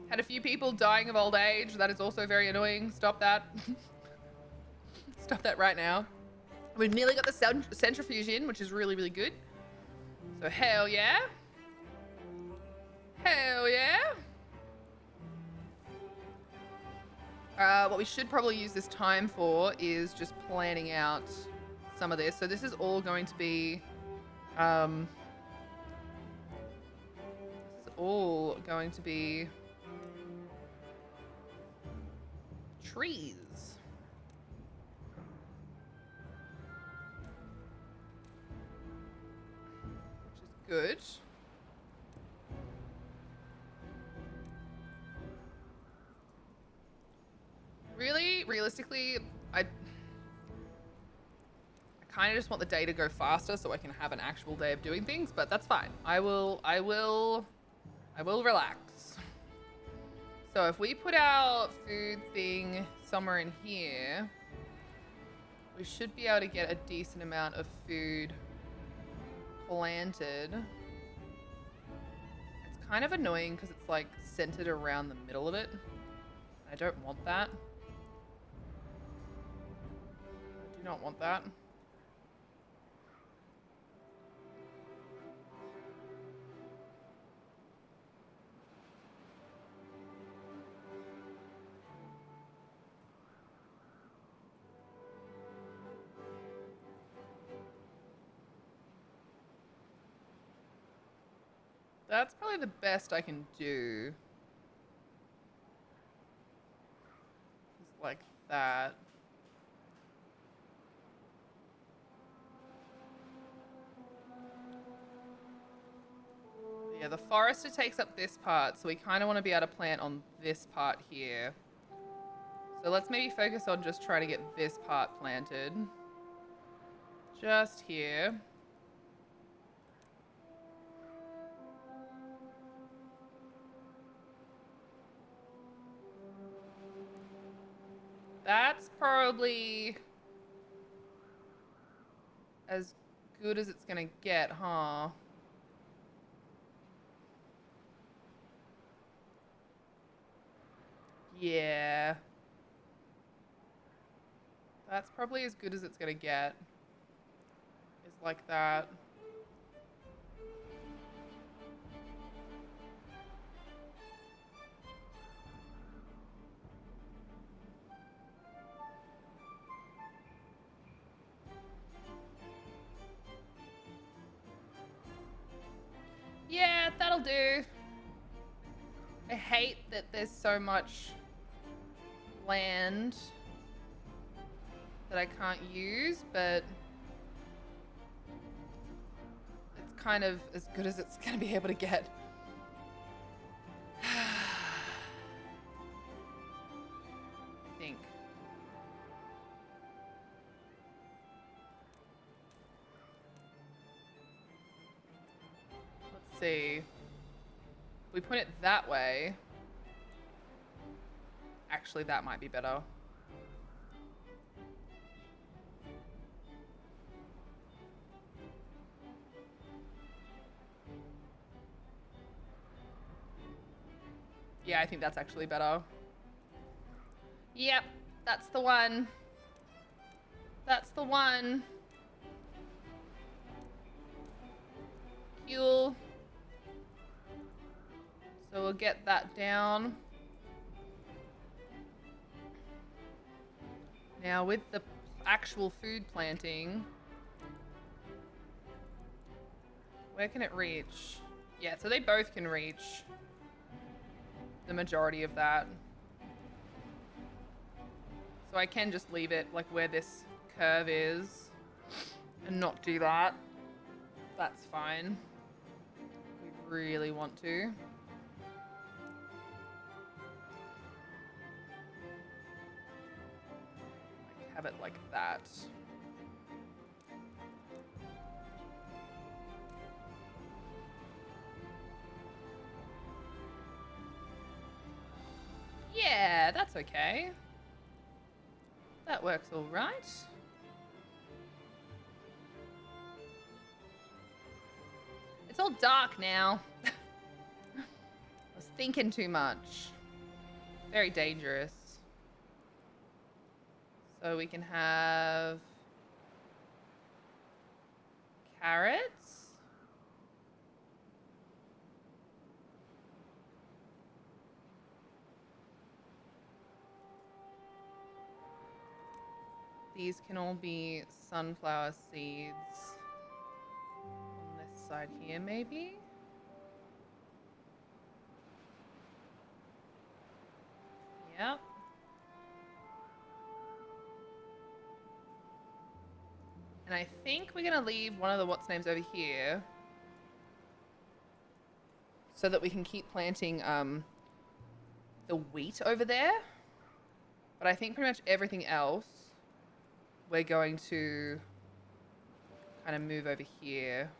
Had a few people dying of old age. That is also very annoying. Stop that. Stop that right now. We've nearly got the centrifuge in, which is really, really good. So hell yeah. Hell yeah. What we should probably use this time for is just planning out some of this. So this is all going to be, trees. Which is good. Really, realistically, I kind of just want the day to go faster so I can have an actual day of doing things, but that's fine. I will relax. So if we put our food thing somewhere in here, we should be able to get a decent amount of food planted. It's kind of annoying because it's like centered around the middle of it. I don't want that. I do not want that. That's probably the best I can do. Just like that. Yeah, the forester takes up this part, so we kind of want to be able to plant on this part here. So let's maybe focus on just trying to get this part planted. Just here. That's probably as good as it's gonna get, huh? Yeah. That's probably as good as it's gonna get. Is like that. Yeah, that'll do. I hate that there's so much land that I can't use, but it's kind of as good as it's gonna be able to get. I think. Let's see. If we put it that way, actually that might be better. Yeah, I think that's actually better. Yep, that's the one. That's the one. Fuel. So we'll get that down. Now with the actual food planting, where can it reach? Yeah, so they both can reach the majority of that. So I can just leave it like where this curve is and not do that. That's fine. We really want to. Have it like that. Yeah, that's okay. That works all right. It's all dark now. I was thinking too much. Very dangerous. So we can have carrots. These can all be sunflower seeds on this side here, maybe? Yep. And I think we're gonna leave one of the what's names over here so that we can keep planting the wheat over there. But I think pretty much everything else we're going to kind of move over here.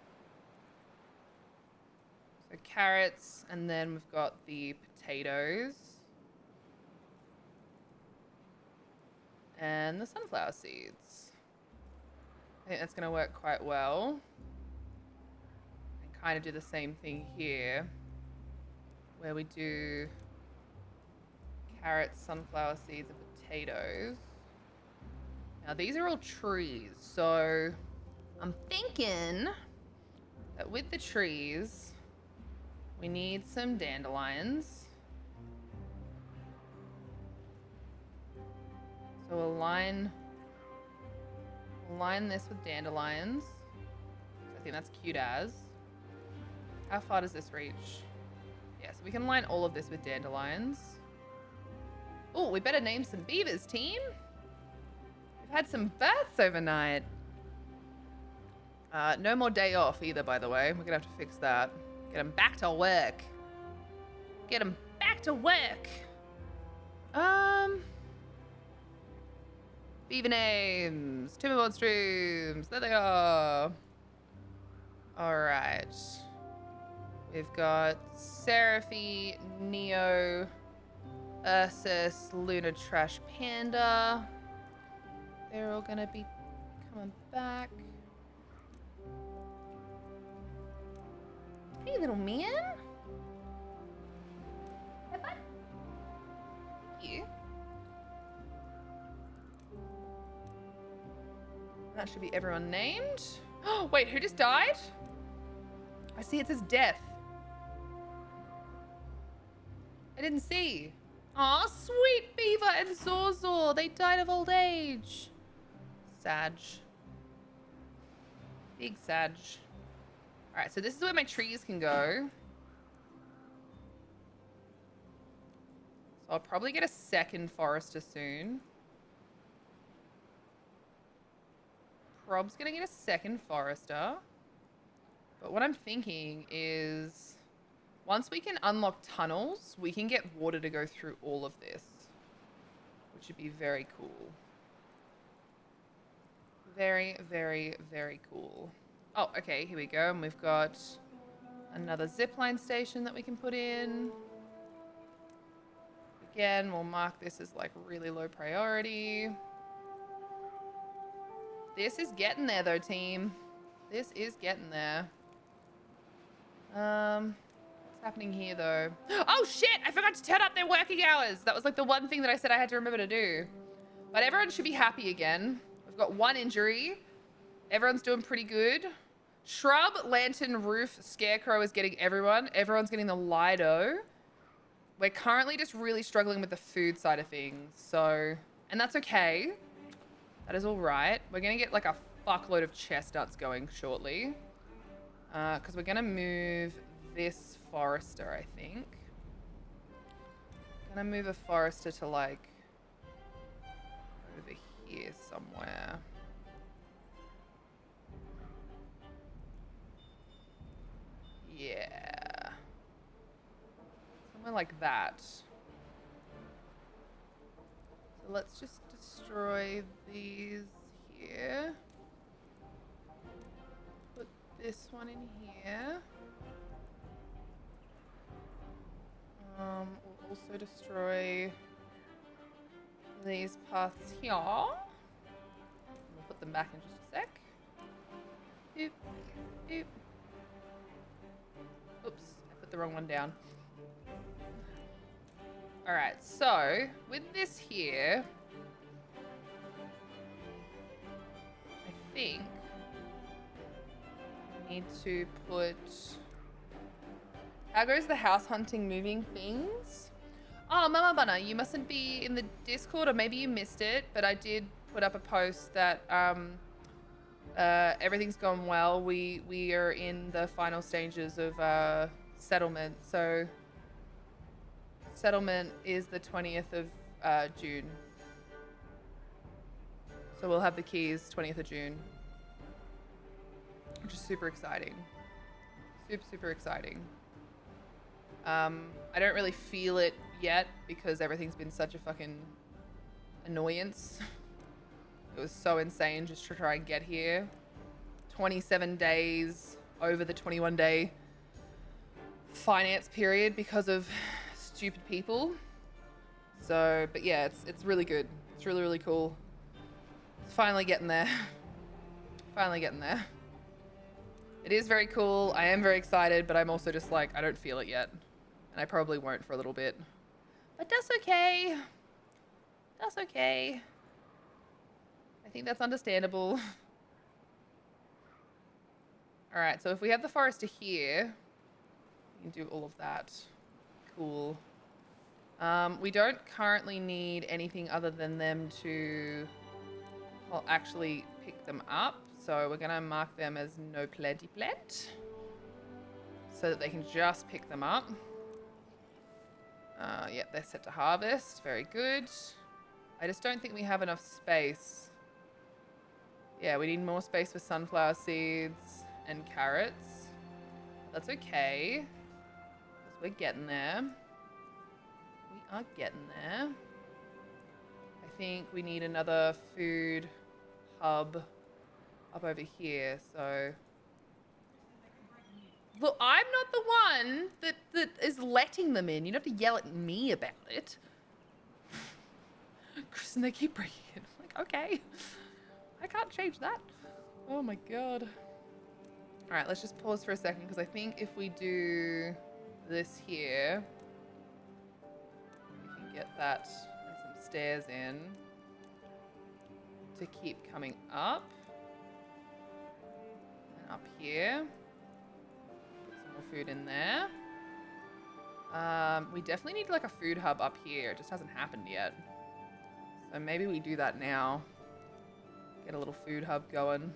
So carrots, and then we've got the potatoes. And the sunflower seeds. I think that's going to work quite well. And kind of do the same thing here, where we do carrots, sunflower seeds, and potatoes. Now these are all trees, so I'm thinking that with the trees, we need some dandelions. So align this with dandelions. I think that's cute as. How far does this reach? Yeah, so we can line all of this with dandelions. Oh, we better name some beavers, team. We've had some births overnight. No more day off either, by the way. We're gonna have to fix that. Get them back to work. Get them back to work. Beaver names. Timberborn Streams. There they are. Alright. We've got Seraphy, Neo, Ursus, Luna Trash Panda. They're all gonna be coming back. Hey, little man. Hey, bud. You. That should be everyone named. Oh, wait, who just died? I see it says death. I didn't see. Aw, sweet Beaver and Zorzor. They died of old age. Sag. Big Sag. Alright, so this is where my trees can go. So I'll probably get a second forester soon. Prob's gonna get a second forester. But what I'm thinking is once we can unlock tunnels, we can get water to go through all of this, which would be very cool. Very, very, very cool. Oh, okay, here we go. And we've got another zipline station that we can put in. Again, we'll mark this as like really low priority. This is getting there though, team. This is getting there. What's happening here though? Oh shit! I forgot to turn up their working hours. That was like the one thing that I said I had to remember to do. But everyone should be happy again. We've got one injury. Everyone's doing pretty good. Shrub, lantern, roof, scarecrow is getting everyone. Everyone's getting the Lido. We're currently just really struggling with the food side of things. So, and that's okay. That is all right. We're going to get like a fuckload of chestnuts going shortly. Because we're going to move this forester, I think. Going to move a forester to like over here somewhere. Yeah. Somewhere like that. So let's just destroy these here. Put this one in here. We'll also destroy these paths here. We'll put them back in just a sec. Oop, oop. Oops, I put the wrong one down. Alright, so with this here, I think I need to put... How goes the house hunting moving things? Oh, Mama Bunna, you mustn't be in the Discord, or maybe you missed it, but I did put up a post that everything's gone well. We are in the final stages of settlement. So settlement is the 20th of June. So we'll have the keys 20th of June, which is super exciting. Super exciting. I don't really feel it yet because everything's been such a fucking annoyance. It was so insane just to try and get here. 27 days over the 21-day finance period because of stupid people. So, but yeah, it's really good. It's really cool. It's finally getting there. Finally getting there. It is very cool. I am very excited, but I'm also just like, I don't feel it yet. And I probably won't for a little bit. But that's okay. That's okay. I think that's understandable. All right, so if we have the forester here, we can do all of that. Cool. We don't currently need anything other than them to, well, actually pick them up. So we're gonna mark them as no plenty plant, so that they can just pick them up. Yep, they're set to harvest. Very good. I just don't think we have enough space. Yeah, we need more space for sunflower seeds and carrots. That's okay, because we're getting there. We are getting there. I think we need another food hub up over here, so... Look, I'm not the one that is letting them in. You don't have to yell at me about it. Kristen, they keep bringing it. I'm like, okay. I can't change that. Oh my god. All right, let's just pause for a second, because I think if we do this here, we can get that and some stairs in to keep coming up. And up here. More food in there. We definitely need like a food hub up here. It just hasn't happened yet. So maybe we do that now. Get a little food hub going.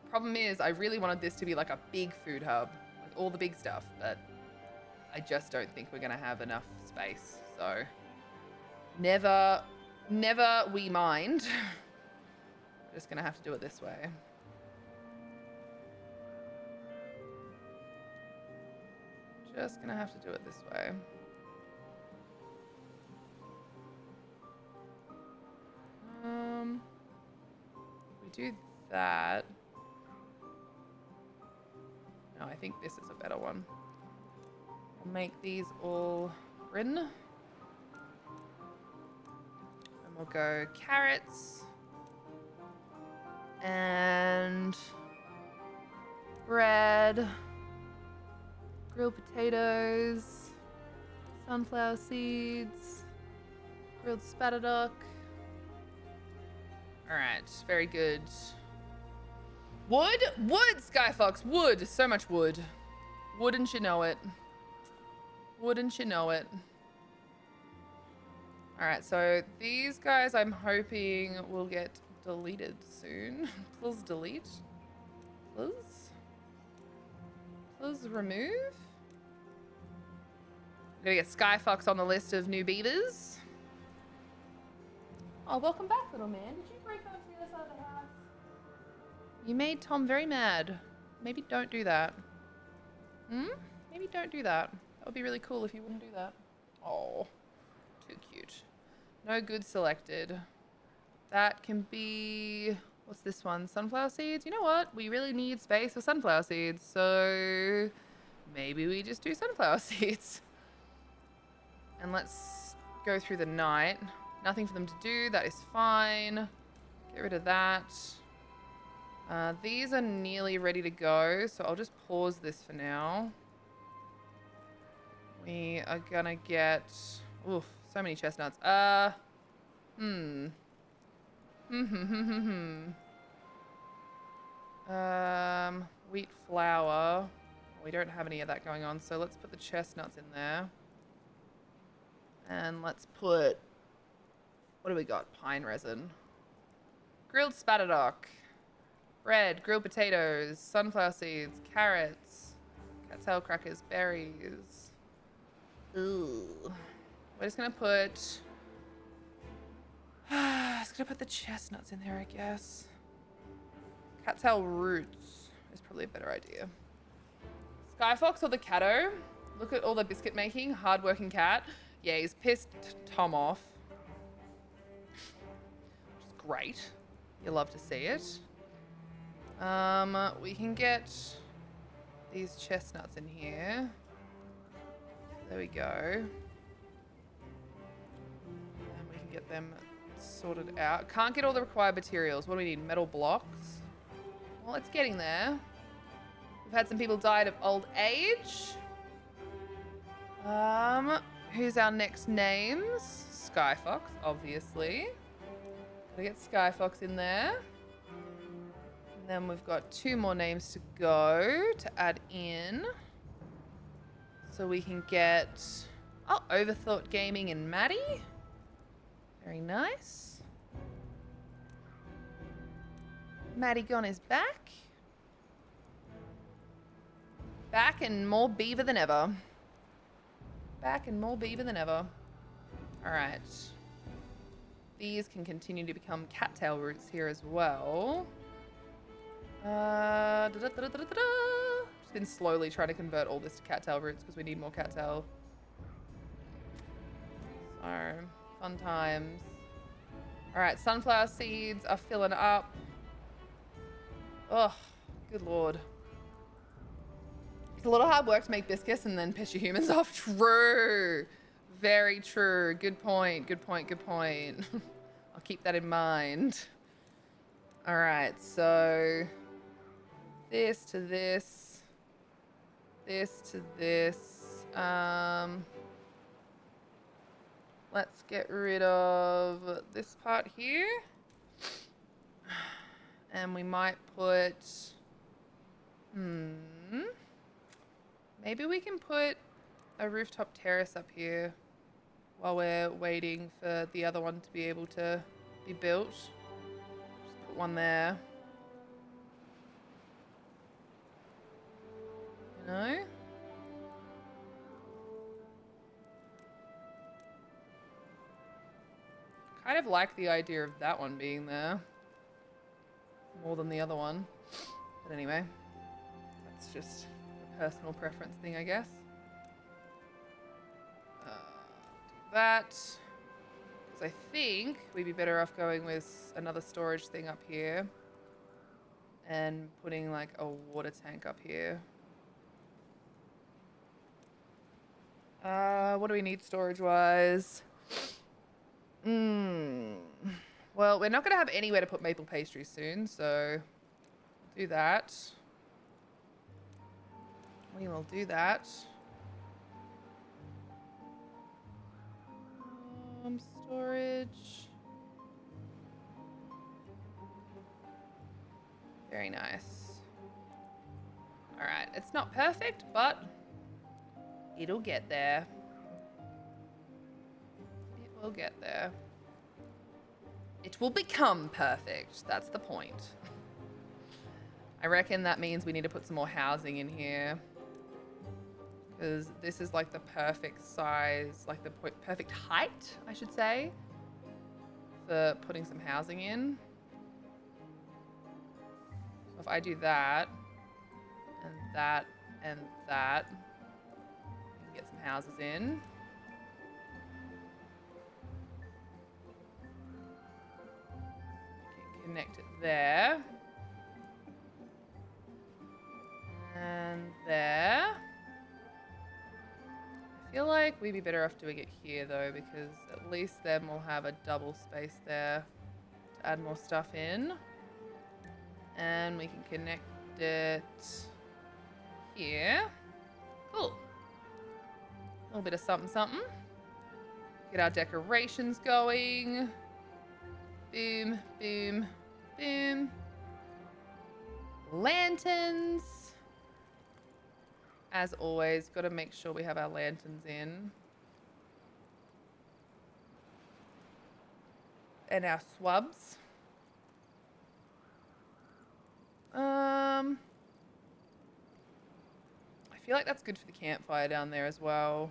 The problem is I really wanted this to be like a big food hub, like all the big stuff, but I just don't think we're gonna have enough space. So never we mind. We're just gonna have to do it this way. Just gonna have to do it this way. If we do that. No, I think this is a better one. We'll make these all green. And we'll go carrots. And bread. Grilled potatoes, sunflower seeds, grilled spatterduck. All right, very good. Wood, Skyfox, wood. So much wood. Wouldn't you know it? Wouldn't you know it? All right, so these guys I'm hoping will get deleted soon. Please delete. Please. Please remove. We're gonna get Skyfox on the list of new beavers. Oh, welcome back, little man. Did you break onto the other side of the house? You made Tom very mad. Maybe don't do that. Maybe don't do that. That would be really cool if you wouldn't do that. Oh, too cute. No good selected. That can be... What's this one? Sunflower seeds? You know what? We really need space for sunflower seeds, so maybe we just do sunflower seeds. And let's go through the night. Nothing for them to do. That is fine. Get rid of that. These are nearly ready to go, so I'll just pause this for now. We are gonna get... Oof, so many chestnuts. Wheat flour. We don't have any of that going on, so let's put the chestnuts in there. And let's put, what do we got? Pine resin. grilled spatterdock, bread, grilled potatoes, sunflower seeds, carrots, cat tail crackers, berries. Ooh. We're just gonna put... just gonna put the chestnuts in there, I guess. Cat tail roots is probably a better idea. Skyfox or the Catto? Look at all the biscuit making. Hard-working cat. Yeah, he's pissed Tom off. Which is great. You love to see it. We can get these chestnuts in here. There we go. And we can get them sorted out. Can't get all the required materials. What do we need? Metal blocks. Well, it's getting there. We've had some people die of old age. Who's our next names? Skyfox, obviously. Gotta get Skyfox in there. And then we've got 2 more names to go to add in. So we can get... Oh, Overthought Gaming and Maddie. Very nice. Maddie Gone is back. Back and more beaver than ever. Back and more beaver than ever. Alright. These can continue to become cattail roots here as well. Just been slowly trying to convert all this to cattail roots because we need more cattail. So, fun times. Alright, sunflower seeds are filling up. Oh, good lord. It's a lot of hard work to make biscuits and then piss your humans off. True. Very true. Good point. Good point. Good point. I'll keep that in mind. All right. So this to this. This to this. Let's get rid of this part here. And we might put... Maybe we can put a rooftop terrace up here while we're waiting for the other one to be able to be built. Just put one there. You know? Kind of like the idea of that one being there more than the other one. But anyway, that's just a personal preference thing, I guess. Do that. Because I think we'd be better off going with another storage thing up here and putting like a water tank up here. What do we need storage-wise? Well, we're not going to have anywhere to put maple pastry soon, so do that. We will do that. Storage. Very nice. All right, it's not perfect, but it'll get there. It will get there. It will become perfect. That's the point. I reckon that means we need to put some more housing in here. Because this is like the perfect size, like the perfect height, I should say, for putting some housing in. So if I do that, and that, and that, we can get some houses in. Connect it there. And there. I feel like we'd be better off doing it here though, because at least then we'll have a double space there to add more stuff in. And we can connect it here. Cool. A little bit of something something. Get our decorations going. Boom, boom, boom. Lanterns. As always, got to make sure we have our lanterns in. And our swabs. I feel like that's good for the campfire down there as well.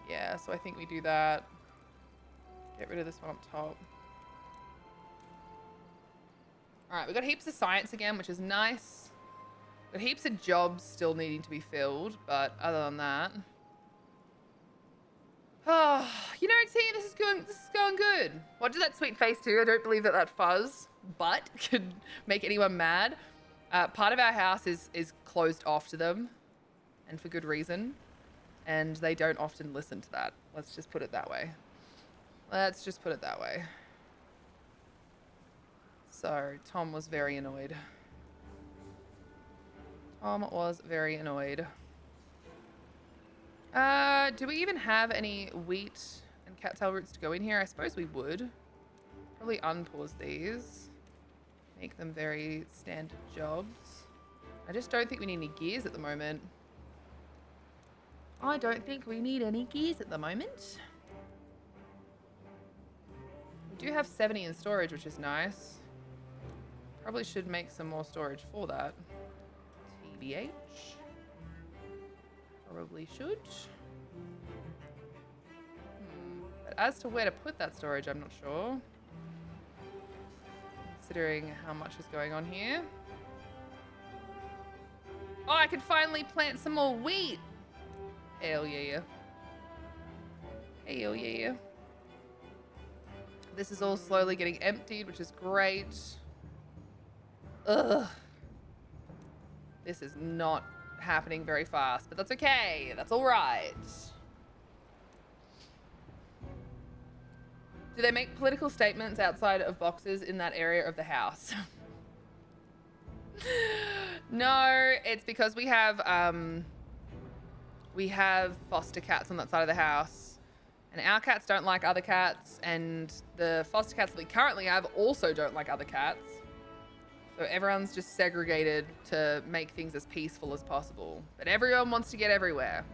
Yeah, so I think we do that. Get rid of this one up top. Alright, we've got heaps of science again, which is nice. Got heaps of jobs still needing to be filled, but other than that... Oh, you know, team, this is going good. What did that sweet face do? I don't believe that fuzz butt could make anyone mad. Part of our house is closed off to them, and for good reason. And they don't often listen to that. Let's just put it that way. Let's just put it that way. So, Tom was very annoyed. Tom was very annoyed. Do we even have any wheat and cattail roots to go in here? I suppose we would. Probably unpause these. Make them very standard jobs. I just don't think we need any gears at the moment. I don't think we need any gears at the moment. We do have 70 in storage, which is nice. Probably should make some more storage for that. TBH. Probably should. But as to where to put that storage, I'm not sure. Considering how much is going on here. Oh, I could finally plant some more wheat. Hell yeah. Hell yeah. This is all slowly getting emptied, which is great. Ugh. This is not happening very fast, but that's okay. That's all right. Do they make political statements outside of boxes in that area of the house? No, it's because we have foster cats on that side of the house, and our cats don't like other cats, and the foster cats that we currently have also don't like other cats. So everyone's just segregated to make things as peaceful as possible. But everyone wants to get everywhere.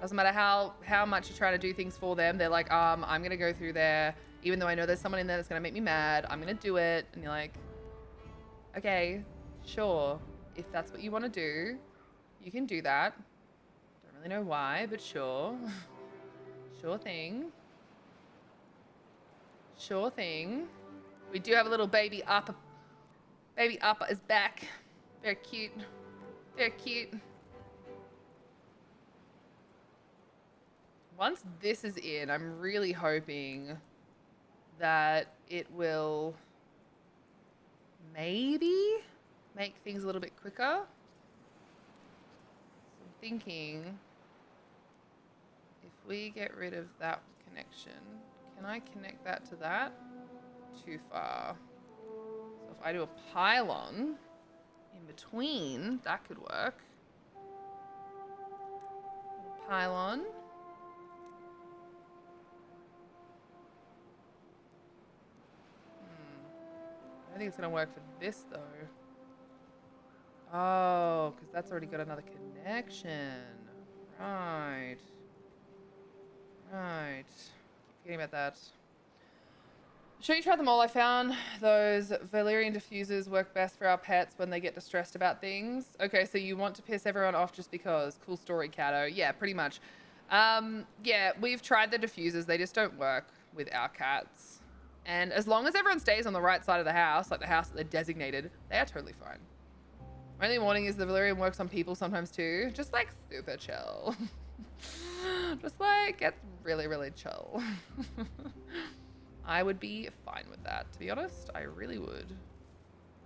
Doesn't matter how much you're trying to do things for them. They're like, I'm gonna go through there, even though I know there's someone in there that's gonna make me mad. I'm gonna do it. And you're like, okay, sure. If that's what you want to do, you can do that. Don't really know why, but sure. Sure thing. Sure thing. We do have a little baby Appa. Baby Appa is back. Very cute. Very cute. Once this is in, I'm really hoping that it will maybe make things a little bit quicker. So I'm thinking if we get rid of that connection, can I connect that to that? Too far. So if I do a pylon in between, that could work. Pylon. I don't think it's going to work for this, though. Oh, because that's already got another connection. Right. Right. Keep forgetting about that. Sure, you tried them all. I found those Valyrian diffusers work best for our pets when they get distressed about things. Okay, so you want to piss everyone off just because. Cool story, Cato. Yeah, pretty much. Yeah, we've tried the diffusers. They just don't work with our cats. And as long as everyone stays on the right side of the house, like the house that they're designated, they are totally fine. My only warning is the Valyrian works on people sometimes too. Just like super chill. Just like get really, really chill. I would be fine with that, to be honest. I really would.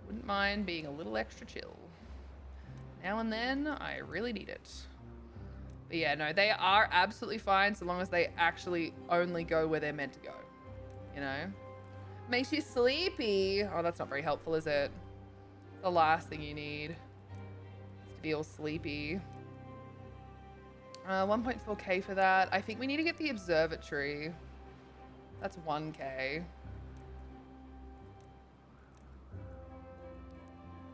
Wouldn't mind being a little extra chill. Now and then, I really need it. But yeah, no, they are absolutely fine so long as they actually only go where they're meant to go. You know? Makes you sleepy. Oh, that's not very helpful, is it? The last thing you need is to be all sleepy. 1.4k for that. I think we need to get the observatory. That's 1k.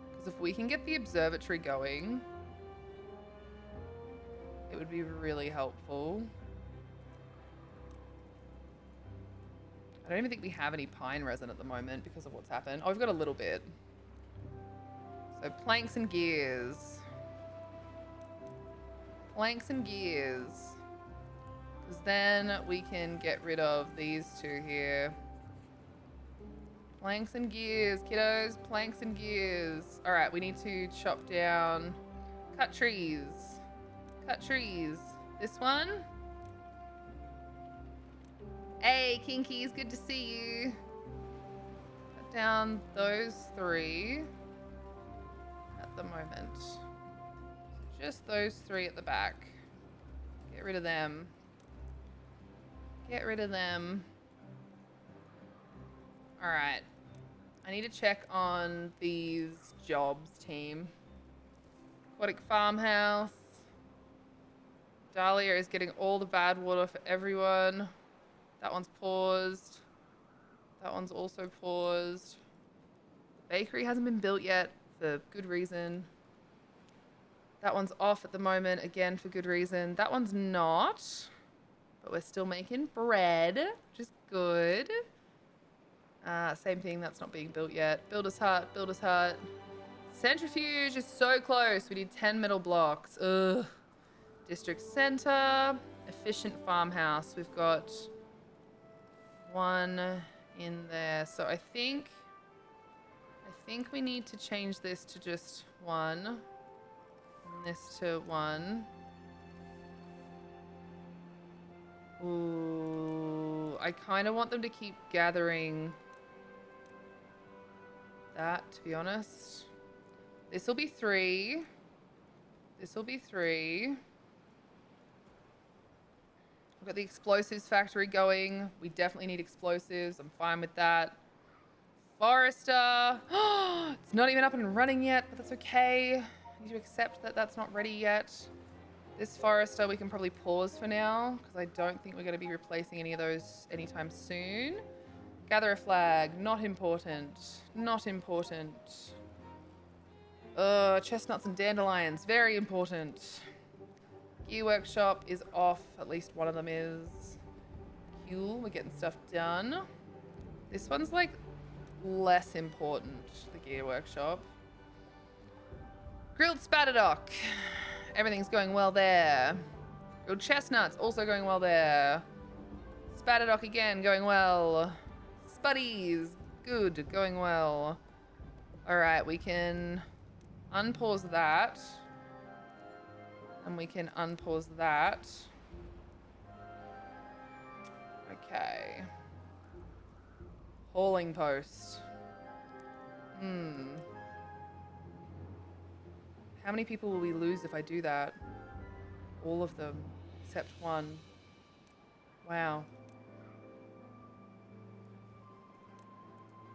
Because if we can get the observatory going, it would be really helpful. I don't even think we have any pine resin at the moment because of what's happened. Oh, we've got a little bit. So planks and gears. Planks and gears. Because then we can get rid of these two here. Planks and gears, kiddos. Planks and gears. All right, we need to chop down, cut trees. Cut trees. This one. Hey, Kinkies, good to see you. Cut down those 3 at the moment. Just those 3 at the back. Get rid of them. Get rid of them. All right. I need to check on these jobs, team. Aquatic farmhouse. Dahlia is getting all the bad water for everyone. That one's paused. That one's also paused. The bakery hasn't been built yet for good reason. That one's off at the moment, again, for good reason. That one's not, but we're still making bread, which is good. Same thing, that's not being built yet. Builder's hut, builder's hut. Centrifuge is so close. We need 10 metal blocks. Ugh. District center, efficient farmhouse. We've got 1 in there. So I think we need to change this to just 1. And this to 1. Ooh, I kind of want them to keep gathering that, to be honest. This will be 3. This will be 3. We've got the explosives factory going. We definitely need explosives. I'm fine with that. Forester. It's not even up and running yet, but that's okay. I need to accept that that's not ready yet. This Forester we can probably pause for now because I don't think we're going to be replacing any of those anytime soon. Gather a flag. Not important. Not important. Chestnuts and dandelions. Very important. Gear workshop is off. At least one of them is. Cool. We're getting stuff done. This one's like less important, the gear workshop. Grilled spatterdock. Everything's going well there. Grilled chestnuts also going well there. Spatterdock again going well. Spuddies. Good. Going well. Alright, we can unpause that. And we can unpause that. Okay. Hauling post. How many people will we lose if I do that? All of them, except 1. Wow.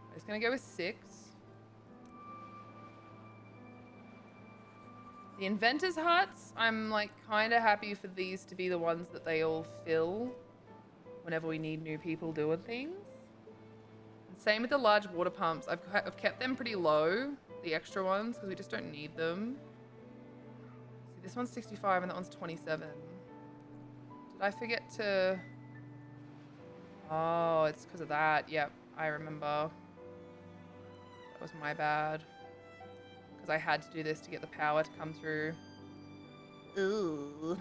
I'm just gonna go with 6. The inventors' huts, I'm like kind of happy for these to be the ones that they all fill whenever we need new people doing things. And same with the large water pumps. I've kept them pretty low, the extra ones, because we just don't need them. See, this one's 65 and that one's 27. Did I forget to... Oh, it's because of that. Yep, I remember. That was my bad. Because I had to do this to get the power to come through. Ooh.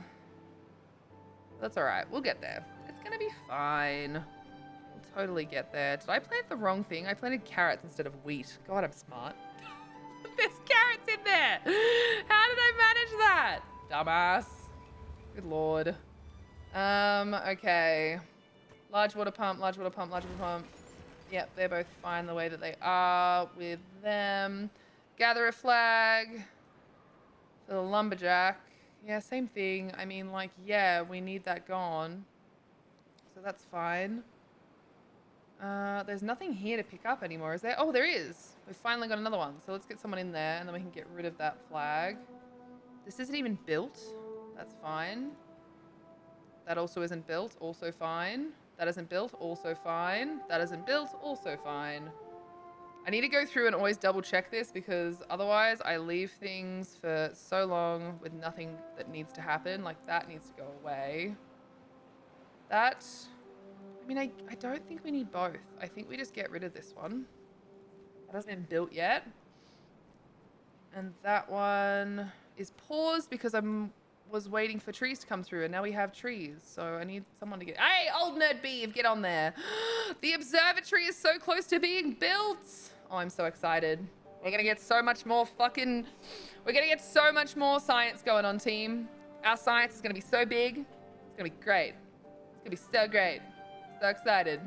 That's alright. We'll get there. It's going to be fine. We'll totally get there. Did I plant the wrong thing? I planted carrots instead of wheat. God, I'm smart. There's carrots in there. How did I manage that? Dumbass. Good lord. Okay. Large water pump, large water pump, large water pump. Yep, they're both fine the way that they are with them. Gather a flag for the lumberjack. Yeah, same thing. I mean, like, yeah, we need that gone. So that's fine. There's nothing here to pick up anymore, is there? Oh, there is. We've finally got another one. So let's get someone in there and then we can get rid of that flag. This isn't even built. That's fine. That also isn't built. Also fine. That isn't built. Also fine. That isn't built. Also fine. I need to go through and always double check this because otherwise I leave things for so long with nothing that needs to happen. Like that needs to go away. That, I mean, I don't think we need both. I think we just get rid of this one. That hasn't been built yet. And that one is paused because was waiting for trees to come through, and now we have trees. So I need someone to get... Hey, old nerd beef, get on there. The observatory is so close to being built. Oh, I'm so excited. We're gonna get so much more fucking... We're gonna get so much more science going on, team. Our science is gonna be so big. It's gonna be great. It's gonna be so great. So excited.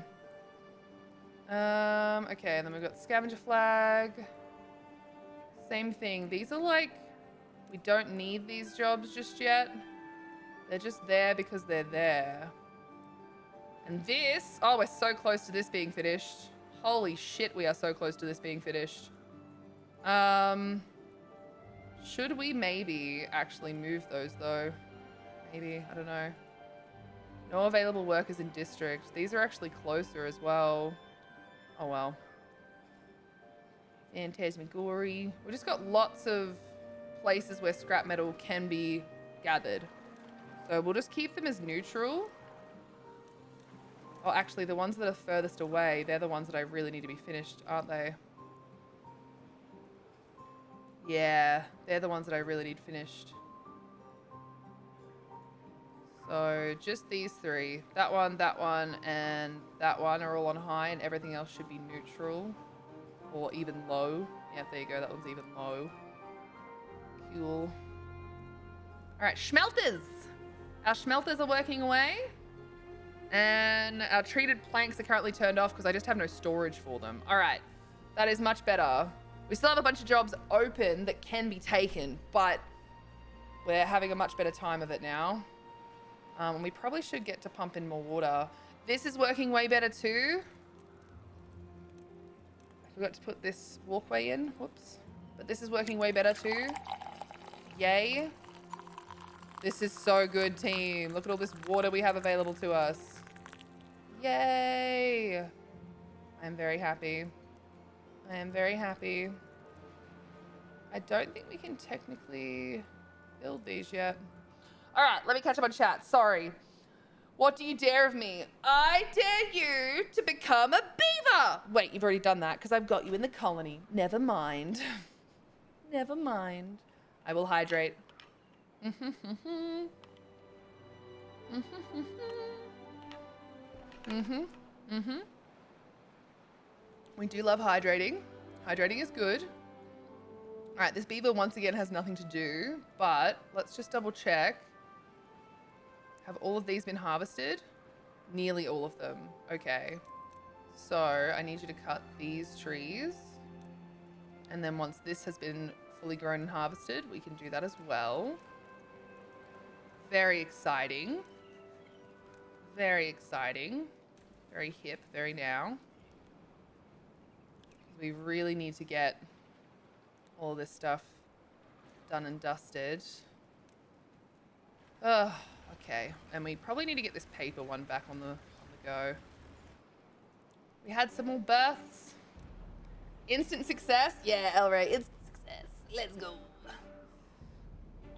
Okay, and then we've got scavenger flag. Same thing. These are like, we don't need these jobs just yet. They're just there because they're there. And this, oh, we're so close to this being finished. Holy shit, we are so close to this being finished. Should we maybe actually move those though? Maybe, I don't know. No available workers in district. These are actually closer as well. Oh well. Phantasmagory. We've just got lots of places where scrap metal can be gathered. So we'll just keep them as neutral. Oh, actually, the ones that are furthest away, they're the ones that I really need to be finished, aren't they? Yeah, they're the ones that I really need finished. So just these three. That one, and that one are all on high, and everything else should be neutral. Or even low. Yeah, there you go. That one's even low. Cool. All right, schmelters. Our schmelters are working away. And our treated planks are currently turned off because I just have no storage for them. All right, that is much better. We still have a bunch of jobs open that can be taken, but we're having a much better time of it now. And we probably should get to pump in more water. This is working way better too. I forgot to put this walkway in. Whoops. But this is working way better too. Yay. This is so good, team. Look at all this water we have available to us. Yay. I'm very happy. I am very happy. I don't think we can technically build these yet. All right, let me catch up on chat. Sorry. What do you dare of me? I dare you to become a beaver. Wait, you've already done that because I've got you in the colony. Never mind. Never mind. I will hydrate. We do love hydrating. Hydrating is good. All right, this beaver once again has nothing to do, but let's just double check. Have all of these been harvested? Nearly all of them. Okay. So I need you to cut these trees. And then once this has been fully grown and harvested, we can do that as well. Very exciting. Very exciting. Very hip, very now. We really need to get all this stuff done and dusted. Ugh. Okay, and we probably need to get this paper one back on the go. We had some more births. Instant success? Yeah, Elray, instant success. Let's go.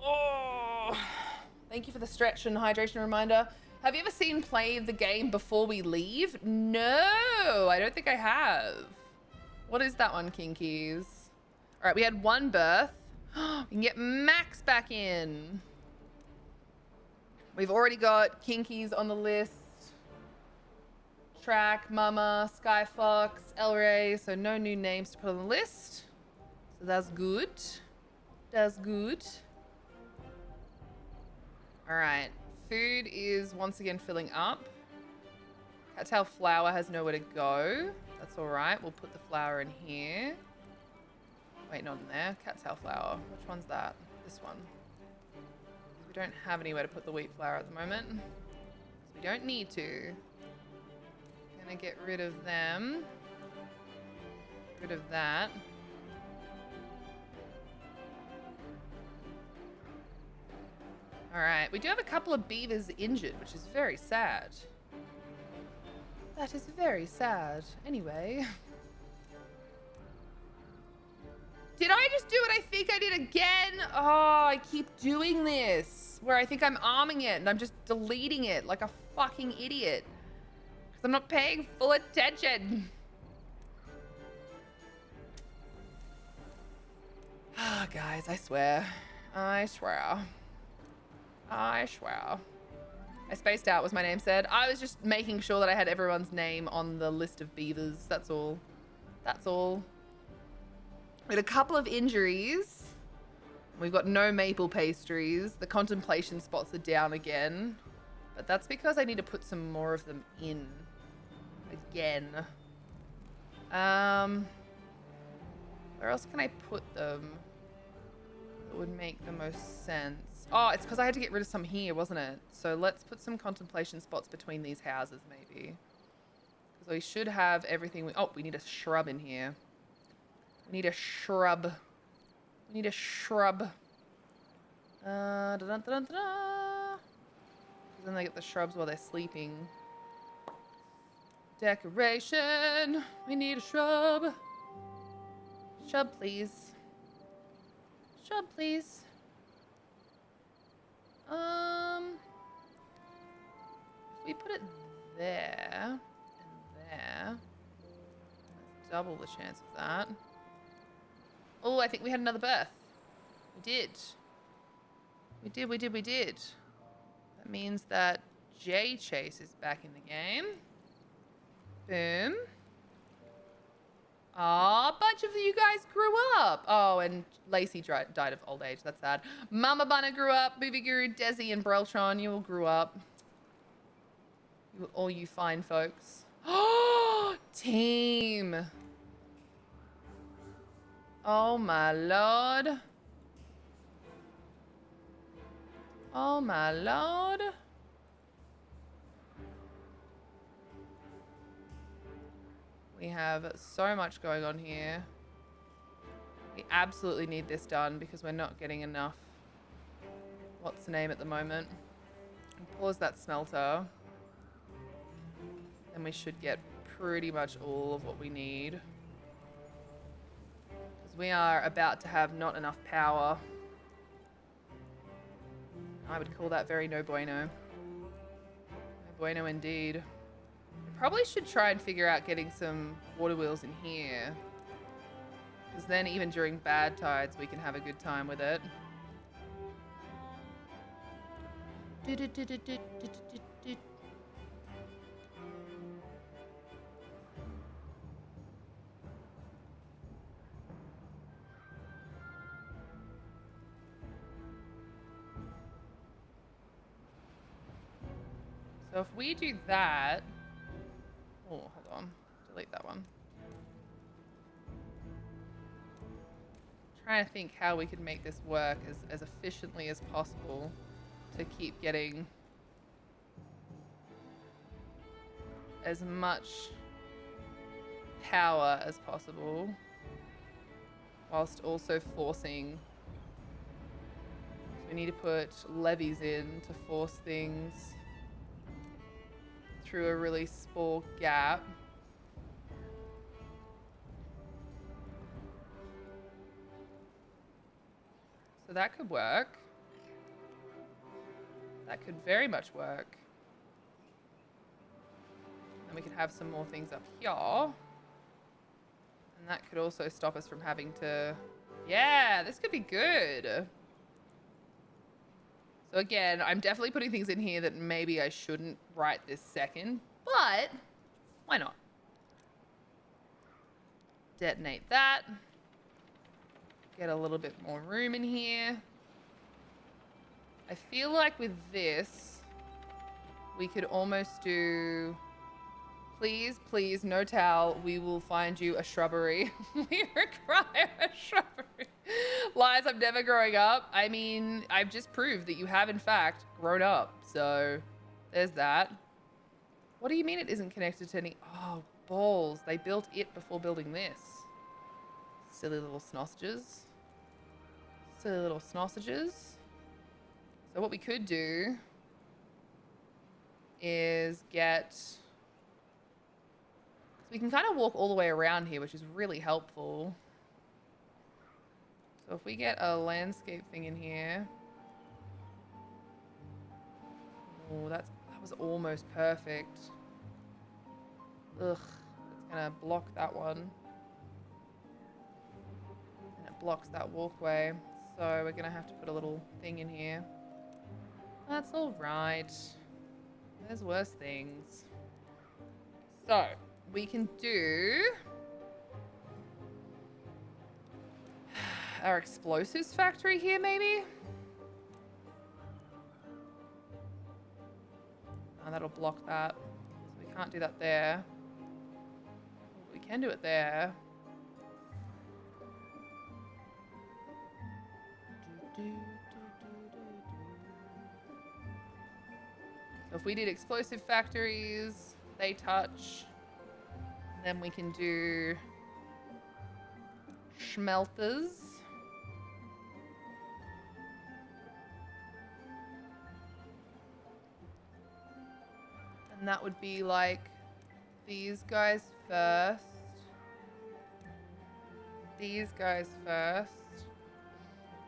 Oh, thank you for the stretch and hydration reminder. Have you ever seen play the game before we leave? No, I don't think I have. What is that one, Kinkies? All right, we had one birth. We can get Max back in. We've already got Kinkies on the list. Track, Mama, Skyfox, Elray. So no new names to put on the list. So that's good. That's good. All right. Food is once again filling up. Cattail flour has nowhere to go. That's all right. We'll put the flour in here. Wait, not in there. Cattail flour. Which one's that? This one. We don't have anywhere to put the wheat flour at the moment. So we don't need to. Gonna get rid of them. Get rid of that. All right, we do have a couple of beavers injured, which is very sad. That is very sad. Anyway. Did I just do what I think I did again? Oh, I keep doing this. Where I think I'm arming it and I'm just deleting it like a fucking idiot. Because I'm not paying full attention. Ah, guys, I swear. I swear. I spaced out, was my name said. I was just making sure that I had everyone's name on the list of beavers. That's all. That's all. We had a couple of injuries. We've got no maple pastries. The contemplation spots are down again. But that's because I need to put some more of them in. Again. Where else can I put them that would make the most sense? Oh, it's because I had to get rid of some here, wasn't it? So let's put some contemplation spots between these houses, maybe. Because we should have everything. Oh, we need a shrub in here. We need a shrub. We need a shrub. Then they get the shrubs while they're sleeping. Decoration. We need a shrub. Shrub, please. Shrub, please. If we put it there and there, that's double the chance of that. Oh, I think we had another birth. We did. We did. That means that Jay Chase is back in the game. Boom. Aw, a bunch of you guys grew up. Oh, and Lacey died of old age. That's sad. Mama Bunna grew up. Booby Guru, Desi, and Breltron, you all grew up. All you fine folks. Oh, team. Oh, my lord. Oh, my lord. We have so much going on here. We absolutely need this done because we're not getting enough. What's the name at the moment? Pause that smelter. Then we should get pretty much all of what we need. Because we are about to have not enough power. I would call that very no bueno. No bueno indeed. Probably should try and figure out getting some water wheels in here. Because then even during bad tides, we can have a good time with it. So if we do that... Oh, hold on. Delete that one. Trying to think how we could make this work as efficiently as possible to keep getting as much power as possible whilst also forcing. So we need to put levies in to force things through a really small gap. So that could work. That could very much work. And we could have some more things up here. And that could also stop us from having to... Yeah, this could be good. So again, I'm definitely putting things in here that maybe I shouldn't right this second, but why not? Detonate that. Get a little bit more room in here. I feel like with this, we could almost do... Please, please, no towel. We will find you a shrubbery. We require a shrubbery. Lies, I'm never growing up. I mean, I've just proved that you have, in fact, grown up. So, there's that. What do you mean it isn't connected to any... Oh, balls. They built it before building this. Silly little sausages. Silly little sausages. So what we could do is get... So we can kind of walk all the way around here, which is really helpful. So if we get a landscape thing in here. Oh, that was almost perfect. Ugh, it's gonna block that one. And it blocks that walkway. So we're gonna have to put a little thing in here. That's all right. There's worse things. So we can do our explosives factory here, maybe? Oh, that'll block that. So we can't do that there. We can do it there. So if we did explosive factories, they touch. Then we can do schmelters. And that would be like these guys first. These guys first.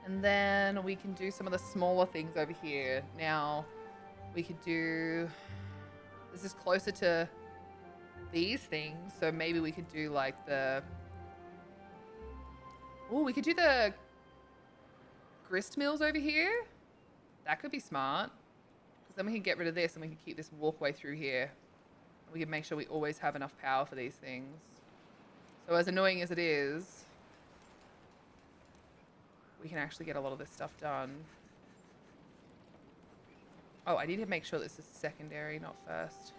And then we can do some of the smaller things over here. Now, we could do... This is closer to these things, so maybe we could do like the... Oh, we could do the grist mills over here. That could be smart. Because then we can get rid of this and we can keep this walkway through here. And we can make sure we always have enough power for these things. So as annoying as it is, we can actually get a lot of this stuff done. Oh, I need to make sure this is secondary, not first.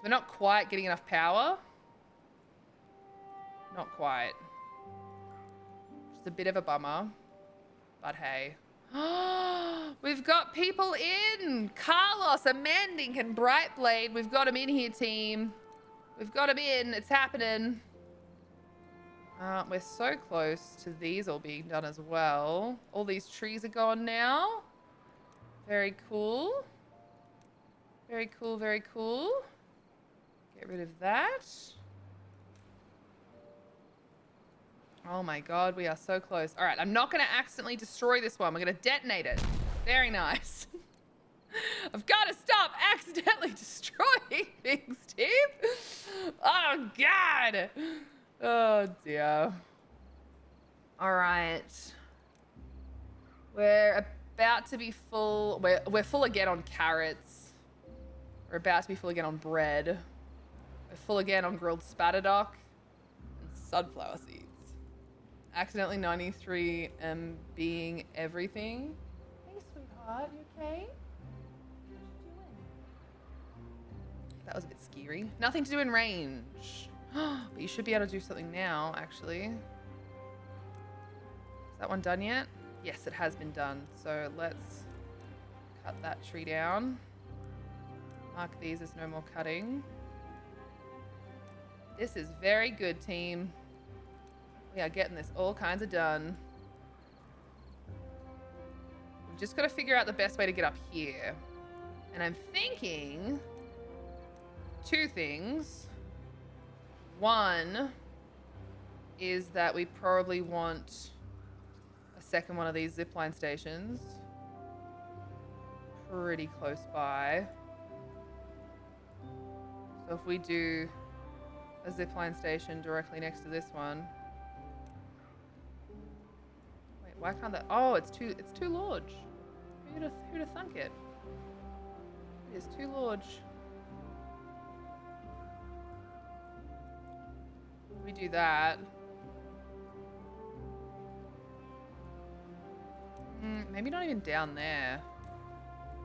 We're not quite getting enough power. Not quite. Which is a bit of a bummer. But hey. We've got people in! Carlos, Amandink, and Brightblade. We've got them in here, team. We've got them in. It's happening. We're so close to these all being done as well. All these trees are gone now. Very cool. Very cool, very cool. Get rid of that. Oh my god, we are so close. All right, I'm not going to accidentally destroy this one. We're going to detonate it. Very nice. I've got to stop accidentally destroying things, team. Oh god. Oh dear. All right. We're about to be full. We're full again on carrots. We're about to be full again on bread. We're full again on grilled spatterdock and sunflower seeds. Accidentally 93 being everything. Hey, sweetheart, you okay? What you doing? That was a bit scary. Nothing to do in range. But you should be able to do something now, actually. Is that one done yet? Yes, it has been done. So let's cut that tree down. Mark these as no more cutting. This is very good, team. We are getting this all kinds of done. We've just got to figure out the best way to get up here. And I'm thinking two things. One is that we probably want a second one of these zipline stations pretty close by. So if we do a zipline station directly next to this one. Wait, why can't that? Oh, it's too large. Who'd have thunk it? It is too large. We do that. Maybe not even down there.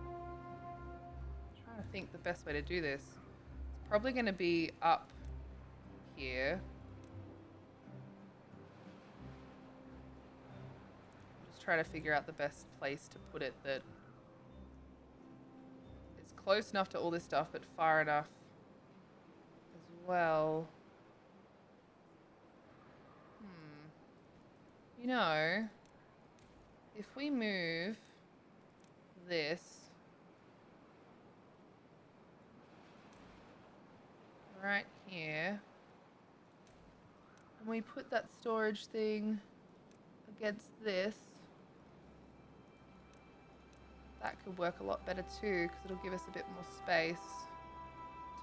I'm trying to think the best way to do this. It's probably going to be up here. Just trying to figure out the best place to put it that is close enough to all this stuff, but far enough as well. You know, if we move this right here, and we put that storage thing against this, that could work a lot better too, because it'll give us a bit more space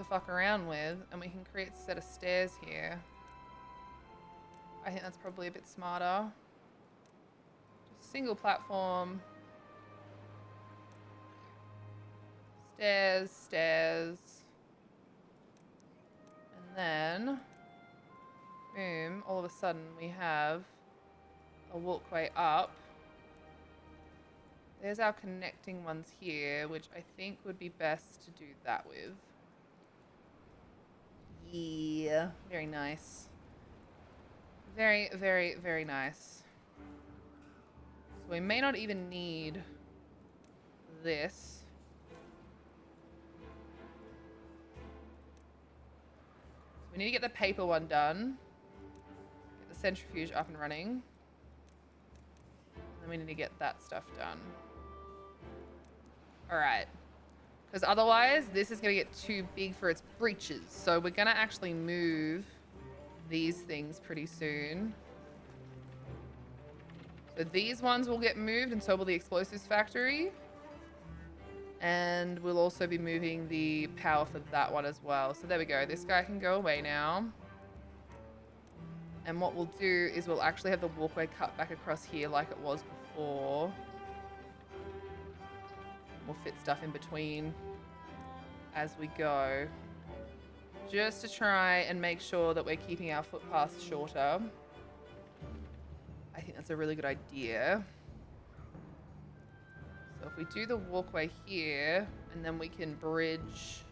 to fuck around with, and we can create a set of stairs here. I think that's probably a bit smarter. Just single platform. Stairs, stairs. And then, boom, all of a sudden we have a walkway up. There's our connecting ones here, which I think would be best to do that with. Yeah, very nice. Very, very, very nice. So we may not even need this. So we need to get the paper one done. Get the centrifuge up and running. And then we need to get that stuff done. Alright. Because otherwise, this is going to get too big for its breeches. So we're going to actually move these things pretty soon. So these ones will get moved, and so will the explosives factory. And we'll also be moving the power for that one as well. So there we go. This guy can go away now. And what we'll do is we'll actually have the walkway cut back across here like it was before. We'll fit stuff in between as we go, just to try and make sure that we're keeping our footpaths shorter. I think that's a really good idea. So if we do the walkway here, and then we can bridge...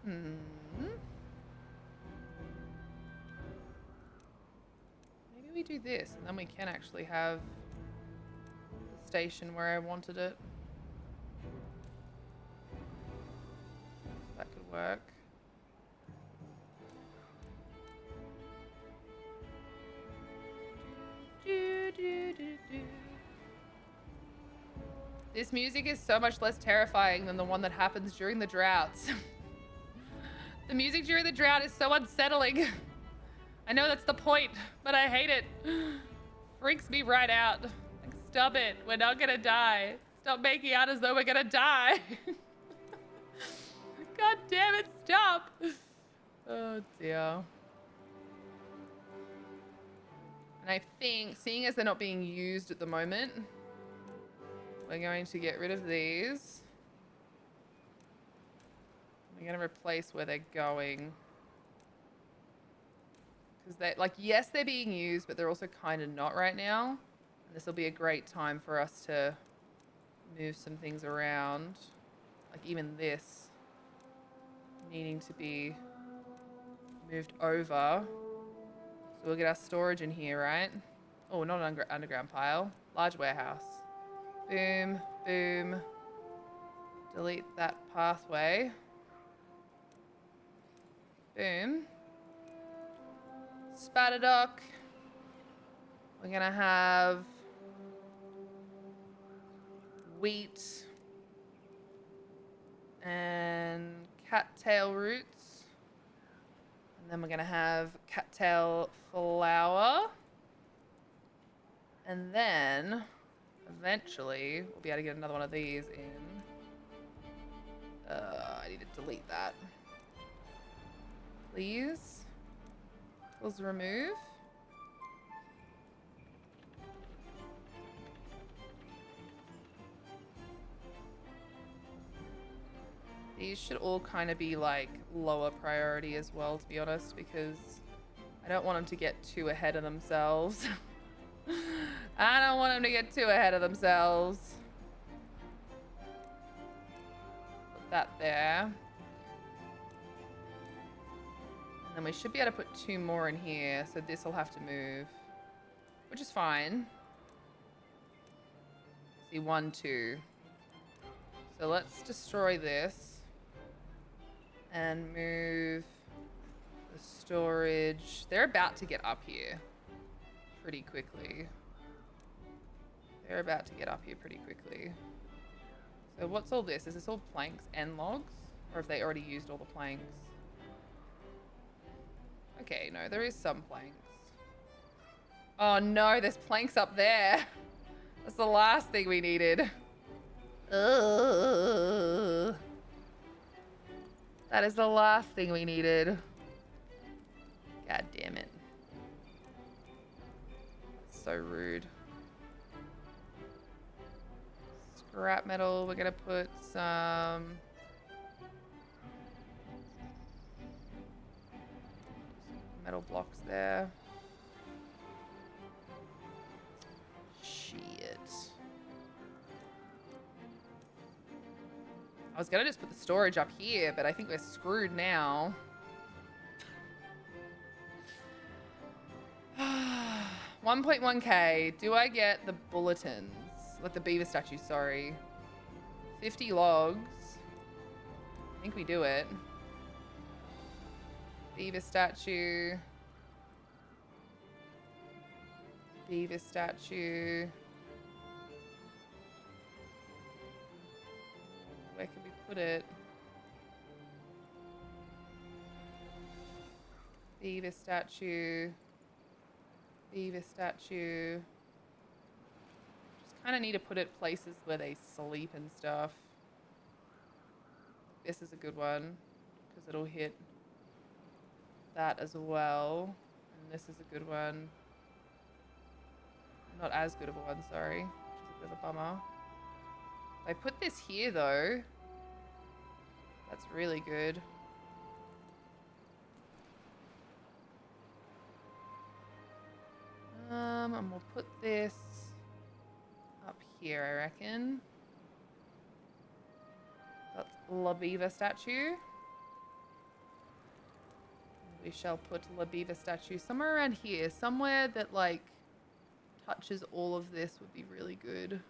Maybe we do this, and then we can actually have the station where I wanted it. That could work. This music is so much less terrifying than the one that happens during the droughts. The music during the drought is so unsettling. I know that's the point, but I hate it. Freaks me right out. Like, stop it. We're not gonna die. Stop making out as though we're gonna die. God damn it, stop. Oh dear. And I think, seeing as they're not being used at the moment, we're going to get rid of these. We're going to replace where they're going. Because they, like, yes, they're being used, but they're also kind of not right now. And this will be a great time for us to move some things around. Like even this needing to be moved over. So we'll get our storage in here, right? Oh, not an underground pile. Large warehouse. Boom, boom. Delete that pathway. Boom. Spatter dock. We're gonna have wheat and cattail roots. And then we're gonna have cattail flour. And then eventually we'll be able to get another one of these in. I need to delete that. Please. Let's remove. These should all kind of be like lower priority as well, to be honest, because I don't want them to get too ahead of themselves. I don't want them to get too ahead of themselves. Put that there. And then we should be able to put 2 more in here, so this will have to move, which is fine. See, 1, 2. So let's destroy this and move the storage. They're about to get up here pretty quickly. They're about to get up here pretty quickly. So what's all this? Is this all planks and logs? Or have they already used all the planks? Okay, no, there is some planks. Oh no, there's planks up there. That's the last thing we needed. That That is the last thing we needed. God damn it. So rude. Scrap metal, we're gonna put some metal blocks there. Shit. I was gonna just put the storage up here, but I think we're screwed now. 1.1k. Do I get the bulletins? Like the beaver statue, sorry. 50 logs. I think we do it. Beaver statue. Beaver statue. Where can we put it? Beaver statue. Beaver statue. Just kind of need to put it places where they sleep and stuff. This is a good one because it'll hit that as well. And this is a good one. Not as good of a one, sorry. Which is a bit of a bummer. If I put this here though, that's really good. And we'll put this up here, I reckon. That's La Beaver statue. We shall put La Beaver statue somewhere around here. Somewhere that, like, touches all of this would be really good.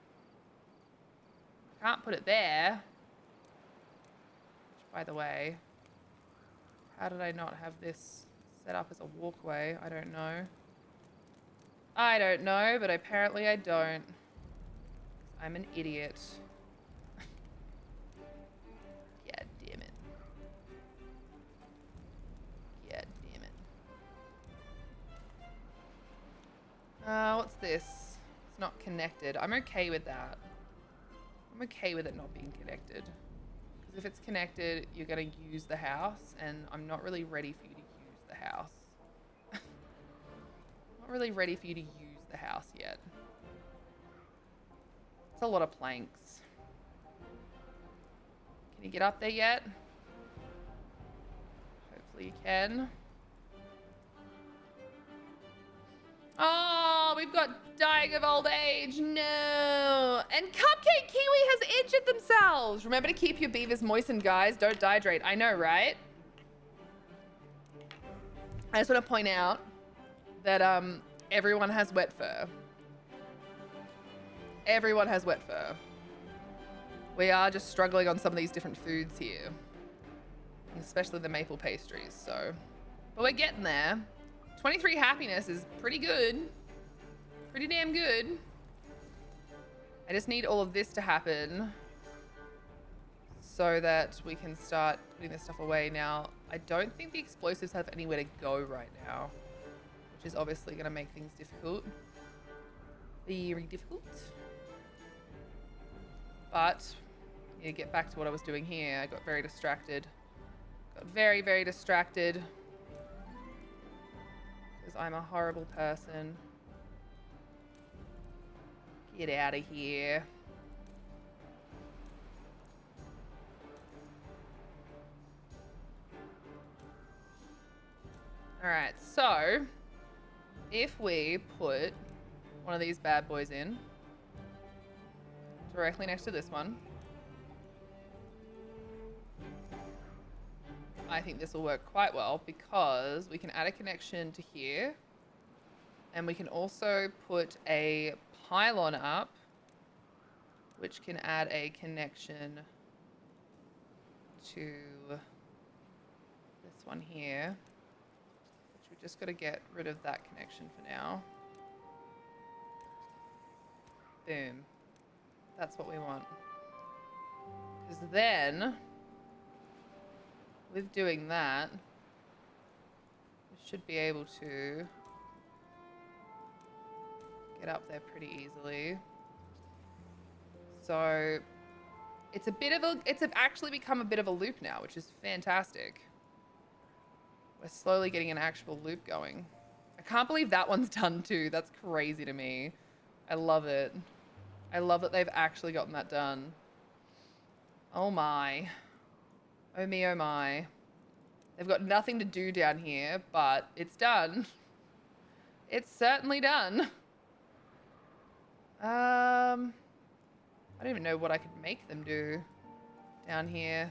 Can't put it there. Which, by the way, how did I not have this set up as a walkway? I don't know. I don't know, but apparently I don't. I'm an idiot. God damn it. God damn it. What's this? It's not connected. I'm okay with that. I'm okay with it not being connected. Because if it's connected, you're going to use the house, and I'm not really ready for you to use the house. Not really ready for you to use the house yet. It's a lot of planks. Can you get up there yet? Hopefully you can. Oh, we've got dying of old age. No. And Cupcake Kiwi has injured themselves. Remember to keep your beavers moistened, guys. Don't dehydrate. I know, right? I just want to point out that everyone has wet fur. Everyone has wet fur. We are just struggling on some of these different foods here, especially the maple pastries. So, but we're getting there. 23 happiness is pretty good. Pretty damn good. I just need all of this to happen so that we can start putting this stuff away. Now, I don't think the explosives have anywhere to go right now, which is obviously going to make things difficult. Very difficult. But, yeah, get back to what I was doing here. I got very distracted. Got very, very distracted. Because I'm a horrible person. Get out of here. Alright, so if we put one of these bad boys in directly next to this one, I think this will work quite well because we can add a connection to here, and we can also put a pylon up which can add a connection to this one here, which we just got to get rid of that connection for now. Boom. That's what we want. Because then, with doing that, we should be able to get up there pretty easily. So, It's actually become a bit of a loop now, which is fantastic. We're slowly getting an actual loop going. I can't believe that one's done too. That's crazy to me. I love it. I love that they've actually gotten that done. Oh my. Oh me, oh my. They've got nothing to do down here, but it's done. It's certainly done. I don't even know what I could make them do down here.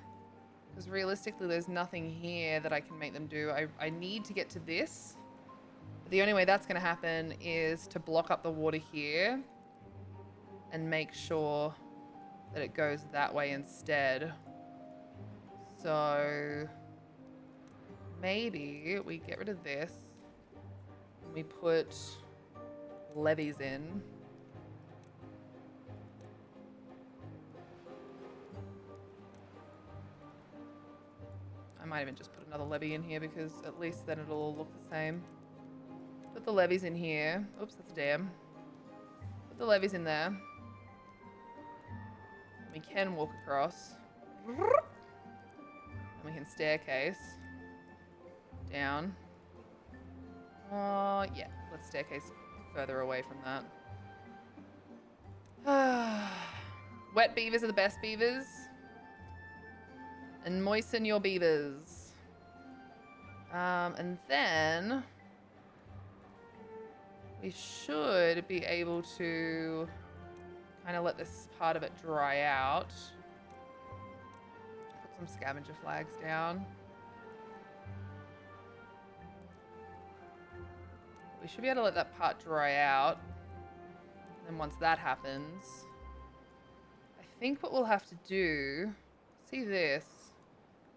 Because realistically, there's nothing here that I can make them do. I need to get to this. But the only way that's going to happen is to block up the water here and make sure that it goes that way instead. So maybe we get rid of this and we put levees in. I might even just put another levee in here because at least then it'll all look the same. Put the levees in here. Oops, that's a dam. Put the levees in there. We can walk across. And we can staircase down. Yeah, let's staircase further away from that. Wet beavers are the best beavers. And moisten your beavers. And then we should be able to kind of let this part of it dry out. Put some scavenger flags down. We should be able to let that part dry out. And once that happens, I think what we'll have to do, see this,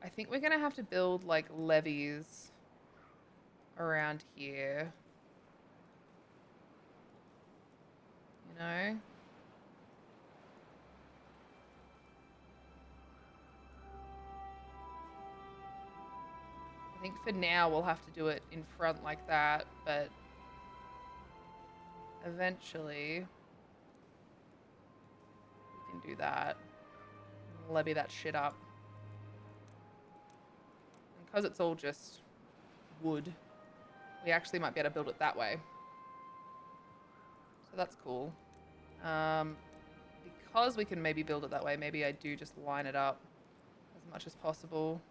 I think we're going to have to build like levees around here. You know? I think for now we'll have to do it in front like that, but eventually we can do that. Levy that shit up. Because it's all just wood, we actually might be able to build it that way. So that's cool. Because we can maybe build it that way, maybe I do just line it up as much as possible.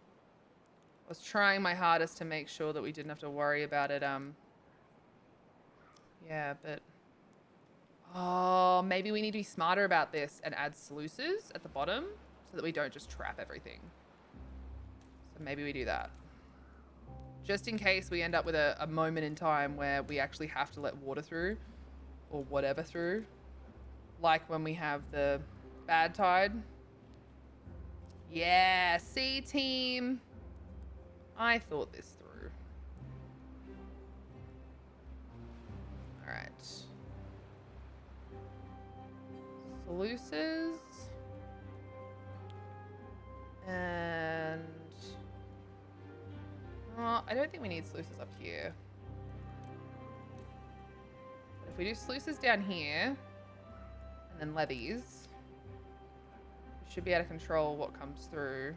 I was trying my hardest to make sure that we didn't have to worry about it. Yeah, but... Oh, maybe we need to be smarter about this and add sluices at the bottom so that we don't just trap everything. So maybe we do that. Just in case we end up with a moment in time where we actually have to let water through or whatever through. Like when we have the bad tide. Yeah, see, team. I thought this through. All right. Sluices. And... I don't think we need sluices up here. But if we do sluices down here, and then levees, we should be able to control what comes through.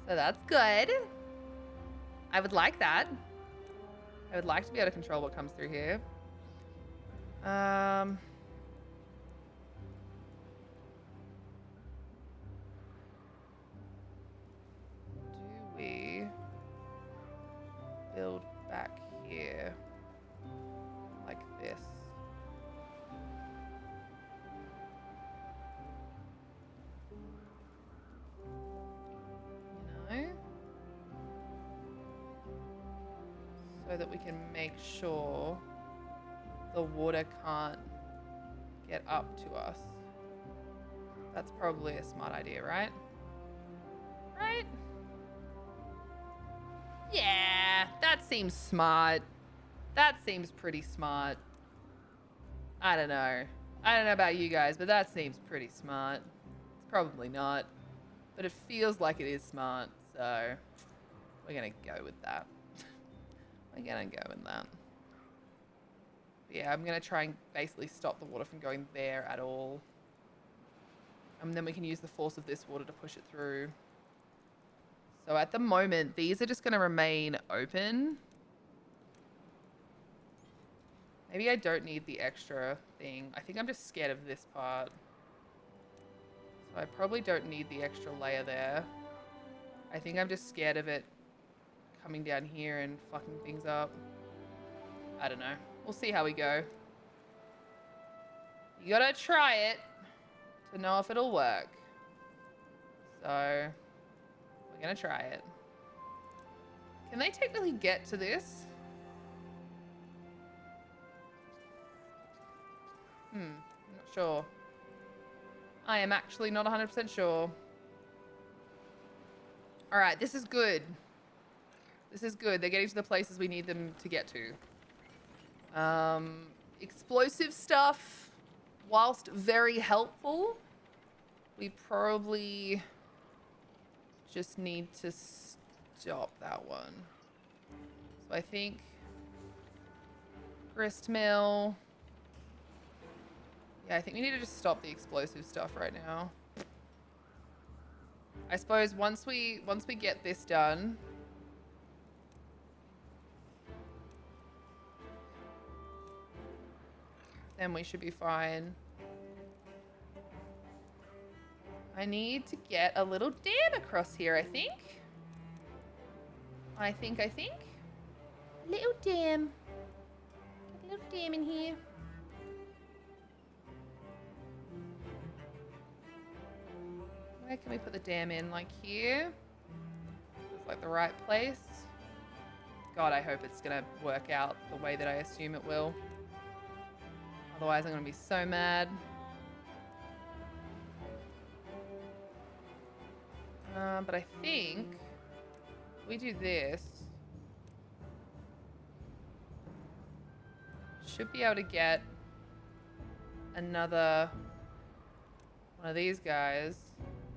So that's good. I would like that. I would like to be able to control what comes through here. Do we build back here like this? So that we can make sure the water can't get up to us. That's probably a smart idea, right? Right? Yeah, that seems smart. That seems pretty smart. I don't know. I don't know about you guys, but that seems pretty smart. It's probably not, but it feels like it is smart, so we're gonna go with that. We're gonna go with that. But yeah, I'm gonna try and basically stop the water from going there at all. And then we can use the force of this water to push it through. So at the moment, these are just going to remain open. Maybe I don't need the extra thing. I think I'm just scared of this part. So I probably don't need the extra layer there. I think I'm just scared of it coming down here and fucking things up. I don't know. We'll see how we go. You gotta try it to know if it'll work. So we're gonna try it. Can they technically get to this? I'm not sure. I am actually not 100% sure. All right, this is good. This is good. They're getting to the places we need them to get to. Explosive stuff, whilst very helpful, we probably just need to stop that one. So I think grist mill. Yeah, I think we need to just stop the explosive stuff right now. I suppose once we get this done, then we should be fine. I need to get a little dam across here, I think. I think. Little dam. Get a little dam in here. Where can we put the dam in? Like here? It's like the right place. God, I hope it's gonna work out the way that I assume it will. Otherwise, I'm gonna be so mad. But I think we do this. Should be able to get another one of these guys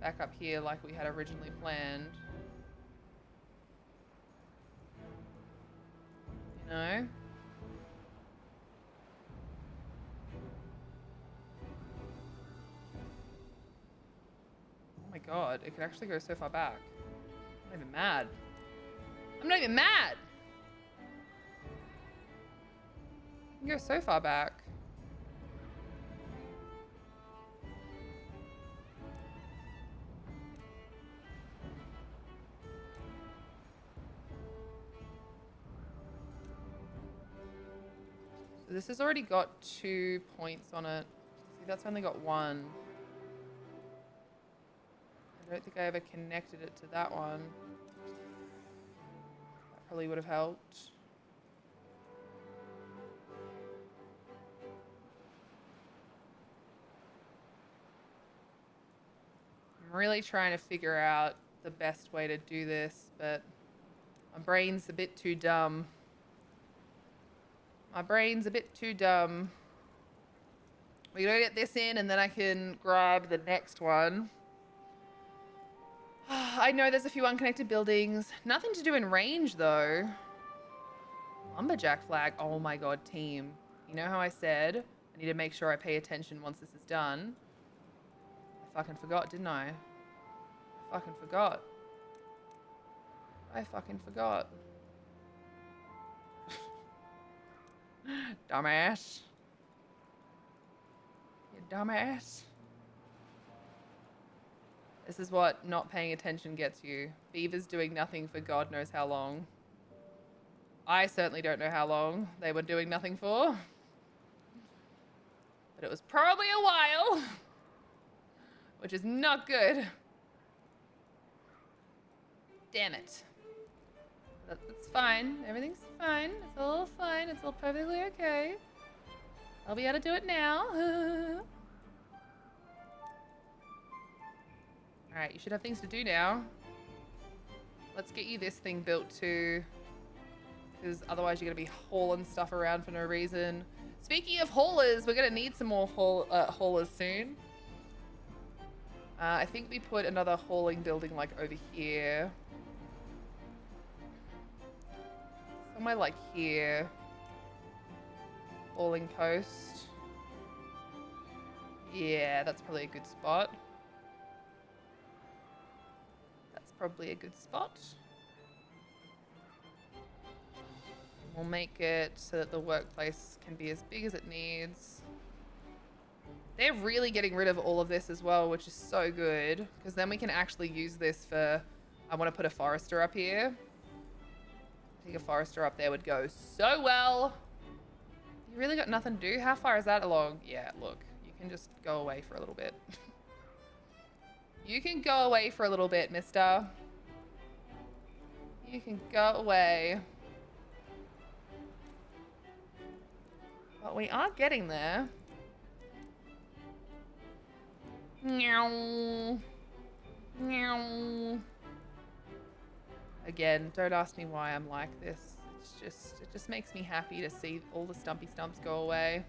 back up here like we had originally planned. You know? Oh my god, it could actually go so far back. I'm not even mad. I'm not even mad! It can go so far back. So this has already got 2 points on it. See, that's only got 1. I don't think I ever connected it to that one. That probably would have helped. I'm really trying to figure out the best way to do this, but my brain's a bit too dumb. My brain's a bit too dumb. We gotta get this in and then I can grab the next one. I know there's a few unconnected buildings. Nothing to do in range though. Lumberjack flag. Oh my god, team. You know how I said I need to make sure I pay attention once this is done? I fucking forgot, didn't I? I fucking forgot. Dumbass. You dumbass. This is what not paying attention gets you. Beavers doing nothing for God knows how long. I certainly don't know how long they were doing nothing for. But it was probably a while. Which is not good. Damn it. That's fine. Everything's fine. It's all fine. It's all perfectly okay. I'll be able to do it now. Alright, you should have things to do now. Let's get you this thing built too. Because otherwise you're going to be hauling stuff around for no reason. Speaking of haulers, we're going to need some more haulers soon. I think we put another hauling building like over here. Somewhere like here. Hauling post. Yeah, that's probably a good spot. probably a good spot. We'll make it so that the workplace can be as big as it needs. They're really getting rid of all of this as well, which is so good, because then we can actually use this for... I want to put a forester up here. I think a forester up there would go so well. You really got nothing to do? How far is that along? Yeah, look, you can just go away for a little bit. You can go away for a little bit, mister. You can go away. But we are getting there. Meow. Meow. Again, don't ask me why I'm like this. It just makes me happy to see all the stumpy stumps go away.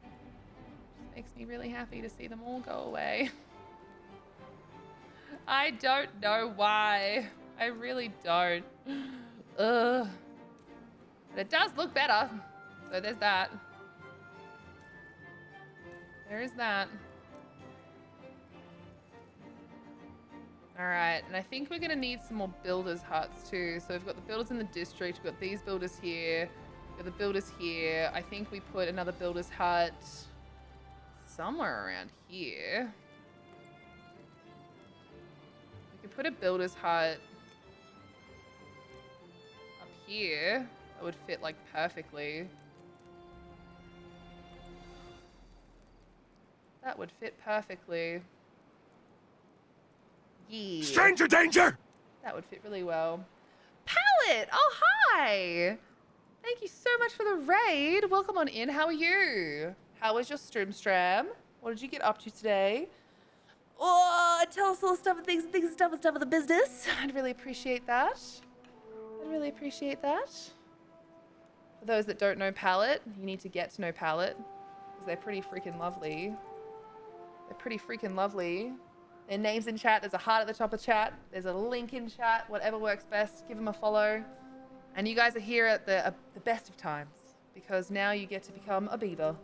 Just makes me really happy to see them all go away. I don't know why. I really don't. Ugh. But it does look better. So there's that. There is that. All right, and I think we're gonna need some more builders' huts too. So we've got the builders in the district, we've got these builders here, we've got the builders here. I think we put another builder's hut somewhere around here. We could put a builder's hut up here. That would fit like perfectly. That would fit perfectly. Yeah. Stranger danger! That would fit really well. Palette! Oh, hi! Thank you so much for the raid. Welcome on in. How are you? How was your Stram? What did you get up to today? Oh, tell us all stuff and things and stuff of the business. I'd really appreciate that. I'd really appreciate that. For those that don't know Palette, you need to get to know Palette because they're pretty freaking lovely. They're pretty freaking lovely. Their name's in chat. There's a heart at the top of chat. There's a link in chat. Whatever works best. Give them a follow. And you guys are here at the best of times because now you get to become a beaver.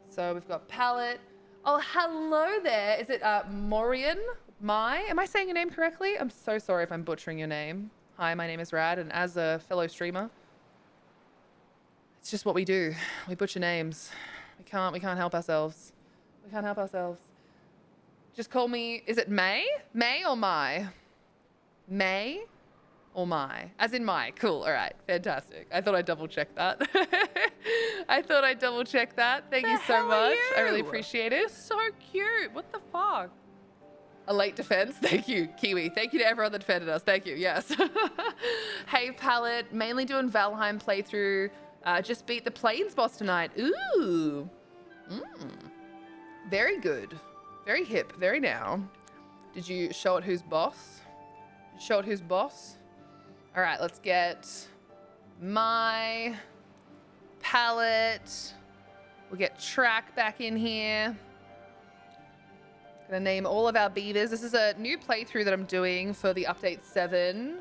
So we've got Palette. Oh, hello there. Is it Morian? Am I saying your name correctly? I'm so sorry if I'm butchering your name. Hi, my name is Rad, and as a fellow streamer, it's just what we do. We butcher names. We can't help ourselves. We can't help ourselves. Just call me, is it May? May or Mai? May or Mai? As in Mai. Cool. All right. Fantastic. I thought I'd double check that. Thank you so much. I really appreciate it. So cute. What the fuck? A late defense. Thank you, Kiwi. Thank you to everyone that defended us. Thank you. Yes. Hey, Palette. Mainly doing Valheim playthrough. Just beat the Plains boss tonight. Ooh. Very good. Very hip, very now. Did you show it who's boss? Show it who's boss? All right, let's get my Palette. We'll get Track back in here. Gonna name all of our beavers. This is a new playthrough that I'm doing for the update 7.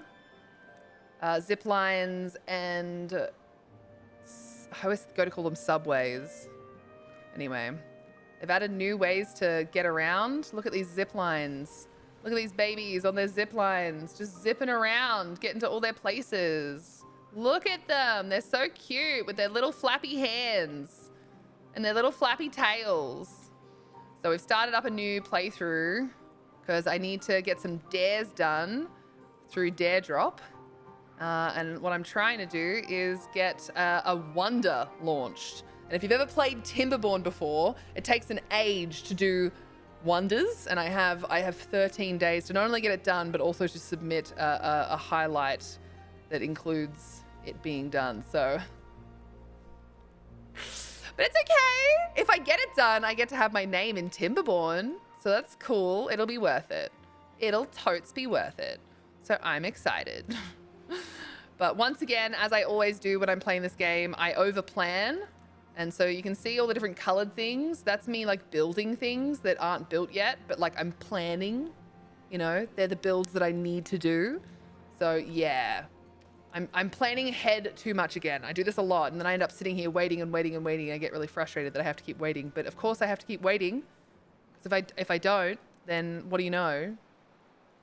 Zip lines and I always go to call them subways. Anyway. They've added new ways to get around. Look at these zip lines. Look at these babies on their zip lines, just zipping around, getting to all their places. Look at them. They're so cute with their little flappy hands and their little flappy tails. So we've started up a new playthrough because I need to get some dares done through Dare Drop. And what I'm trying to do is get a wonder launched. And if you've ever played Timberborn before, it takes an age to do wonders, and I have 13 days to not only get it done, but also to submit a highlight that includes it being done. So, but it's okay. If I get it done, I get to have my name in Timberborn, so that's cool. It'll be worth it. It'll totes be worth it. So I'm excited. But once again, as I always do when I'm playing this game, I overplan. And so you can see all the different colored things. That's me like building things that aren't built yet, but like I'm planning, you know, they're the builds that I need to do. So yeah, I'm planning ahead too much again. I do this a lot and then I end up sitting here waiting and waiting and waiting. I get really frustrated that I have to keep waiting, but of course I have to keep waiting because if I don't, then what do you know?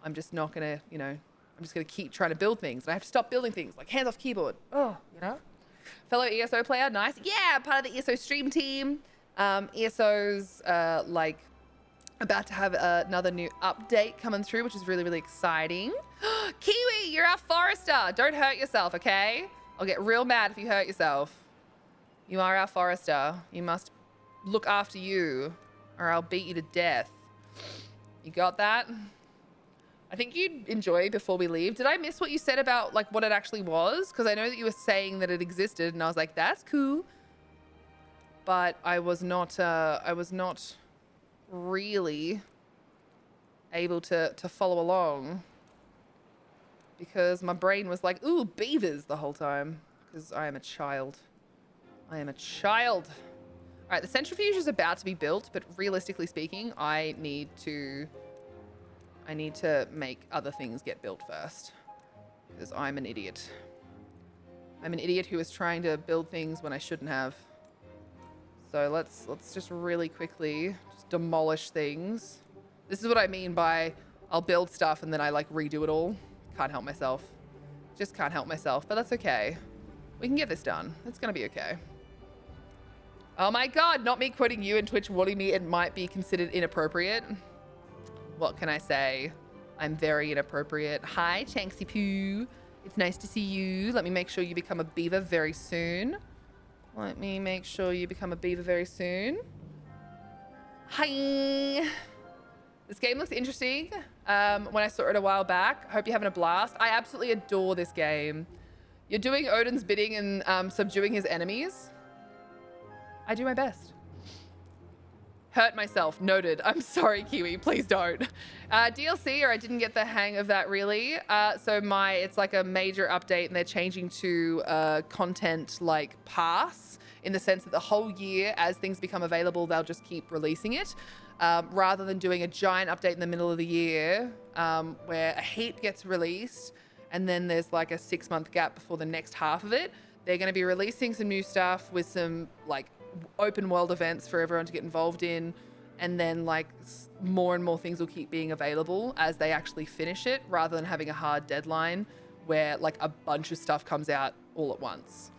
I'm just not gonna, you know, I'm just gonna keep trying to build things. And I have to stop building things, like hands off keyboard. Oh, you know? Fellow ESO player, nice. Yeah, part of the ESO stream team. ESO's like about to have another new update coming through, which is really, really exciting. Kiwi, you're our forester. Don't hurt yourself, okay? I'll get real mad if you hurt yourself. You are our forester. You must look after you, or I'll beat you to death. You got that? I think you'd enjoy before we leave. Did I miss what you said about like what it actually was? Because I know that you were saying that it existed, and I was like, that's cool. But I was not really able to follow along because my brain was like, ooh, beavers the whole time. Because I am a child. I am a child. All right, the centrifuge is about to be built, but realistically speaking, I need to make other things get built first because I'm an idiot. I'm an idiot who is trying to build things when I shouldn't have. So let's just really quickly just demolish things. This is what I mean by I'll build stuff and then I like redo it all. Can't help myself. Just can't help myself, but that's okay. We can get this done. It's gonna be okay. Oh my God, not me quoting you and Twitch warning me it might be considered inappropriate. What can I say? I'm very inappropriate. Hi, Chanksy Poo. It's nice to see you. Let me make sure you become a beaver very soon. Let me make sure you become a beaver very soon. Hi. This game looks interesting. When I saw it a while back, hope you're having a blast. I absolutely adore this game. You're doing Odin's bidding and subduing his enemies. I do my best. Hurt myself. Noted. I'm sorry, Kiwi. Please don't. DLC, or I didn't get the hang of that really. So it's like a major update and they're changing to content like pass in the sense that the whole year as things become available, they'll just keep releasing it. Rather than doing a giant update in the middle of the year where a heap gets released and then there's like a 6-month gap before the next half of it. They're going to be releasing some new stuff with some like open world events for everyone to get involved in, and then like more and more things will keep being available as they actually finish it, rather than having a hard deadline where like a bunch of stuff comes out all at once.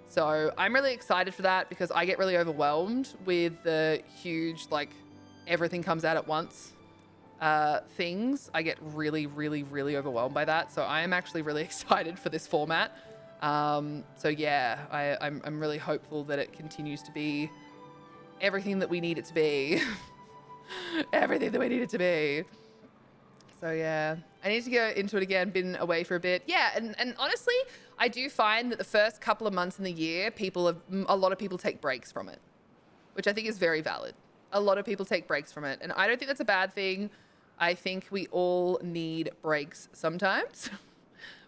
So I'm really excited for that because I get really overwhelmed with the huge like everything comes out at once things. I get really, really, really overwhelmed by that. So I am actually really excited for this format. So yeah, I'm really hopeful that it continues to be everything that we need it to be. Everything that we need it to be. So yeah, I need to go into it again, been away for a bit. Yeah, and honestly, I do find that the first couple of months in the year, a lot of people take breaks from it, which I think is very valid. A lot of people take breaks from it, and I don't think that's a bad thing. I think we all need breaks sometimes.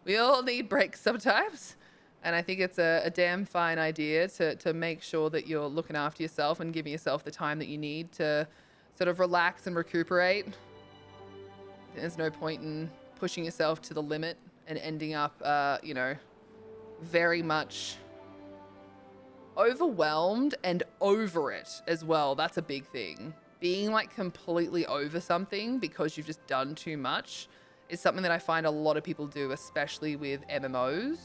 We all need breaks sometimes. And I think it's a damn fine idea to make sure that you're looking after yourself and giving yourself the time that you need to sort of relax and recuperate. There's no point in pushing yourself to the limit and ending up, you know, very much overwhelmed and over it as well. That's a big thing. Being like completely over something because you've just done too much is something that I find a lot of people do, especially with MMOs.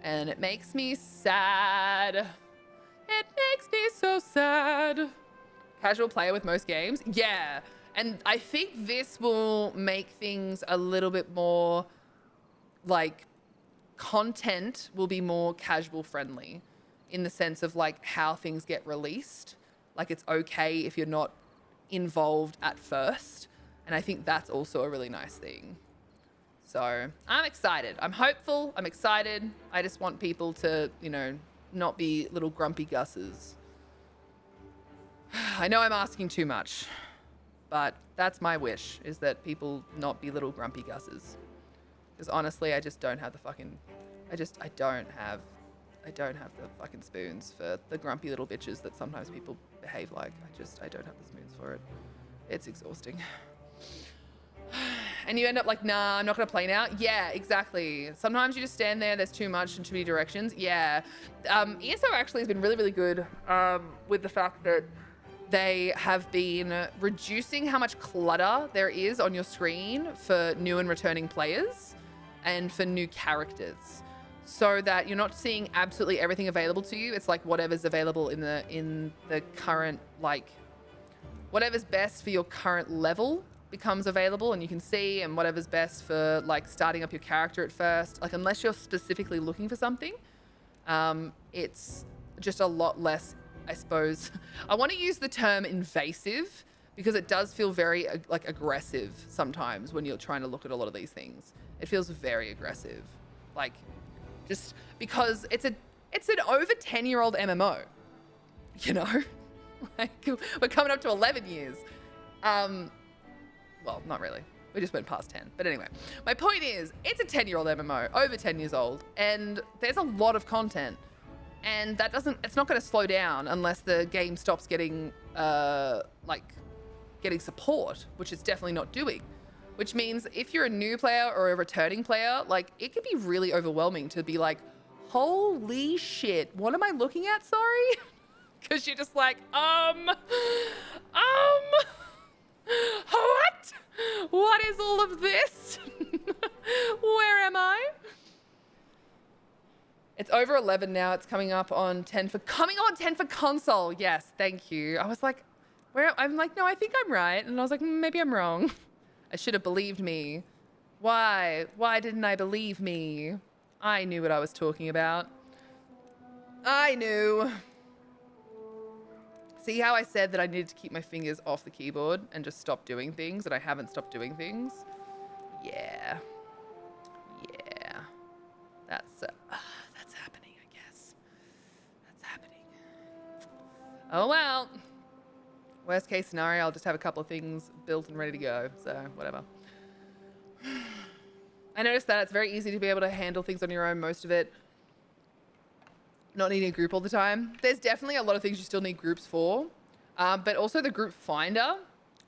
And it makes me sad. It makes me so sad. Casual player with most games. Yeah. And I think this will make things a little bit more like content will be more casual friendly in the sense of like how things get released. Like it's okay if you're not involved at first. And I think that's also a really nice thing. So I'm excited. I'm hopeful. I'm excited. I just want people to, you know, not be little grumpy gusses. I know I'm asking too much, but that's my wish, is that people not be little grumpy gusses. Because honestly, I just don't have the fucking, I don't have the fucking spoons for the grumpy little bitches that sometimes people behave like. I don't have the spoons for it. It's exhausting. And you end up like, nah, I'm not going to play now. Yeah, exactly. Sometimes you just stand there, there's too much and too many directions. Yeah. ESO actually has been really, really good with the fact that They have been reducing how much clutter there is on your screen for new and returning players and for new characters, so that you're not seeing absolutely everything available to you. It's like whatever's available in the current, like whatever's best for your current level becomes available and you can see, and whatever's best for like starting up your character at first, like unless you're specifically looking for something, it's just a lot less, I suppose. I want to use the term invasive because it does feel very like aggressive sometimes when you're trying to look at a lot of these things. It feels very aggressive, like just because it's an over 10-year-old MMO, you know. Like we're coming up to 11 years. Well, not really. We just went past 10. But anyway, my point is, it's a 10-year-old MMO, over 10 years old, and there's a lot of content. And it's not going to slow down unless the game stops getting, getting support, which it's definitely not doing. Which means if you're a new player or a returning player, like, it can be really overwhelming to be like, holy shit, what am I looking at? Sorry? Because you're just like, what? What is all of this? Where am I? It's over 11 now. It's coming on 10 for console. Yes, thank you. I was like, I'm like, no, I think I'm right. And I was like, maybe I'm wrong. I should have believed me. Why? Why didn't I believe me? I knew what I was talking about. I knew. See how I said that I needed to keep my fingers off the keyboard and just stop doing things, and I haven't stopped doing things? Yeah. Yeah. That's happening, I guess. That's happening. Oh, well. Worst case scenario, I'll just have a couple of things built and ready to go, so whatever. I noticed that it's very easy to be able to handle things on your own, most of it. Not needing a group all the time. There's definitely a lot of things you still need groups for, but also the group finder,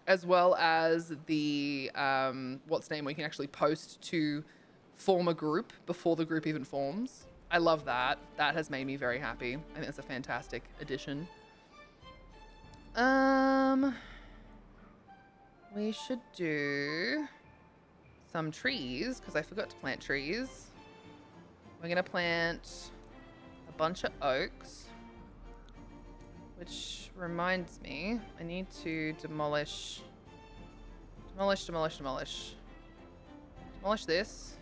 as well as the what's name, where you can actually post to form a group before the group even forms. I love that. That has made me very happy. I think it's a fantastic addition. We should do some trees because I forgot to plant trees. We're gonna plant a bunch of oaks, which reminds me, I need to demolish this.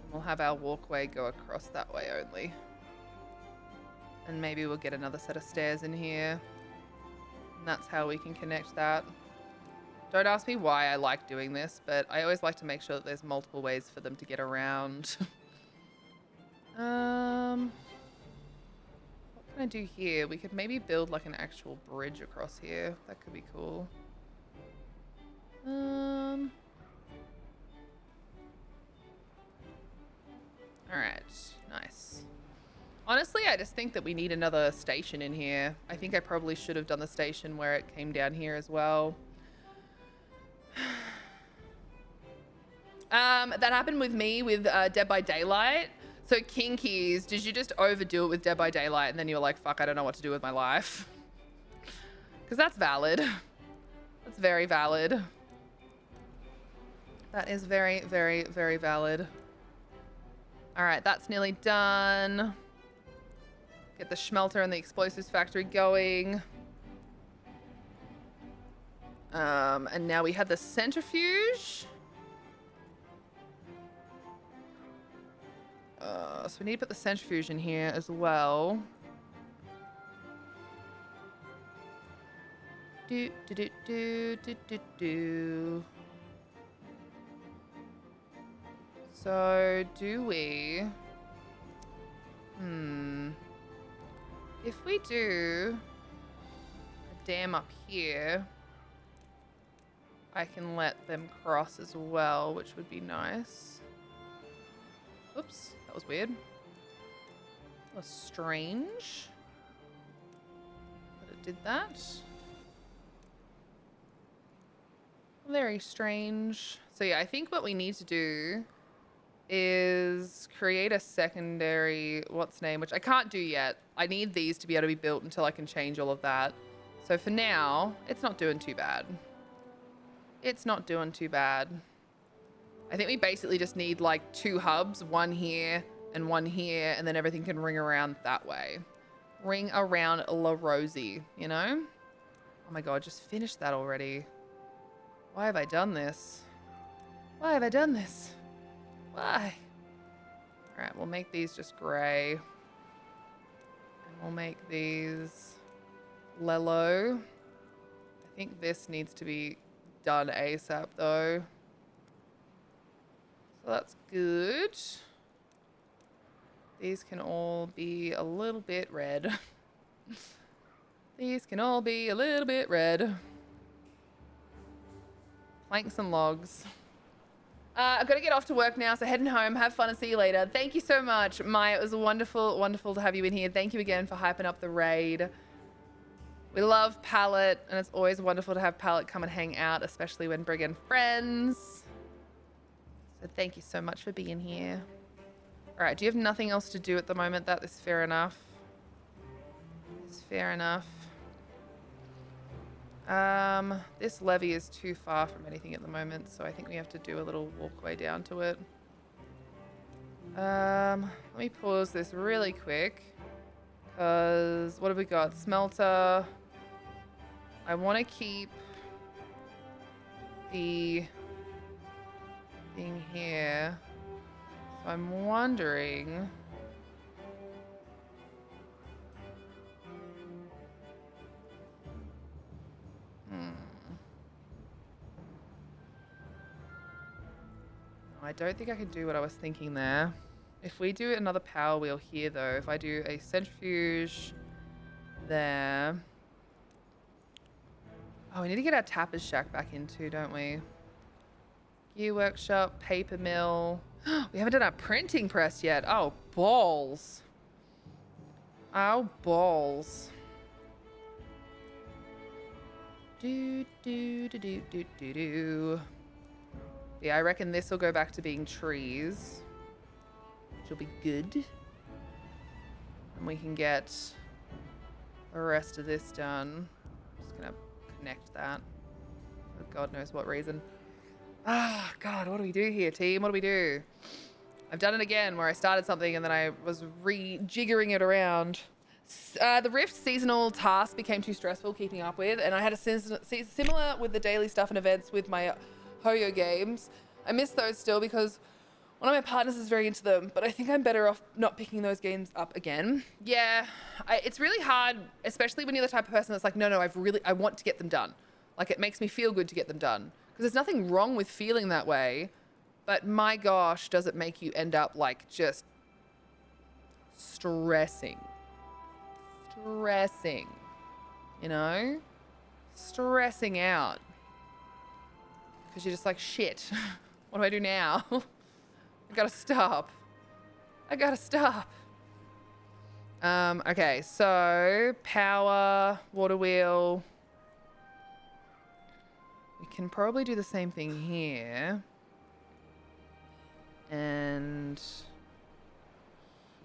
And we'll have our walkway go across that way only. And maybe we'll get another set of stairs in here. And that's how we can connect that. Don't ask me why I like doing this, but I always like to make sure that there's multiple ways for them to get around. What can I do here? We could maybe build like an actual bridge across here. That could be cool. Alright, nice. Honestly, I just think that we need another station in here. I think I probably should have done the station where it came down here as well. That happened with me with Dead by Daylight. So Kinkies, did you just overdo it with Dead by Daylight and then you were like, fuck, I don't know what to do with my life? Because that's valid. That's very valid. That is very, very, very valid. All right, that's nearly done. Get the smelter and the explosives factory going. And now we have the centrifuge. So we need to put the centrifuge in here as well. Do. So do we? If we do a dam up here, I can let them cross as well, which would be nice. Oops, that was weird. That was strange. But it did that. Very strange. So yeah, I think what we need to do is create a secondary what's name, which I can't do yet. I need these to be able to be built until I can change all of that. So for now, it's not doing too bad. It's not doing too bad. I think we basically just need like 2 hubs, one here and one here, and then everything can ring around that way. Ring around La Rosie, you know? Oh my god, just finished that already. Why have I done this? Why have I done this? Why? Alright, we'll make these just grey. And we'll make these Lello. I think this needs to be done ASAP though. So that's good. These can all be a little bit red. These can all be a little bit red. Planks and logs. I've got to get off to work now, so heading home. Have fun and see you later. Thank you so much, Maya. It was wonderful, wonderful to have you in here. Thank you again for hyping up the raid. We love Palette, and it's always wonderful to have Palette come and hang out, especially when bringing friends. So thank you so much for being here. All right, do you have nothing else to do at the moment? That is fair enough. It's fair enough. This levee is too far from anything at the moment, so I think we have to do a little walkway down to it. Let me pause this really quick, because what have we got? Smelter. I want to keep the thing here. So I'm wondering... I don't think I can do what I was thinking there. If we do another power wheel here, though, if I do a centrifuge there... Oh, we need to get our tapper's shack back in too, don't we? Gear workshop, paper mill... We haven't done our printing press yet. Oh, balls. Oh, balls. Do, do, do, do, do, do, do. Yeah, I reckon this will go back to being trees, which will be good. And we can get the rest of this done. I'm just gonna connect that for God knows what reason. Ah, God, what do we do here, team? What do we do? I've done it again where I started something and then I was rejiggering it around. The Rift seasonal task became too stressful keeping up with, and I had a similar with the daily stuff and events with my Hoyo games. I miss those still because one of my partners is very into them, but I think I'm better off not picking those games up again. Yeah, it's really hard, especially when you're the type of person that's like, no, I want to get them done. Like, it makes me feel good to get them done. Because there's nothing wrong with feeling that way, but my gosh, does it make you end up like just stressing, you know? Stressing out. Because you're just like, shit, what do I do now? I gotta stop. Okay, so power, water wheel. We can probably do the same thing here. And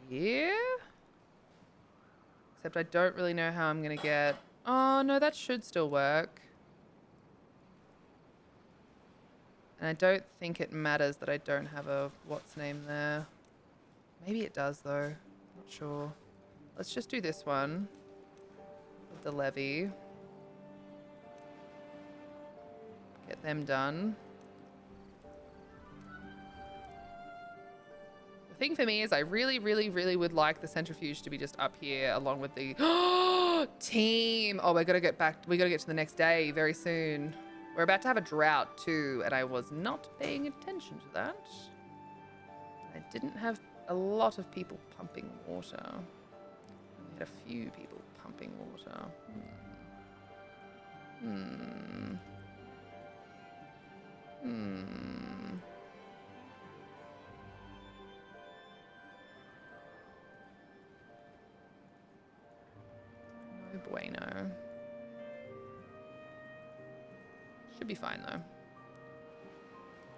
here? Except I don't really know how I'm gonna get... Oh, no, that should still work. And I don't think it matters that I don't have a what's name there. Maybe it does though. Not sure. Let's just do this one with the levee. Get them done. The thing for me is I really, really, really would like the centrifuge to be just up here along with the team. Oh, we gotta get to the next day very soon. We're about to have a drought too, and I was not paying attention to that. I didn't have a lot of people pumping water. I had a few people pumping water. No bueno. Should be fine though.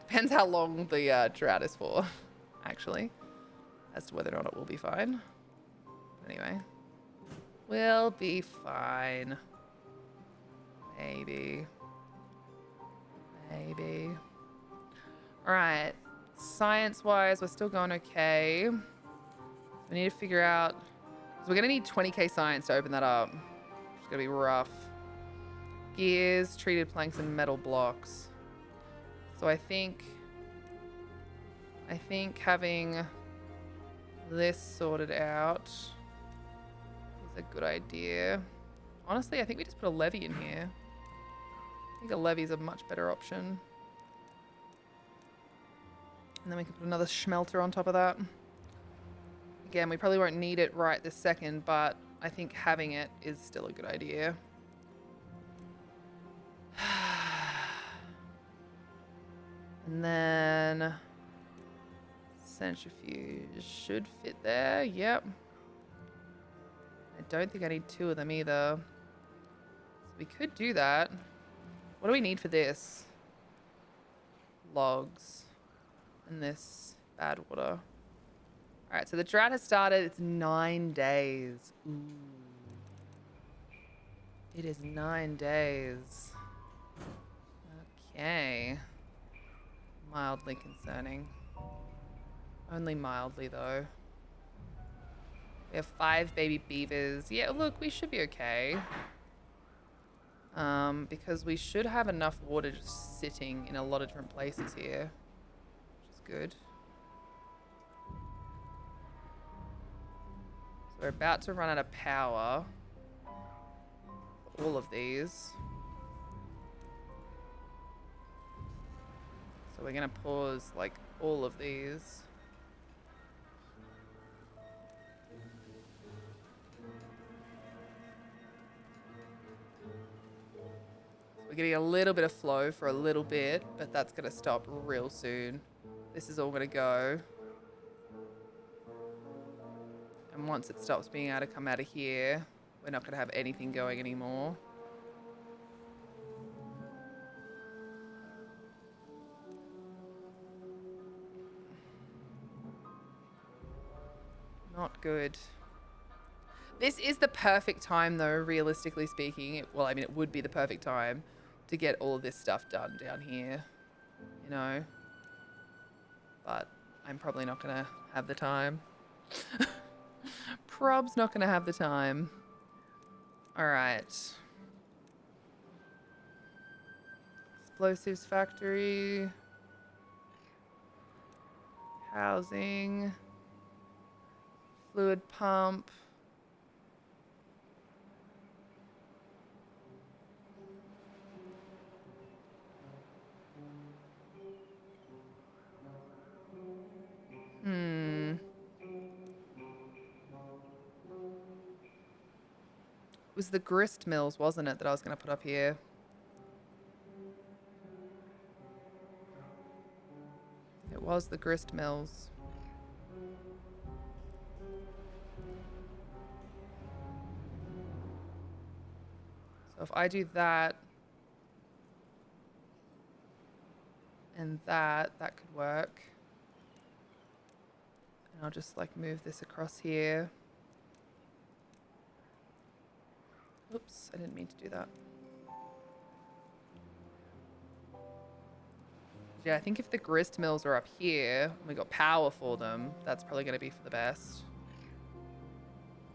Depends how long the drought is for, actually, as to whether or not it will be fine. Anyway, we'll be fine. Maybe. Maybe. Alright. Science-wise, we're still going okay. We need to figure out... So we're going to need 20k science to open that up. It's going to be rough. Gears, treated planks, and metal blocks. So I think having this sorted out is a good idea. Honestly, I think we just put a levy in here. I think a levy is a much better option. And then we can put another smelter on top of that. Again, we probably won't need it right this second, but I think having it is still a good idea. And then centrifuge should fit there. Yep. I don't think I need 2 of them either. So we could do that. What do we need for this? Logs. And this bad water. Alright, so the drought has started. It's 9 days. Ooh. It is 9 days. Okay. Mildly concerning. Only mildly, though. We have 5 baby beavers. Yeah, look, we should be okay. Because we should have enough water just sitting in a lot of different places here. Which is good. So we're about to run out of power. For all of these. So we're gonna pause like all of these. So we're getting a little bit of flow for a little bit, but that's gonna stop real soon. This is all gonna go. And once it stops being able to come out of here, we're not gonna have anything going anymore. Not good. This is the perfect time, though, realistically speaking. Well, I mean, it would be the perfect time to get all of this stuff done down here, you know? But I'm probably not going to have the time. Prob's not going to have the time. All right. Explosives factory. Housing. Fluid pump. It was the grist mills, wasn't it, that I was going to put up here? It was the grist mills. So if I do that and that could work. And I'll just like move this across here. Oops, I didn't mean to do that. Yeah, I think if the grist mills are up here and we got power for them, that's probably going to be for the best.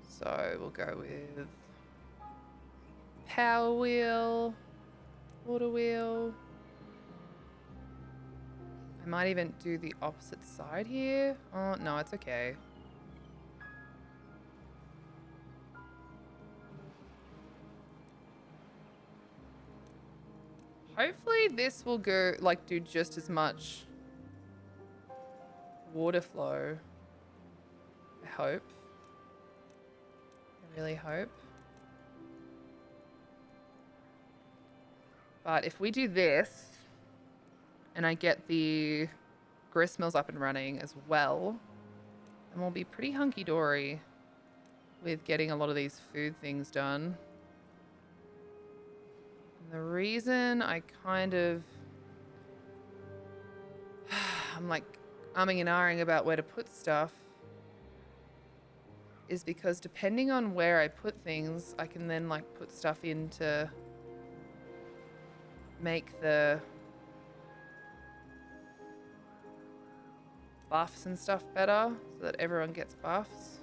So we'll go with power wheel, water wheel. I might even do the opposite side here. Oh, no, it's okay. Hopefully this will go, like, do just as much water flow. I hope. I really hope. But if we do this, and I get the grist mills up and running as well, then we'll be pretty hunky-dory with getting a lot of these food things done. And the reason I kind of... I'm like umming and ahhing about where to put stuff is because depending on where I put things, I can then like put stuff into make the buffs and stuff better so that everyone gets buffs.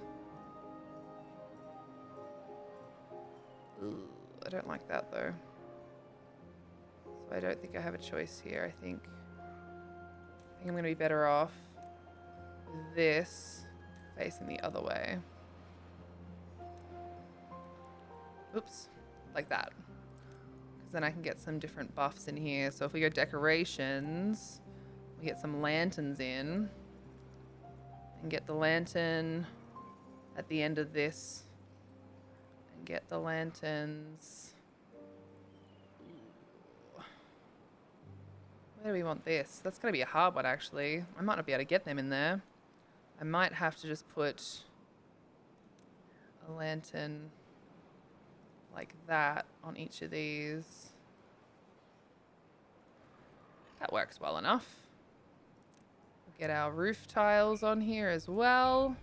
Ooh, I don't like that though. So I don't think I have a choice here. I think I'm gonna be better off with this facing the other way. Oops, like that. Because then I can get some different buffs in here. So if we go decorations, we get some lanterns in. And get the lantern at the end of this. And get the lanterns. Where do we want this? That's going to be a hard one, actually. I might not be able to get them in there. I might have to just put a lantern like that on each of these. That works well enough. We'll get our roof tiles on here as well.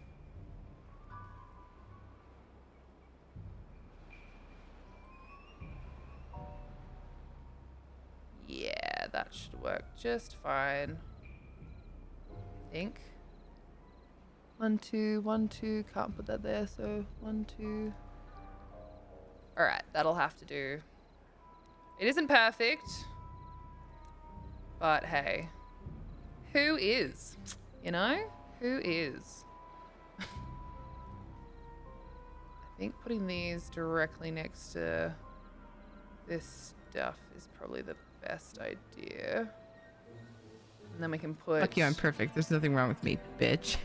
Yeah, that should work just fine. I think. 1, 2, 1, 2. Can't put that there, so 1, 2. Alright, that'll have to do. It isn't perfect. But hey. Who is? You know? Who is? I think putting these directly next to this stuff is probably the best idea. And then we can put... Fuck you, I'm perfect. There's nothing wrong with me, bitch.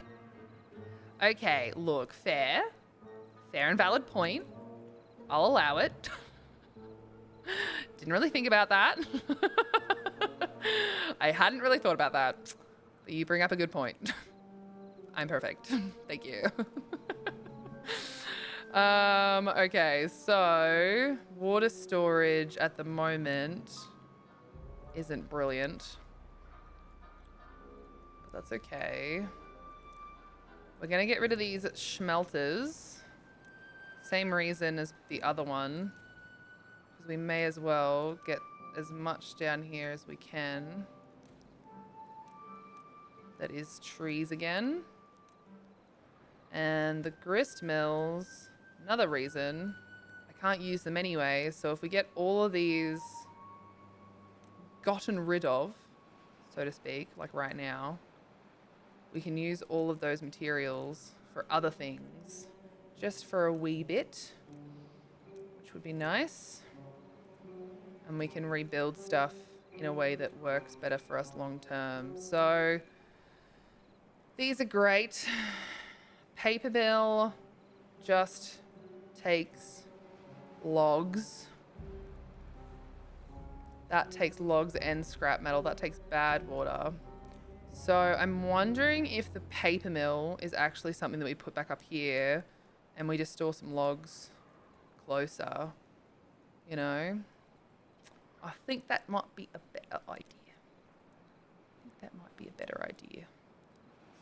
Okay, look, fair. Fair and valid point. I'll allow it. Didn't really think about that. I hadn't really thought about that. But you bring up a good point. I'm perfect. Thank you. Okay, so water storage at the moment isn't brilliant. But that's okay. We're gonna get rid of these schmelters. Same reason as the other one. Because we may as well get as much down here as we can. That is trees again. And the grist mills, another reason. I can't use them anyway, so if we get all of these gotten rid of, so to speak, like right now, we can use all of those materials for other things. Just for a wee bit, which would be nice. And we can rebuild stuff in a way that works better for us long term. So these are great. Paper mill just takes logs. That takes logs and scrap metal. That takes bad water. So I'm wondering if the paper mill is actually something that we put back up here and we just store some logs closer, you know? I think that might be a better idea.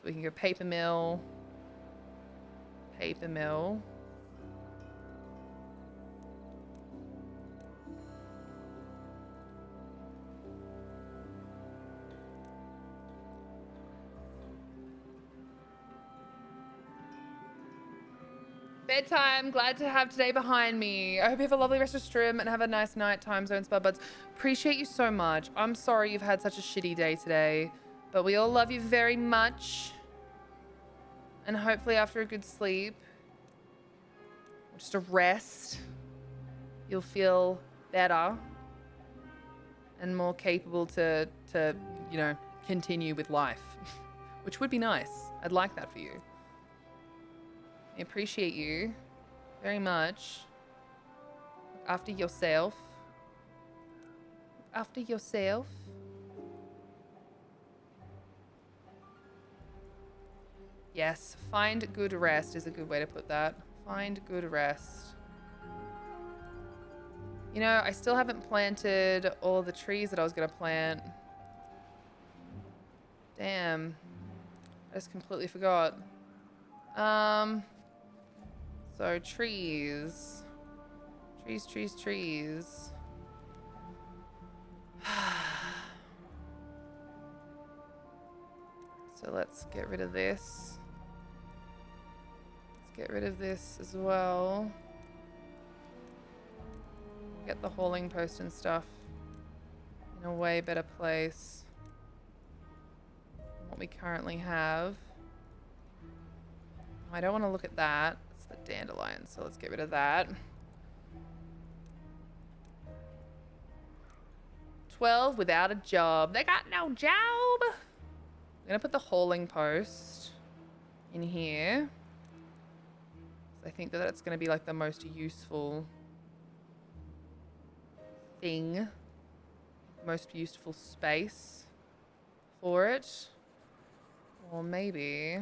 So we can go paper mill. Bedtime. Glad to have today behind me. I hope you have a lovely rest of stream and have a nice night. Time zone spud buds. Appreciate you so much. I'm sorry you've had such a shitty day today, but we all love you very much. And hopefully after a good sleep, just a rest, you'll feel better and more capable to you know, continue with life, which would be nice. I'd like that for you. I appreciate you very much. Look after yourself. Yes, find good rest is a good way to put that. Find good rest. You know, I still haven't planted all the trees that I was going to plant. Damn. I just completely forgot. So trees. Trees. So let's get rid of this. Let's get rid of this as well. Get the hauling post and stuff in a way better place than what we currently have. I don't want to look at that. It's the dandelion, so let's get rid of that. 12 without a job. They got no job. I'm gonna put the hauling post in here. I think that that's gonna be like the most useful thing, most useful space for it. Or maybe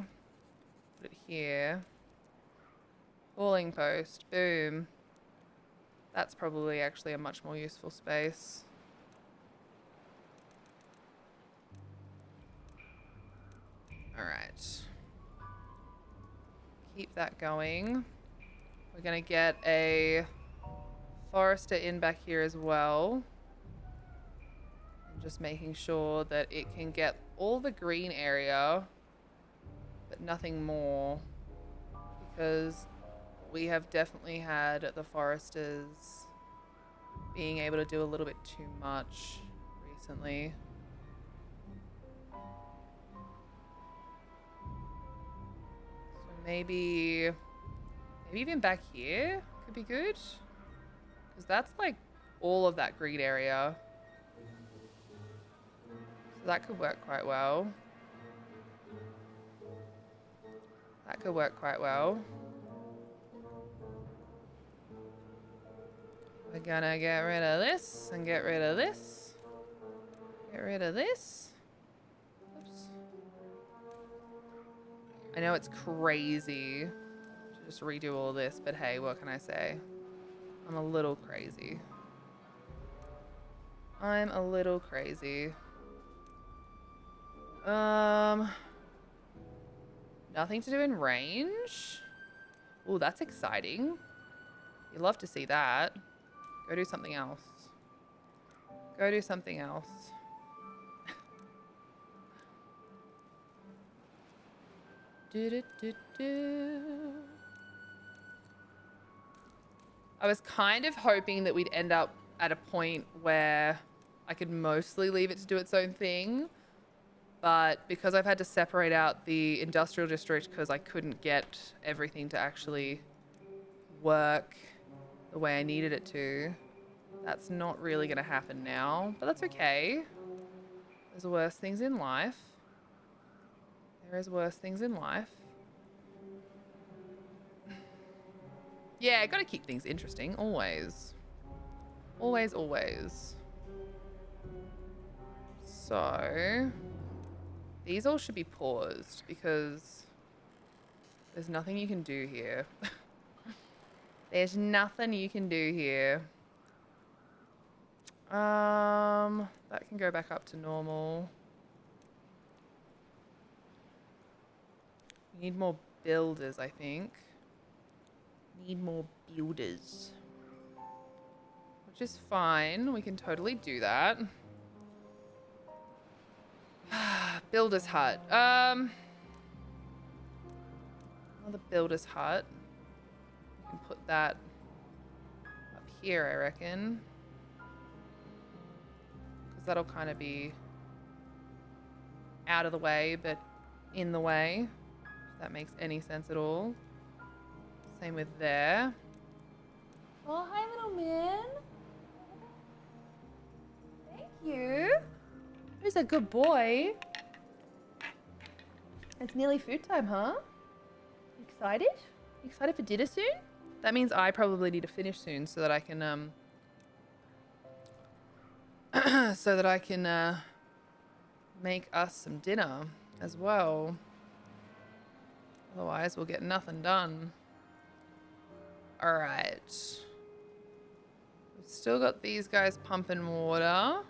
put it here. Hauling post, boom. That's probably actually a much more useful space. All right. Keep that going. We're gonna get a forester in back here as well. And just making sure that it can get all the green area, but nothing more. Because we have definitely had the foresters being able to do a little bit too much recently. So maybe even back here could be good. Because that's like all of that green area. So that could work quite well. That could work quite well. We're gonna get rid of this and get rid of this. Get rid of this. Oops. I know it's crazy to just redo all this, but hey, what can I say? I'm a little crazy. I'm a little crazy. Nothing to do in range. Oh, that's exciting. You love to see that. Go do something else. Go do something else. I was kind of hoping that we'd end up at a point where I could mostly leave it to do its own thing. But because I've had to separate out the industrial district because I couldn't get everything to actually work the way I needed it to, that's not really going to happen now. But that's okay. There's worse things in life. There is worse things in life. Yeah, gotta keep things interesting, always. Always, always. So, these all should be paused because there's nothing you can do here. There's nothing you can do here. That can go back up to normal. We need more builders, I think. Need more builders. Which is fine. We can totally do that. Builder's hut. Another builder's hut. We can put that up here, I reckon. Because that'll kind of be out of the way, but in the way. If that makes any sense at all. Same with there. Oh, hi, little man. Thank you. Who's a good boy? It's nearly food time, huh? Excited? Excited for dinner soon? That means I probably need to finish soon so that I can make us some dinner as well. Otherwise, we'll get nothing done. All right. We've still got these guys pumping water.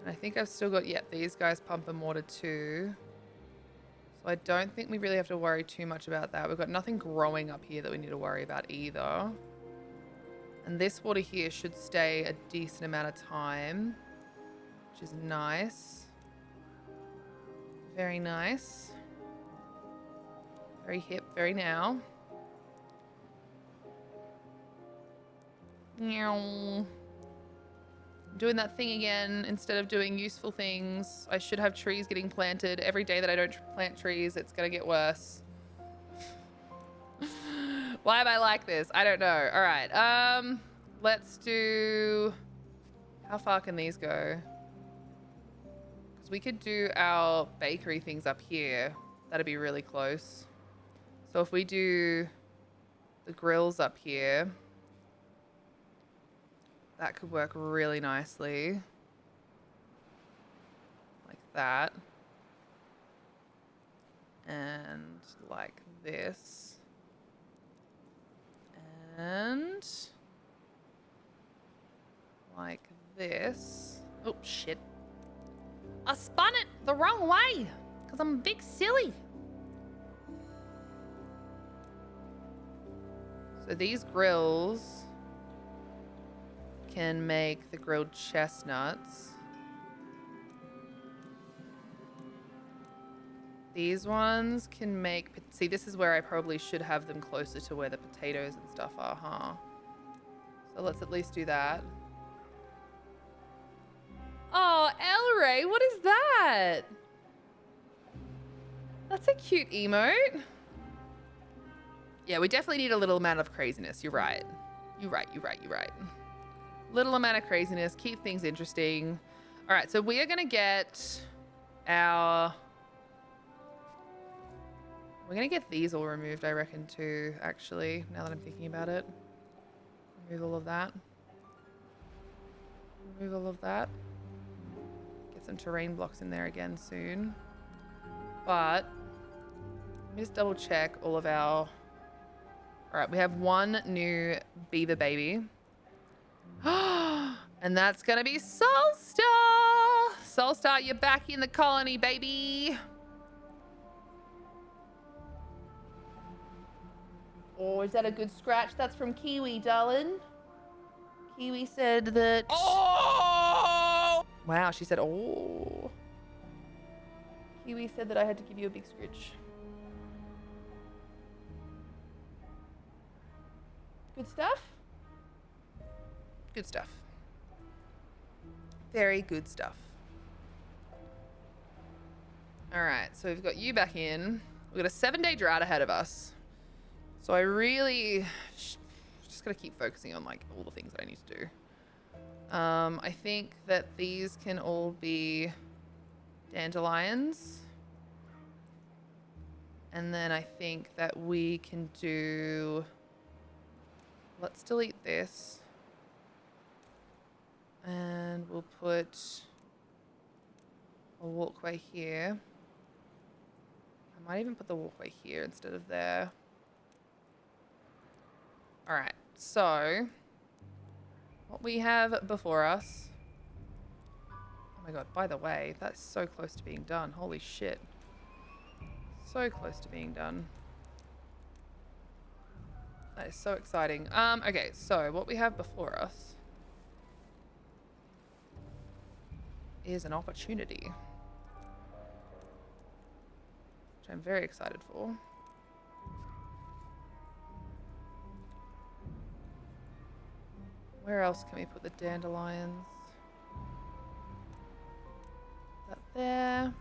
And I think I've still got, yeah, these guys pumping water too. So I don't think we really have to worry too much about that. We've got nothing growing up here that we need to worry about either. And this water here should stay a decent amount of time, which is nice. Very nice. Very hip, very now. Meow. Doing that thing again instead of doing useful things. I should have trees getting planted. Every day that I don't plant trees, it's gonna get worse. Why am I like this? I don't know. All right. Let's do... How far can these go? Because we could do our bakery things up here. That'd be really close. So if we do the grills up here, that could work really nicely. Like that. And like this. And like this. Oh, shit. I spun it the wrong way because I'm a big silly. So these grills can make the grilled chestnuts. These ones can make... See, this is where I probably should have them closer to where the potatoes and stuff are, huh? So let's at least do that. Oh, Elray, what is that? That's a cute emote. Yeah, we definitely need a little amount of craziness. You're right. You're right. Little amount of craziness. Keep things interesting. All right, so we are going to get our... We're going to get these all removed, I reckon, too, actually, now that I'm thinking about it. Remove all of that. Remove all of that. Get some terrain blocks in there again soon. But let me just double check all of our... All right, we have one new beaver baby. And that's going to be Solstar. Solstar, you're back in the colony, baby. Oh, is that a good scratch? That's from Kiwi, darling. Kiwi said that... Oh! Wow, she said, oh. Kiwi said that I had to give you a big scritch. Good stuff? Good stuff. Very good stuff. All right, so we've got you back in. We've got a 7-day drought ahead of us. So I really just gotta keep focusing on like all the things that I need to do. I think that these can all be dandelions. And then I think that we can do... Let's delete this. And we'll put a walkway here. I might even put the walkway here instead of there. All right, so what we have before us... Oh my god, by the way, that's so close to being done. Holy shit. So close to being done. That is so exciting. Okay, so what we have before us is an opportunity, which I'm very excited for. Where else can we put the dandelions? That there.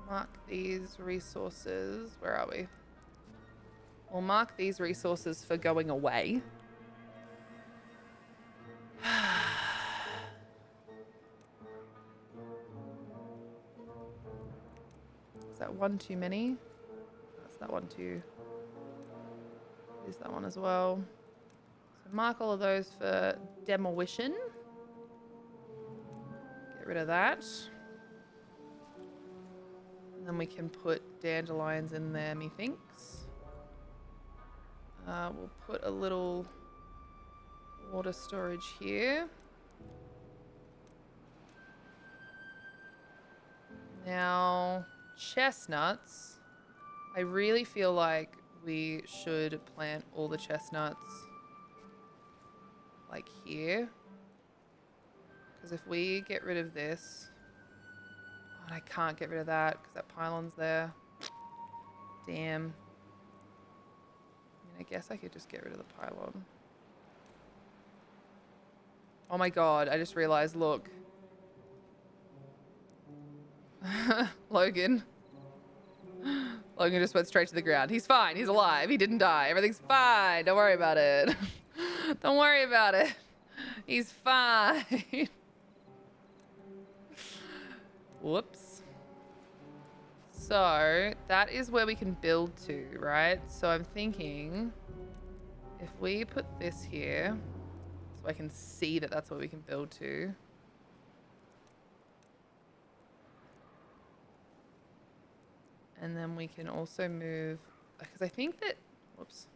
Mark these resources. Where are we? We'll mark these resources for going away. Is that one too many? That's that one too. Is that one as well? So mark all of those for demolition. Get rid of that. And then we can put dandelions in there, methinks. We'll put a little water storage here. Now, chestnuts. I really feel like we should plant all the chestnuts like here. Because if we get rid of this, oh, and I can't get rid of that because that pylon's there. Damn. I mean, I guess I could just get rid of the pylon. Oh my god, I just realized, look. Logan. Logan just went straight to the ground. He's fine. He's alive. He didn't die. Everything's fine. Don't worry about it. Don't worry about it. He's fine. Whoops. So that is where we can build to, right? So I'm thinking if we put this here, so I can see that that's what we can build to. And then we can also move, because I think that, whoops.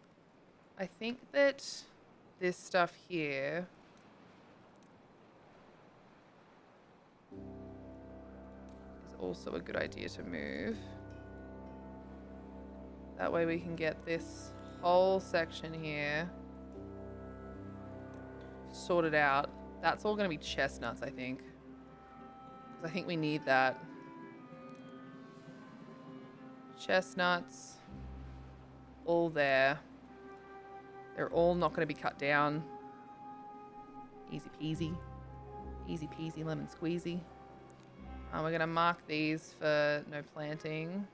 I think that this stuff here is also a good idea to move. That way we can get this whole section here sorted out. That's all going to be chestnuts, I think. Because I think we need that. Chestnuts. All there. They're all not going to be cut down. Easy peasy. Easy peasy lemon squeezy. We're going to mark these for no planting.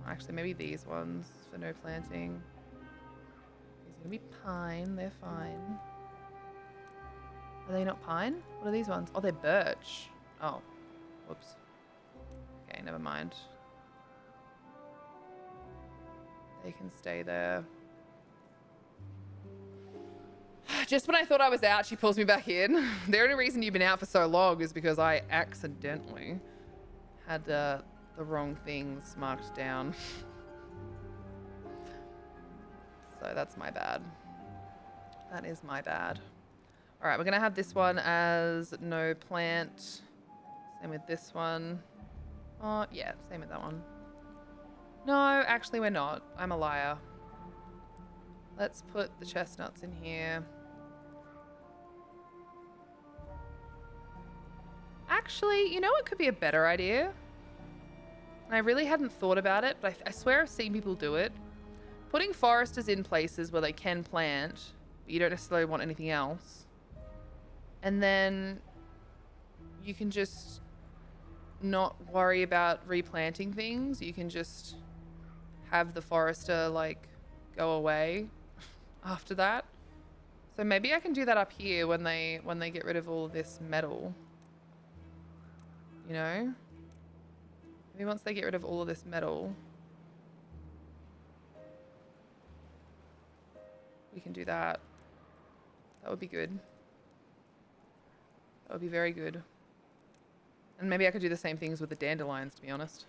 Actually, maybe these ones for no planting. These are going to be pine. They're fine. Are they not pine? What are these ones? Oh, they're birch. Oh. Whoops. Okay, never mind. They can stay there. Just when I thought I was out, she pulls me back in. The only reason you've been out for so long is because I accidentally had the wrong things marked down. So that's my bad. That is my bad. All right, we're gonna have this one as no plant. Same with this one. Oh, yeah, same with that one. No, actually we're not. I'm a liar. Let's put the chestnuts in here. Actually, you know what could be a better idea? And I really hadn't thought about it, but I swear I've seen people do it. Putting foresters in places where they can plant, but you don't necessarily want anything else. And then you can just not worry about replanting things. You can just have the forester like go away after that. So maybe I can do that up here when they get rid of all of this metal. You know? Maybe once they get rid of all of this metal, we can do that. That would be good. That would be very good. And maybe I could do the same things with the dandelions, to be honest.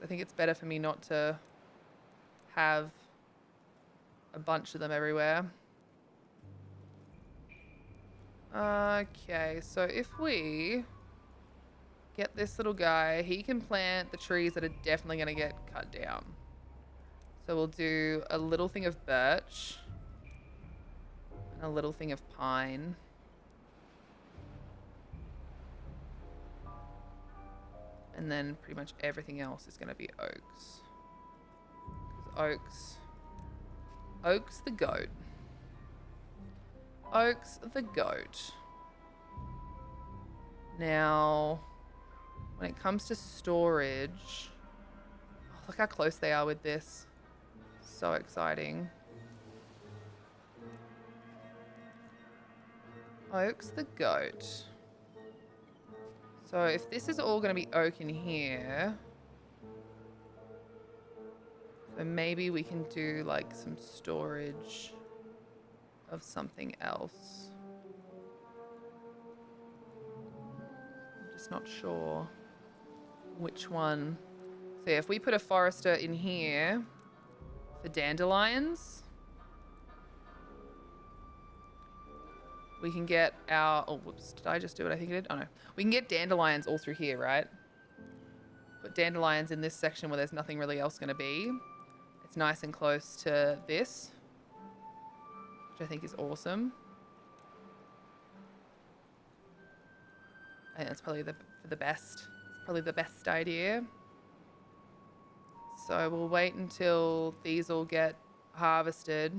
I think it's better for me not to have a bunch of them everywhere. Okay, so if we get this little guy, he can plant the trees that are definitely going to get cut down. So we'll do a little thing of birch and a little thing of pine. And then pretty much everything else is going to be oaks. 'Cause Oak's the goat. Oak's the goat. Now, when it comes to storage, oh, look how close they are with this. So exciting. Oak's the goat. So if this is all going to be oak in here, so maybe we can do like some storage of something else. I'm just not sure which one. So yeah, if we put a forester in here for dandelions, we can get our, oh, whoops, did I just do what I think I did? Oh no. We can get dandelions all through here, right? Put dandelions in this section where there's nothing really else going to be. It's nice and close to this, which which I think is awesome. I think that's probably the best. It's probably the best idea. So we'll wait until these all get harvested.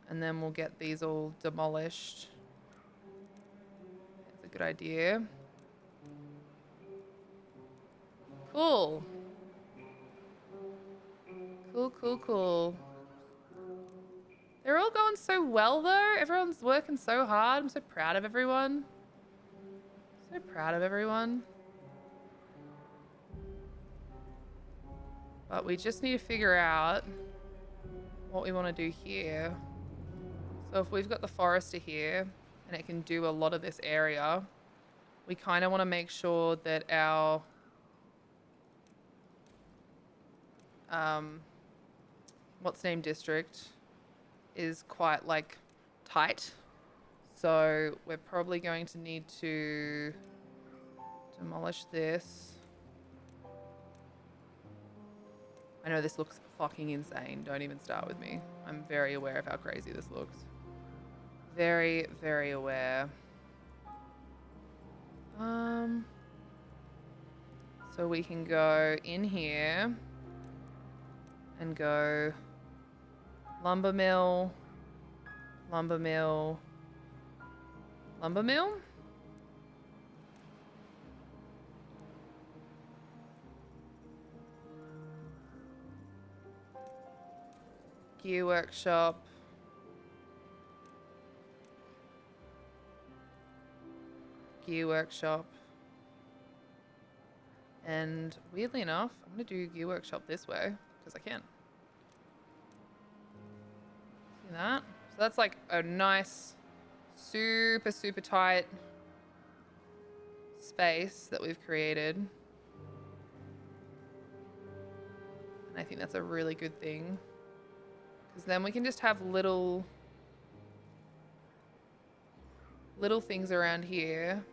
And then we'll get these all demolished. That's a good idea. Cool. Cool. They're all going so well, though. Everyone's working so hard. I'm so proud of everyone. So proud of everyone. But we just need to figure out what we want to do here. So if we've got the forester here, and it can do a lot of this area, we kind of want to make sure that our what's name district is quite like tight. So we're probably going to need to demolish this. I know this looks fucking insane. Don't even start with me. I'm very aware of how crazy this looks. Very, very aware. So we can go in here and go lumber mill, lumber mill, lumber mill. Gear workshop. Gear workshop. And weirdly enough, I'm going to do gear workshop this way because I can. See that? So that's like a nice, super, super tight space that we've created. And I think that's a really good thing. Because then we can just have little things around here.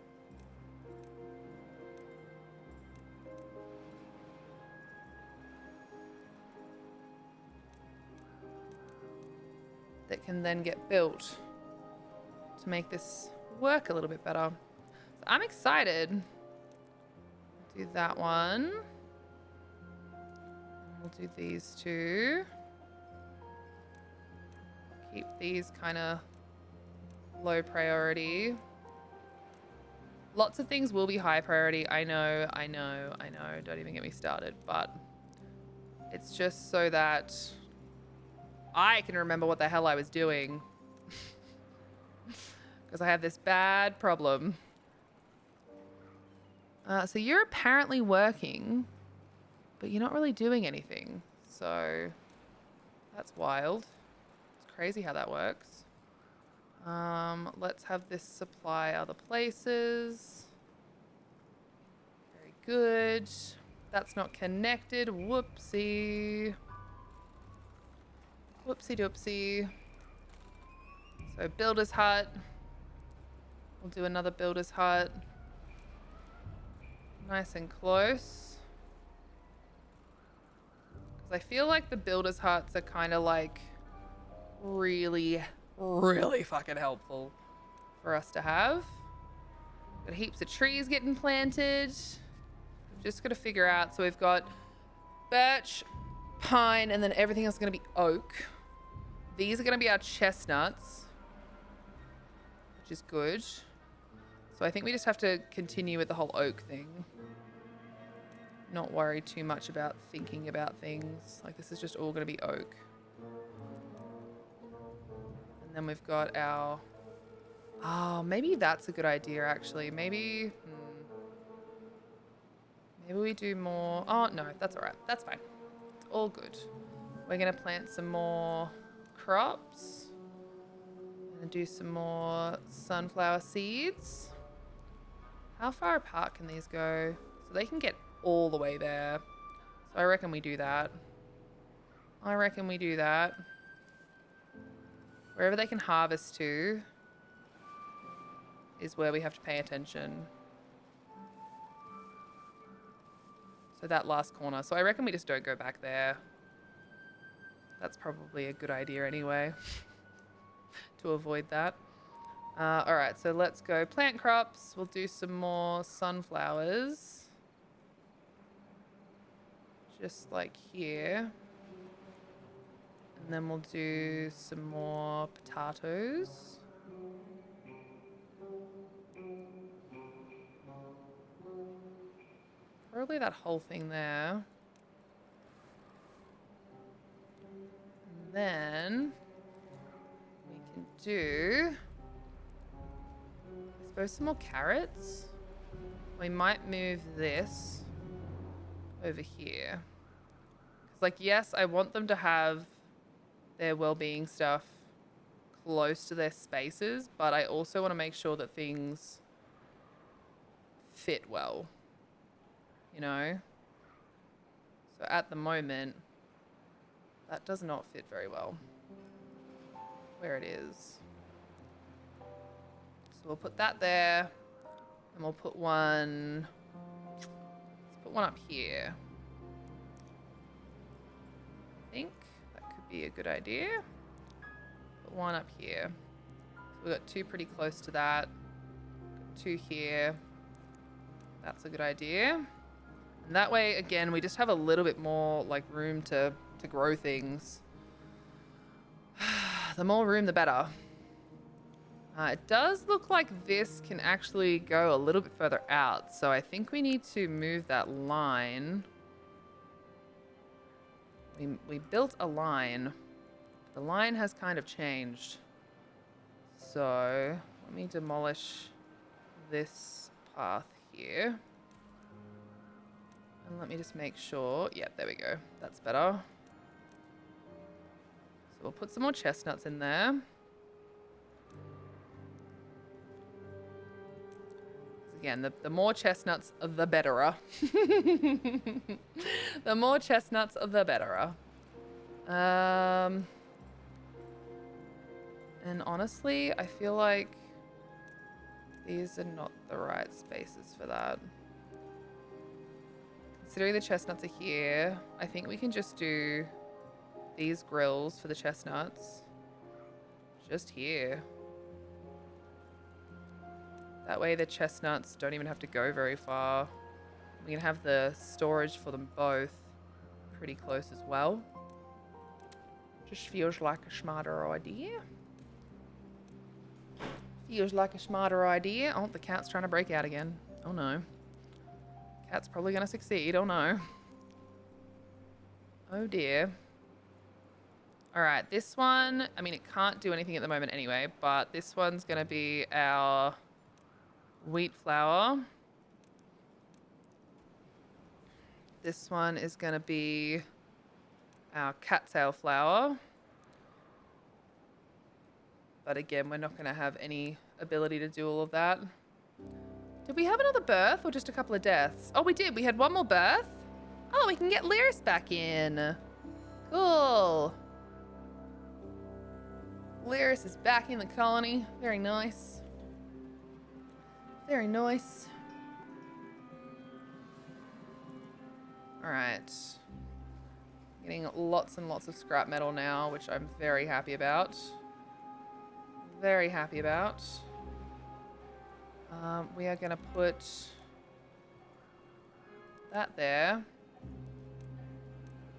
That can then get built to make this work a little bit better. So I'm excited. Do that one. We'll do these two. Keep these kind of low priority. Lots of things will be high priority. I know. Don't even get me started. But it's just so that I can remember what the hell I was doing. Because I have this bad problem. So you're apparently working, but you're not really doing anything. So that's wild. It's crazy how that works. Let's have this supply other places. Very good. That's not connected. Whoopsie. Whoopsie doopsie. So builder's hut. We'll do another builder's hut. Nice and close. Because I feel like the builder's huts are kind of like really, really fucking helpful for us to have. Got heaps of trees getting planted. We've just got to figure out. So we've got birch, pine, and then everything else is going to be oak. These are going to be our chestnuts, which is good. So I think we just have to continue with the whole oak thing. Not worry too much about thinking about things. Like, this is just all going to be oak. And then we've got our... Oh, maybe that's a good idea, actually. Maybe we do more... Oh, no, that's all right. That's fine. It's all good. We're going to plant some more crops. And do some more sunflower seeds. How far apart can these go? So they can get all the way there. So I reckon we do that. Wherever they can harvest to is where we have to pay attention. So that last corner. So I reckon we just don't go back there. That's probably a good idea anyway, to avoid that. All right, so let's go plant crops. We'll do some more sunflowers. Just like here. And then we'll do some more potatoes. Probably that whole thing there. And then we can do, I suppose, some more carrots. We might move this over here. Because, like, yes, I want them to have their well-being stuff close to their spaces, but I also want to make sure that things fit well, you know? So at the moment, that does not fit very well where it is. So we'll put that there, and we'll put one, let's put one up here. I think that could be a good idea. Put one up here. So we've got two pretty close to that. Got two here. That's a good idea. And that way, again, we just have a little bit more like room to grow things. The more room, the better. It does look like this can actually go a little bit further out. So I think we need to move that line. We built a line. The line has kind of changed. So let me demolish this path here. And let me just make sure. Yep, there we go. That's better. So we'll put some more chestnuts in there. Again, the more chestnuts, the betterer. The more chestnuts, the betterer. And honestly, I feel like these are not the right spaces for that. Considering the chestnuts are here, I think we can just do these grills for the chestnuts just here. That way the chestnuts don't even have to go very far. We can have the storage for them both pretty close as well. Just feels like a smarter idea. Feels like a smarter idea. Oh, the cat's trying to break out again. Oh no. Cat's probably going to succeed. Oh no. Oh dear. Alright, this one, I mean, it can't do anything at the moment anyway, but this one's going to be our wheat flour. This one is going to be our cattail flour. But again, we're not going to have any ability to do all of that. Did we have another birth or just a couple of deaths? Oh, we did. We had one more birth. Oh, we can get Lyris back in. Cool. Lyris is back in the colony. Very nice. Very nice. All right. Getting lots and lots of scrap metal now, which I'm very happy about. Very happy about. We are going to put that there.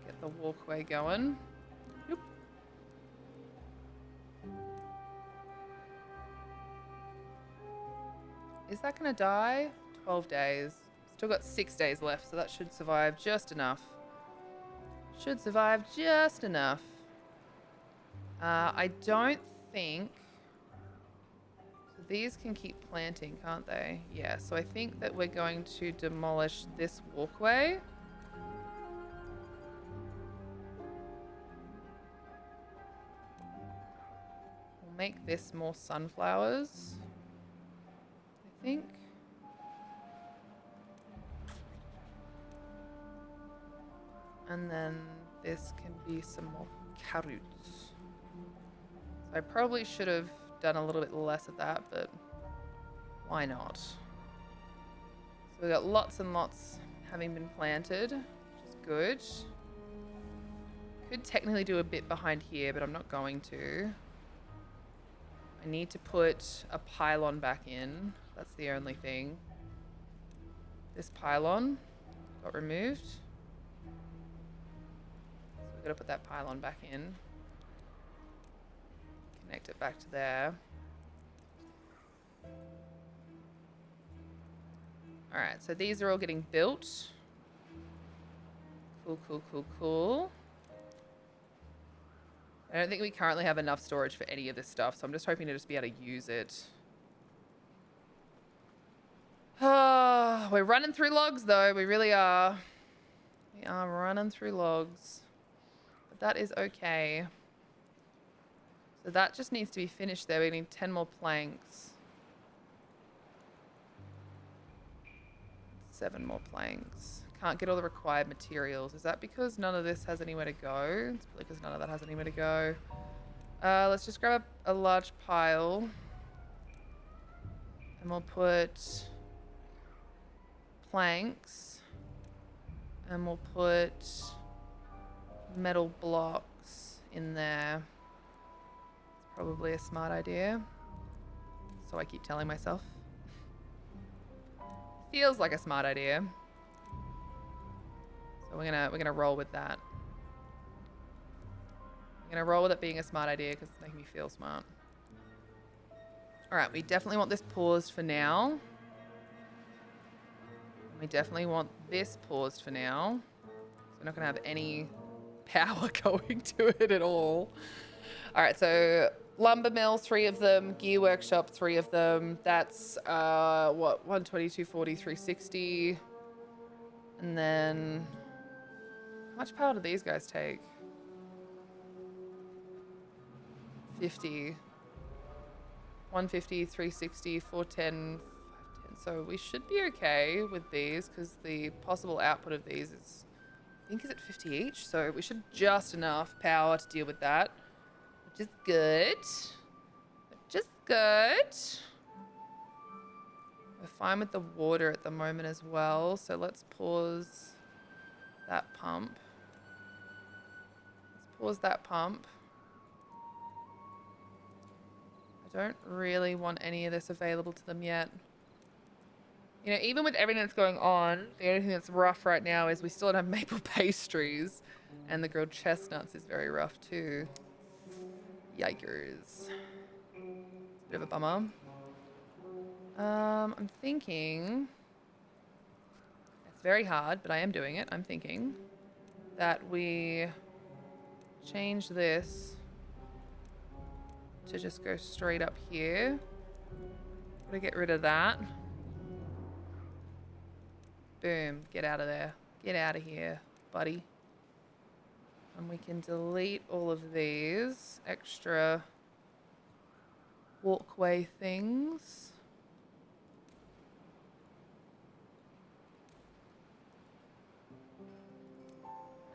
Get the walkway going. Yep. Is that going to die? 12 days. Still got 6 days left, so that should survive just enough. Should survive just enough. I don't think... These can keep planting, can't they? Yeah, so I think that we're going to demolish this walkway. We'll make this more sunflowers, I think. And then this can be some more carrots. So I probably should have done a little bit less of that, but why not? So we got lots and lots having been planted, which is good. Could technically do a bit behind here, but I'm not going to. I need to put a pylon back in. That's the only thing. This pylon got removed. So we've got to put that pylon back in. Connect it back to there. Alright, so these are all getting built. Cool, cool, cool, cool. I don't think we currently have enough storage for any of this stuff, so I'm just hoping to just be able to use it. We're running through logs, though. We really are. We are running through logs. But that is okay. So that just needs to be finished there. We need 10 more planks. 7 more planks. Can't get all the required materials. Is that because none of this has anywhere to go? It's probably because none of that has anywhere to go. Let's just grab a large pile. And we'll put planks. And we'll put metal blocks in there. It's probably a smart idea. So I keep telling myself. Feels like a smart idea. So we're gonna roll with that. I'm gonna roll with it being a smart idea because it's making me feel smart. Alright, we definitely want this paused for now. We definitely want this paused for now. So we're not gonna have any power going to it at all. Alright, so lumber mill, 3 of them. Gear workshop, 3 of them. That's, what, 120, 240, 360. And then, how much power do these guys take? 50. 150, 360, 410, 510. So we should be okay with these because the possible output of these is, I think, is at 50 each. So we should just enough power to deal with that. Which is good. Which is good. We're fine with the water at the moment as well. So let's pause that pump. Let's pause that pump. I don't really want any of this available to them yet. You know, even with everything that's going on, the only thing that's rough right now is we still don't have maple pastries. And the grilled chestnuts is very rough too. Yikers. It's a bit of a bummer. I'm thinking, it's very hard, but I am doing it. I'm thinking that we change this to just go straight up here. Gotta get rid of that. Boom, get out of there. Get out of here, buddy. And we can delete all of these extra walkway things.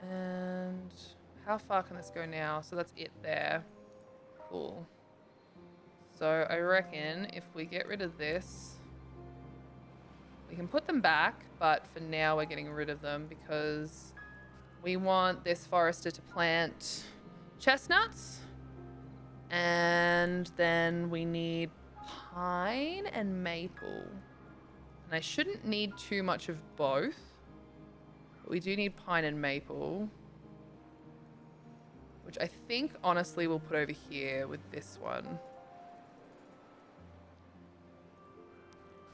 And how far can this go now? So that's it there. Cool. So I reckon if we get rid of this, we can put them back, but for now we're getting rid of them because we want this forester to plant chestnuts, and then we need pine and maple. And I shouldn't need too much of both, but we do need pine and maple, which I think honestly we'll put over here with this one.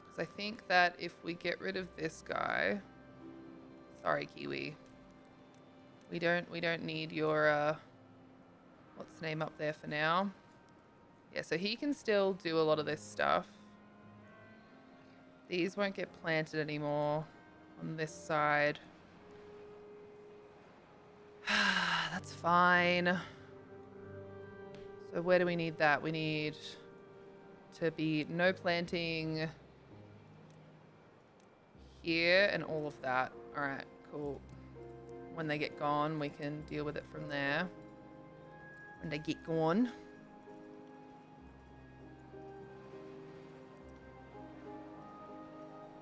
Because I think that if we get rid of this guy, sorry Kiwi, we don't need your what's the name up there for now. Yeah, so he can still do a lot of this stuff. These won't get planted anymore on this side. That's fine. So where do we need that? We need to be no planting here and all of that. All right, cool. When they get gone, we can deal with it from there. When they get gone.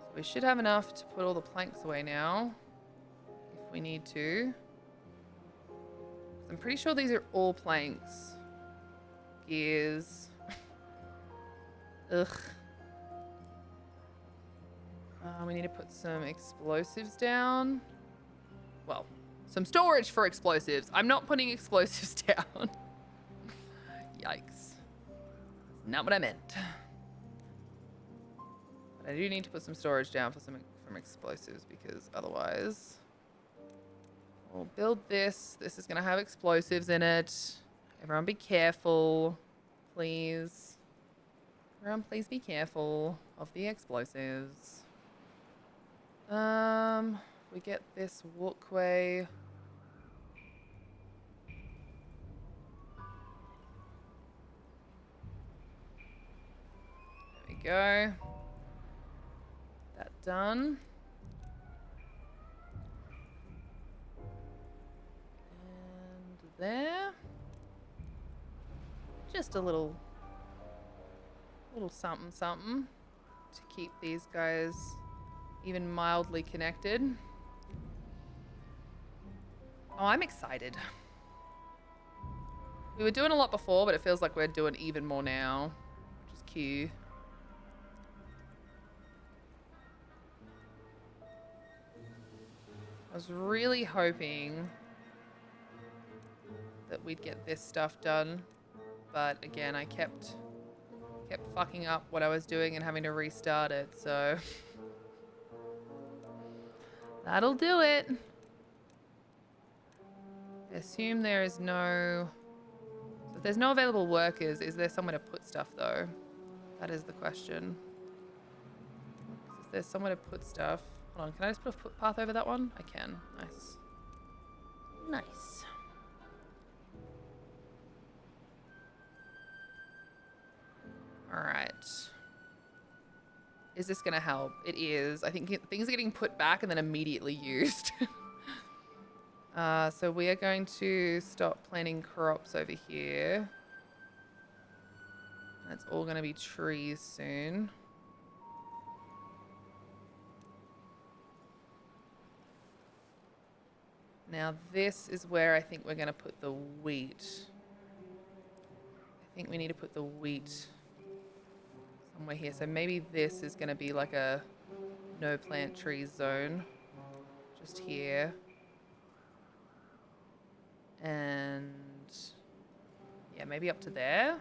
So we should have enough to put all the planks away now, if we need to. I'm pretty sure these are all planks. Gears. Ugh. We need to put some explosives down. Well, some storage for explosives. I'm not putting explosives down. Yikes. Not what I meant. But I do need to put some storage down for some explosives because otherwise we'll build this. This is going to have explosives in it. Everyone be careful, please. Everyone please be careful of the explosives. We get this walkway. There we go. That done. And there. Just a little something something to keep these guys even mildly connected. Oh, I'm excited. We were doing a lot before, but it feels like we're doing even more now, which is cute. I was really hoping that we'd get this stuff done, but again, I kept fucking up what I was doing and having to restart it, so that'll do it. I assume there is no... So if there's no available workers, is there somewhere to put stuff though? That is the question. If there's somewhere to put stuff... Hold on, can I just put a footpath over that one? I can. Nice. Nice. Alright. Is this gonna help? It is. I think things are getting put back and then immediately used. So we are going to stop planting crops over here. It's all gonna be trees soon. Now this is where I think we're gonna put the wheat. I think we need to put the wheat somewhere here. So maybe this is going to be like a no plant trees zone. Just here. And yeah, maybe up to there.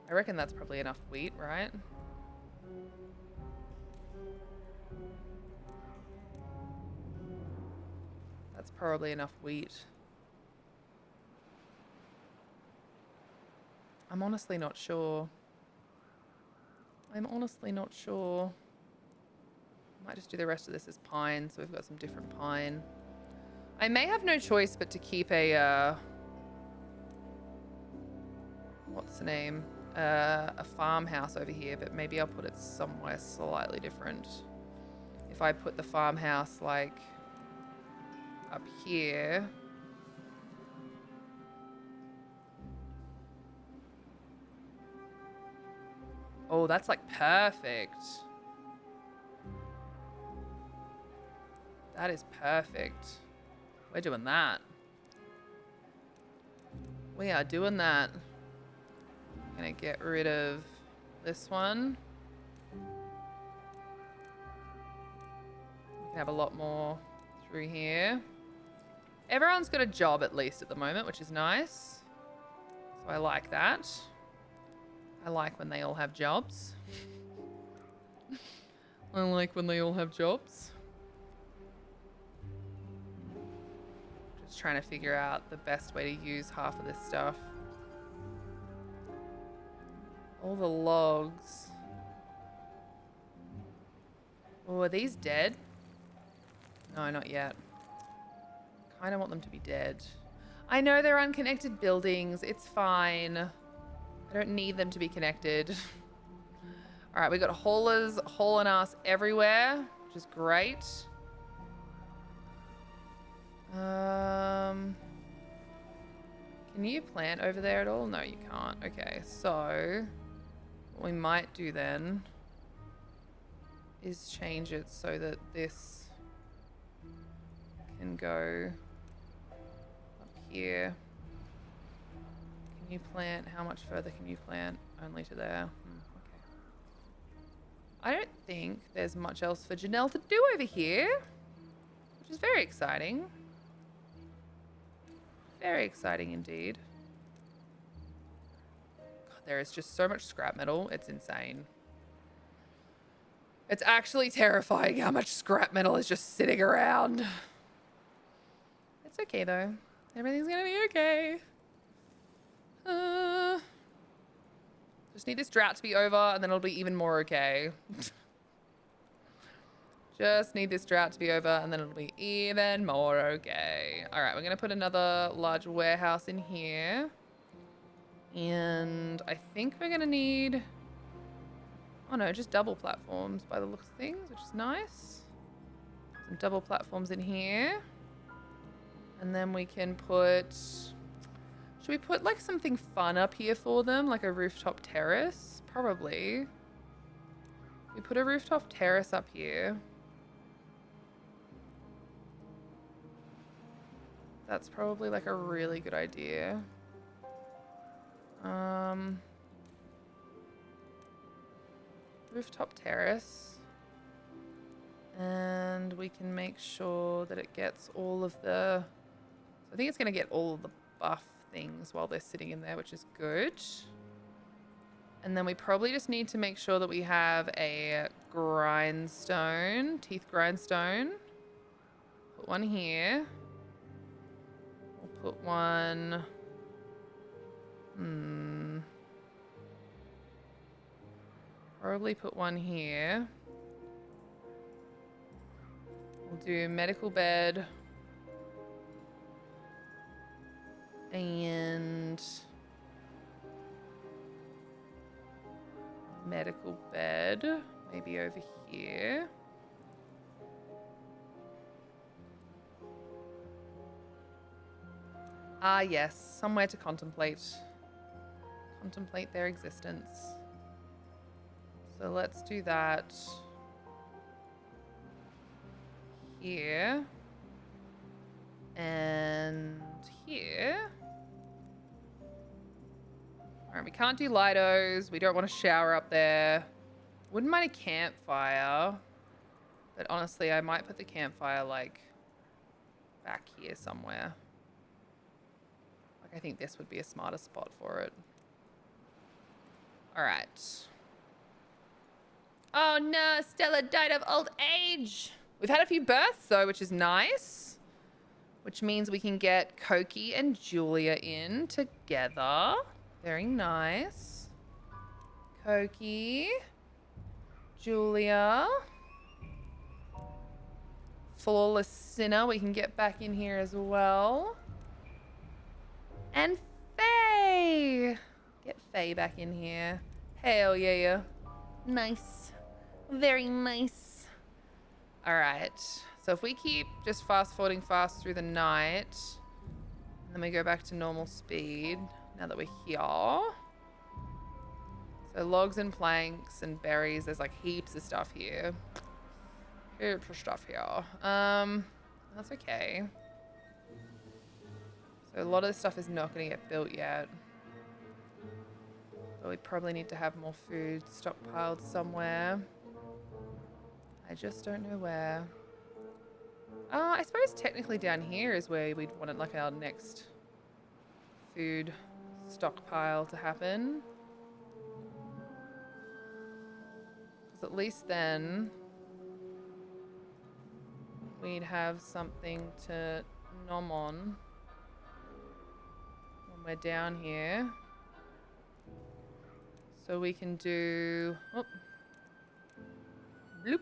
I reckon that's probably enough wheat, right? That's probably enough wheat. I'm honestly not sure. I'm honestly not sure. Might just do the rest of this as pine, so we've got some different pine. I may have no choice but to keep a, what's the name? A farmhouse over here, but maybe I'll put it somewhere slightly different. If I put the farmhouse, like, up here... Oh, that's like perfect. That is perfect. We're doing that. We are doing that. I'm gonna get rid of this one. We can have a lot more through here. Everyone's got a job at least at the moment, which is nice. So I like that. I like when they all have jobs. I like when they all have jobs. Just trying to figure out the best way to use half of this stuff. All the logs. Oh, are these dead? No, not yet. Kind of want them to be dead. I know they're unconnected buildings. It's fine. I don't need them to be connected. All right, we got haulers hauling us everywhere, which is great. Can you plant over there at all? No, you can't. Okay, so what we might do then is change it so that this can go here. Can you plant? How much further can you plant? Only to there. Okay. I don't think there's much else for Janelle to do over here, which is very exciting. Very exciting indeed. God, there is just so much scrap metal. It's insane. It's actually terrifying how much scrap metal is just sitting around. It's okay though. Everything's gonna be okay. Just need this drought to be over and then it'll be even more okay. Just need this drought to be over and then it'll be even more okay. All right, we're gonna put another large warehouse in here. And I think we're gonna need, oh no, just double platforms by the looks of things, which is nice. Some double platforms in here. And then we can put, should we put like something fun up here for them? Like a rooftop terrace? Probably. We put a rooftop terrace up here. That's probably like a really good idea. Rooftop terrace. And we can make sure that it gets all of the, so I think it's going to get all of the buff things while they're sitting in there, which is good. And then we probably just need to make sure that we have a grindstone, teeth grindstone. Put one here. We'll put one, probably put one here. We'll do medical bed and medical bed, maybe over here. Ah, yes, somewhere to contemplate their existence. So let's do that here and here. All right, we can't do Lidos. We don't want to shower up there. Wouldn't mind a campfire, but honestly, I might put the campfire like back here somewhere. Like I think this would be a smarter spot for it. All right. Oh no, Stella died of old age. We've had a few births though, which is nice. Which means we can get Koki and Julia in together. Very nice. Koki, Julia. Flawless Sinner, we can get back in here as well. And Faye. Get Faye back in here. Hell yeah. Nice. Very nice. All right. So if we keep just fast forwarding fast through the night, and then we go back to normal speed now that we're here. So logs and planks and berries, there's like heaps of stuff here. Heaps of stuff here. That's okay. So a lot of this stuff is not going to get built yet. But we probably need to have more food stockpiled somewhere. I just don't know where. I suppose technically down here is where we'd want it, like our next food stockpile to happen. Because at least then we'd have something to nom on when we're down here. So we can do, oh, bloop.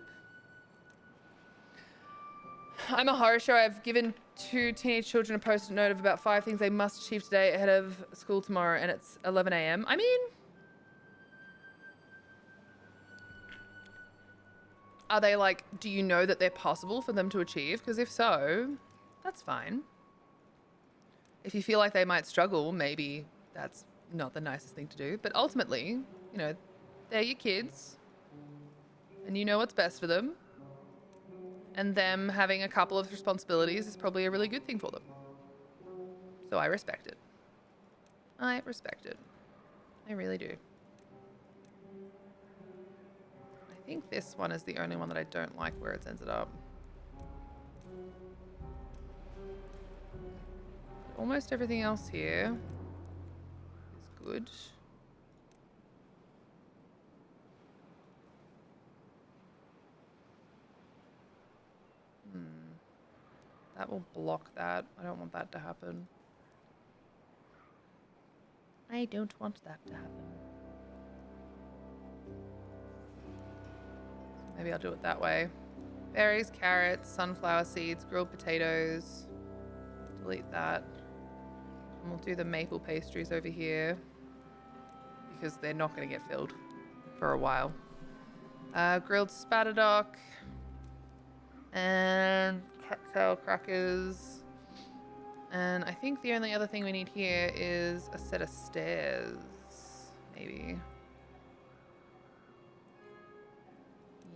I'm a horror show. I've given 2 teenage children a post-it note of about 5 things they must achieve today ahead of school tomorrow, and it's 11 a.m. I mean, are they like, do you know that they're possible for them to achieve? Because if so, that's fine. If you feel like they might struggle, maybe that's not the nicest thing to do. But ultimately, you know, they're your kids, and you know what's best for them. And them having a couple of responsibilities is probably a really good thing for them. So I respect it. I respect it. I really do. I think this one is the only one that I don't like where it's ended up. Almost everything else here is good. That will block that. I don't want that to happen. I don't want that to happen. Maybe I'll do it that way. Berries, carrots, sunflower seeds, grilled potatoes. Delete that. And we'll do the maple pastries over here because they're not going to get filled for a while. Grilled spatterdock and cattail crackers. And I think the only other thing we need here is a set of stairs, maybe.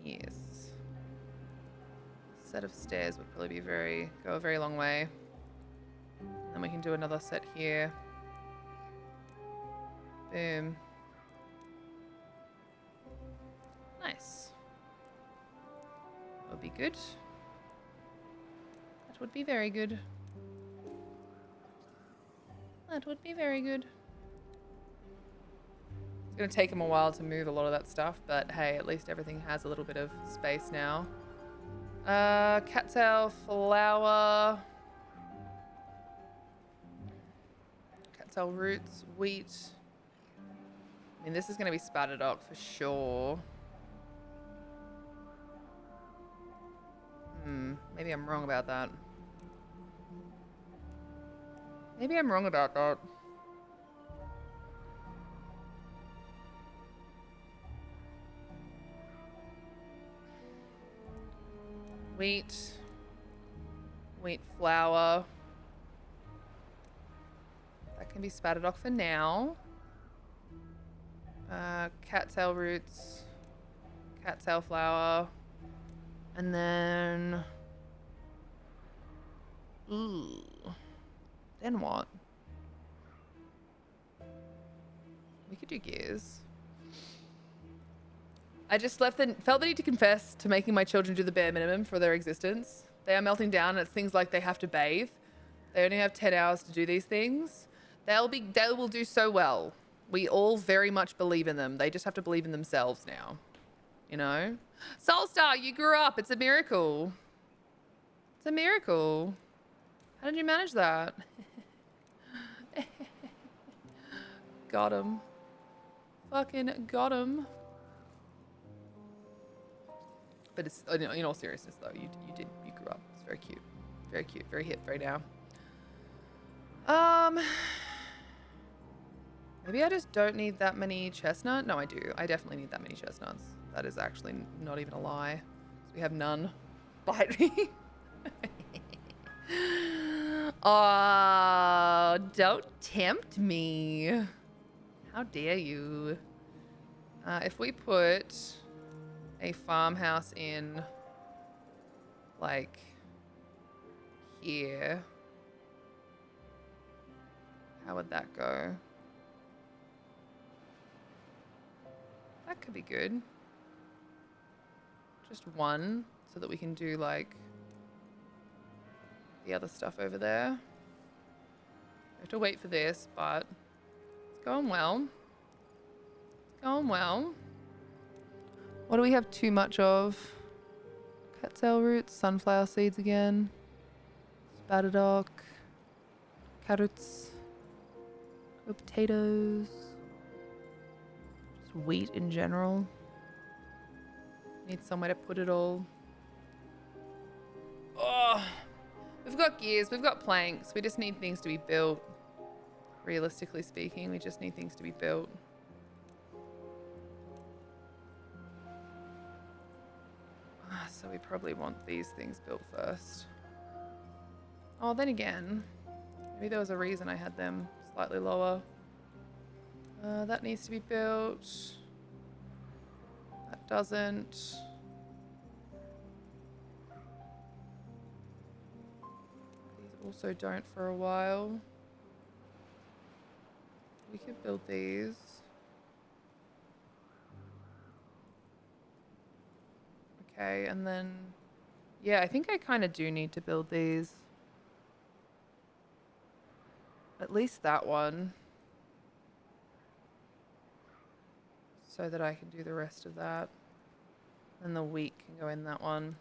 Yes. Set of stairs would probably be go a very long way. Then we can do another set here. Boom. Nice. That would be good. That would be very good. That would be very good. It's going to take him a while to move a lot of that stuff, but hey, at least everything has a little bit of space now. Cattail flour. Cattail roots, wheat. I mean, this is going to be spatterdock for sure. Maybe I'm wrong about that. Maybe I'm wrong about that. Wheat flour. That can be spatterdock for now. Cattail roots, cattail flour, and then then what? We could do gears. I just felt the need to confess to making my children do the bare minimum for their existence. They are melting down, and it's things like they have to bathe. They only have 10 hours to do these things. They will do so well. We all very much believe in them. They just have to believe in themselves now. You know? Soulstar, you grew up. It's a miracle. It's a miracle. How did you manage that? Got him. Fucking got him. But it's, in all seriousness though, you grew up. It's very cute. Very cute. Very hip right now. Maybe I just don't need that many chestnut. No, I do. I definitely need that many chestnuts. That is actually not even a lie. So we have none. Bite me. Oh, don't tempt me. How dare you? If we put a farmhouse in, like, here, how would that go? That could be good. Just one, so that we can do, like, the other stuff over there. We have to wait for this, but it's going well. It's going well. What do we have too much of? Cattail roots, sunflower seeds again, spatterdock, carrots, potatoes, just wheat in general. Need somewhere to put it all. Oh, we've got gears, we've got planks. We just need things to be built. Realistically speaking, we just need things to be built. So we probably want these things built first. Oh, then again, maybe there was a reason I had them slightly lower. That needs to be built. That doesn't. These also don't for a while. We could build these. Okay, and then... Yeah, I think I kind of do need to build these. At least that one. So that I can do the rest of that. And the wheat can go in that one.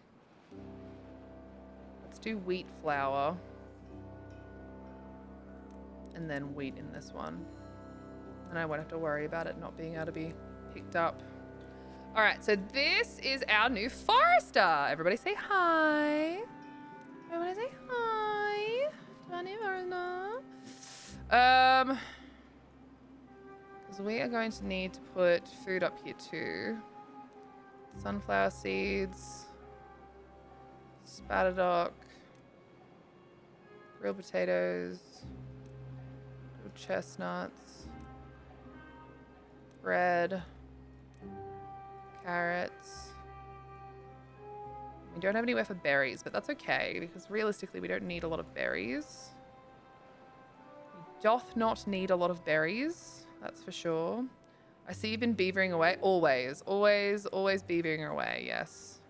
Let's do wheat flour. And then wheat in this one. And I won't have to worry about it not being able to be picked up. All right, so this is our new forester. Everybody say hi. Everybody say hi to our new forester. Because we are going to need to put food up here too. Sunflower seeds, spatadoc, grilled potatoes, grilled chestnuts, bread, carrots. We don't have anywhere for berries, but that's okay because realistically we don't need a lot of berries. We doth not need a lot of berries, that's for sure. I see you've been beavering away. Always, always, always beavering away, yes.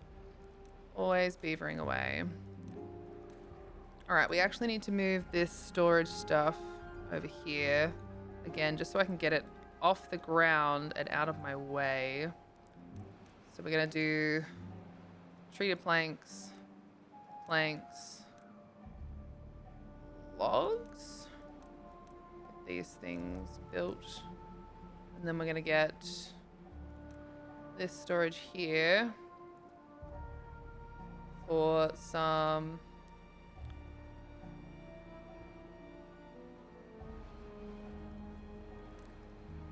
Always beavering away. All right, we actually need to move this storage stuff over here. Again, just so I can get it off the ground and out of my way. So we're gonna do treated planks, logs. Get these things built. And then we're gonna get this storage here for some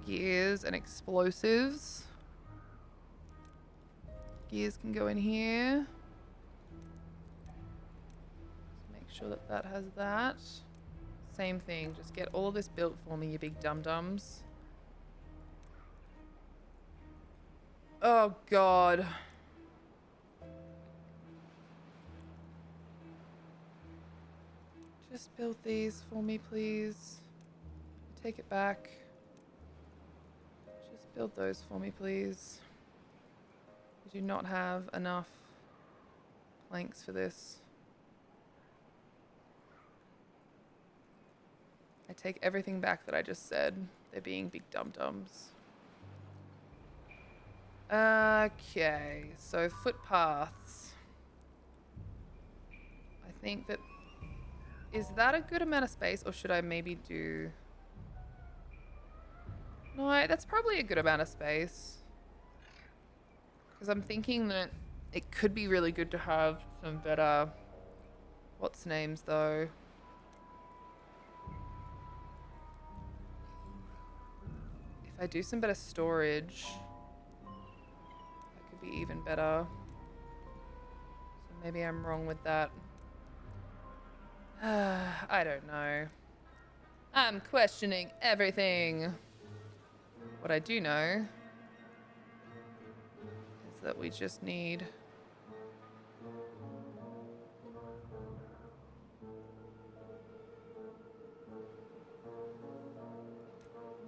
gears and explosives. Gears can go in here. Let's make sure that that has that. Same thing, just get all of this built for me, you big dum-dums. Oh, God. Just build these for me, please. Take it back. Just build those for me, please. We do not have enough planks for this. I take everything back that I just said. They're being big dum-dums. Okay, so footpaths. I think that... Is that a good amount of space, or should I maybe do... No, that's probably a good amount of space. Because I'm thinking that it could be really good to have some better... What's names, though? If I do some better storage... Be even better. So maybe I'm wrong with that. I don't know. I'm questioning everything. What I do know is that we just need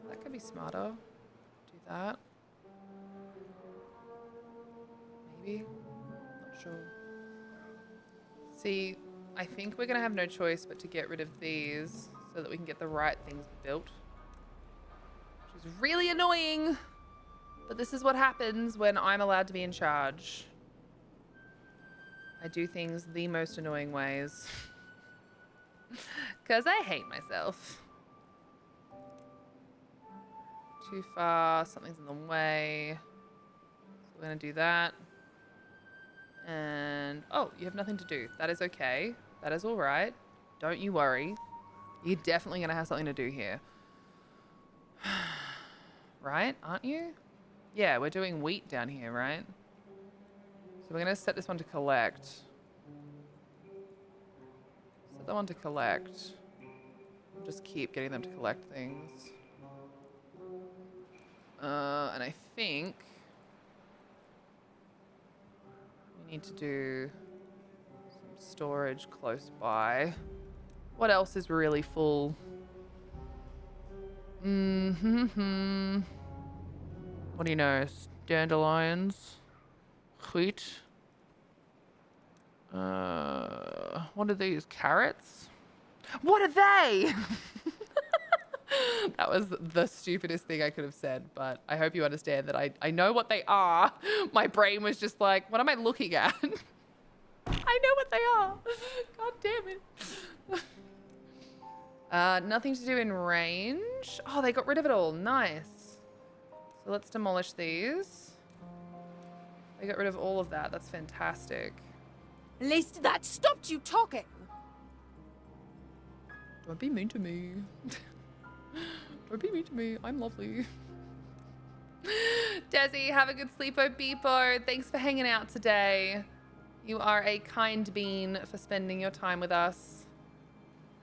that could be smarter. Do that. Not sure. See, I think we're gonna have no choice but to get rid of these so that we can get the right things built. Which is really annoying, but this is what happens when I'm allowed to be in charge. I do things the most annoying ways. Because I hate myself. Too far, something's in the way. So we're gonna do that. And, oh, you have nothing to do. That is okay. That is all right. Don't you worry. You're definitely going to have something to do here. Right? Aren't you? Yeah, we're doing wheat down here, right? So we're going to set this one to collect. Set that one to collect. Just keep getting them to collect things. And I think... need to do some storage close by. What else is really full? Mm-hmm. What do you know? Dandelions. Wheat. What are these? Carrots? What are they? That was the stupidest thing I could have said, but I hope you understand that I know what they are. My brain was just like, what am I looking at? I know what they are. God damn it. Nothing to do in range. Oh, they got rid of it all. Nice. So let's demolish these. They got rid of all of that. That's fantastic. At least that stopped you talking. Don't be mean to me. Don't be mean to me. I'm lovely. Desi, have a good sleepo beepo. Thanks for hanging out today. You are a kind bean for spending your time with us.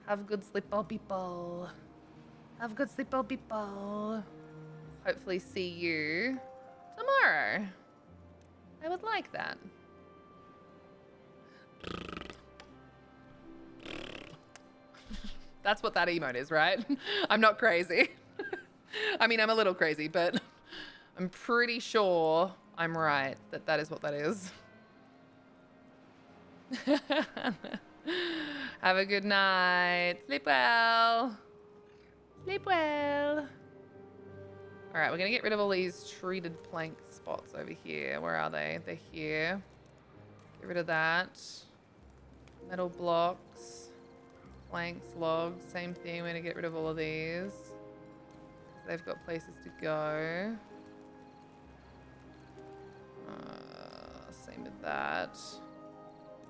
Have a good sleepo beepo. Have a good sleepo beepo. Hopefully see you tomorrow. I would like that. That's what that emote is, right? I'm not crazy. I mean, I'm a little crazy, but I'm pretty sure I'm right that that is what that is. Have a good night. Sleep well. Sleep well. All right, we're going to get rid of all these treated plank spots over here. Where are they? They're here. Get rid of that. Metal blocks. Planks, logs, same thing. We're going to get rid of all of these. They've got places to go. Same with that.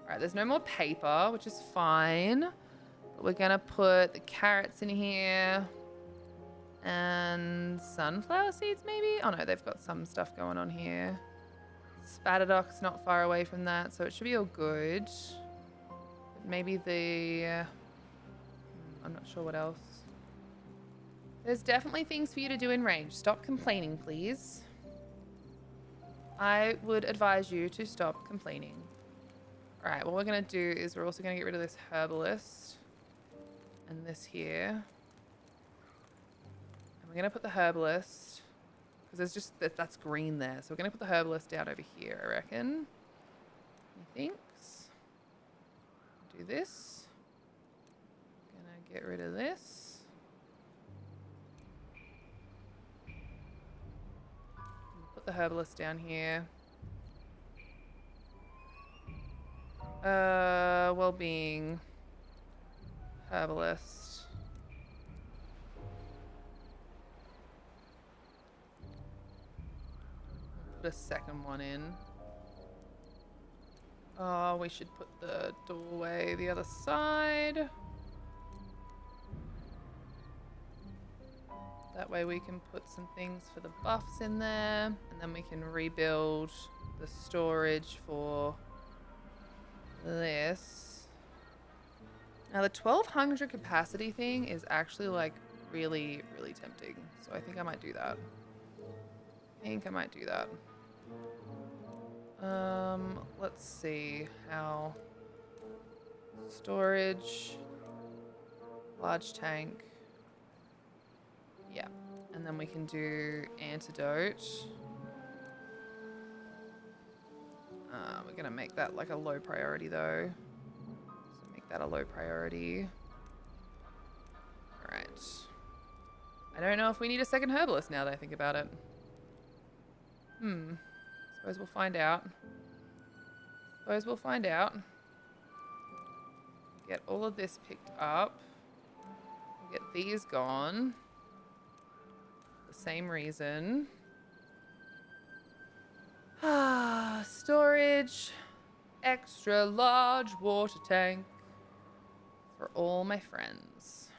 Alright, there's no more paper, which is fine. But we're going to put the carrots in here. And sunflower seeds, maybe? Oh, no, they've got some stuff going on here. Spatterdock's not far away from that, so it should be all good. But maybe the... I'm not sure what else. There's definitely things for you to do in range. Stop complaining, please. I would advise you to stop complaining. All right, what we're going to do is we're also going to get rid of this herbalist and this here. And we're going to put the herbalist, because there's just, that's green there. So we're going to put the herbalist down over here, I reckon. Methinks. Do this. Get rid of this. Put the herbalist down here. Well-being. Herbalist. Put a second one in. Oh, we should put the doorway the other side. That way we can put some things for the buffs in there, and then we can rebuild the storage for this. Now the 1200 capacity thing is actually like really, really tempting. So I think I might do that. Let's see how storage, large tank. Yeah, and then we can do antidote. We're gonna make that like a low priority though. So make that a low priority. All right. I don't know if we need a second herbalist now that I think about it. Suppose we'll find out. Get all of this picked up. We'll get these gone. Same reason. Storage. Extra large water tank. For all my friends.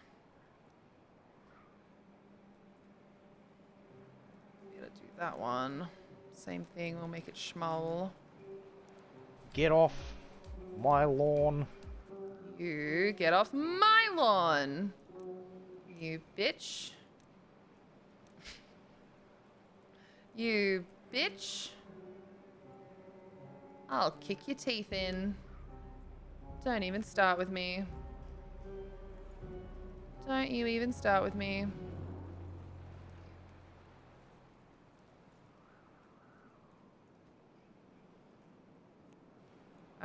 Gotta do that one. Same thing, we'll make it schmoll. Get off my lawn. You get off my lawn. You bitch. You bitch. I'll kick your teeth in. Don't even start with me. Don't you even start with me.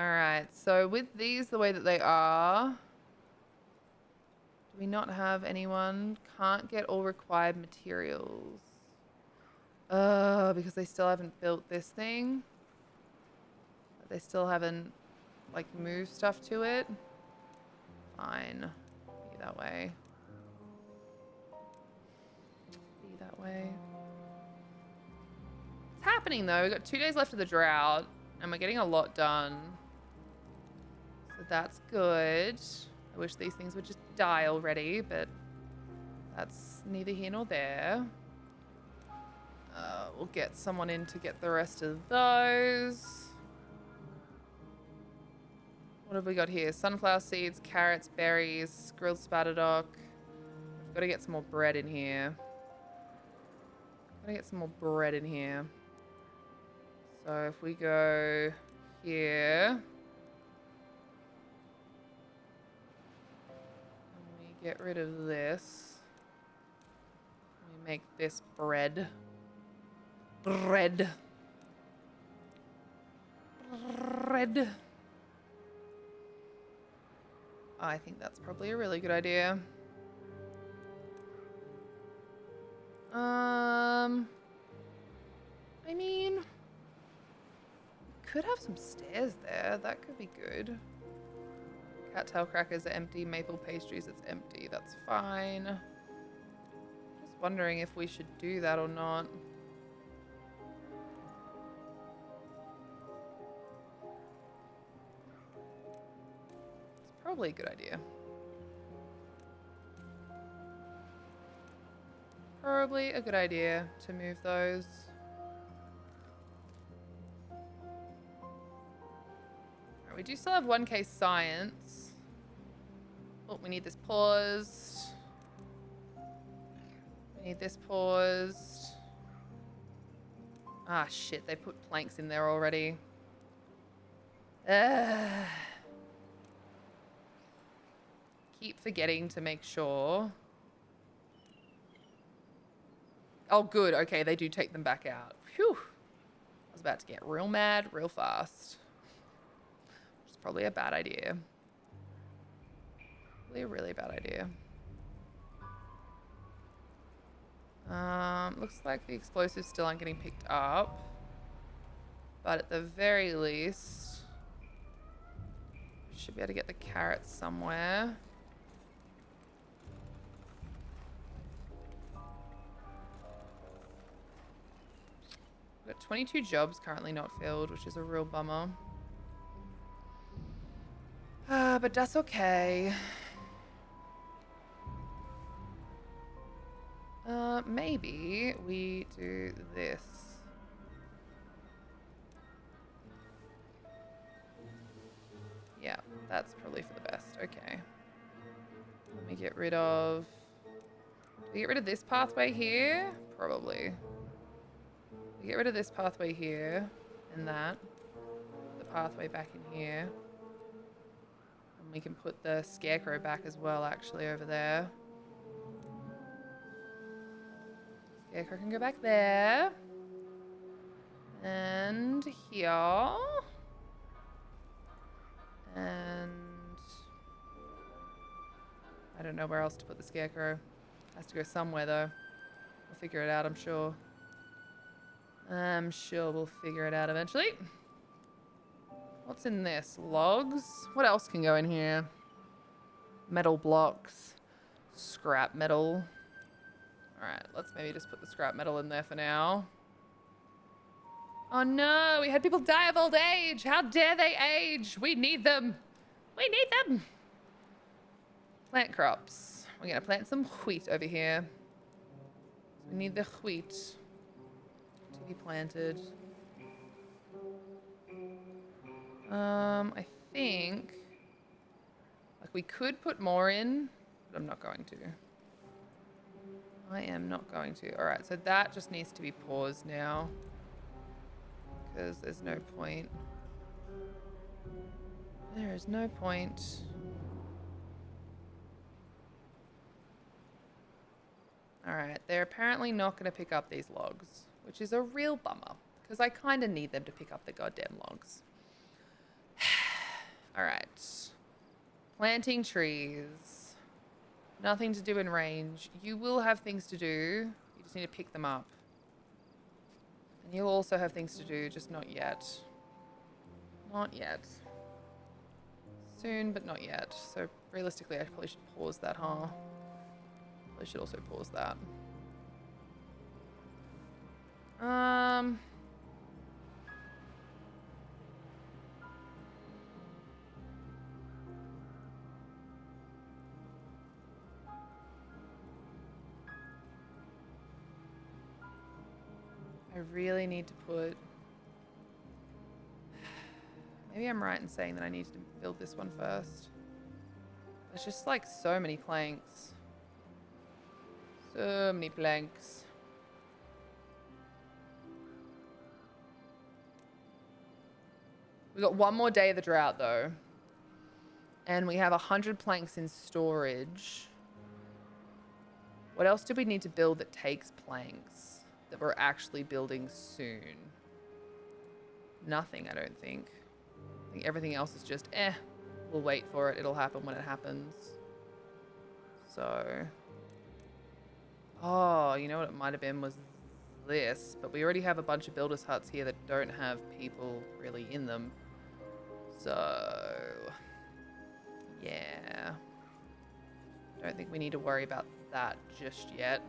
All right. So with these the way that they are, do we not have anyone? Can't get all required materials. Because they still haven't built this thing. They still haven't, like, moved stuff to it. Fine. Be that way. Be that way. It's happening, though. We've got 2 days left of the drought, and we're getting a lot done. So that's good. I wish these things would just die already, but that's neither here nor there. We'll get someone in to get the rest of those. What have we got here? Sunflower seeds, carrots, berries, grilled spatterdock. We've got to get some more bread in here. Gotta get some more bread in here. So if we go here, and we get rid of this, we make this bread. Bread. Bread. I think that's probably a really good idea. I mean, could have some stairs there. That could be good. Cattail crackers are empty. Maple pastries, it's empty. That's fine. Just wondering if we should do that or not. It's probably a good idea. Probably a good idea to move those. Right, we do still have 1K science. Oh, we need this paused. We need this paused. Ah, shit, they put planks in there already. Keep forgetting to make sure. Oh, good. Okay, they do take them back out. Phew. I was about to get real mad real fast. Which is probably a bad idea. Probably a really bad idea. Looks like the explosives still aren't getting picked up. But at the very least, we should be able to get the carrots somewhere. We've got 22 jobs currently not filled, which is a real bummer. But that's okay. Maybe we do this. Yeah, that's probably for the best. Okay. Let me get rid of... Do we get rid of this pathway here? Probably. We get rid of this pathway here and that. The pathway back in here. And we can put the scarecrow back as well, actually, over there. Scarecrow can go back there. And here. And I don't know where else to put the scarecrow. Has to go somewhere, though. We'll figure it out, I'm sure. I'm sure we'll figure it out eventually. What's in this? Logs? What else can go in here? Metal blocks. Scrap metal. Alright, let's maybe just put the scrap metal in there for now. Oh no, we had people die of old age. How dare they age? We need them. We need them. Plant crops. We're going to plant some wheat over here. We need the wheat to be planted. I think like we could put more in, but I'm not going to. I am not going to. All right, so that just needs to be paused now because there's no point. There is no point. All right, they're apparently not going to pick up these logs, which is a real bummer because I kind of need them to pick up the goddamn logs. All right. Planting trees. Nothing to do in range. You will have things to do. You just need to pick them up. And you'll also have things to do, just not yet. Not yet. Soon, but not yet. So realistically, I probably should pause that, huh? I should also pause that. I really need to put... Maybe I'm right in saying that I need to build this one first. There's just like so many planks. So many planks. We got one more day of the drought though. And we have 100 planks in storage. What else do we need to build that takes planks that we're actually building soon? Nothing, I don't think. I think everything else is just, we'll wait for it. It'll happen when it happens. So, oh, you know what it might have been was this, but we already have a bunch of builders' huts here that don't have people really in them. So, yeah. Don't think we need to worry about that just yet.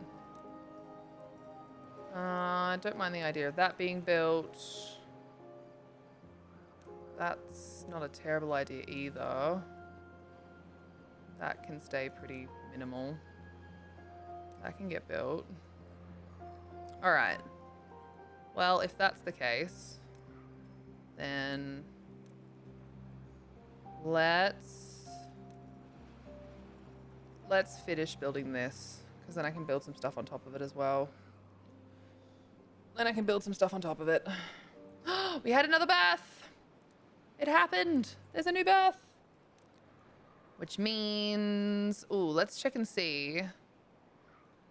Don't mind the idea of that being built. That's not a terrible idea either. That can stay pretty minimal. That can get built. Alright. Well, if that's the case, then let's finish building this, because then I can build some stuff on top of it as well. Then I can build some stuff on top of it. We had another birth! It happened! There's a new birth! Which means... Ooh, let's check and see.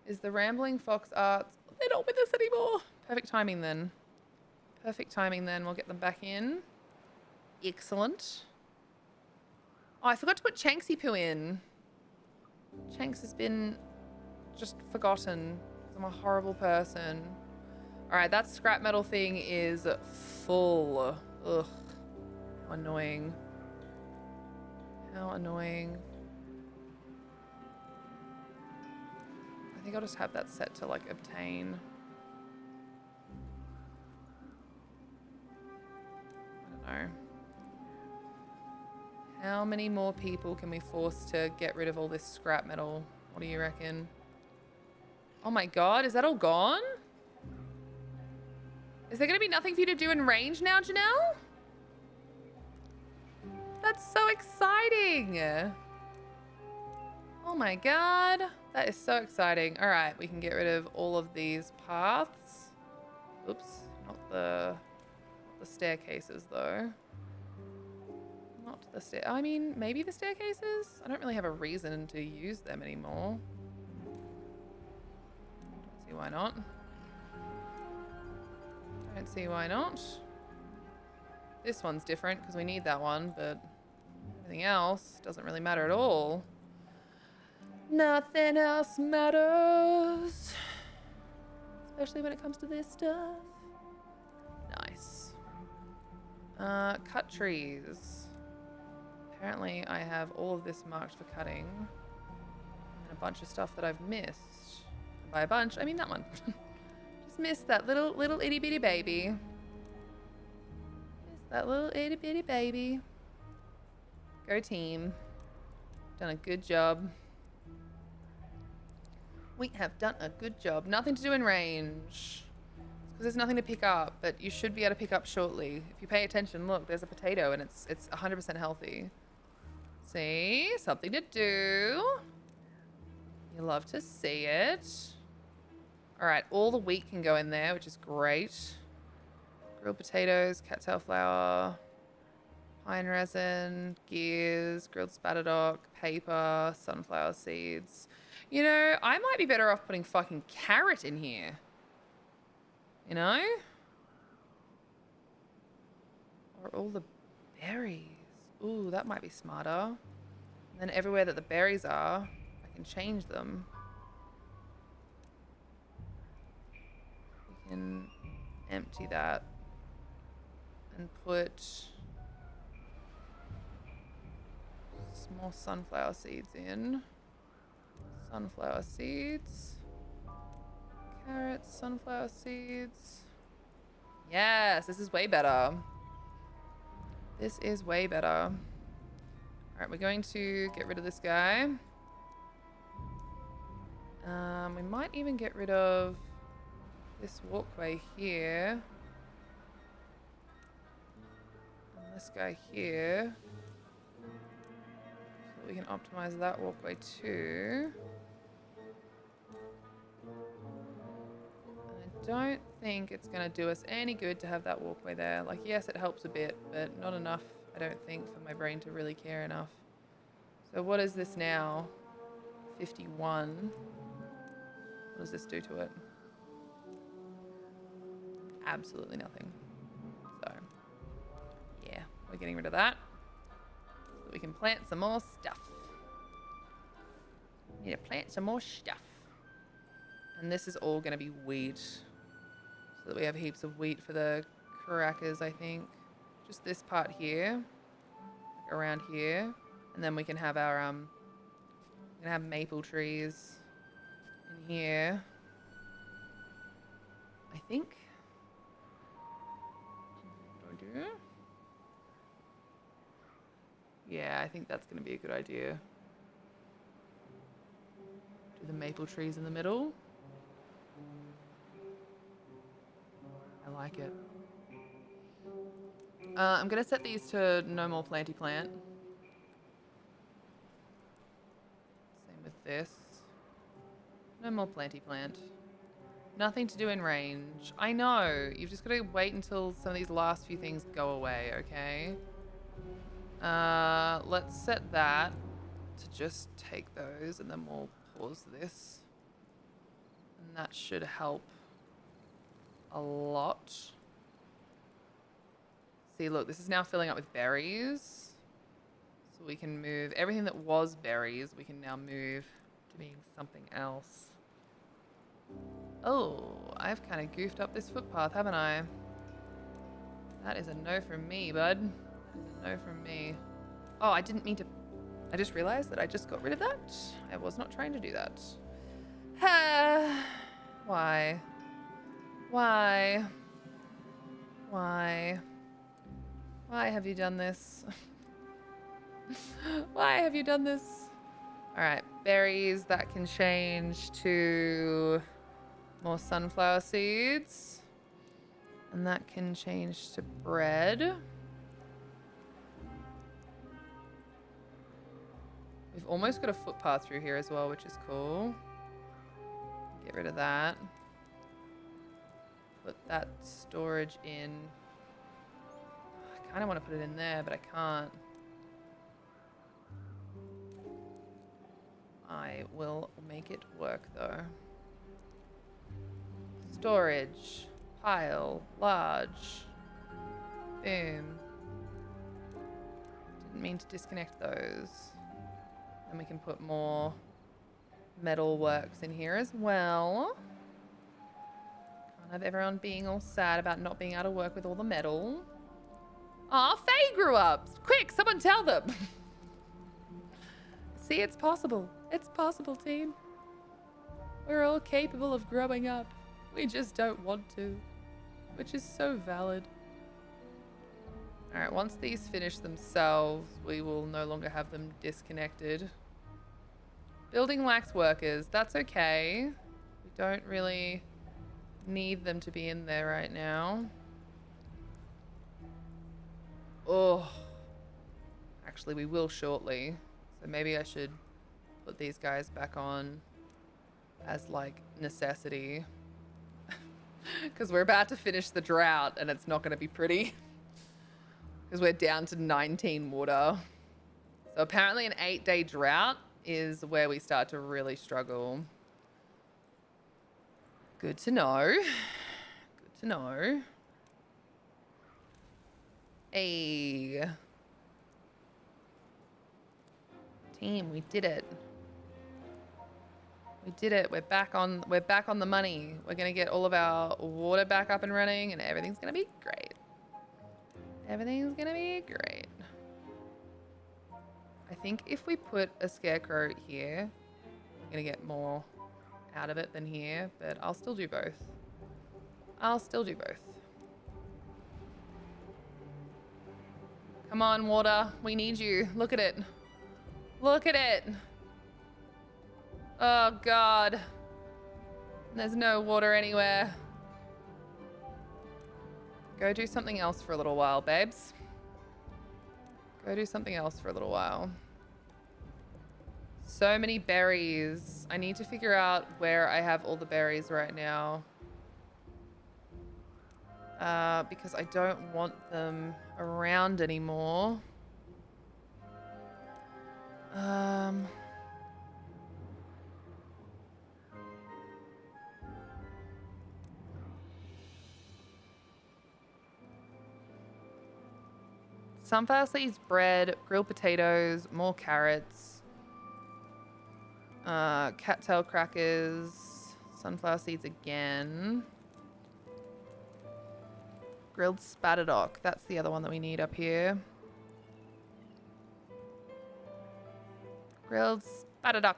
Is the Rambling Fox Arts... They're not with us anymore! Perfect timing then. Perfect timing then. We'll get them back in. Excellent. Oh, I forgot to put Chanksy Poo in. Chanks has been just forgotten. I'm a horrible person. Alright, that scrap metal thing is full. Ugh. How annoying. How annoying. I think I'll just have that set to, like, obtain. I don't know. How many more people can we force to get rid of all this scrap metal? What do you reckon? Oh my god, is that all gone? Is there going to be nothing for you to do in range now, Janelle? That's so exciting. Oh my god. That is so exciting. All right, we can get rid of all of these paths. Oops, not the staircases though. Not the I mean, maybe the staircases? I don't really have a reason to use them anymore. Don't see why not. Don't see why not. This one's different because we need that one, but everything else doesn't really matter at all. Nothing else matters. Especially when it comes to this stuff. Nice. Cut trees. Apparently I have all of this marked for cutting. And a bunch of stuff that I've missed. And by a bunch, I mean that one. Just missed that little itty bitty baby. Missed that little itty bitty baby. Go team. Done a good job. We have done a good job. Nothing to do in range. Because there's nothing to pick up, but you should be able to pick up shortly. If you pay attention, look, there's a potato and it's 100% healthy. See? Something to do. You love to see it. Alright, all the wheat can go in there, which is great. Grilled potatoes, cattail flour, pine resin, gears, grilled spatterdock, paper, sunflower seeds. You know, I might be better off putting fucking carrot in here. You know? Or all the berries. Ooh, that might be smarter. And then everywhere that the berries are, I can change them. We can empty that and put some more sunflower seeds in. Sunflower seeds. Carrots, sunflower seeds. Yes, this is way better. This is way better. All right, we're going to get rid of this guy. We might even get rid of this walkway here. And this guy here. So that we can optimize that walkway too. I don't think it's going to do us any good to have that walkway there. Like, yes, it helps a bit, but not enough, I don't think, for my brain to really care enough. So what is this now? 51. What does this do to it? Absolutely nothing. So, yeah, we're getting rid of that. So that we can plant some more stuff. Need to plant some more stuff. And this is all going to be wheat. So that we have heaps of wheat for the crackers, I think. Just this part here. Like around here. And then we can have our, we're going to have maple trees in here. I think. Yeah, I think that's going to be a good idea. Do the maple trees in the middle. I like it. I'm going to set these to no more planty plant. Same with this. No more planty plant. Nothing to do in range. I know. You've just got to wait until some of these last few things go away, okay? Let's set that to just take those and then we'll pause this. And that should help a lot. See, look, this is now filling up with berries. So we can move everything that was berries, we can now move to being something else. Oh, I've kind of goofed up this footpath, haven't I? That is a no from me, bud. That is a no from me. Oh, I didn't mean to... I just realized that I just got rid of that. I was not trying to do that. Why? Why? Why? Why have you done this? Why have you done this? All right, berries, that can change to more sunflower seeds. And that can change to bread. We've almost got a footpath through here as well, which is cool. Get rid of that. Put that storage in. I kind of want to put it in there, but I can't. I will make it work though. Storage. Pile. Large. Boom. Didn't mean to disconnect those. Then we can put more metal works in here as well. Can't have everyone being all sad about not being able to work with all the metal. Aw, Faye grew up! Quick, someone tell them! See, it's possible. It's possible, team. We're all capable of growing up. We just don't want to. Which is so valid. Alright, once these finish themselves, we will no longer have them disconnected. Building lacks workers. That's okay. We don't really need them to be in there right now. Oh. Actually, we will shortly. So maybe I should put these guys back on as, like, necessity. Because we're about to finish the drought and it's not going to be pretty. Because we're down to 19 water. So apparently an 8-day drought is where we start to really struggle. Good to know. Good to know. Hey. Team, we did it. We did it. We're back on the money. We're gonna get all of our water back up and running, and everything's gonna be great. Everything's gonna be great. I think if we put a scarecrow here, we're gonna get more out of it than here, but I'll still do both. I'll still do both. Come on, water. We need you. Look at it. Look at it. Oh, God. There's no water anywhere. Go do something else for a little while, babes. Go do something else for a little while. So many berries. I need to figure out where I have all the berries right now. Because I don't want them around anymore. Sunflower seeds, bread, grilled potatoes, more carrots, cattail crackers, sunflower seeds again. Grilled spatterdock. That's the other one that we need up here. Grilled spatterdock.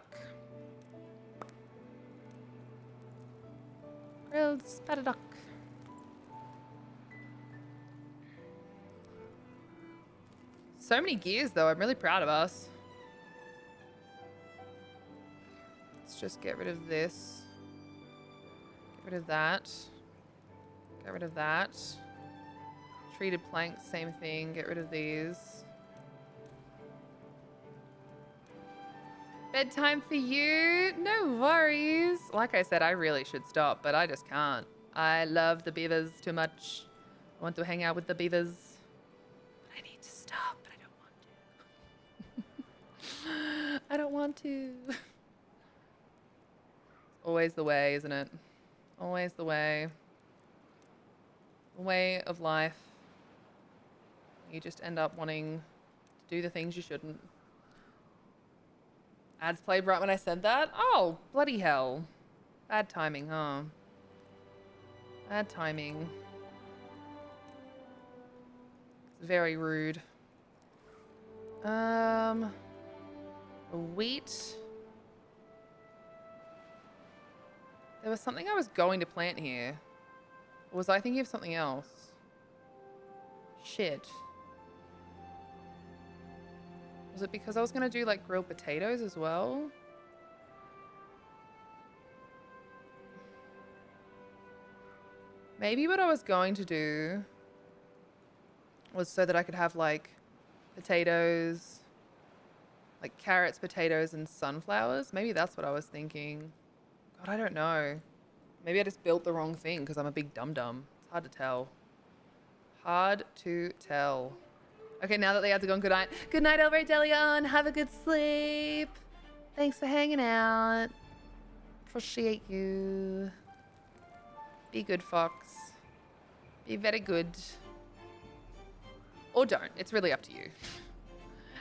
Grilled spatterdock. So many gears, though. I'm really proud of us. Let's just get rid of this. Get rid of that. Get rid of that. Treated planks, same thing. Get rid of these. Bedtime for you? No worries. Like I said, I really should stop, but I just can't. I love the beavers too much. I want to hang out with the beavers. But I need to stop, but I don't want to. I don't want to. Always the way, isn't it? Always the way. The way of life. You just end up wanting to do the things you shouldn't. Ads played right when I said that? Oh, bloody hell. Bad timing, huh? Bad timing. It's very rude. Wheat. There was something I was going to plant here. Or was I thinking of something else? Shit. Was it because I was going to do like grilled potatoes as well? Maybe what I was going to do was so that I could have like potatoes, like carrots, potatoes, and sunflowers. Maybe that's what I was thinking. God, I don't know. Maybe I just built the wrong thing because I'm a big dum-dum. It's hard to tell. Hard to tell. Okay, now that the ads are gone, good night. Good night, Elray Delion. Have a good sleep. Thanks for hanging out. Appreciate you. Be good, Fox. Be very good. Or don't. It's really up to you.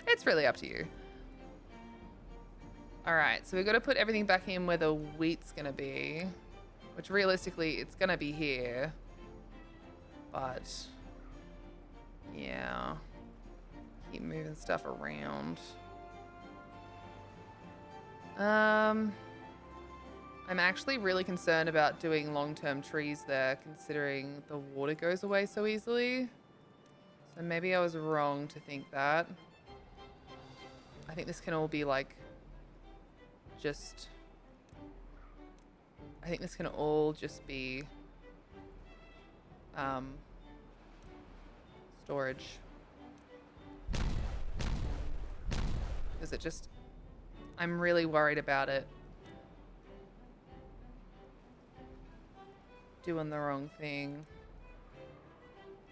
It's really up to you. All right, so we've got to put everything back in where the wheat's going to be. Which realistically, it's going to be here. But, yeah. Keep moving stuff around. I'm actually really concerned about doing long-term trees there, considering the water goes away so easily. So maybe I was wrong to think that. I think this can all be like, just... I think this can all just be storage. Because it just, I'm really worried about it doing the wrong thing,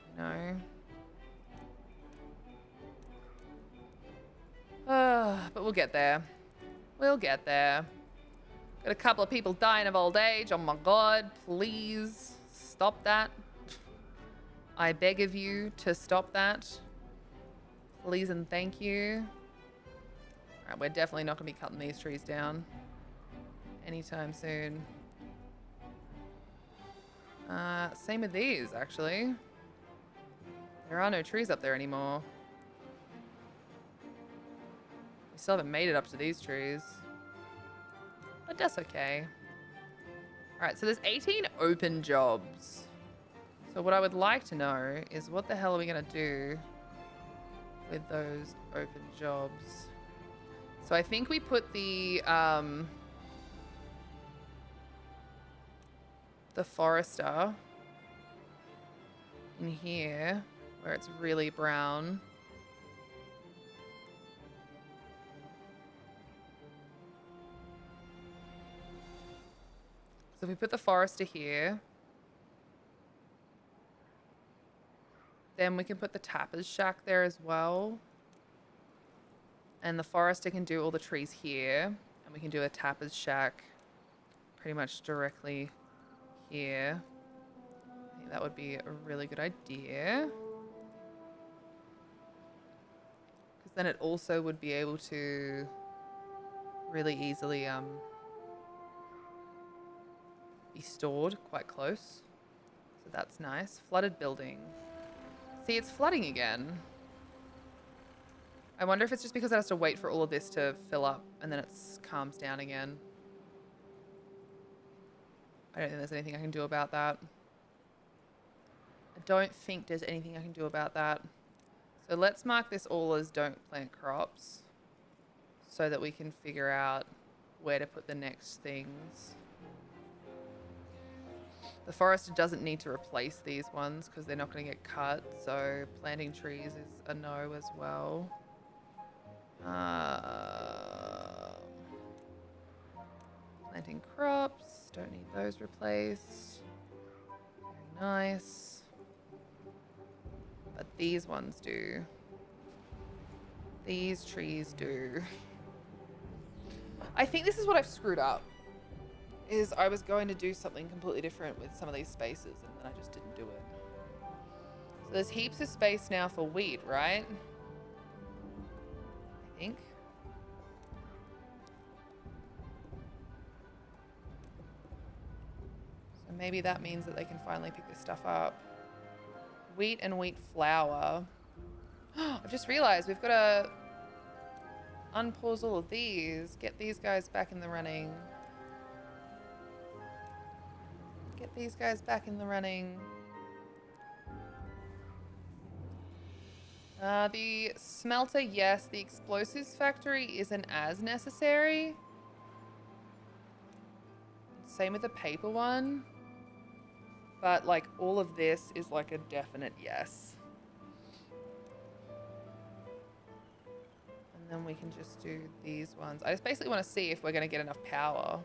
you know? But we'll get there. We'll get there. Got a couple of people dying of old age. Oh my God, please stop that. I beg of you to stop that. Please and thank you. Alright, we're definitely not going to be cutting these trees down anytime soon. Same with these, actually. There are no trees up there anymore. We still haven't made it up to these trees. But that's okay. Alright, so there's 18 open jobs. So what I would like to know is what the hell are we going to do with those open jobs? So I think we put the forester in here where it's really brown. So if we put the forester here, then we can put the tapper's shack there as well. And the forester can do all the trees here. And we can do a tapper's shack pretty much directly here. I think that would be a really good idea. Because then it also would be able to really easily be stored quite close. So that's nice. Flooded building. See, it's flooding again. I wonder if it's just because it has to wait for all of this to fill up and then it calms down again. I don't think there's anything I can do about that. I don't think there's anything I can do about that. So let's mark this all as don't plant crops so that we can figure out where to put the next things. The forester doesn't need to replace these ones because they're not going to get cut. So planting trees is a no as well. Planting crops. Don't need those replaced. Very nice. But these ones do. These trees do. I think this is what I've screwed up. Is I was going to do something completely different with some of these spaces and then I just didn't do it. So there's heaps of space now for wheat, right? I think. So maybe that means that they can finally pick this stuff up. Wheat and wheat flour. I've just realized we've got to unpause all of these, get these guys back in the running. Get these guys back in the running. The smelter, yes. The explosives factory isn't as necessary. Same with the paper one. But like all of this is like a definite yes. And then we can just do these ones. I just basically want to see if we're going to get enough power.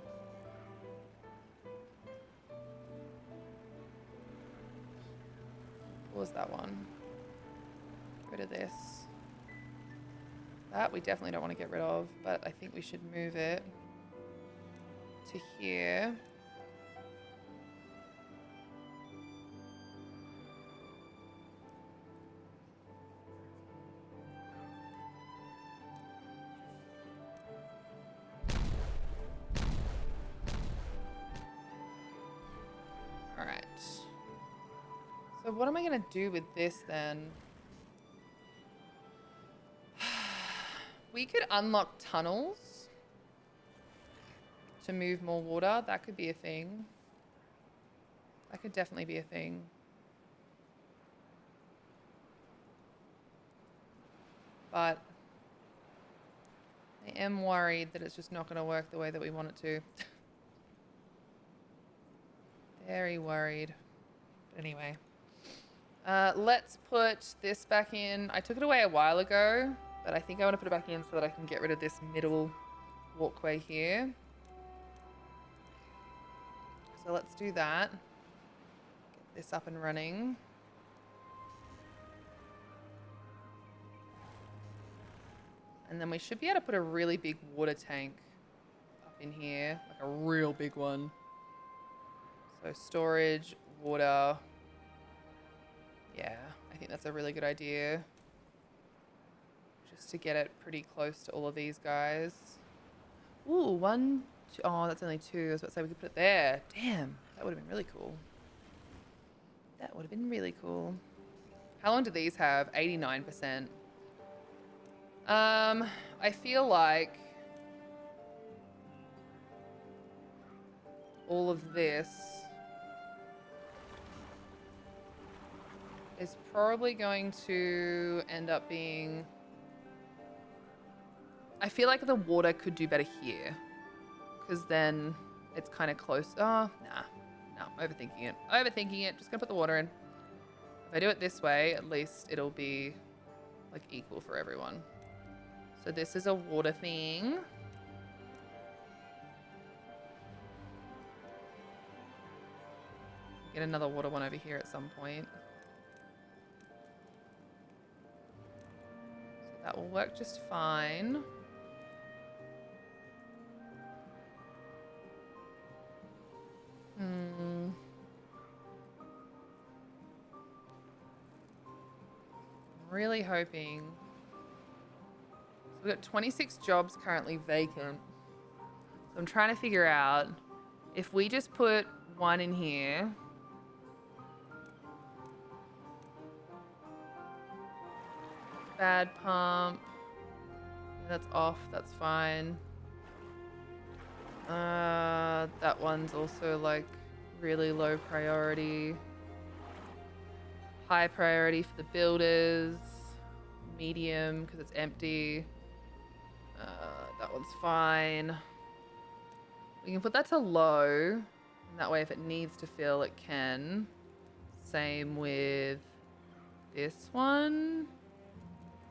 What was that one? Get rid of this. That we definitely don't want to get rid of, but I think we should move it to here. All right. So what am I going to do with this then? We could unlock tunnels to move more water. That could be a thing. That could definitely be a thing. But I am worried that it's just not going to work the way that we want it to. Very worried. But anyway. Let's put this back in. I took it away a while ago, but I think I want to put it back in so that I can get rid of this middle walkway here. So let's do that. Get this up and running. And then we should be able to put a really big water tank up in here, like a real big one. So storage, water. Yeah, I think that's a really good idea. Which just to get it pretty close to all of these guys. Ooh, one, two, oh, that's only two. I was about to say we could put it there. Damn, that would have been really cool. That would have been really cool. How long do these have? 89%. I feel like all of this is probably going to end up being... I feel like the water could do better here, because then it's kind of close. Oh, nah, overthinking it. Overthinking it. Just gonna put the water in. If I do it this way, at least it'll be like equal for everyone. So this is a water thing. Get another water one over here at some point. So that will work just fine. I'm really hoping. So we've got 26 jobs currently vacant. So I'm trying to figure out if we just put one in here. Bad pump. That's off, that's fine. That one's also like really low priority. High priority for the builders. Medium because it's empty. That one's fine. We can put that to low. And that way if it needs to fill, it can. Same with this one.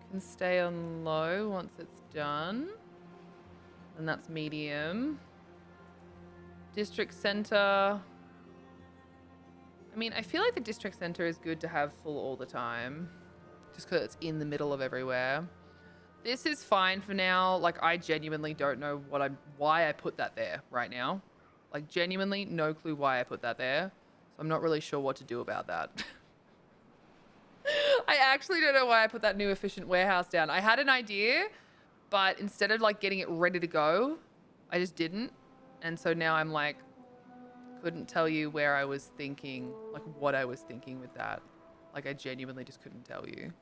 Can stay on low once it's done. And that's medium. District center. I mean, I feel like the district center is good to have full all the time. Just because it's in the middle of everywhere. This is fine for now. Like, I genuinely don't know why I put that there right now. Like, genuinely no clue why I put that there. So I'm not really sure what to do about that. I actually don't know why I put that new efficient warehouse down. I had an idea, but instead of like getting it ready to go, I just didn't. And so now I'm like, couldn't tell you where I was thinking, like what I was thinking with that. Like I genuinely just couldn't tell you.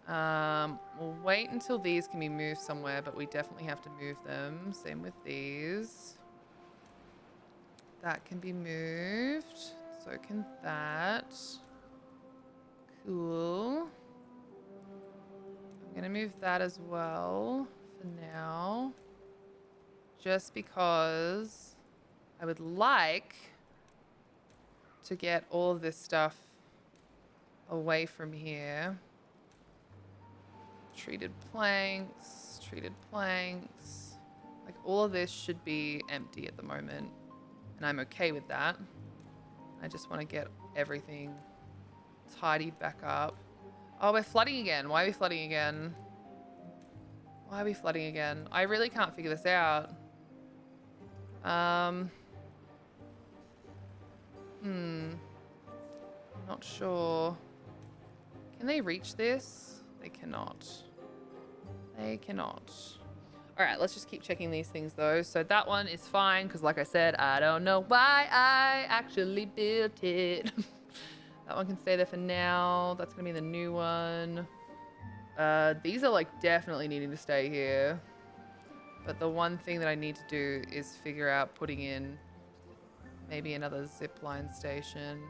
We'll wait until these can be moved somewhere, but we definitely have to move them. Same with these. That can be moved. So can that. Cool. I'm gonna move that as well for now. Just because I would like to get all of this stuff away from here. Treated planks, treated planks. Like all of this should be empty at the moment. And I'm okay with that. I just want to get everything tidied back up. Oh, we're flooding again. Why are we flooding again? Why are we flooding again? I really can't figure this out. Not sure. Can they reach this? They cannot. They cannot. All right, let's just keep checking these things though. So that one is fine because like I said, I don't know why I actually built it. That one can stay there for now. That's gonna be the new one. These are like definitely needing to stay here. But the one thing that I need to do is figure out putting in maybe another zipline station.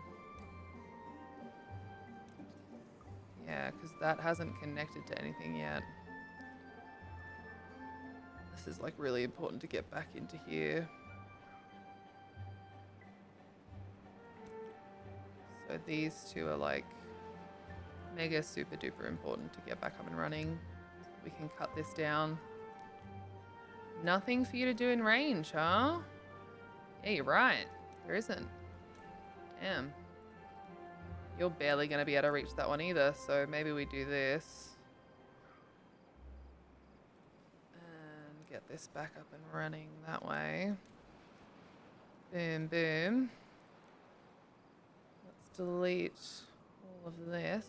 Yeah, because that hasn't connected to anything yet. This is like really important to get back into here. So these two are like mega super duper important to get back up and running. We can cut this down. Nothing for you to do in range, huh? Yeah, you're right. There isn't. Damn. You're barely going to be able to reach that one either, so maybe we do this. And get this back up and running that way. Boom, boom. Let's delete all of this.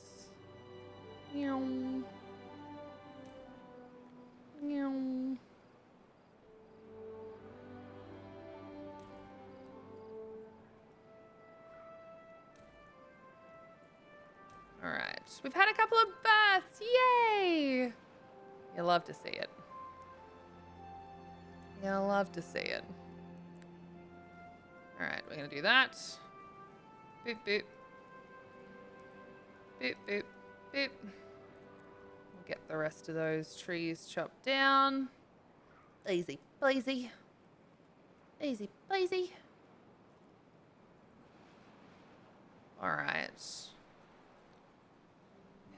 Meow. All right, we've had a couple of births. Yay! You love to see it. You love to see it. All right, we're gonna do that. Boop boop. Boop boop boop. We'll get the rest of those trees chopped down. Easy, easy. Easy, easy. All right.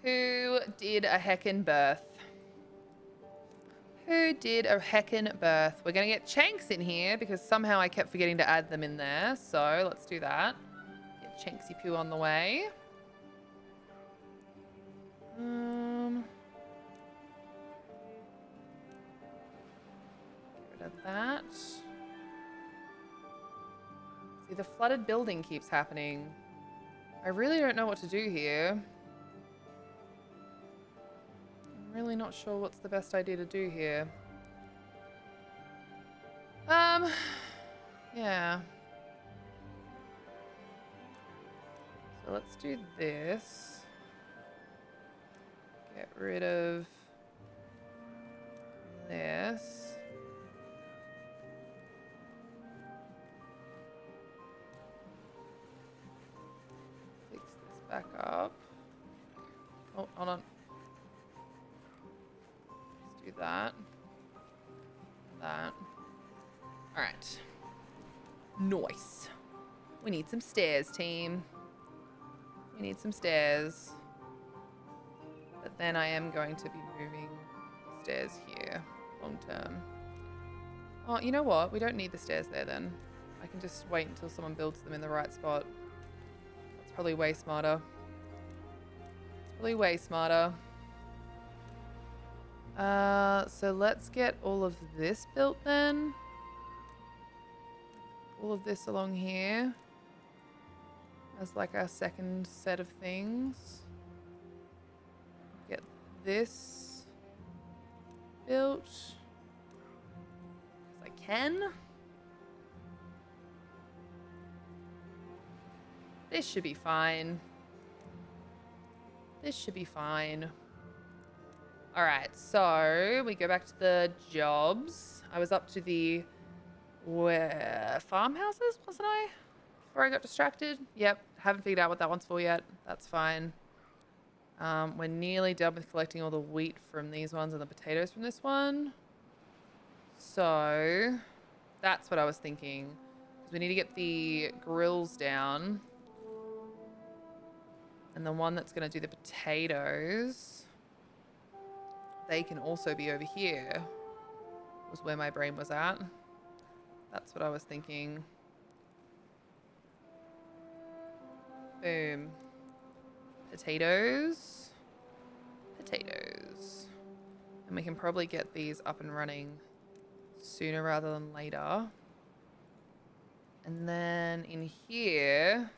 Who did a heckin' birth? Who did a heckin' birth? We're gonna get Chanks in here because somehow I kept forgetting to add them in there. So let's do that. Get Chanksy Poo on the way. Get rid of that. See, the flooded building keeps happening. I really don't know what to do here. I'm really not sure what's the best idea to do here. Yeah. So let's do this. Get rid of this. Fix this back up. Oh, hold on. Let's do that. That. All right. Nice. We need some stairs, team. We need some stairs. But then I am going to be moving the stairs here long term. Oh, you know what? We don't need the stairs there then. I can just wait until someone builds them in the right spot. That's probably way smarter. It's probably way smarter. So let's get all of this built then. All of this along here as like our second set of things. Get this built as I can. This should be fine. This should be fine. All right, so we go back to the jobs. I was up to the farmhouses, wasn't I? Before I got distracted. Yep, haven't figured out what that one's for yet. That's fine. We're nearly done with collecting all the wheat from these ones and the potatoes from this one. So that's what I was thinking. We need to get the grills down. And the one that's going to do the potatoes, they can also be over here, was where my brain was at. That's what I was thinking. Boom. Potatoes. Potatoes. And we can probably get these up and running sooner rather than later. And then in here,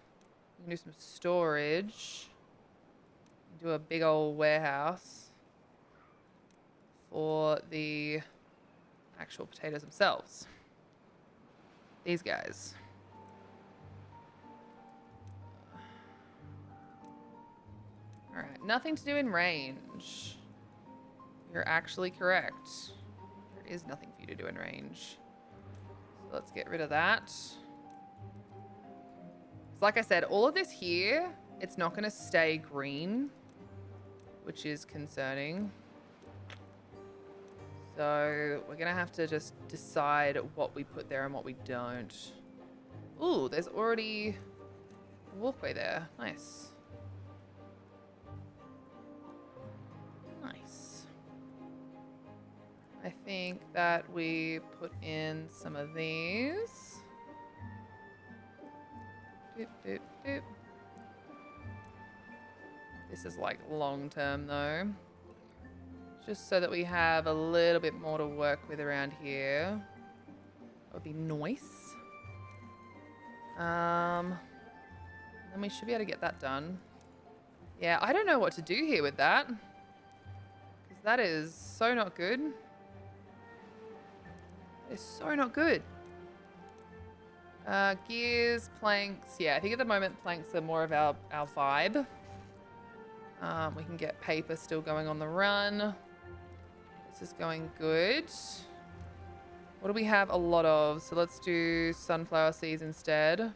we can do some storage. Do a big old warehouse for the actual potatoes themselves. These guys. All right, nothing to do in range. You're actually correct. There is nothing for you to do in range. So let's get rid of that. So like I said, all of this here, it's not going to stay green, which is concerning. So we're going to have to just decide what we put there and what we don't. Ooh, there's already a walkway there. Nice. Nice. I think that we put in some of these. Doop, doop, doop. This is like long term though. Just so that we have a little bit more to work with around here. That would be nice. Then we should be able to get that done. Yeah, I don't know what to do here with that. Because that is so not good. They're so not good. Gears, planks. Yeah, I think at the moment planks are more of our vibe. We can get paper still going on the run. This is going good. What do we have a lot of? So let's do sunflower seeds instead.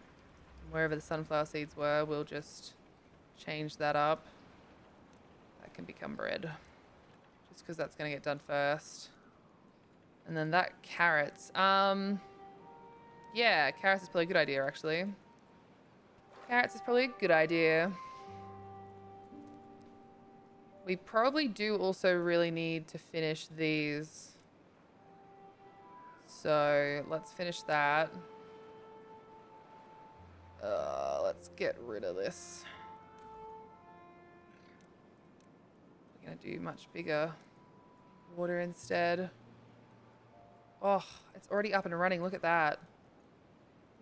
Wherever the sunflower seeds were, we'll just change that up. That can become bread. Just because that's going to get done first. And then that carrots. Yeah, carrots is probably a good idea, actually. Carrots is probably a good idea. We probably do also really need to finish these. So let's finish that. Let's get rid of this. We're gonna do much bigger water instead. Oh, it's already up and running. Look at that.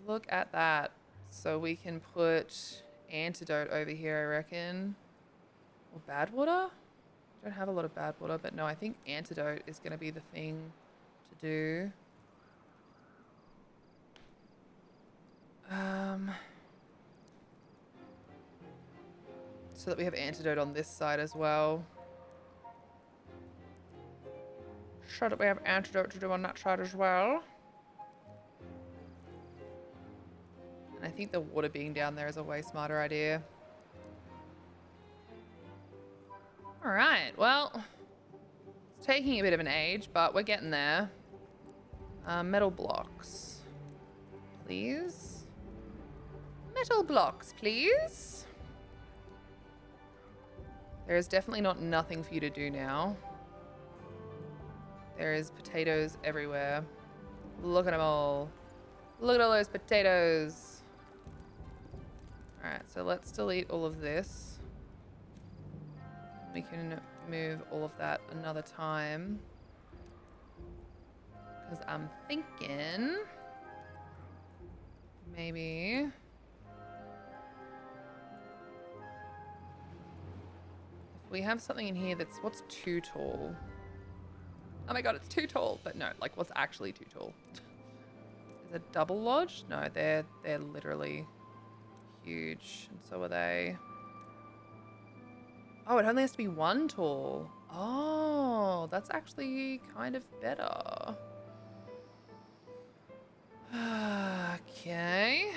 Look at that. So we can put antidote over here, I reckon. Or bad water? Don't have a lot of bad water, but no, I think antidote is going to be the thing to do. So that we have antidote on this side as well. So that we have antidote to do on that side as well. And I think the water being down there is a way smarter idea. All right, well, it's taking a bit of an age, but we're getting there. Metal blocks, please. Metal blocks, please. There is definitely nothing for you to do now. There is potatoes everywhere. Look at them all. Look at all those potatoes. All right, so let's delete all of this. We can move all of that another time. Because I'm thinking maybe if we have something in here that's what's too tall. Oh my god, it's too tall. But no, like what's actually too tall? Is it double lodge? No, they're literally huge, and so are they. Oh, it only has to be one tall. Oh, that's actually kind of better. Okay.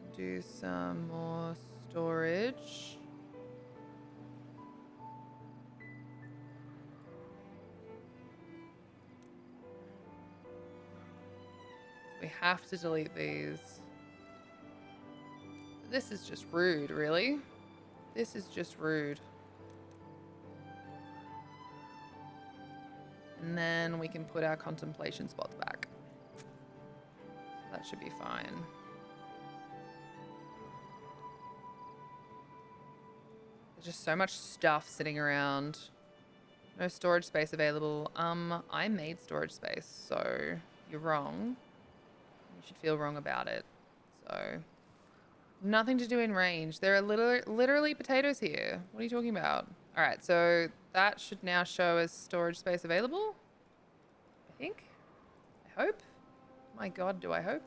We can do some more storage. We have to delete these. This is just rude, really. This is just rude. And then we can put our contemplation spots back. That should be fine. There's just so much stuff sitting around. No storage space available. I made storage space, so you're wrong. You should feel wrong about it. So, nothing to do in range. There are literally potatoes here. What are you talking about? All right, so that should now show as storage space available. I think. I hope. My God, do I hope?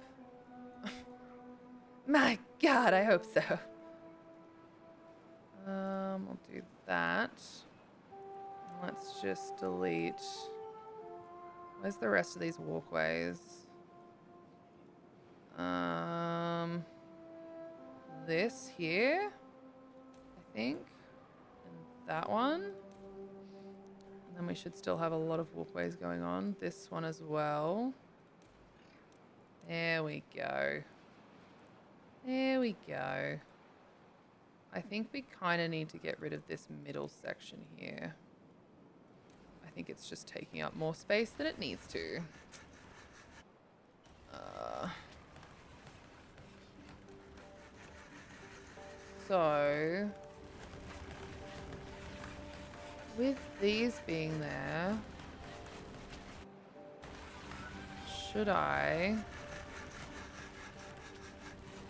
My God, I hope so. We'll do that. Let's just delete. Where's the rest of these walkways? This here, I think, and that one. And then we should still have a lot of walkways going on. This one as well. There we go. There we go. I think we kind of need to get rid of this middle section here. I think it's just taking up more space than it needs to. So, with these being there, should I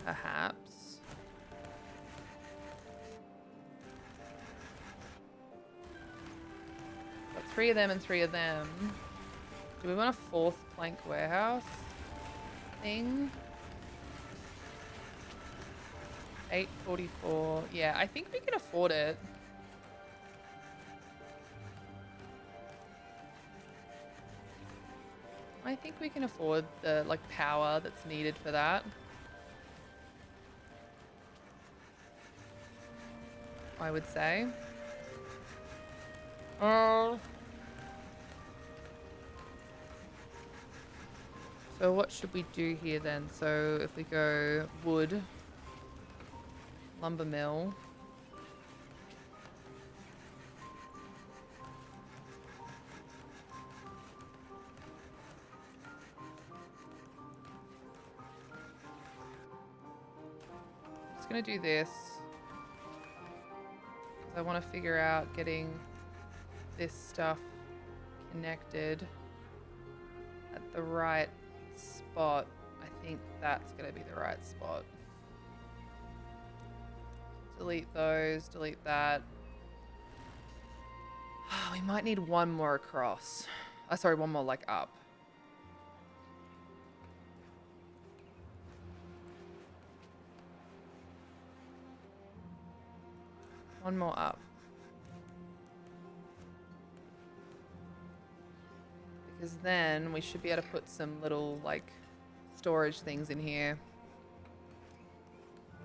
perhaps 3 of them and 3 of them. Do we want a 4th plank warehouse thing? 844. Yeah, I think we can afford it. I think we can afford the like power that's needed for that. I would say. So what should we do here then? So if we go wood, lumber mill. I'm just gonna do this. 'Cause I want to figure out getting this stuff connected at the right spot. I think that's gonna be the right spot. Delete those, delete that. We might need one more across. Sorry, one more like up. One more up. Because then we should be able to put some little like storage things in here.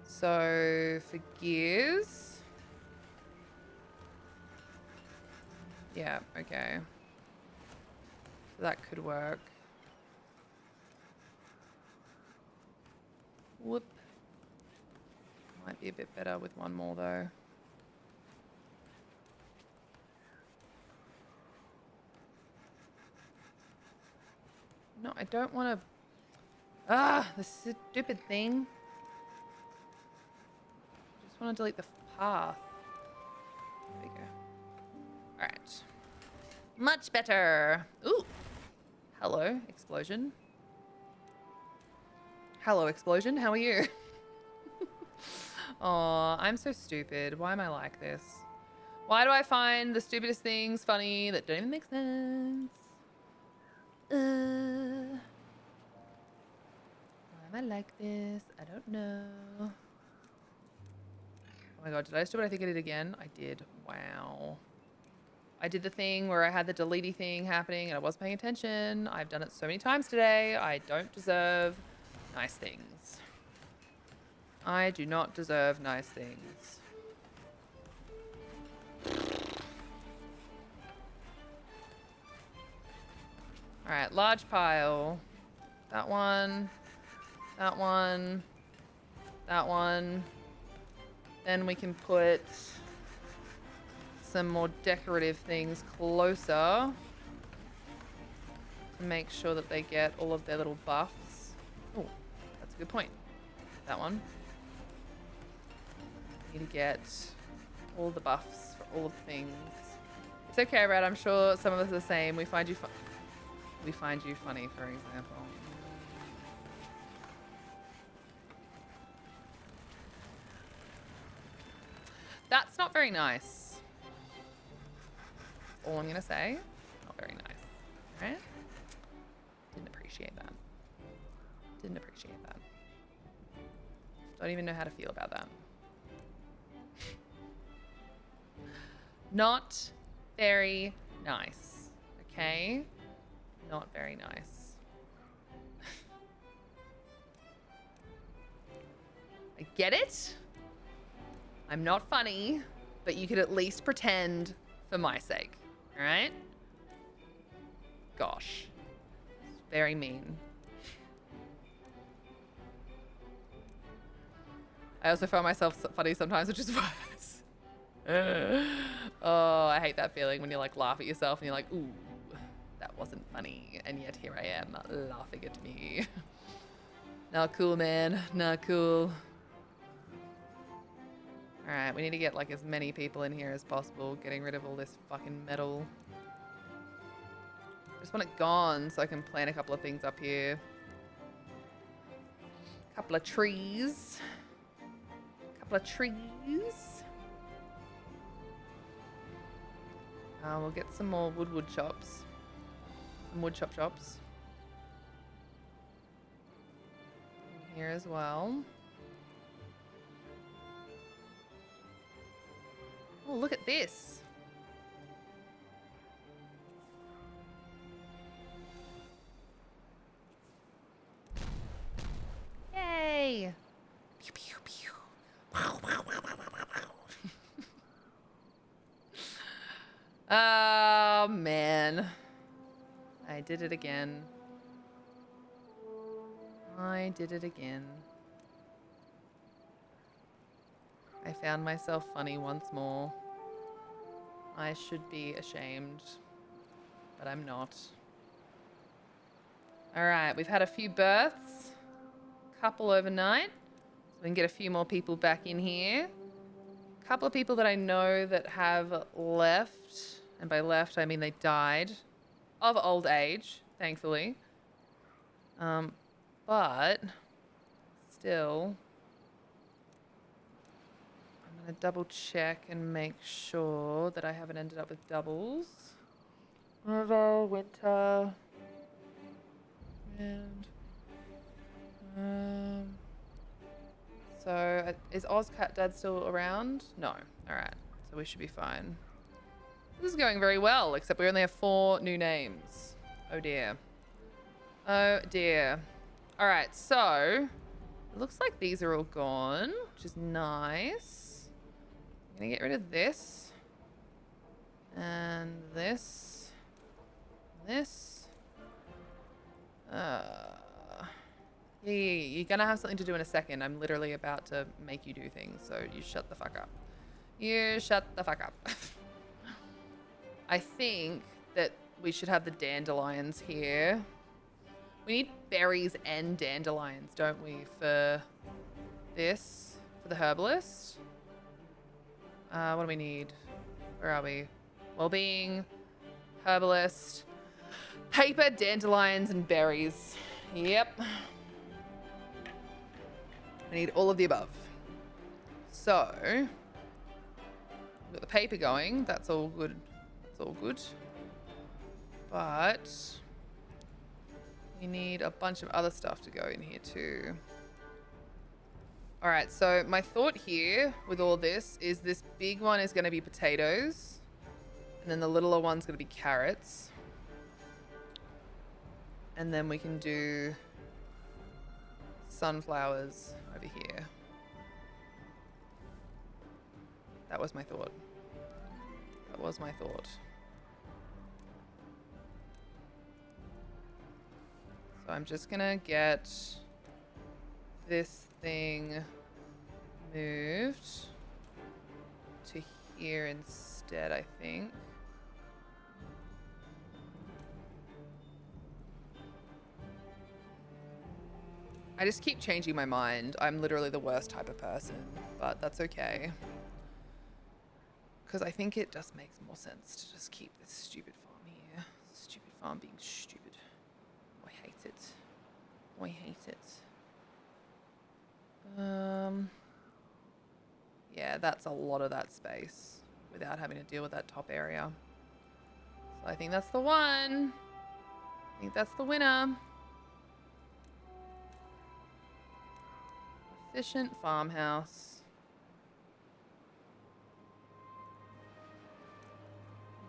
So for gears. Yeah, okay. So that could work. Whoop. Might be a bit better with one more though. No, I don't want to... the stupid thing. I just want to delete the path. There we go. Alright. Much better. Ooh. Hello, explosion. Hello, explosion. How are you? Oh, I'm so stupid. Why am I like this? Why do I find the stupidest things funny that don't even make sense? Why am I like this? I don't know. Oh my god, did I just do what I think I did again? I did. Wow. I did the thing where I had the deletey thing happening and I wasn't paying attention. I've done it so many times today. I don't deserve nice things. I do not deserve nice things. Alright, large pile. That one. That one. That one. Then we can put some more decorative things closer to make sure that they get all of their little buffs. Oh, that's a good point. That one. Need to get all the buffs for all of the things. It's okay, Brad. I'm sure some of us are the same. We find you funny, for example. That's not very nice. That's all I'm gonna say. Not very nice. Right? Didn't appreciate that. Didn't appreciate that. Don't even know how to feel about that. Not very nice. Okay? Not very nice. I get it. I'm not funny, but you could at least pretend for my sake. All right? Gosh. It's very mean. I also find myself funny sometimes, which is worse. Oh, I hate that feeling when you like laugh at yourself and you're like, ooh, that wasn't funny. And yet here I am laughing at me. Not cool, man. Not cool. All right, we need to get like as many people in here as possible, getting rid of all this fucking metal. I just want it gone so I can plant a couple of things up here. Couple of trees. Couple of trees. We'll get some more wood chops. Some wood chops. In here as well. Oh, look at this. Yay! Pew, pew, pew. Wow, wow, wow, wow, wow, wow. Oh, man. I did it again. I did it again. I found myself funny once more. I should be ashamed, but I'm not. All right, we've had a few births, couple overnight, so we can get a few more people back in here. A couple of people that I know that have left, and by left I mean they died of old age, thankfully. But still, I'm gonna double check and make sure that I haven't ended up with doubles. Winter, and so is Ozcat Dad still around? No. All right, so we should be fine. This is going very well, except we only have 4 new names. Oh dear. Oh dear. All right, so it looks like these are all gone, which is nice. I'm gonna get rid of this and this, this. Yeah, you're gonna have something to do in a second. I'm literally about to make you do things, so you shut the fuck up. You shut the fuck up. I think that we should have the dandelions here. We need berries and dandelions, don't we, for this, for the herbalist? What do we need? Where are we? Wellbeing, herbalist, paper, dandelions, and berries. Yep. I need all of the above. So, we've got the paper going. That's all good. That's all good. But we need a bunch of other stuff to go in here too. All right, so my thought here with all this is this big one is going to be potatoes. And then the littler one's going to be carrots. And then we can do sunflowers over here. That was my thought. That was my thought. So I'm just gonna get this thing moved to here instead, I think. I just keep changing my mind. I'm literally the worst type of person, but that's okay. Because I think it just makes more sense to just keep this stupid farm here. Stupid farm being stupid. I hate it. I hate it. Yeah, that's a lot of that space without having to deal with that top area. So I think that's the one. I think that's the winner. Efficient farmhouse.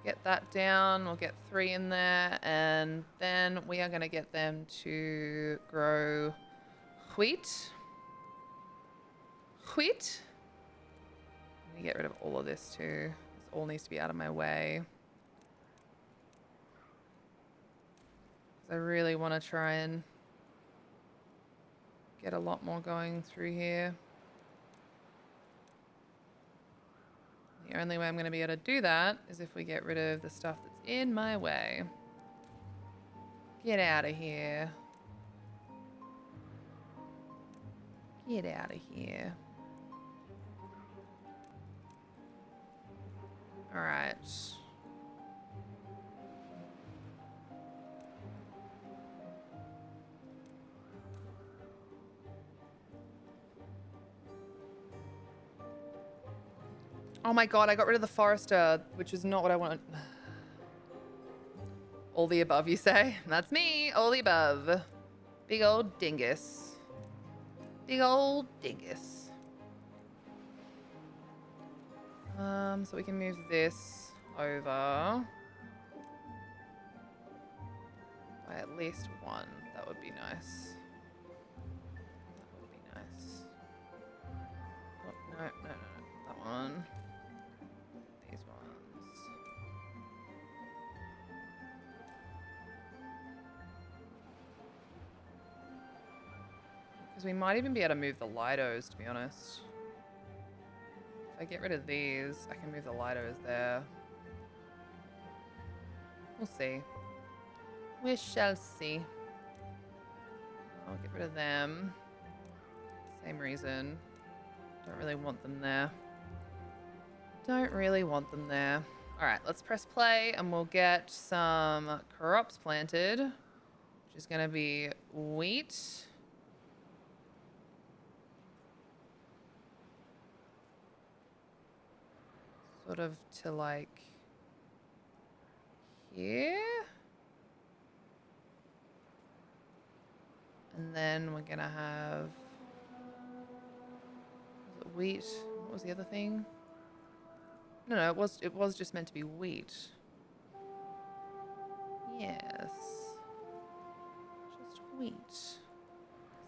Get that down. We'll get 3 in there, and then we are going to get them to grow wheat. Wheat. I'm going to get rid of all of this too. This all needs to be out of my way. I really want to try and get a lot more going through here. The only way I'm going to be able to do that is if we get rid of the stuff that's in my way. Get out of here. Get out of here. All right. Oh my god, I got rid of the forester, which is not what I wanted. All the above, you say? That's me. All the above. Big old dingus. Big old dingus. So we can move this over by at least one. That would be nice. That would be nice. Oh, no. That one. These ones. Because we might even be able to move the Lidos, to be honest. If I get rid of these, I can move the Lidos there. We'll see. We shall see. I'll get rid of them. Same reason. Don't really want them there. Don't really want them there. Alright, let's press play and we'll get some crops planted. Which is going to be wheat. Sort of to like here. And then we're gonna have was it wheat? What was the other thing? No, it was just meant to be wheat. Yes. Just wheat. So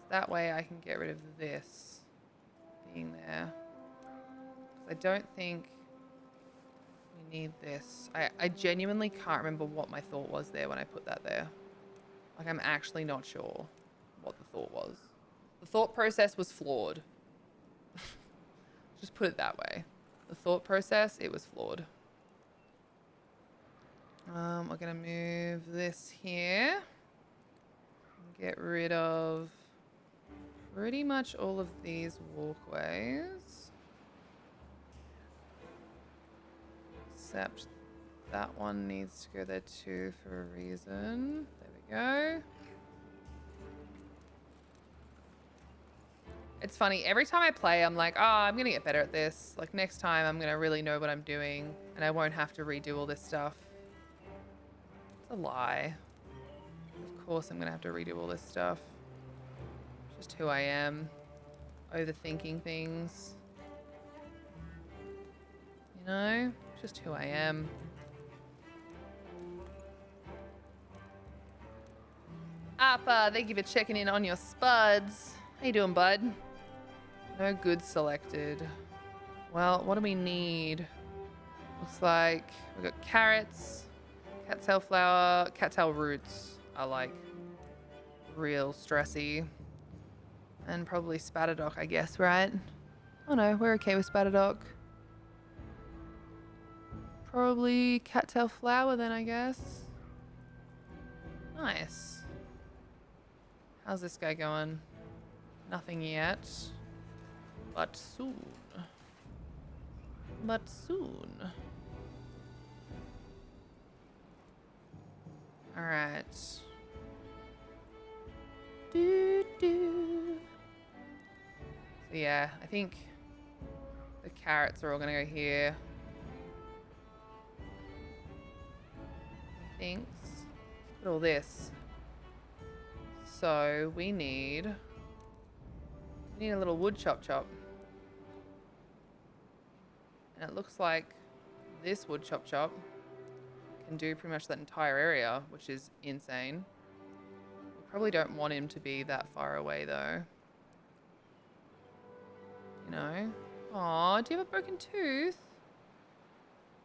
that way I can get rid of this being there. 'Cause I don't think we need this. I genuinely can't remember what my thought was there when I put that there. Like, I'm actually not sure what the thought was. The thought process was flawed. Just put it that way. The thought process, it was flawed. We're gonna move this here. Get rid of pretty much all of these walkways. Except that one needs to go there too for a reason. There we go. It's funny, every time I play, I'm like, oh, I'm gonna get better at this. Like, next time, I'm gonna really know what I'm doing, and I won't have to redo all this stuff. It's a lie. Of course I'm gonna have to redo all this stuff. It's just who I am. Overthinking things. You know? Just who I am. Appa, thank you for checking in on your spuds. How you doing, bud? No goods selected. Well, what do we need? Looks like we've got carrots, cattail flower, cattail roots are like real stressy. And probably spatterdock, I guess, right? Oh no, we're okay with spatterdock. Probably cattail flower then, I guess. Nice. How's this guy going? Nothing yet. But soon. But soon. Alright. So yeah, I think the carrots are all gonna go here. Thanks. Look at all this. So we need a little wood chop. And it looks like this wood chop can do pretty much that entire area, which is insane. We probably don't want him to be that far away though. You know? Aw, do you have a broken tooth?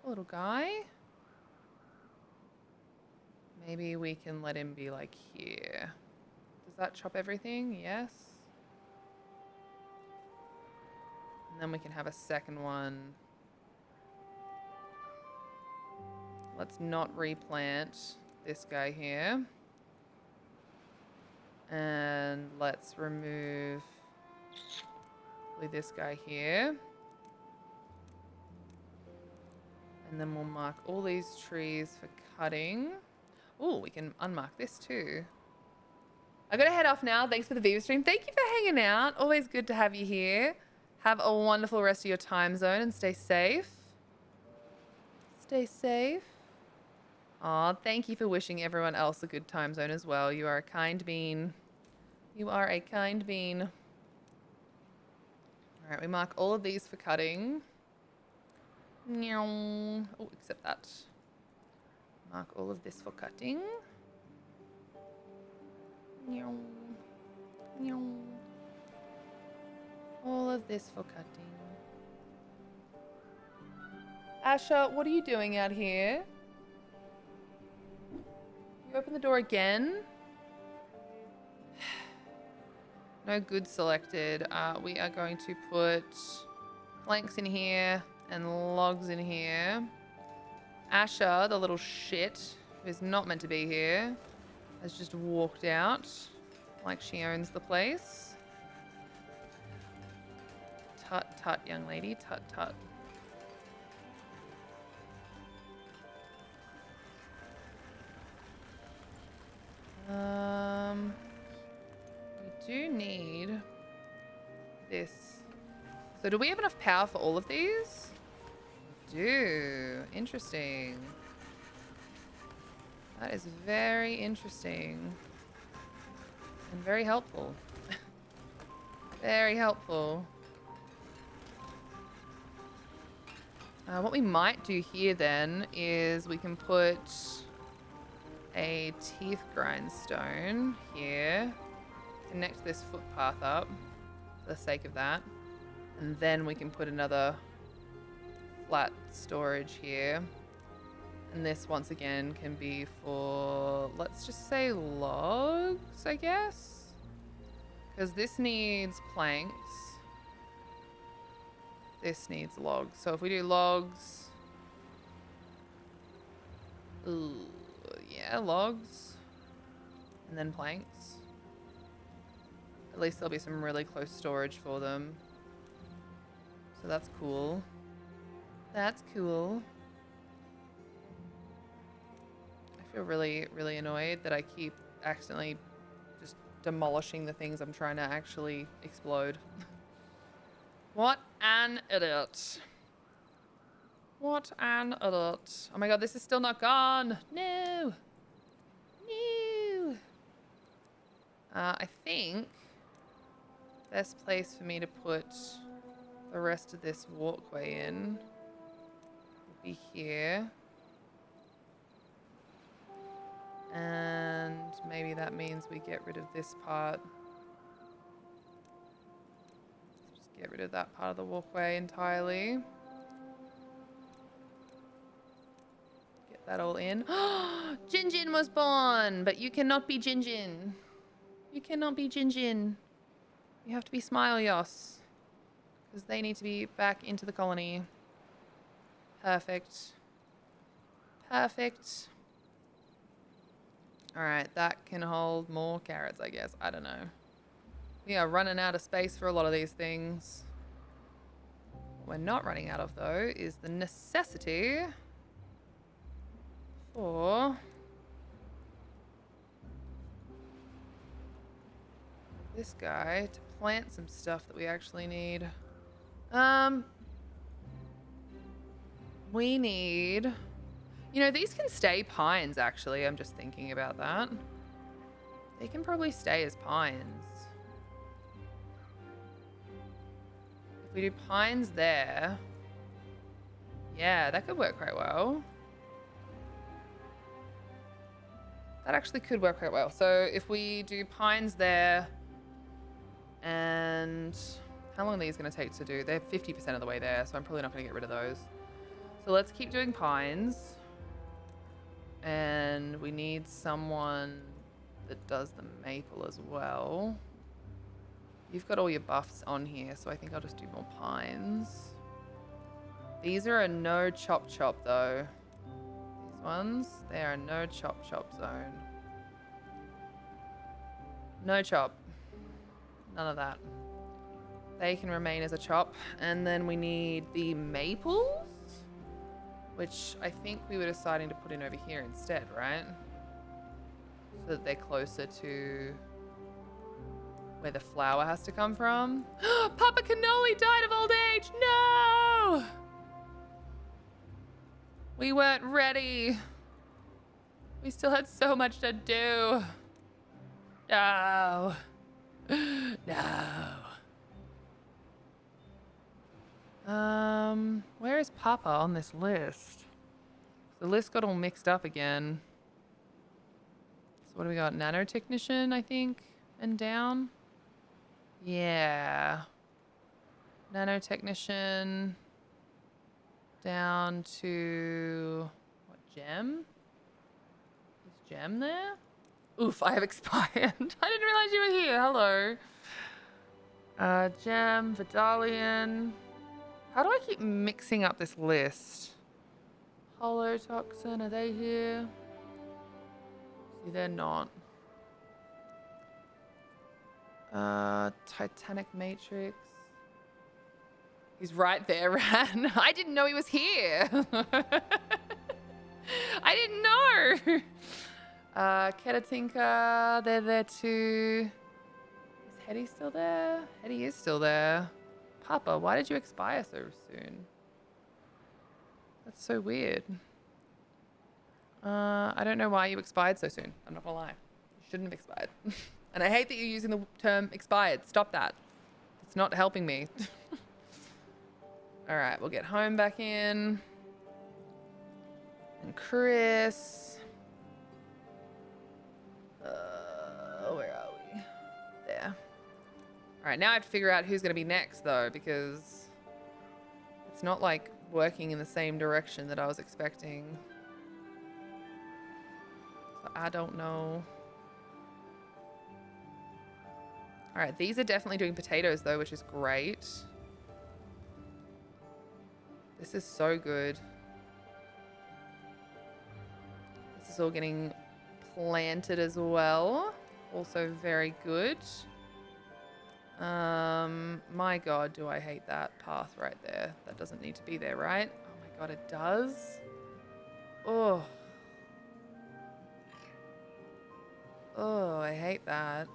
Little guy? Maybe we can let him be like here. Does that chop everything? Yes. And then we can have a second one. Let's not replant this guy here. And let's remove this guy here. And then we'll mark all these trees for cutting. Oh, we can unmark this too. I gotta head off now. Thanks for the Viva stream. Thank you for hanging out. Always good to have you here. Have a wonderful rest of your time zone and stay safe. Stay safe. Aw, thank you for wishing everyone else a good time zone as well. You are a kind bean. You are a kind bean. All right, we mark all of these for cutting. Oh, except that. Mark all of this for cutting. All of this for cutting. Asha, what are you doing out here? You open the door again? No goods selected. We are going to put planks in here and logs in here. Asha, the little shit, who is not meant to be here, has just walked out like she owns the place. Tut tut, young lady, tut tut. We do need this. So do we have enough power for all of these? We do. Interesting. That is very interesting. And very helpful. Very helpful. What we might do here then is we can put a teeth grindstone here. Connect this footpath up for the sake of that. And then we can put another flat storage here. And this, once again, can be for, let's just say logs, I guess? Because this needs planks. This needs logs. So if we do logs... Ooh, yeah, logs. And then planks. At least there'll be some really close storage for them. So that's cool. That's cool. I feel really, really annoyed that I keep accidentally just demolishing the things I'm trying to actually explode. What an idiot. What an idiot. Oh my god, this is still not gone. No. No. I think best place for me to put the rest of this walkway in will be here. And maybe that means we get rid of this part. Just get rid of that part of the walkway entirely. Get that all in. Jinjin was born, but you cannot be Jinjin. You cannot be Jinjin. You have to be Smileyos. Because they need to be back into the colony. Perfect. Perfect. Alright, that can hold more carrots, I guess. I don't know. We are running out of space for a lot of these things. What we're not running out of, though, is the necessity for this guy to plant some stuff that we actually need. We need... You know, these can stay pines, actually. I'm just thinking about that. They can probably stay as pines. If we do pines there... Yeah, that could work quite well. That actually could work quite well. So if we do pines there... And... How long are these going to take to do? They're 50% of the way there, so I'm probably not going to get rid of those. So let's keep doing pines. And we need someone that does the maple as well. You've got all your buffs on here, so I think I'll just do more pines. These are a no chop chop though. These ones, they are a no chop chop zone. No chop. None of that. They can remain as a chop. And then we need the maples, which I think we were deciding to put in over here instead, right? So that they're closer to where the flower has to come from. Papa Cannoli died of old age! No! We weren't ready. We still had so much to do. No. No. Where is Papa on this list? The list got all mixed up again. So what do we got? Nanotechnician, I think, and down. Yeah. Nanotechnician down to what? Gem? Is Gem there? Oof, I have expired. I didn't realize you were here. Hello. Gem, Vidalian. How do I keep mixing up this list? Holotoxin, are they here? See, they're not. Titanic Matrix. He's right there, Ran. I didn't know he was here. I didn't know. Ketatinka, they're there too. Is Hetty still there? Hetty is still there. Papa, why did you expire so soon? That's so weird. I don't know why you expired so soon. I'm not gonna lie. You shouldn't have expired. And I hate that you're using the term expired. Stop that. It's not helping me. All right, we'll get home back in. And Chris. Where are we? There. All right, now I have to figure out who's going to be next, though, because it's not like working in the same direction that I was expecting. So I don't know. All right, these are definitely doing potatoes, though, which is great. This is so good. This is all getting planted as well. Also very good. My God, do I hate that path right there. That doesn't need to be there, right? Oh my God, it does. Oh. Oh, I hate that.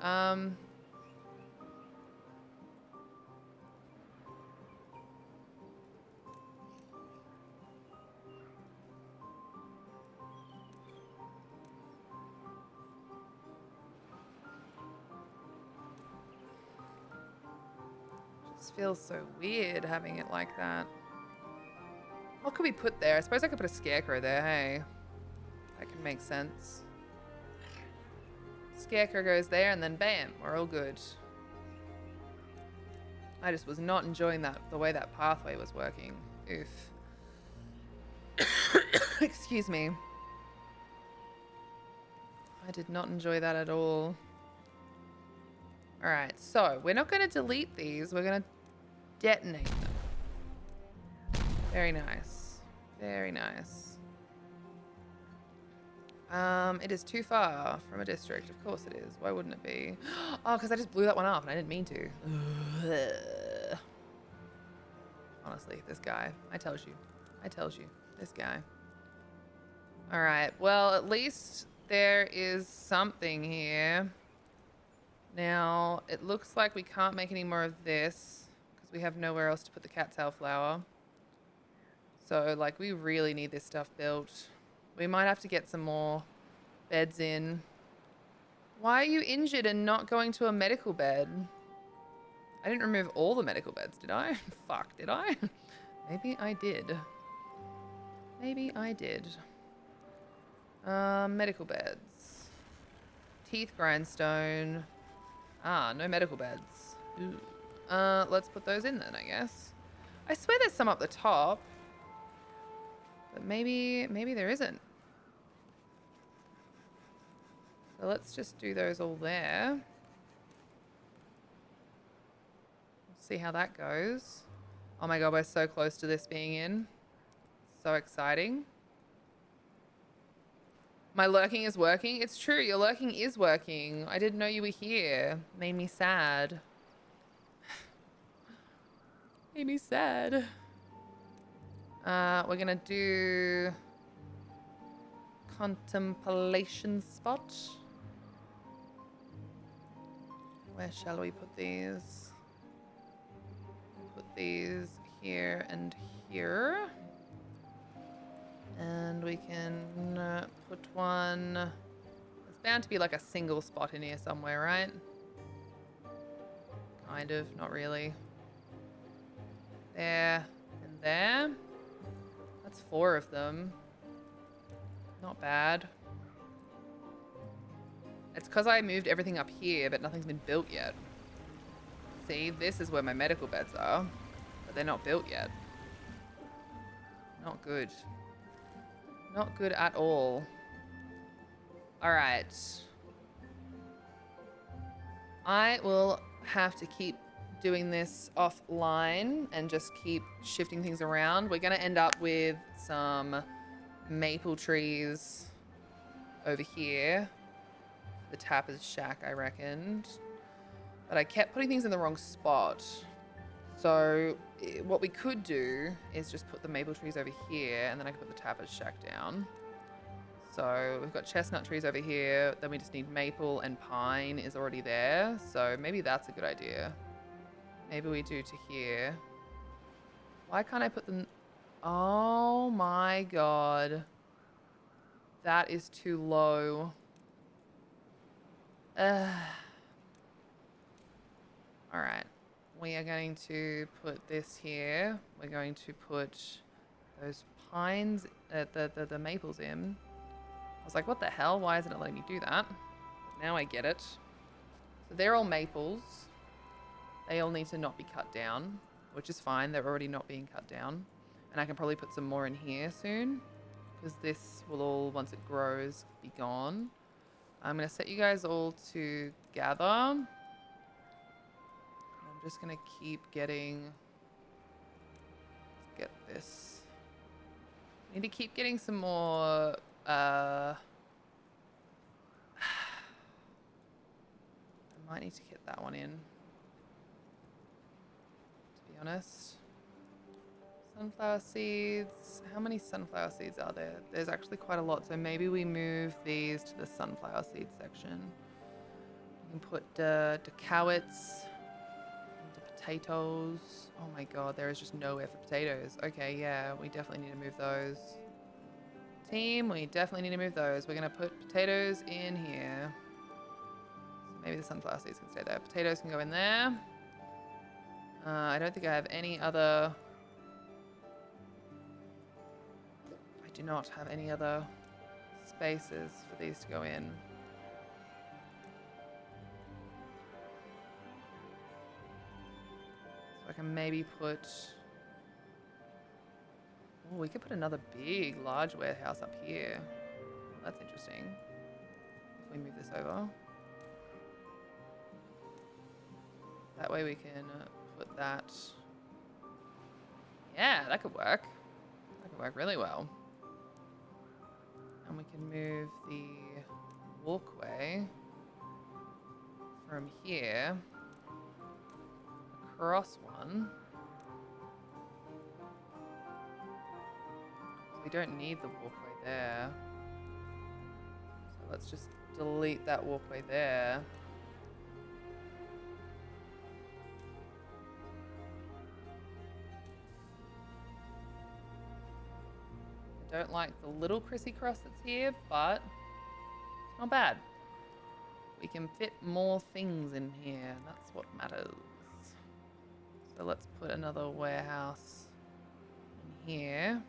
Feels so weird having it like that. What could we put there? I suppose I could put a scarecrow there, hey? That can make sense. Scarecrow goes there and then bam, we're all good. I just was not enjoying that, the way that pathway was working. Oof. Excuse me. I did not enjoy that at all. All right, so we're not going to delete these. We're going to detonate them. Very nice. Very nice. It is too far from a district. Of course it is. Why wouldn't it be? Oh, because I just blew that one up and I didn't mean to. Honestly, this guy. I tells you. This guy. All right. Well, at least there is something here. Now, it looks like we can't make any more of this because we have nowhere else to put the cattail flower. So, like, we really need this stuff built. We might have to get some more beds in. Why are you injured and not going to a medical bed? I didn't remove all the medical beds, did I? Fuck, did I? Maybe I did. Maybe I did. Medical beds. Teeth grindstone. Ah, no medical beds. Ooh. Let's put those in then, I guess. I swear there's some up the top. But maybe there isn't. So let's just do those all there. We'll see how that goes. Oh my God, we're so close to this being in. So exciting. My lurking is working. It's true, your lurking is working. I didn't know you were here. Made me sad. Made me sad. We're gonna do contemplation spot. Where shall we put these? Put these here and here. And we can put one... There's bound to be like a single spot in here somewhere, right? Kind of, not really. There and there. That's 4 of them. Not bad. It's because I moved everything up here, but nothing's been built yet. See, this is where my medical beds are, but they're not built yet. Not good. Not good at all. All right. I will have to keep doing this offline and just keep shifting things around. We're going to end up with some maple trees over here. The tapper's shack, I reckoned. But I kept putting things in the wrong spot. So what we could do is just put the maple trees over here, and then I can put the tapper's shack down. So we've got chestnut trees over here. Then we just need maple, and pine is already there. So maybe that's a good idea. Maybe we do to here. Why can't I put them... Oh my god. That is too low. Alright. We are going to put this here. We're going to put those pines, the maples in. I was like, what the hell? Why isn't it letting me do that? But now I get it. So they're all maples. They all need to not be cut down, which is fine. They're already not being cut down. And I can probably put some more in here soon, because this will all, once it grows, be gone. I'm going to set you guys all together. I'm just going to keep getting... Let's get this. I need to keep getting some more... I might need to get that one in, to be honest. Sunflower seeds. How many sunflower seeds are there? There's actually quite a lot, so maybe we move these to the sunflower seed section. We can put decowits into potatoes. Oh my god, there is just nowhere for potatoes. Okay, yeah, we definitely need to move those. Team, we definitely need to move those. We're going to put potatoes in here. So maybe the sunflower seeds can stay there. Potatoes can go in there. I don't think I have any other... I do not have any other spaces for these to go in. So I can maybe put... Oh, we could put another big, large warehouse up here. That's interesting. If we move this over. That way we can put that... Yeah, that could work. That could work really well. And we can move the walkway from here across one. We don't need the walkway there. So let's just delete that walkway there. I don't like the little crissy-cross that's here, but it's not bad. We can fit more things in here, and that's what matters. So let's put another warehouse in here.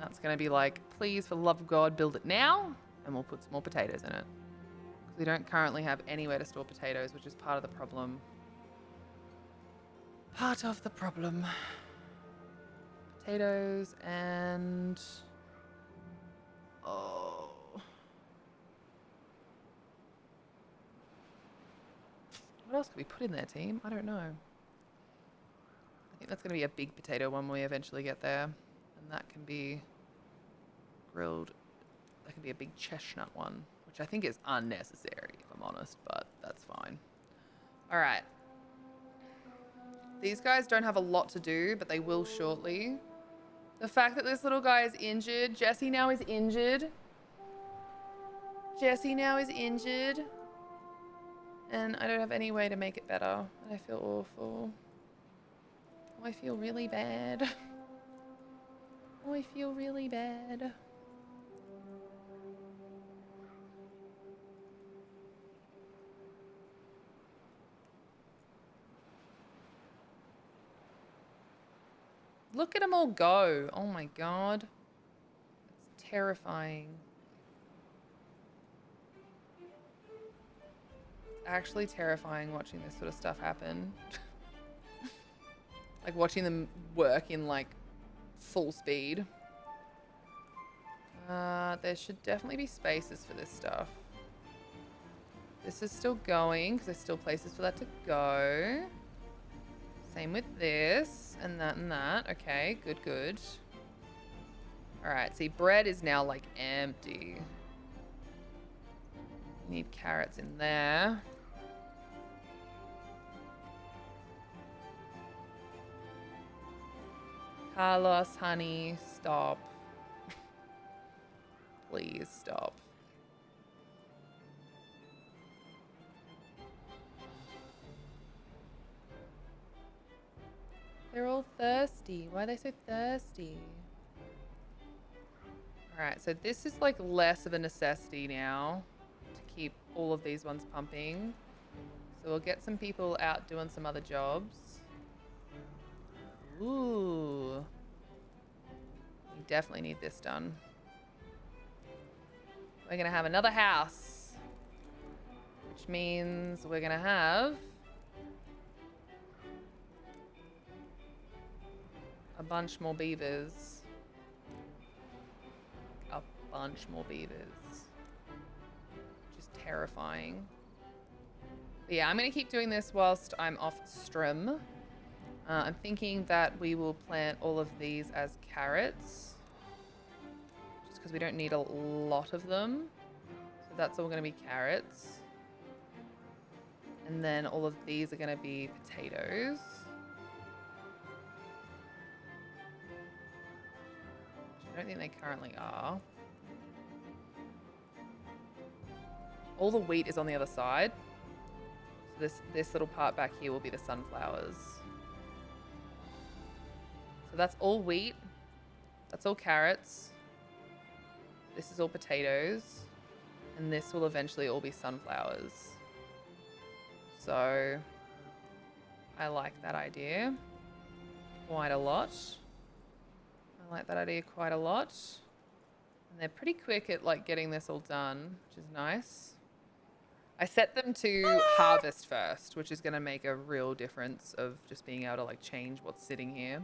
That's going to be like, please, for the love of God, build it now. And we'll put some more potatoes in it. Because we don't currently have anywhere to store potatoes, which is part of the problem. Part of the problem. Potatoes and... Oh. What else could we put in there, team? I don't know. I think that's going to be a big potato one when we eventually get there. And that can be grilled. That can be a big chestnut one, which I think is unnecessary, if I'm honest, but that's fine. All right. These guys don't have a lot to do, but they will shortly. The fact that this little guy is injured. Jesse now is injured. Jesse now is injured. And I don't have any way to make it better. I feel awful. Oh, I feel really bad. Oh, I feel really bad. Look at them all go. Oh my god. It's terrifying. It's actually terrifying watching this sort of stuff happen. Like watching them work in like full speed. There should definitely be spaces for this stuff. This is still going because there's still places for that to go. Same with this and that and that. Okay, good, good. All right, see, bread is now like empty. Need carrots in there. Carlos, honey, stop. Please stop. They're all thirsty. Why are they so thirsty? Alright, so this is like less of a necessity now to keep all of these ones pumping. So we'll get some people out doing some other jobs. Ooh. We definitely need this done. We're gonna have another house, which means we're gonna have a bunch more beavers. A bunch more beavers. Which is terrifying. But yeah, I'm gonna keep doing this whilst I'm off stream. I'm thinking that we will plant all of these as carrots. Just because we don't need a lot of them. So that's all gonna be carrots. And then all of these are gonna be potatoes. I don't think they currently are. All the wheat is on the other side. So this little part back here will be the sunflowers. So that's all wheat. That's all carrots. This is all potatoes. And this will eventually all be sunflowers. So I like that idea quite a lot. I like that idea quite a lot. And they're pretty quick at like getting this all done, which is nice. I set them to harvest first, which is going to make a real difference of just being able to like change what's sitting here.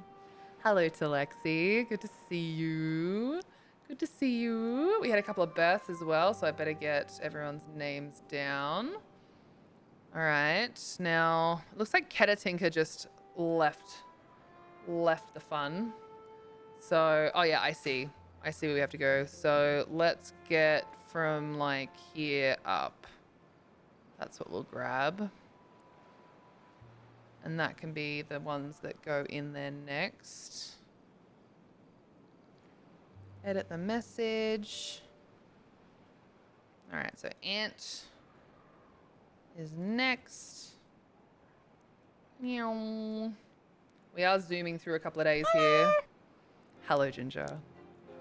Hello to Lexi. Good to see you. Good to see you. We had a couple of births as well, so I better get everyone's names down. All right. Now, it looks like Ketatinka just left the fun. So, oh yeah, I see where we have to go. So let's get from like here up. That's what we'll grab. And that can be the ones that go in there next. Edit the message. All right, so Ant is next. Meow. We are zooming through a couple of days here. Hello, Ginger.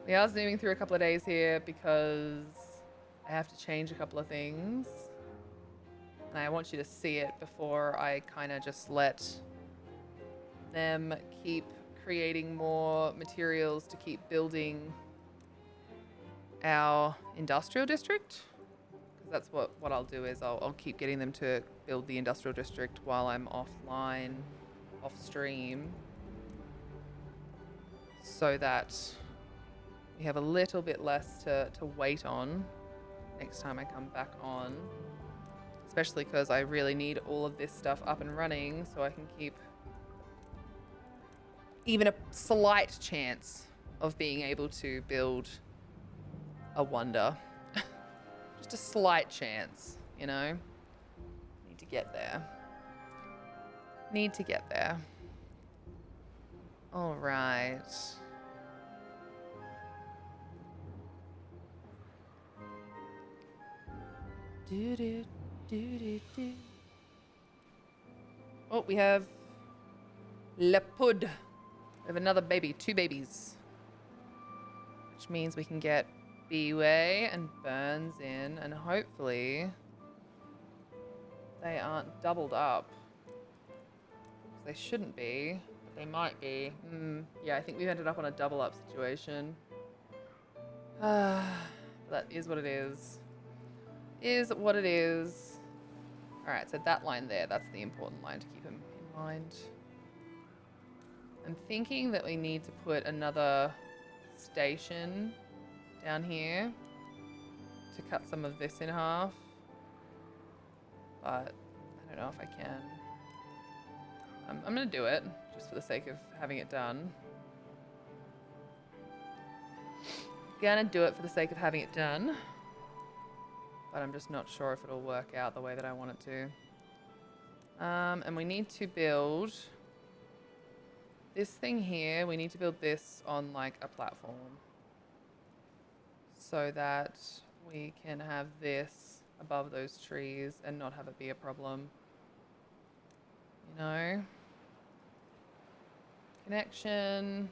We are zooming through a couple of days here because I have to change a couple of things. And I want you to see it before I kind of just let them keep creating more materials to keep building our industrial district. Because that's what I'll do is I'll keep getting them to build the industrial district while I'm offline, off stream. So that we have a little bit less to wait on next time I come back on. Especially because I really need all of this stuff up and running so I can keep even a slight chance of being able to build a wonder. Just a slight chance, you know? Need to get there. Need to get there. All right. Do. Oh, we have Lepud. We have another baby, 2 babies. which means we can get B-Way and Burns in, and hopefully they aren't doubled up. They shouldn't be, but they might be. Yeah, I think we've ended up on a double up situation. That is what it is. Is what it is. Alright, so that line there, that's the important line to keep in mind. I'm thinking that we need to put another station down here to cut some of this in half. But I don't know if I can. I'm gonna do it, just for the sake of having it done. Gonna do it for the sake of having it done. But I'm just not sure if it'll work out the way that I want it to. And we need to build this thing here. We need to build this on like a platform so that we can have this above those trees and not have it be a problem. You know? Connection.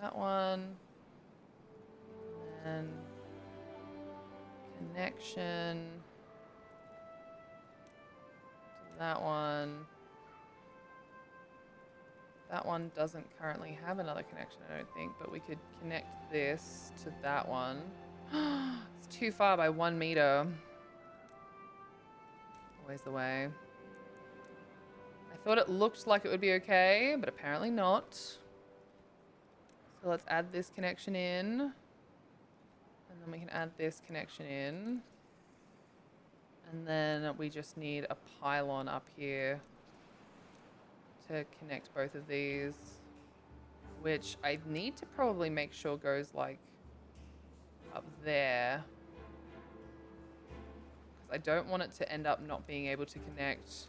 That one. And connection to that one. That one doesn't currently have another connection, I don't think, but we could connect this to that one. It's too far by 1 meter. Always the way. I thought it looked like it would be okay, but apparently not. So let's add this connection in. And then we can add this connection in. And then we just need a pylon up here to connect both of these, which I need to probably make sure goes like up there. Because I don't want it to end up not being able to connect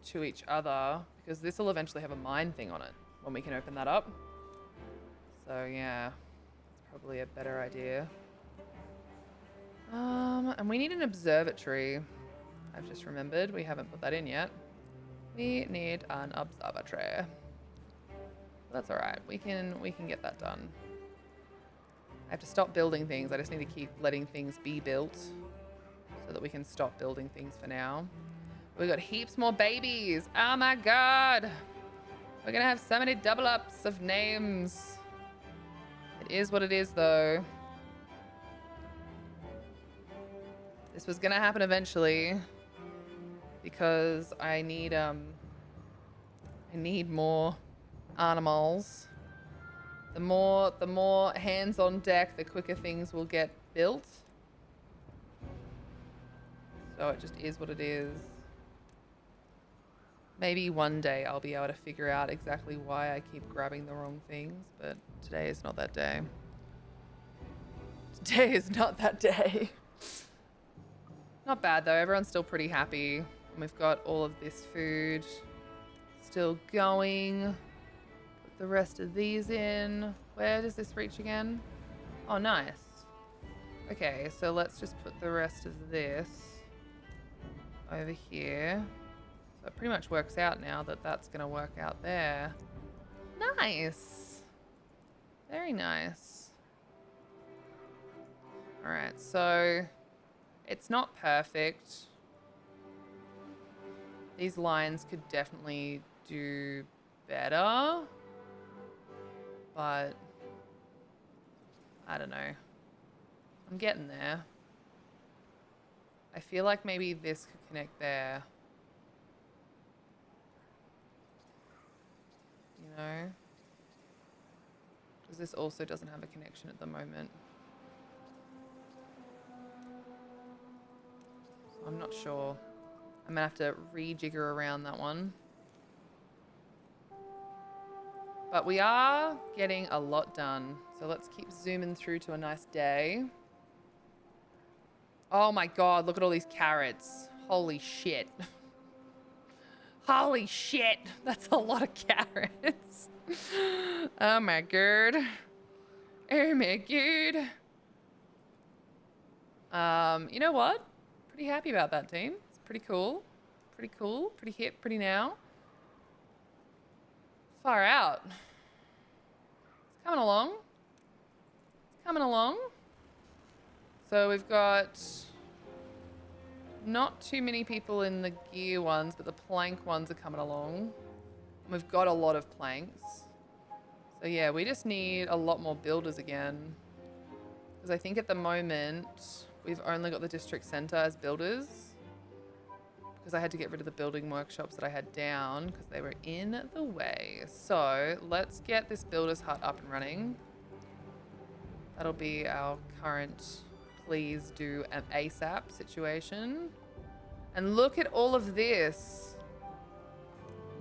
to each other, because this will eventually have a mine thing on it when we can open that up. So yeah. Probably a better idea. And we need an observatory. I've just remembered we haven't put that in yet. We need an observatory. That's all right. We can get that done. I have to stop building things. I just need to keep letting things be built so that we can stop building things for now. We got heaps more babies. Oh my god. We're gonna have so many double ups of names. It is what it is, though. This was gonna happen eventually because I need more animals. The more hands on deck, the quicker things will get built. So it just is what it is. Maybe one day I'll be able to figure out exactly why I keep grabbing the wrong things, but today is not that day. Today is not that day. Not bad though, everyone's still pretty happy. And we've got all of this food still going. Put the rest of these in. Where does this reach again? Oh, nice. Okay, so let's just put the rest of this over here. So it pretty much works out now that that's going to work out there. Nice. Very nice. All right, so it's not perfect. These lines could definitely do better, but I don't know. I'm getting there. I feel like maybe this could connect there. You know? Because this also doesn't have a connection at the moment. So I'm not sure. I'm gonna have to rejigger around that one. But we are getting a lot done. So let's keep zooming through to a nice day. Oh my god, look at all these carrots. Holy shit. Holy shit. That's a lot of carrots. Oh my god. Oh my god. You know what? Pretty happy about that, team. It's pretty cool. Pretty cool. Pretty hip. Pretty now. Far out. It's coming along. It's coming along. So we've got not too many people in the gear ones, but the plank ones are coming along. We've got a lot of planks. So yeah, we just need a lot more builders again. Because I think at the moment, we've only got the district center as builders. Because I had to get rid of the building workshops that I had down because they were in the way. So let's get this builder's hut up and running. That'll be our current please do an ASAP situation. And look at all of this.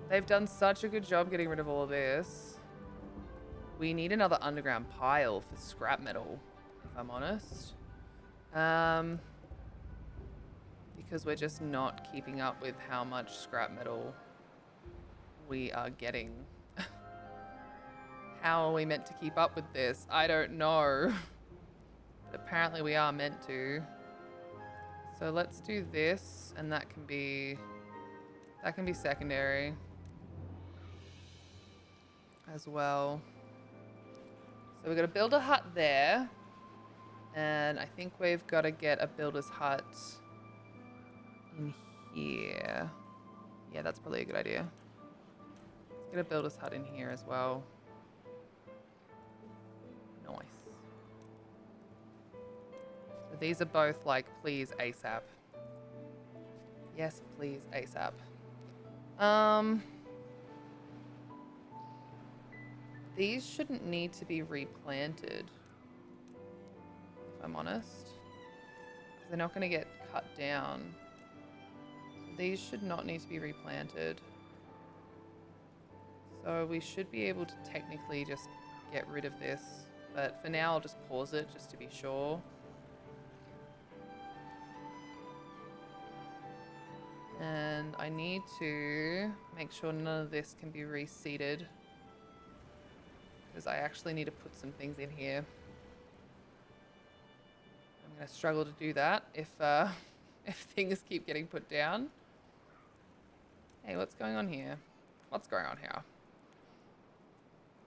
They've done such a good job getting rid of all of this. We need another underground pile for scrap metal, if I'm honest. Because we're just not keeping up with how much scrap metal we are getting. How are we meant to keep up with this? I don't know. But apparently we are meant to. So let's do this, and that can be secondary as well. So we're gonna build a hut there, and I think we've got to get a builder's hut in here. Yeah, that's probably a good idea. Let's get a builder's hut in here as well. Nice. So these are both like, please ASAP. Yes, please ASAP. These shouldn't need to be replanted, if I'm honest. Because they're not going to get cut down. These should not need to be replanted. So we should be able to technically just get rid of this. But for now, I'll just pause it just to be sure. And I need to make sure none of this can be reseeded. Because I actually need to put some things in here. I'm going to struggle to do that if things keep getting put down. Hey, what's going on here? What's going on here?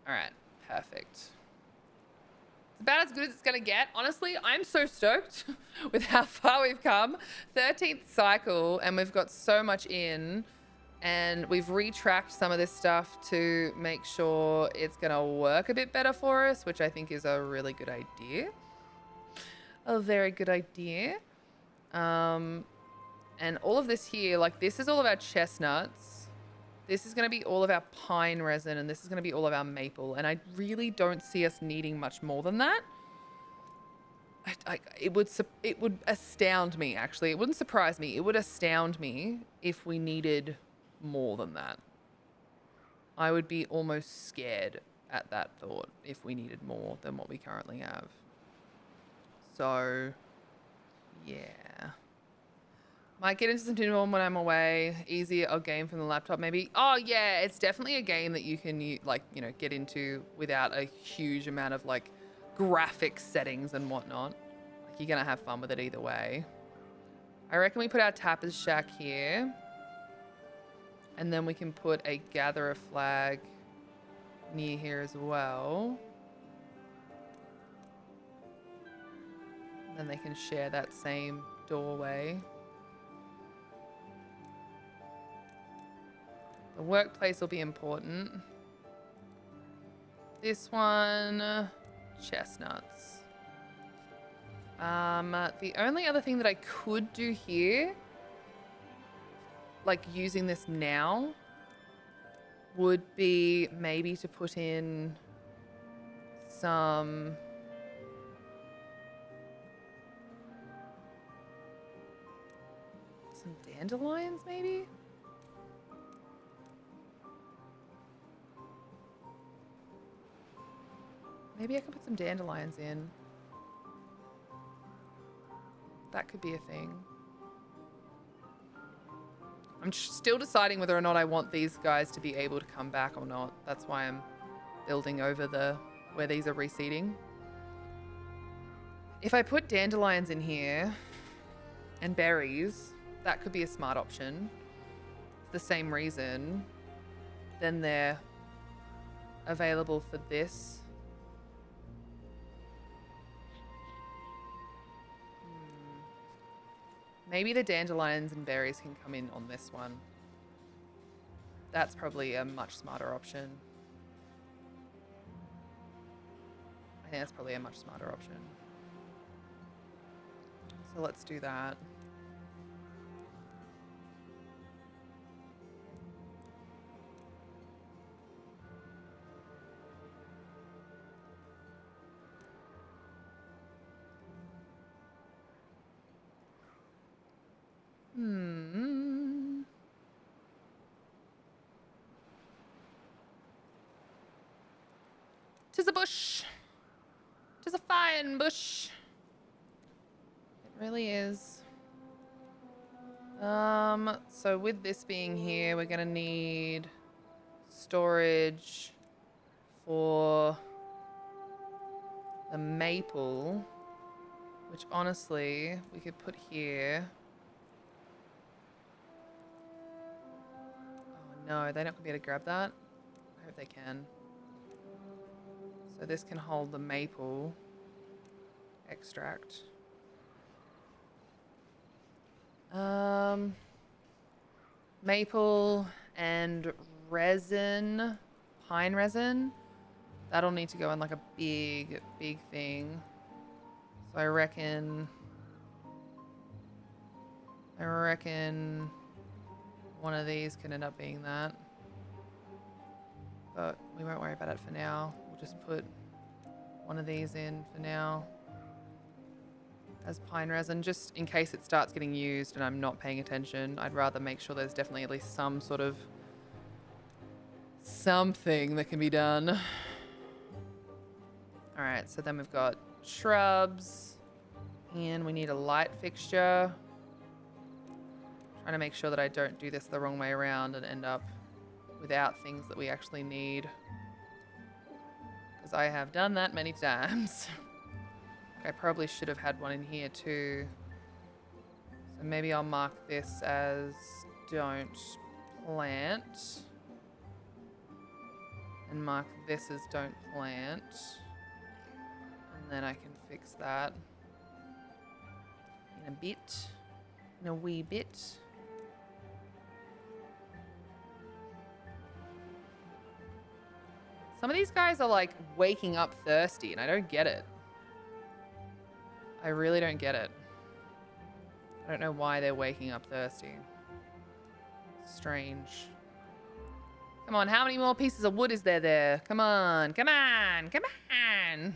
Alright, perfect. It's about as good as it's going to get. Honestly, I'm so stoked with how far we've come. 13th cycle, and we've got so much in. And we've retracked some of this stuff to make sure it's going to work a bit better for us, which I think is a really good idea. A very good idea. And all of this here, like this is all of our chestnuts. This is going to be all of our pine resin, and this is going to be all of our maple. And I really don't see us needing much more than that. It would astound me, actually. It wouldn't surprise me. It would astound me if we needed more than that. I would be almost scared at that thought if we needed more than what we currently have. So, yeah. Might get into some Tinderborn when I'm away. Easier a game from the laptop, maybe. Oh yeah, it's definitely a game that you can like, you know, get into without a huge amount of like graphic settings and whatnot. Like you're gonna have fun with it either way. I reckon we put our Tapper's Shack here. And then we can put a Gatherer flag near here as well. And then they can share that same doorway. The workplace will be important. This one, chestnuts. The only other thing that I could do here, like using this now, would be maybe to put in some dandelions, maybe? Maybe I can put some dandelions in. That could be a thing. I'm still deciding whether or not I want these guys to be able to come back or not. That's why I'm building over where these are reseeding. If I put dandelions in here and berries, that could be a smart option. For the same reason, then they're available for this. Maybe the dandelions and berries can come in on this one. That's probably a much smarter option. I think that's probably a much smarter option. So let's do that. Tis a bush. Tis a fine bush. It really is. So with this being here, we're gonna need storage for the maple, which honestly we could put here. Oh no, they're not gonna be able to grab that. I hope they can. So this can hold the maple extract. Maple and resin, pine resin. That'll need to go in like a big thing. So I reckon one of these can end up being that. But we won't worry about it for now. We'll just put one of these in for now as pine resin, just in case it starts getting used and I'm not paying attention. I'd rather make sure there's definitely at least some sort of something that can be done. All right, so then we've got shrubs and we need a light fixture. Trying to make sure that I don't do this the wrong way around and end up without things that we actually need, because I have done that many times. I probably should have had one in here too. So maybe I'll mark this as don't plant and mark this as don't plant, and then I can fix that in a bit, in a wee bit. Some of these guys are like waking up thirsty and I don't get it. I really don't get it. I don't know why they're waking up thirsty. Strange. Come on, how many more pieces of wood is there? Come on, come on, come on.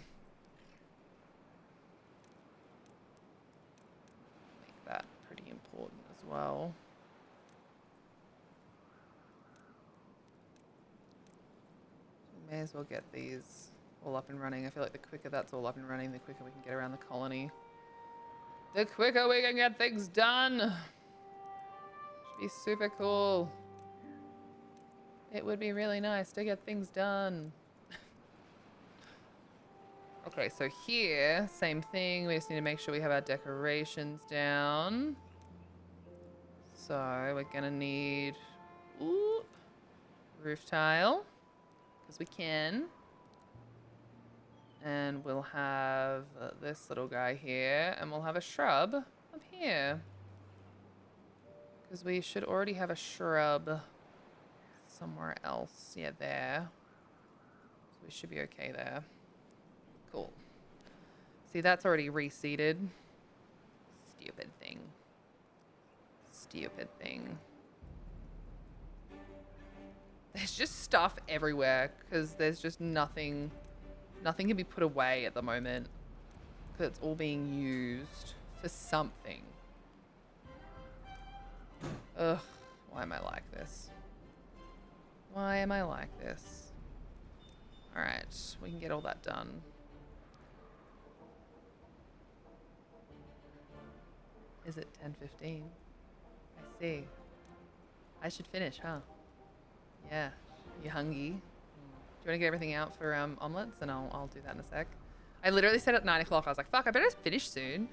Make that pretty important as well. May as well get these all up and running. I feel like the quicker that's all up and running, the quicker we can get around the colony. The quicker we can get things done. Should be super cool. It would be really nice to get things done. Okay, so here, same thing. We just need to make sure we have our decorations down. So we're gonna need roof tile, because we can. And we'll have this little guy here, and we'll have a shrub up here, because we should already have a shrub somewhere else. Yeah, there. So we should be okay there. Cool. See, that's already reseeded. Stupid thing. Stupid thing. There's just stuff everywhere, because there's just nothing can be put away at the moment, because it's all being used for something. Ugh, why am I like this? Why am I like this? All right, we can get all that done. Is it 10:15? I see. I should finish, huh? Yeah, you hungry? Do you want to get everything out for omelets? And I'll do that in a sec. I literally said at 9 o'clock, I was like, fuck, I better finish soon.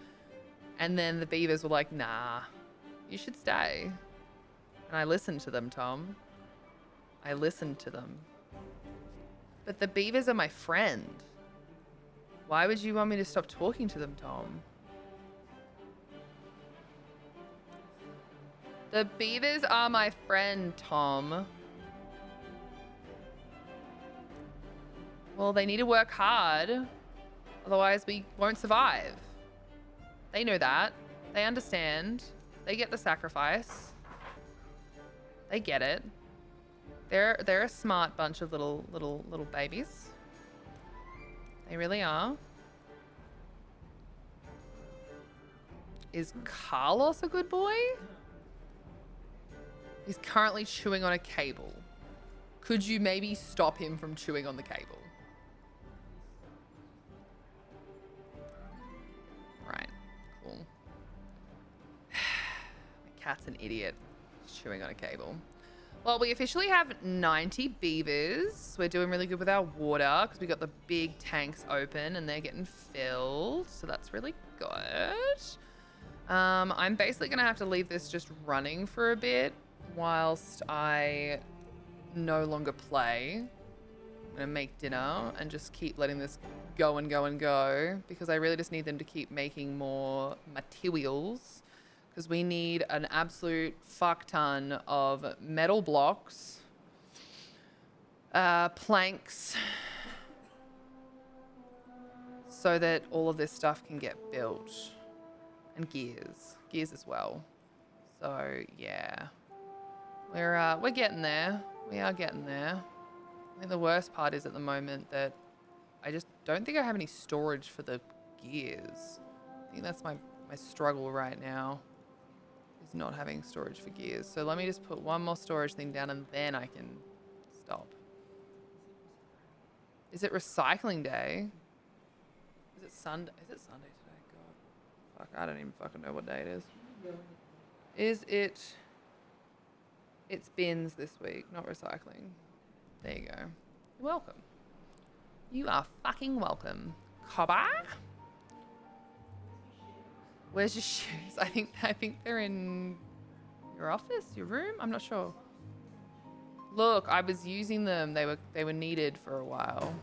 And then the beavers were like, nah, you should stay. And I listened to them, Tom. I listened to them. But the beavers are my friend. Why would you want me to stop talking to them, Tom? The beavers are my friend, Tom. Well, they need to work hard. Otherwise, we won't survive. They know that. They understand. They get the sacrifice. They get it. They're a smart bunch of little babies. They really are. Is Carlos a good boy? He's currently chewing on a cable. Could you maybe stop him from chewing on the cable? Right, cool. My cat's an idiot. He's chewing on a cable. Well, we officially have 90 beavers. We're doing really good with our water because we got the big tanks open and they're getting filled. So that's really good. I'm basically going to have to leave this just running for a bit whilst I no longer play. I'm going to make dinner and just keep letting this go and go and go because I really just need them to keep making more materials. Because we need an absolute fuck ton of metal blocks, planks, so that all of this stuff can get built, and gears as well. So yeah, we're getting there. We are getting there. I think the worst part is at the moment that I just don't think I have any storage for the gears. I think that's my struggle right now. Is not having storage for gears. So let me just put one more storage thing down and then I can stop. Is it recycling day? Is it Sunday? Is it Sunday today? God. Fuck, I don't even fucking know what day it is. Is it... It's bins this week, not recycling. There you go. You're welcome. You are fucking welcome. Cobber? Where's your shoes? I think they're in your office, your room. I'm not sure. Look, I was using them. They were needed for a while.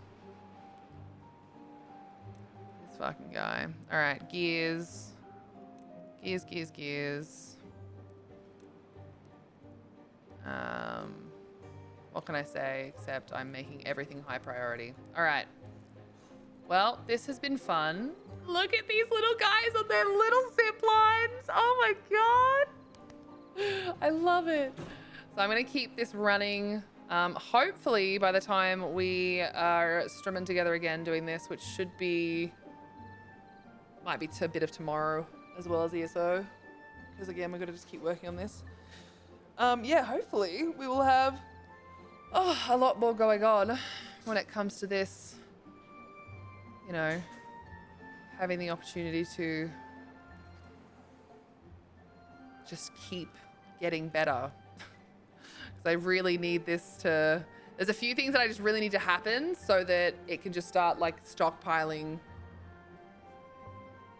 This fucking guy. All right, gears. What can I say except I'm making everything high priority. All right. Well, this has been fun. Look at these little guys on their little zip lines. Oh my God. I love it. So I'm going to keep this running. Hopefully by the time we are strumming together again doing this, which should be, might be a bit of tomorrow as well as ESO. Because again, we're going to just keep working on this. Yeah, hopefully we will have a lot more going on when it comes to this. You know, having the opportunity to just keep getting better. Because I really need this to... There's a few things that I just really need to happen so that it can just start like stockpiling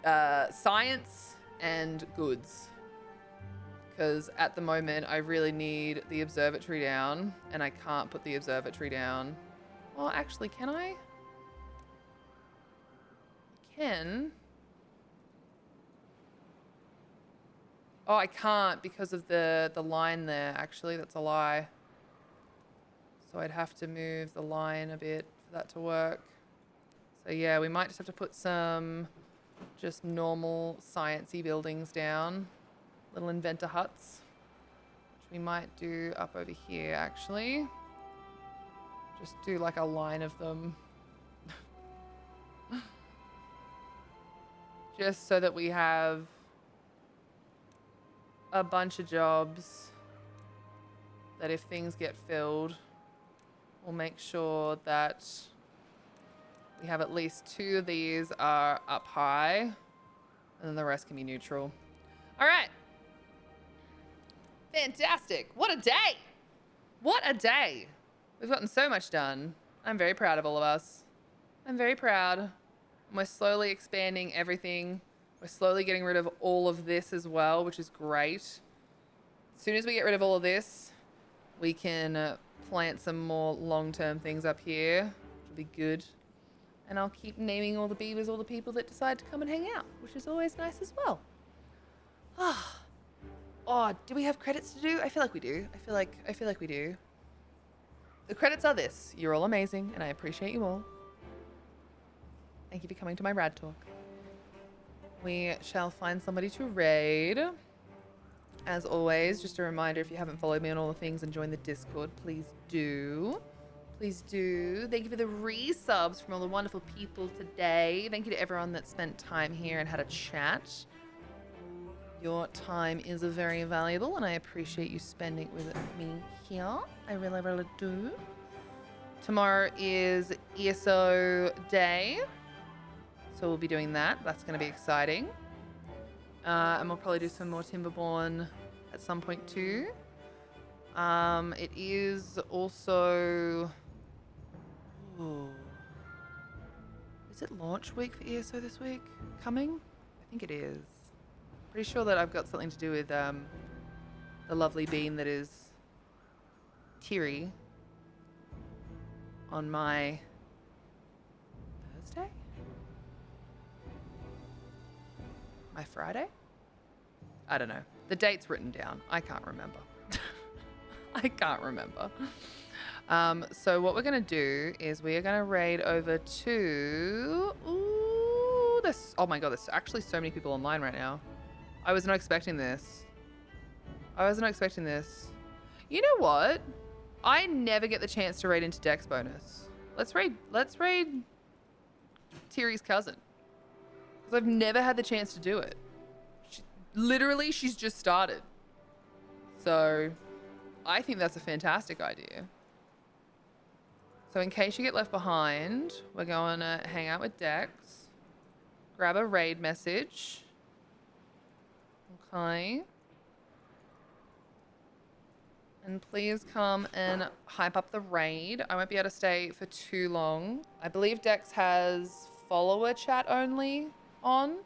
science and goods. Because at the moment, I really need the observatory down and I can't put the observatory down. Well, actually, can I? Can. Oh, I can't because of the line there. Actually, that's a lie. So I'd have to move the line a bit for that to work. So yeah, we might just have to put some just normal sciencey buildings down. Little inventor huts. Which we might do up over here, actually. Just do like a line of them. Just so that we have a bunch of jobs that if things get filled, we'll make sure that we have at least 2 of these are up high and then the rest can be neutral. All right. Fantastic. What a day. What a day. We've gotten so much done. I'm very proud of all of us. I'm very proud. We're slowly expanding everything. We're slowly getting rid of all of this as well, which is great. As soon as we get rid of all of this, we can plant some more long-term things up here. It'll be good. And I'll keep naming all the beavers, all the people that decide to come and hang out, which is always nice as well. Oh, do we have credits to do? I feel like we do. I feel like we do. The credits are this. You're all amazing, and I appreciate you all. Thank you for coming to my rad talk. We shall find somebody to raid. As always, just a reminder, if you haven't followed me on all the things and joined the Discord, please do. Please do. Thank you for the resubs from all the wonderful people today. Thank you to everyone that spent time here and had a chat. Your time is very valuable, and I appreciate you spending with me here. I really, really do. Tomorrow is ESO day, so we'll be doing that. That's going to be exciting. And we'll probably do some more Timberborn at some point too. It is also... Ooh. Is it launch week for ESO this week? Coming? I think it is. Pretty sure that I've got something to do with the lovely bean that is Tiri on my Thursday? My Friday? I don't know. The date's written down. I can't remember. I can't remember. So what we're going to do is we are going to raid over to... Ooh, oh my god, there's actually so many people online right now. I was not expecting this. I was not expecting this. You know what? I never get the chance to raid into Dex bonus. Let's raid Tiri's cousin. Because I've never had the chance to do it. Literally, she's just started. So, I think that's a fantastic idea. So in case you get left behind, we're going to hang out with Dex. Grab a raid message. Okay. And please come and hype up the raid. I won't be able to stay for too long. I believe Dex has follower chat only on.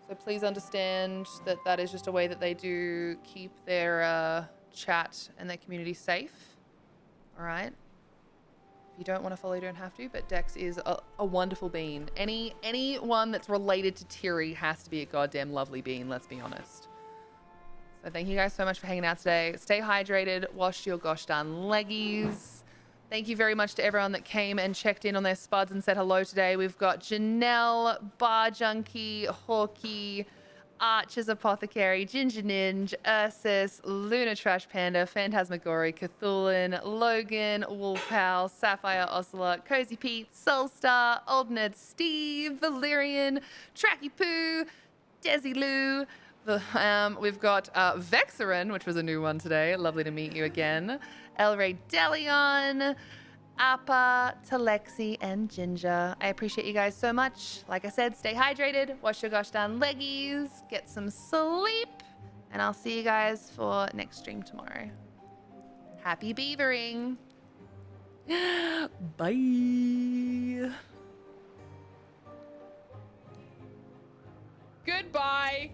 So please understand that that is just a way that they do keep their chat and their community safe. All right. If you don't want to follow, you don't have to, but Dex is a wonderful bean. Anyone that's related to Tiri has to be a goddamn lovely bean, let's be honest. So thank you guys so much for hanging out today. Stay hydrated, wash your gosh darn leggies. Thank you very much to everyone that came and checked in on their spuds and said hello today. We've got Janelle, Bar Junkie, Hawkeye, Archer's Apothecary, Ginger Ninja, Ursus, Luna Trash Panda, Phantasmagory, Cthulhan, Logan, Wolfhowl, Sapphire Ocelot, Cozy Pete, Soulstar, Old Nerd Steve, Valerian, Tracky Poo, Desi Lou. We've got Vexarin, which was a new one today. Lovely to meet you again. Elray Delion, Appa, Talexi, and Ginger. I appreciate you guys so much. Like I said, stay hydrated, wash your gosh darn leggies, get some sleep, and I'll see you guys for next stream tomorrow. Happy beavering. Bye. Goodbye.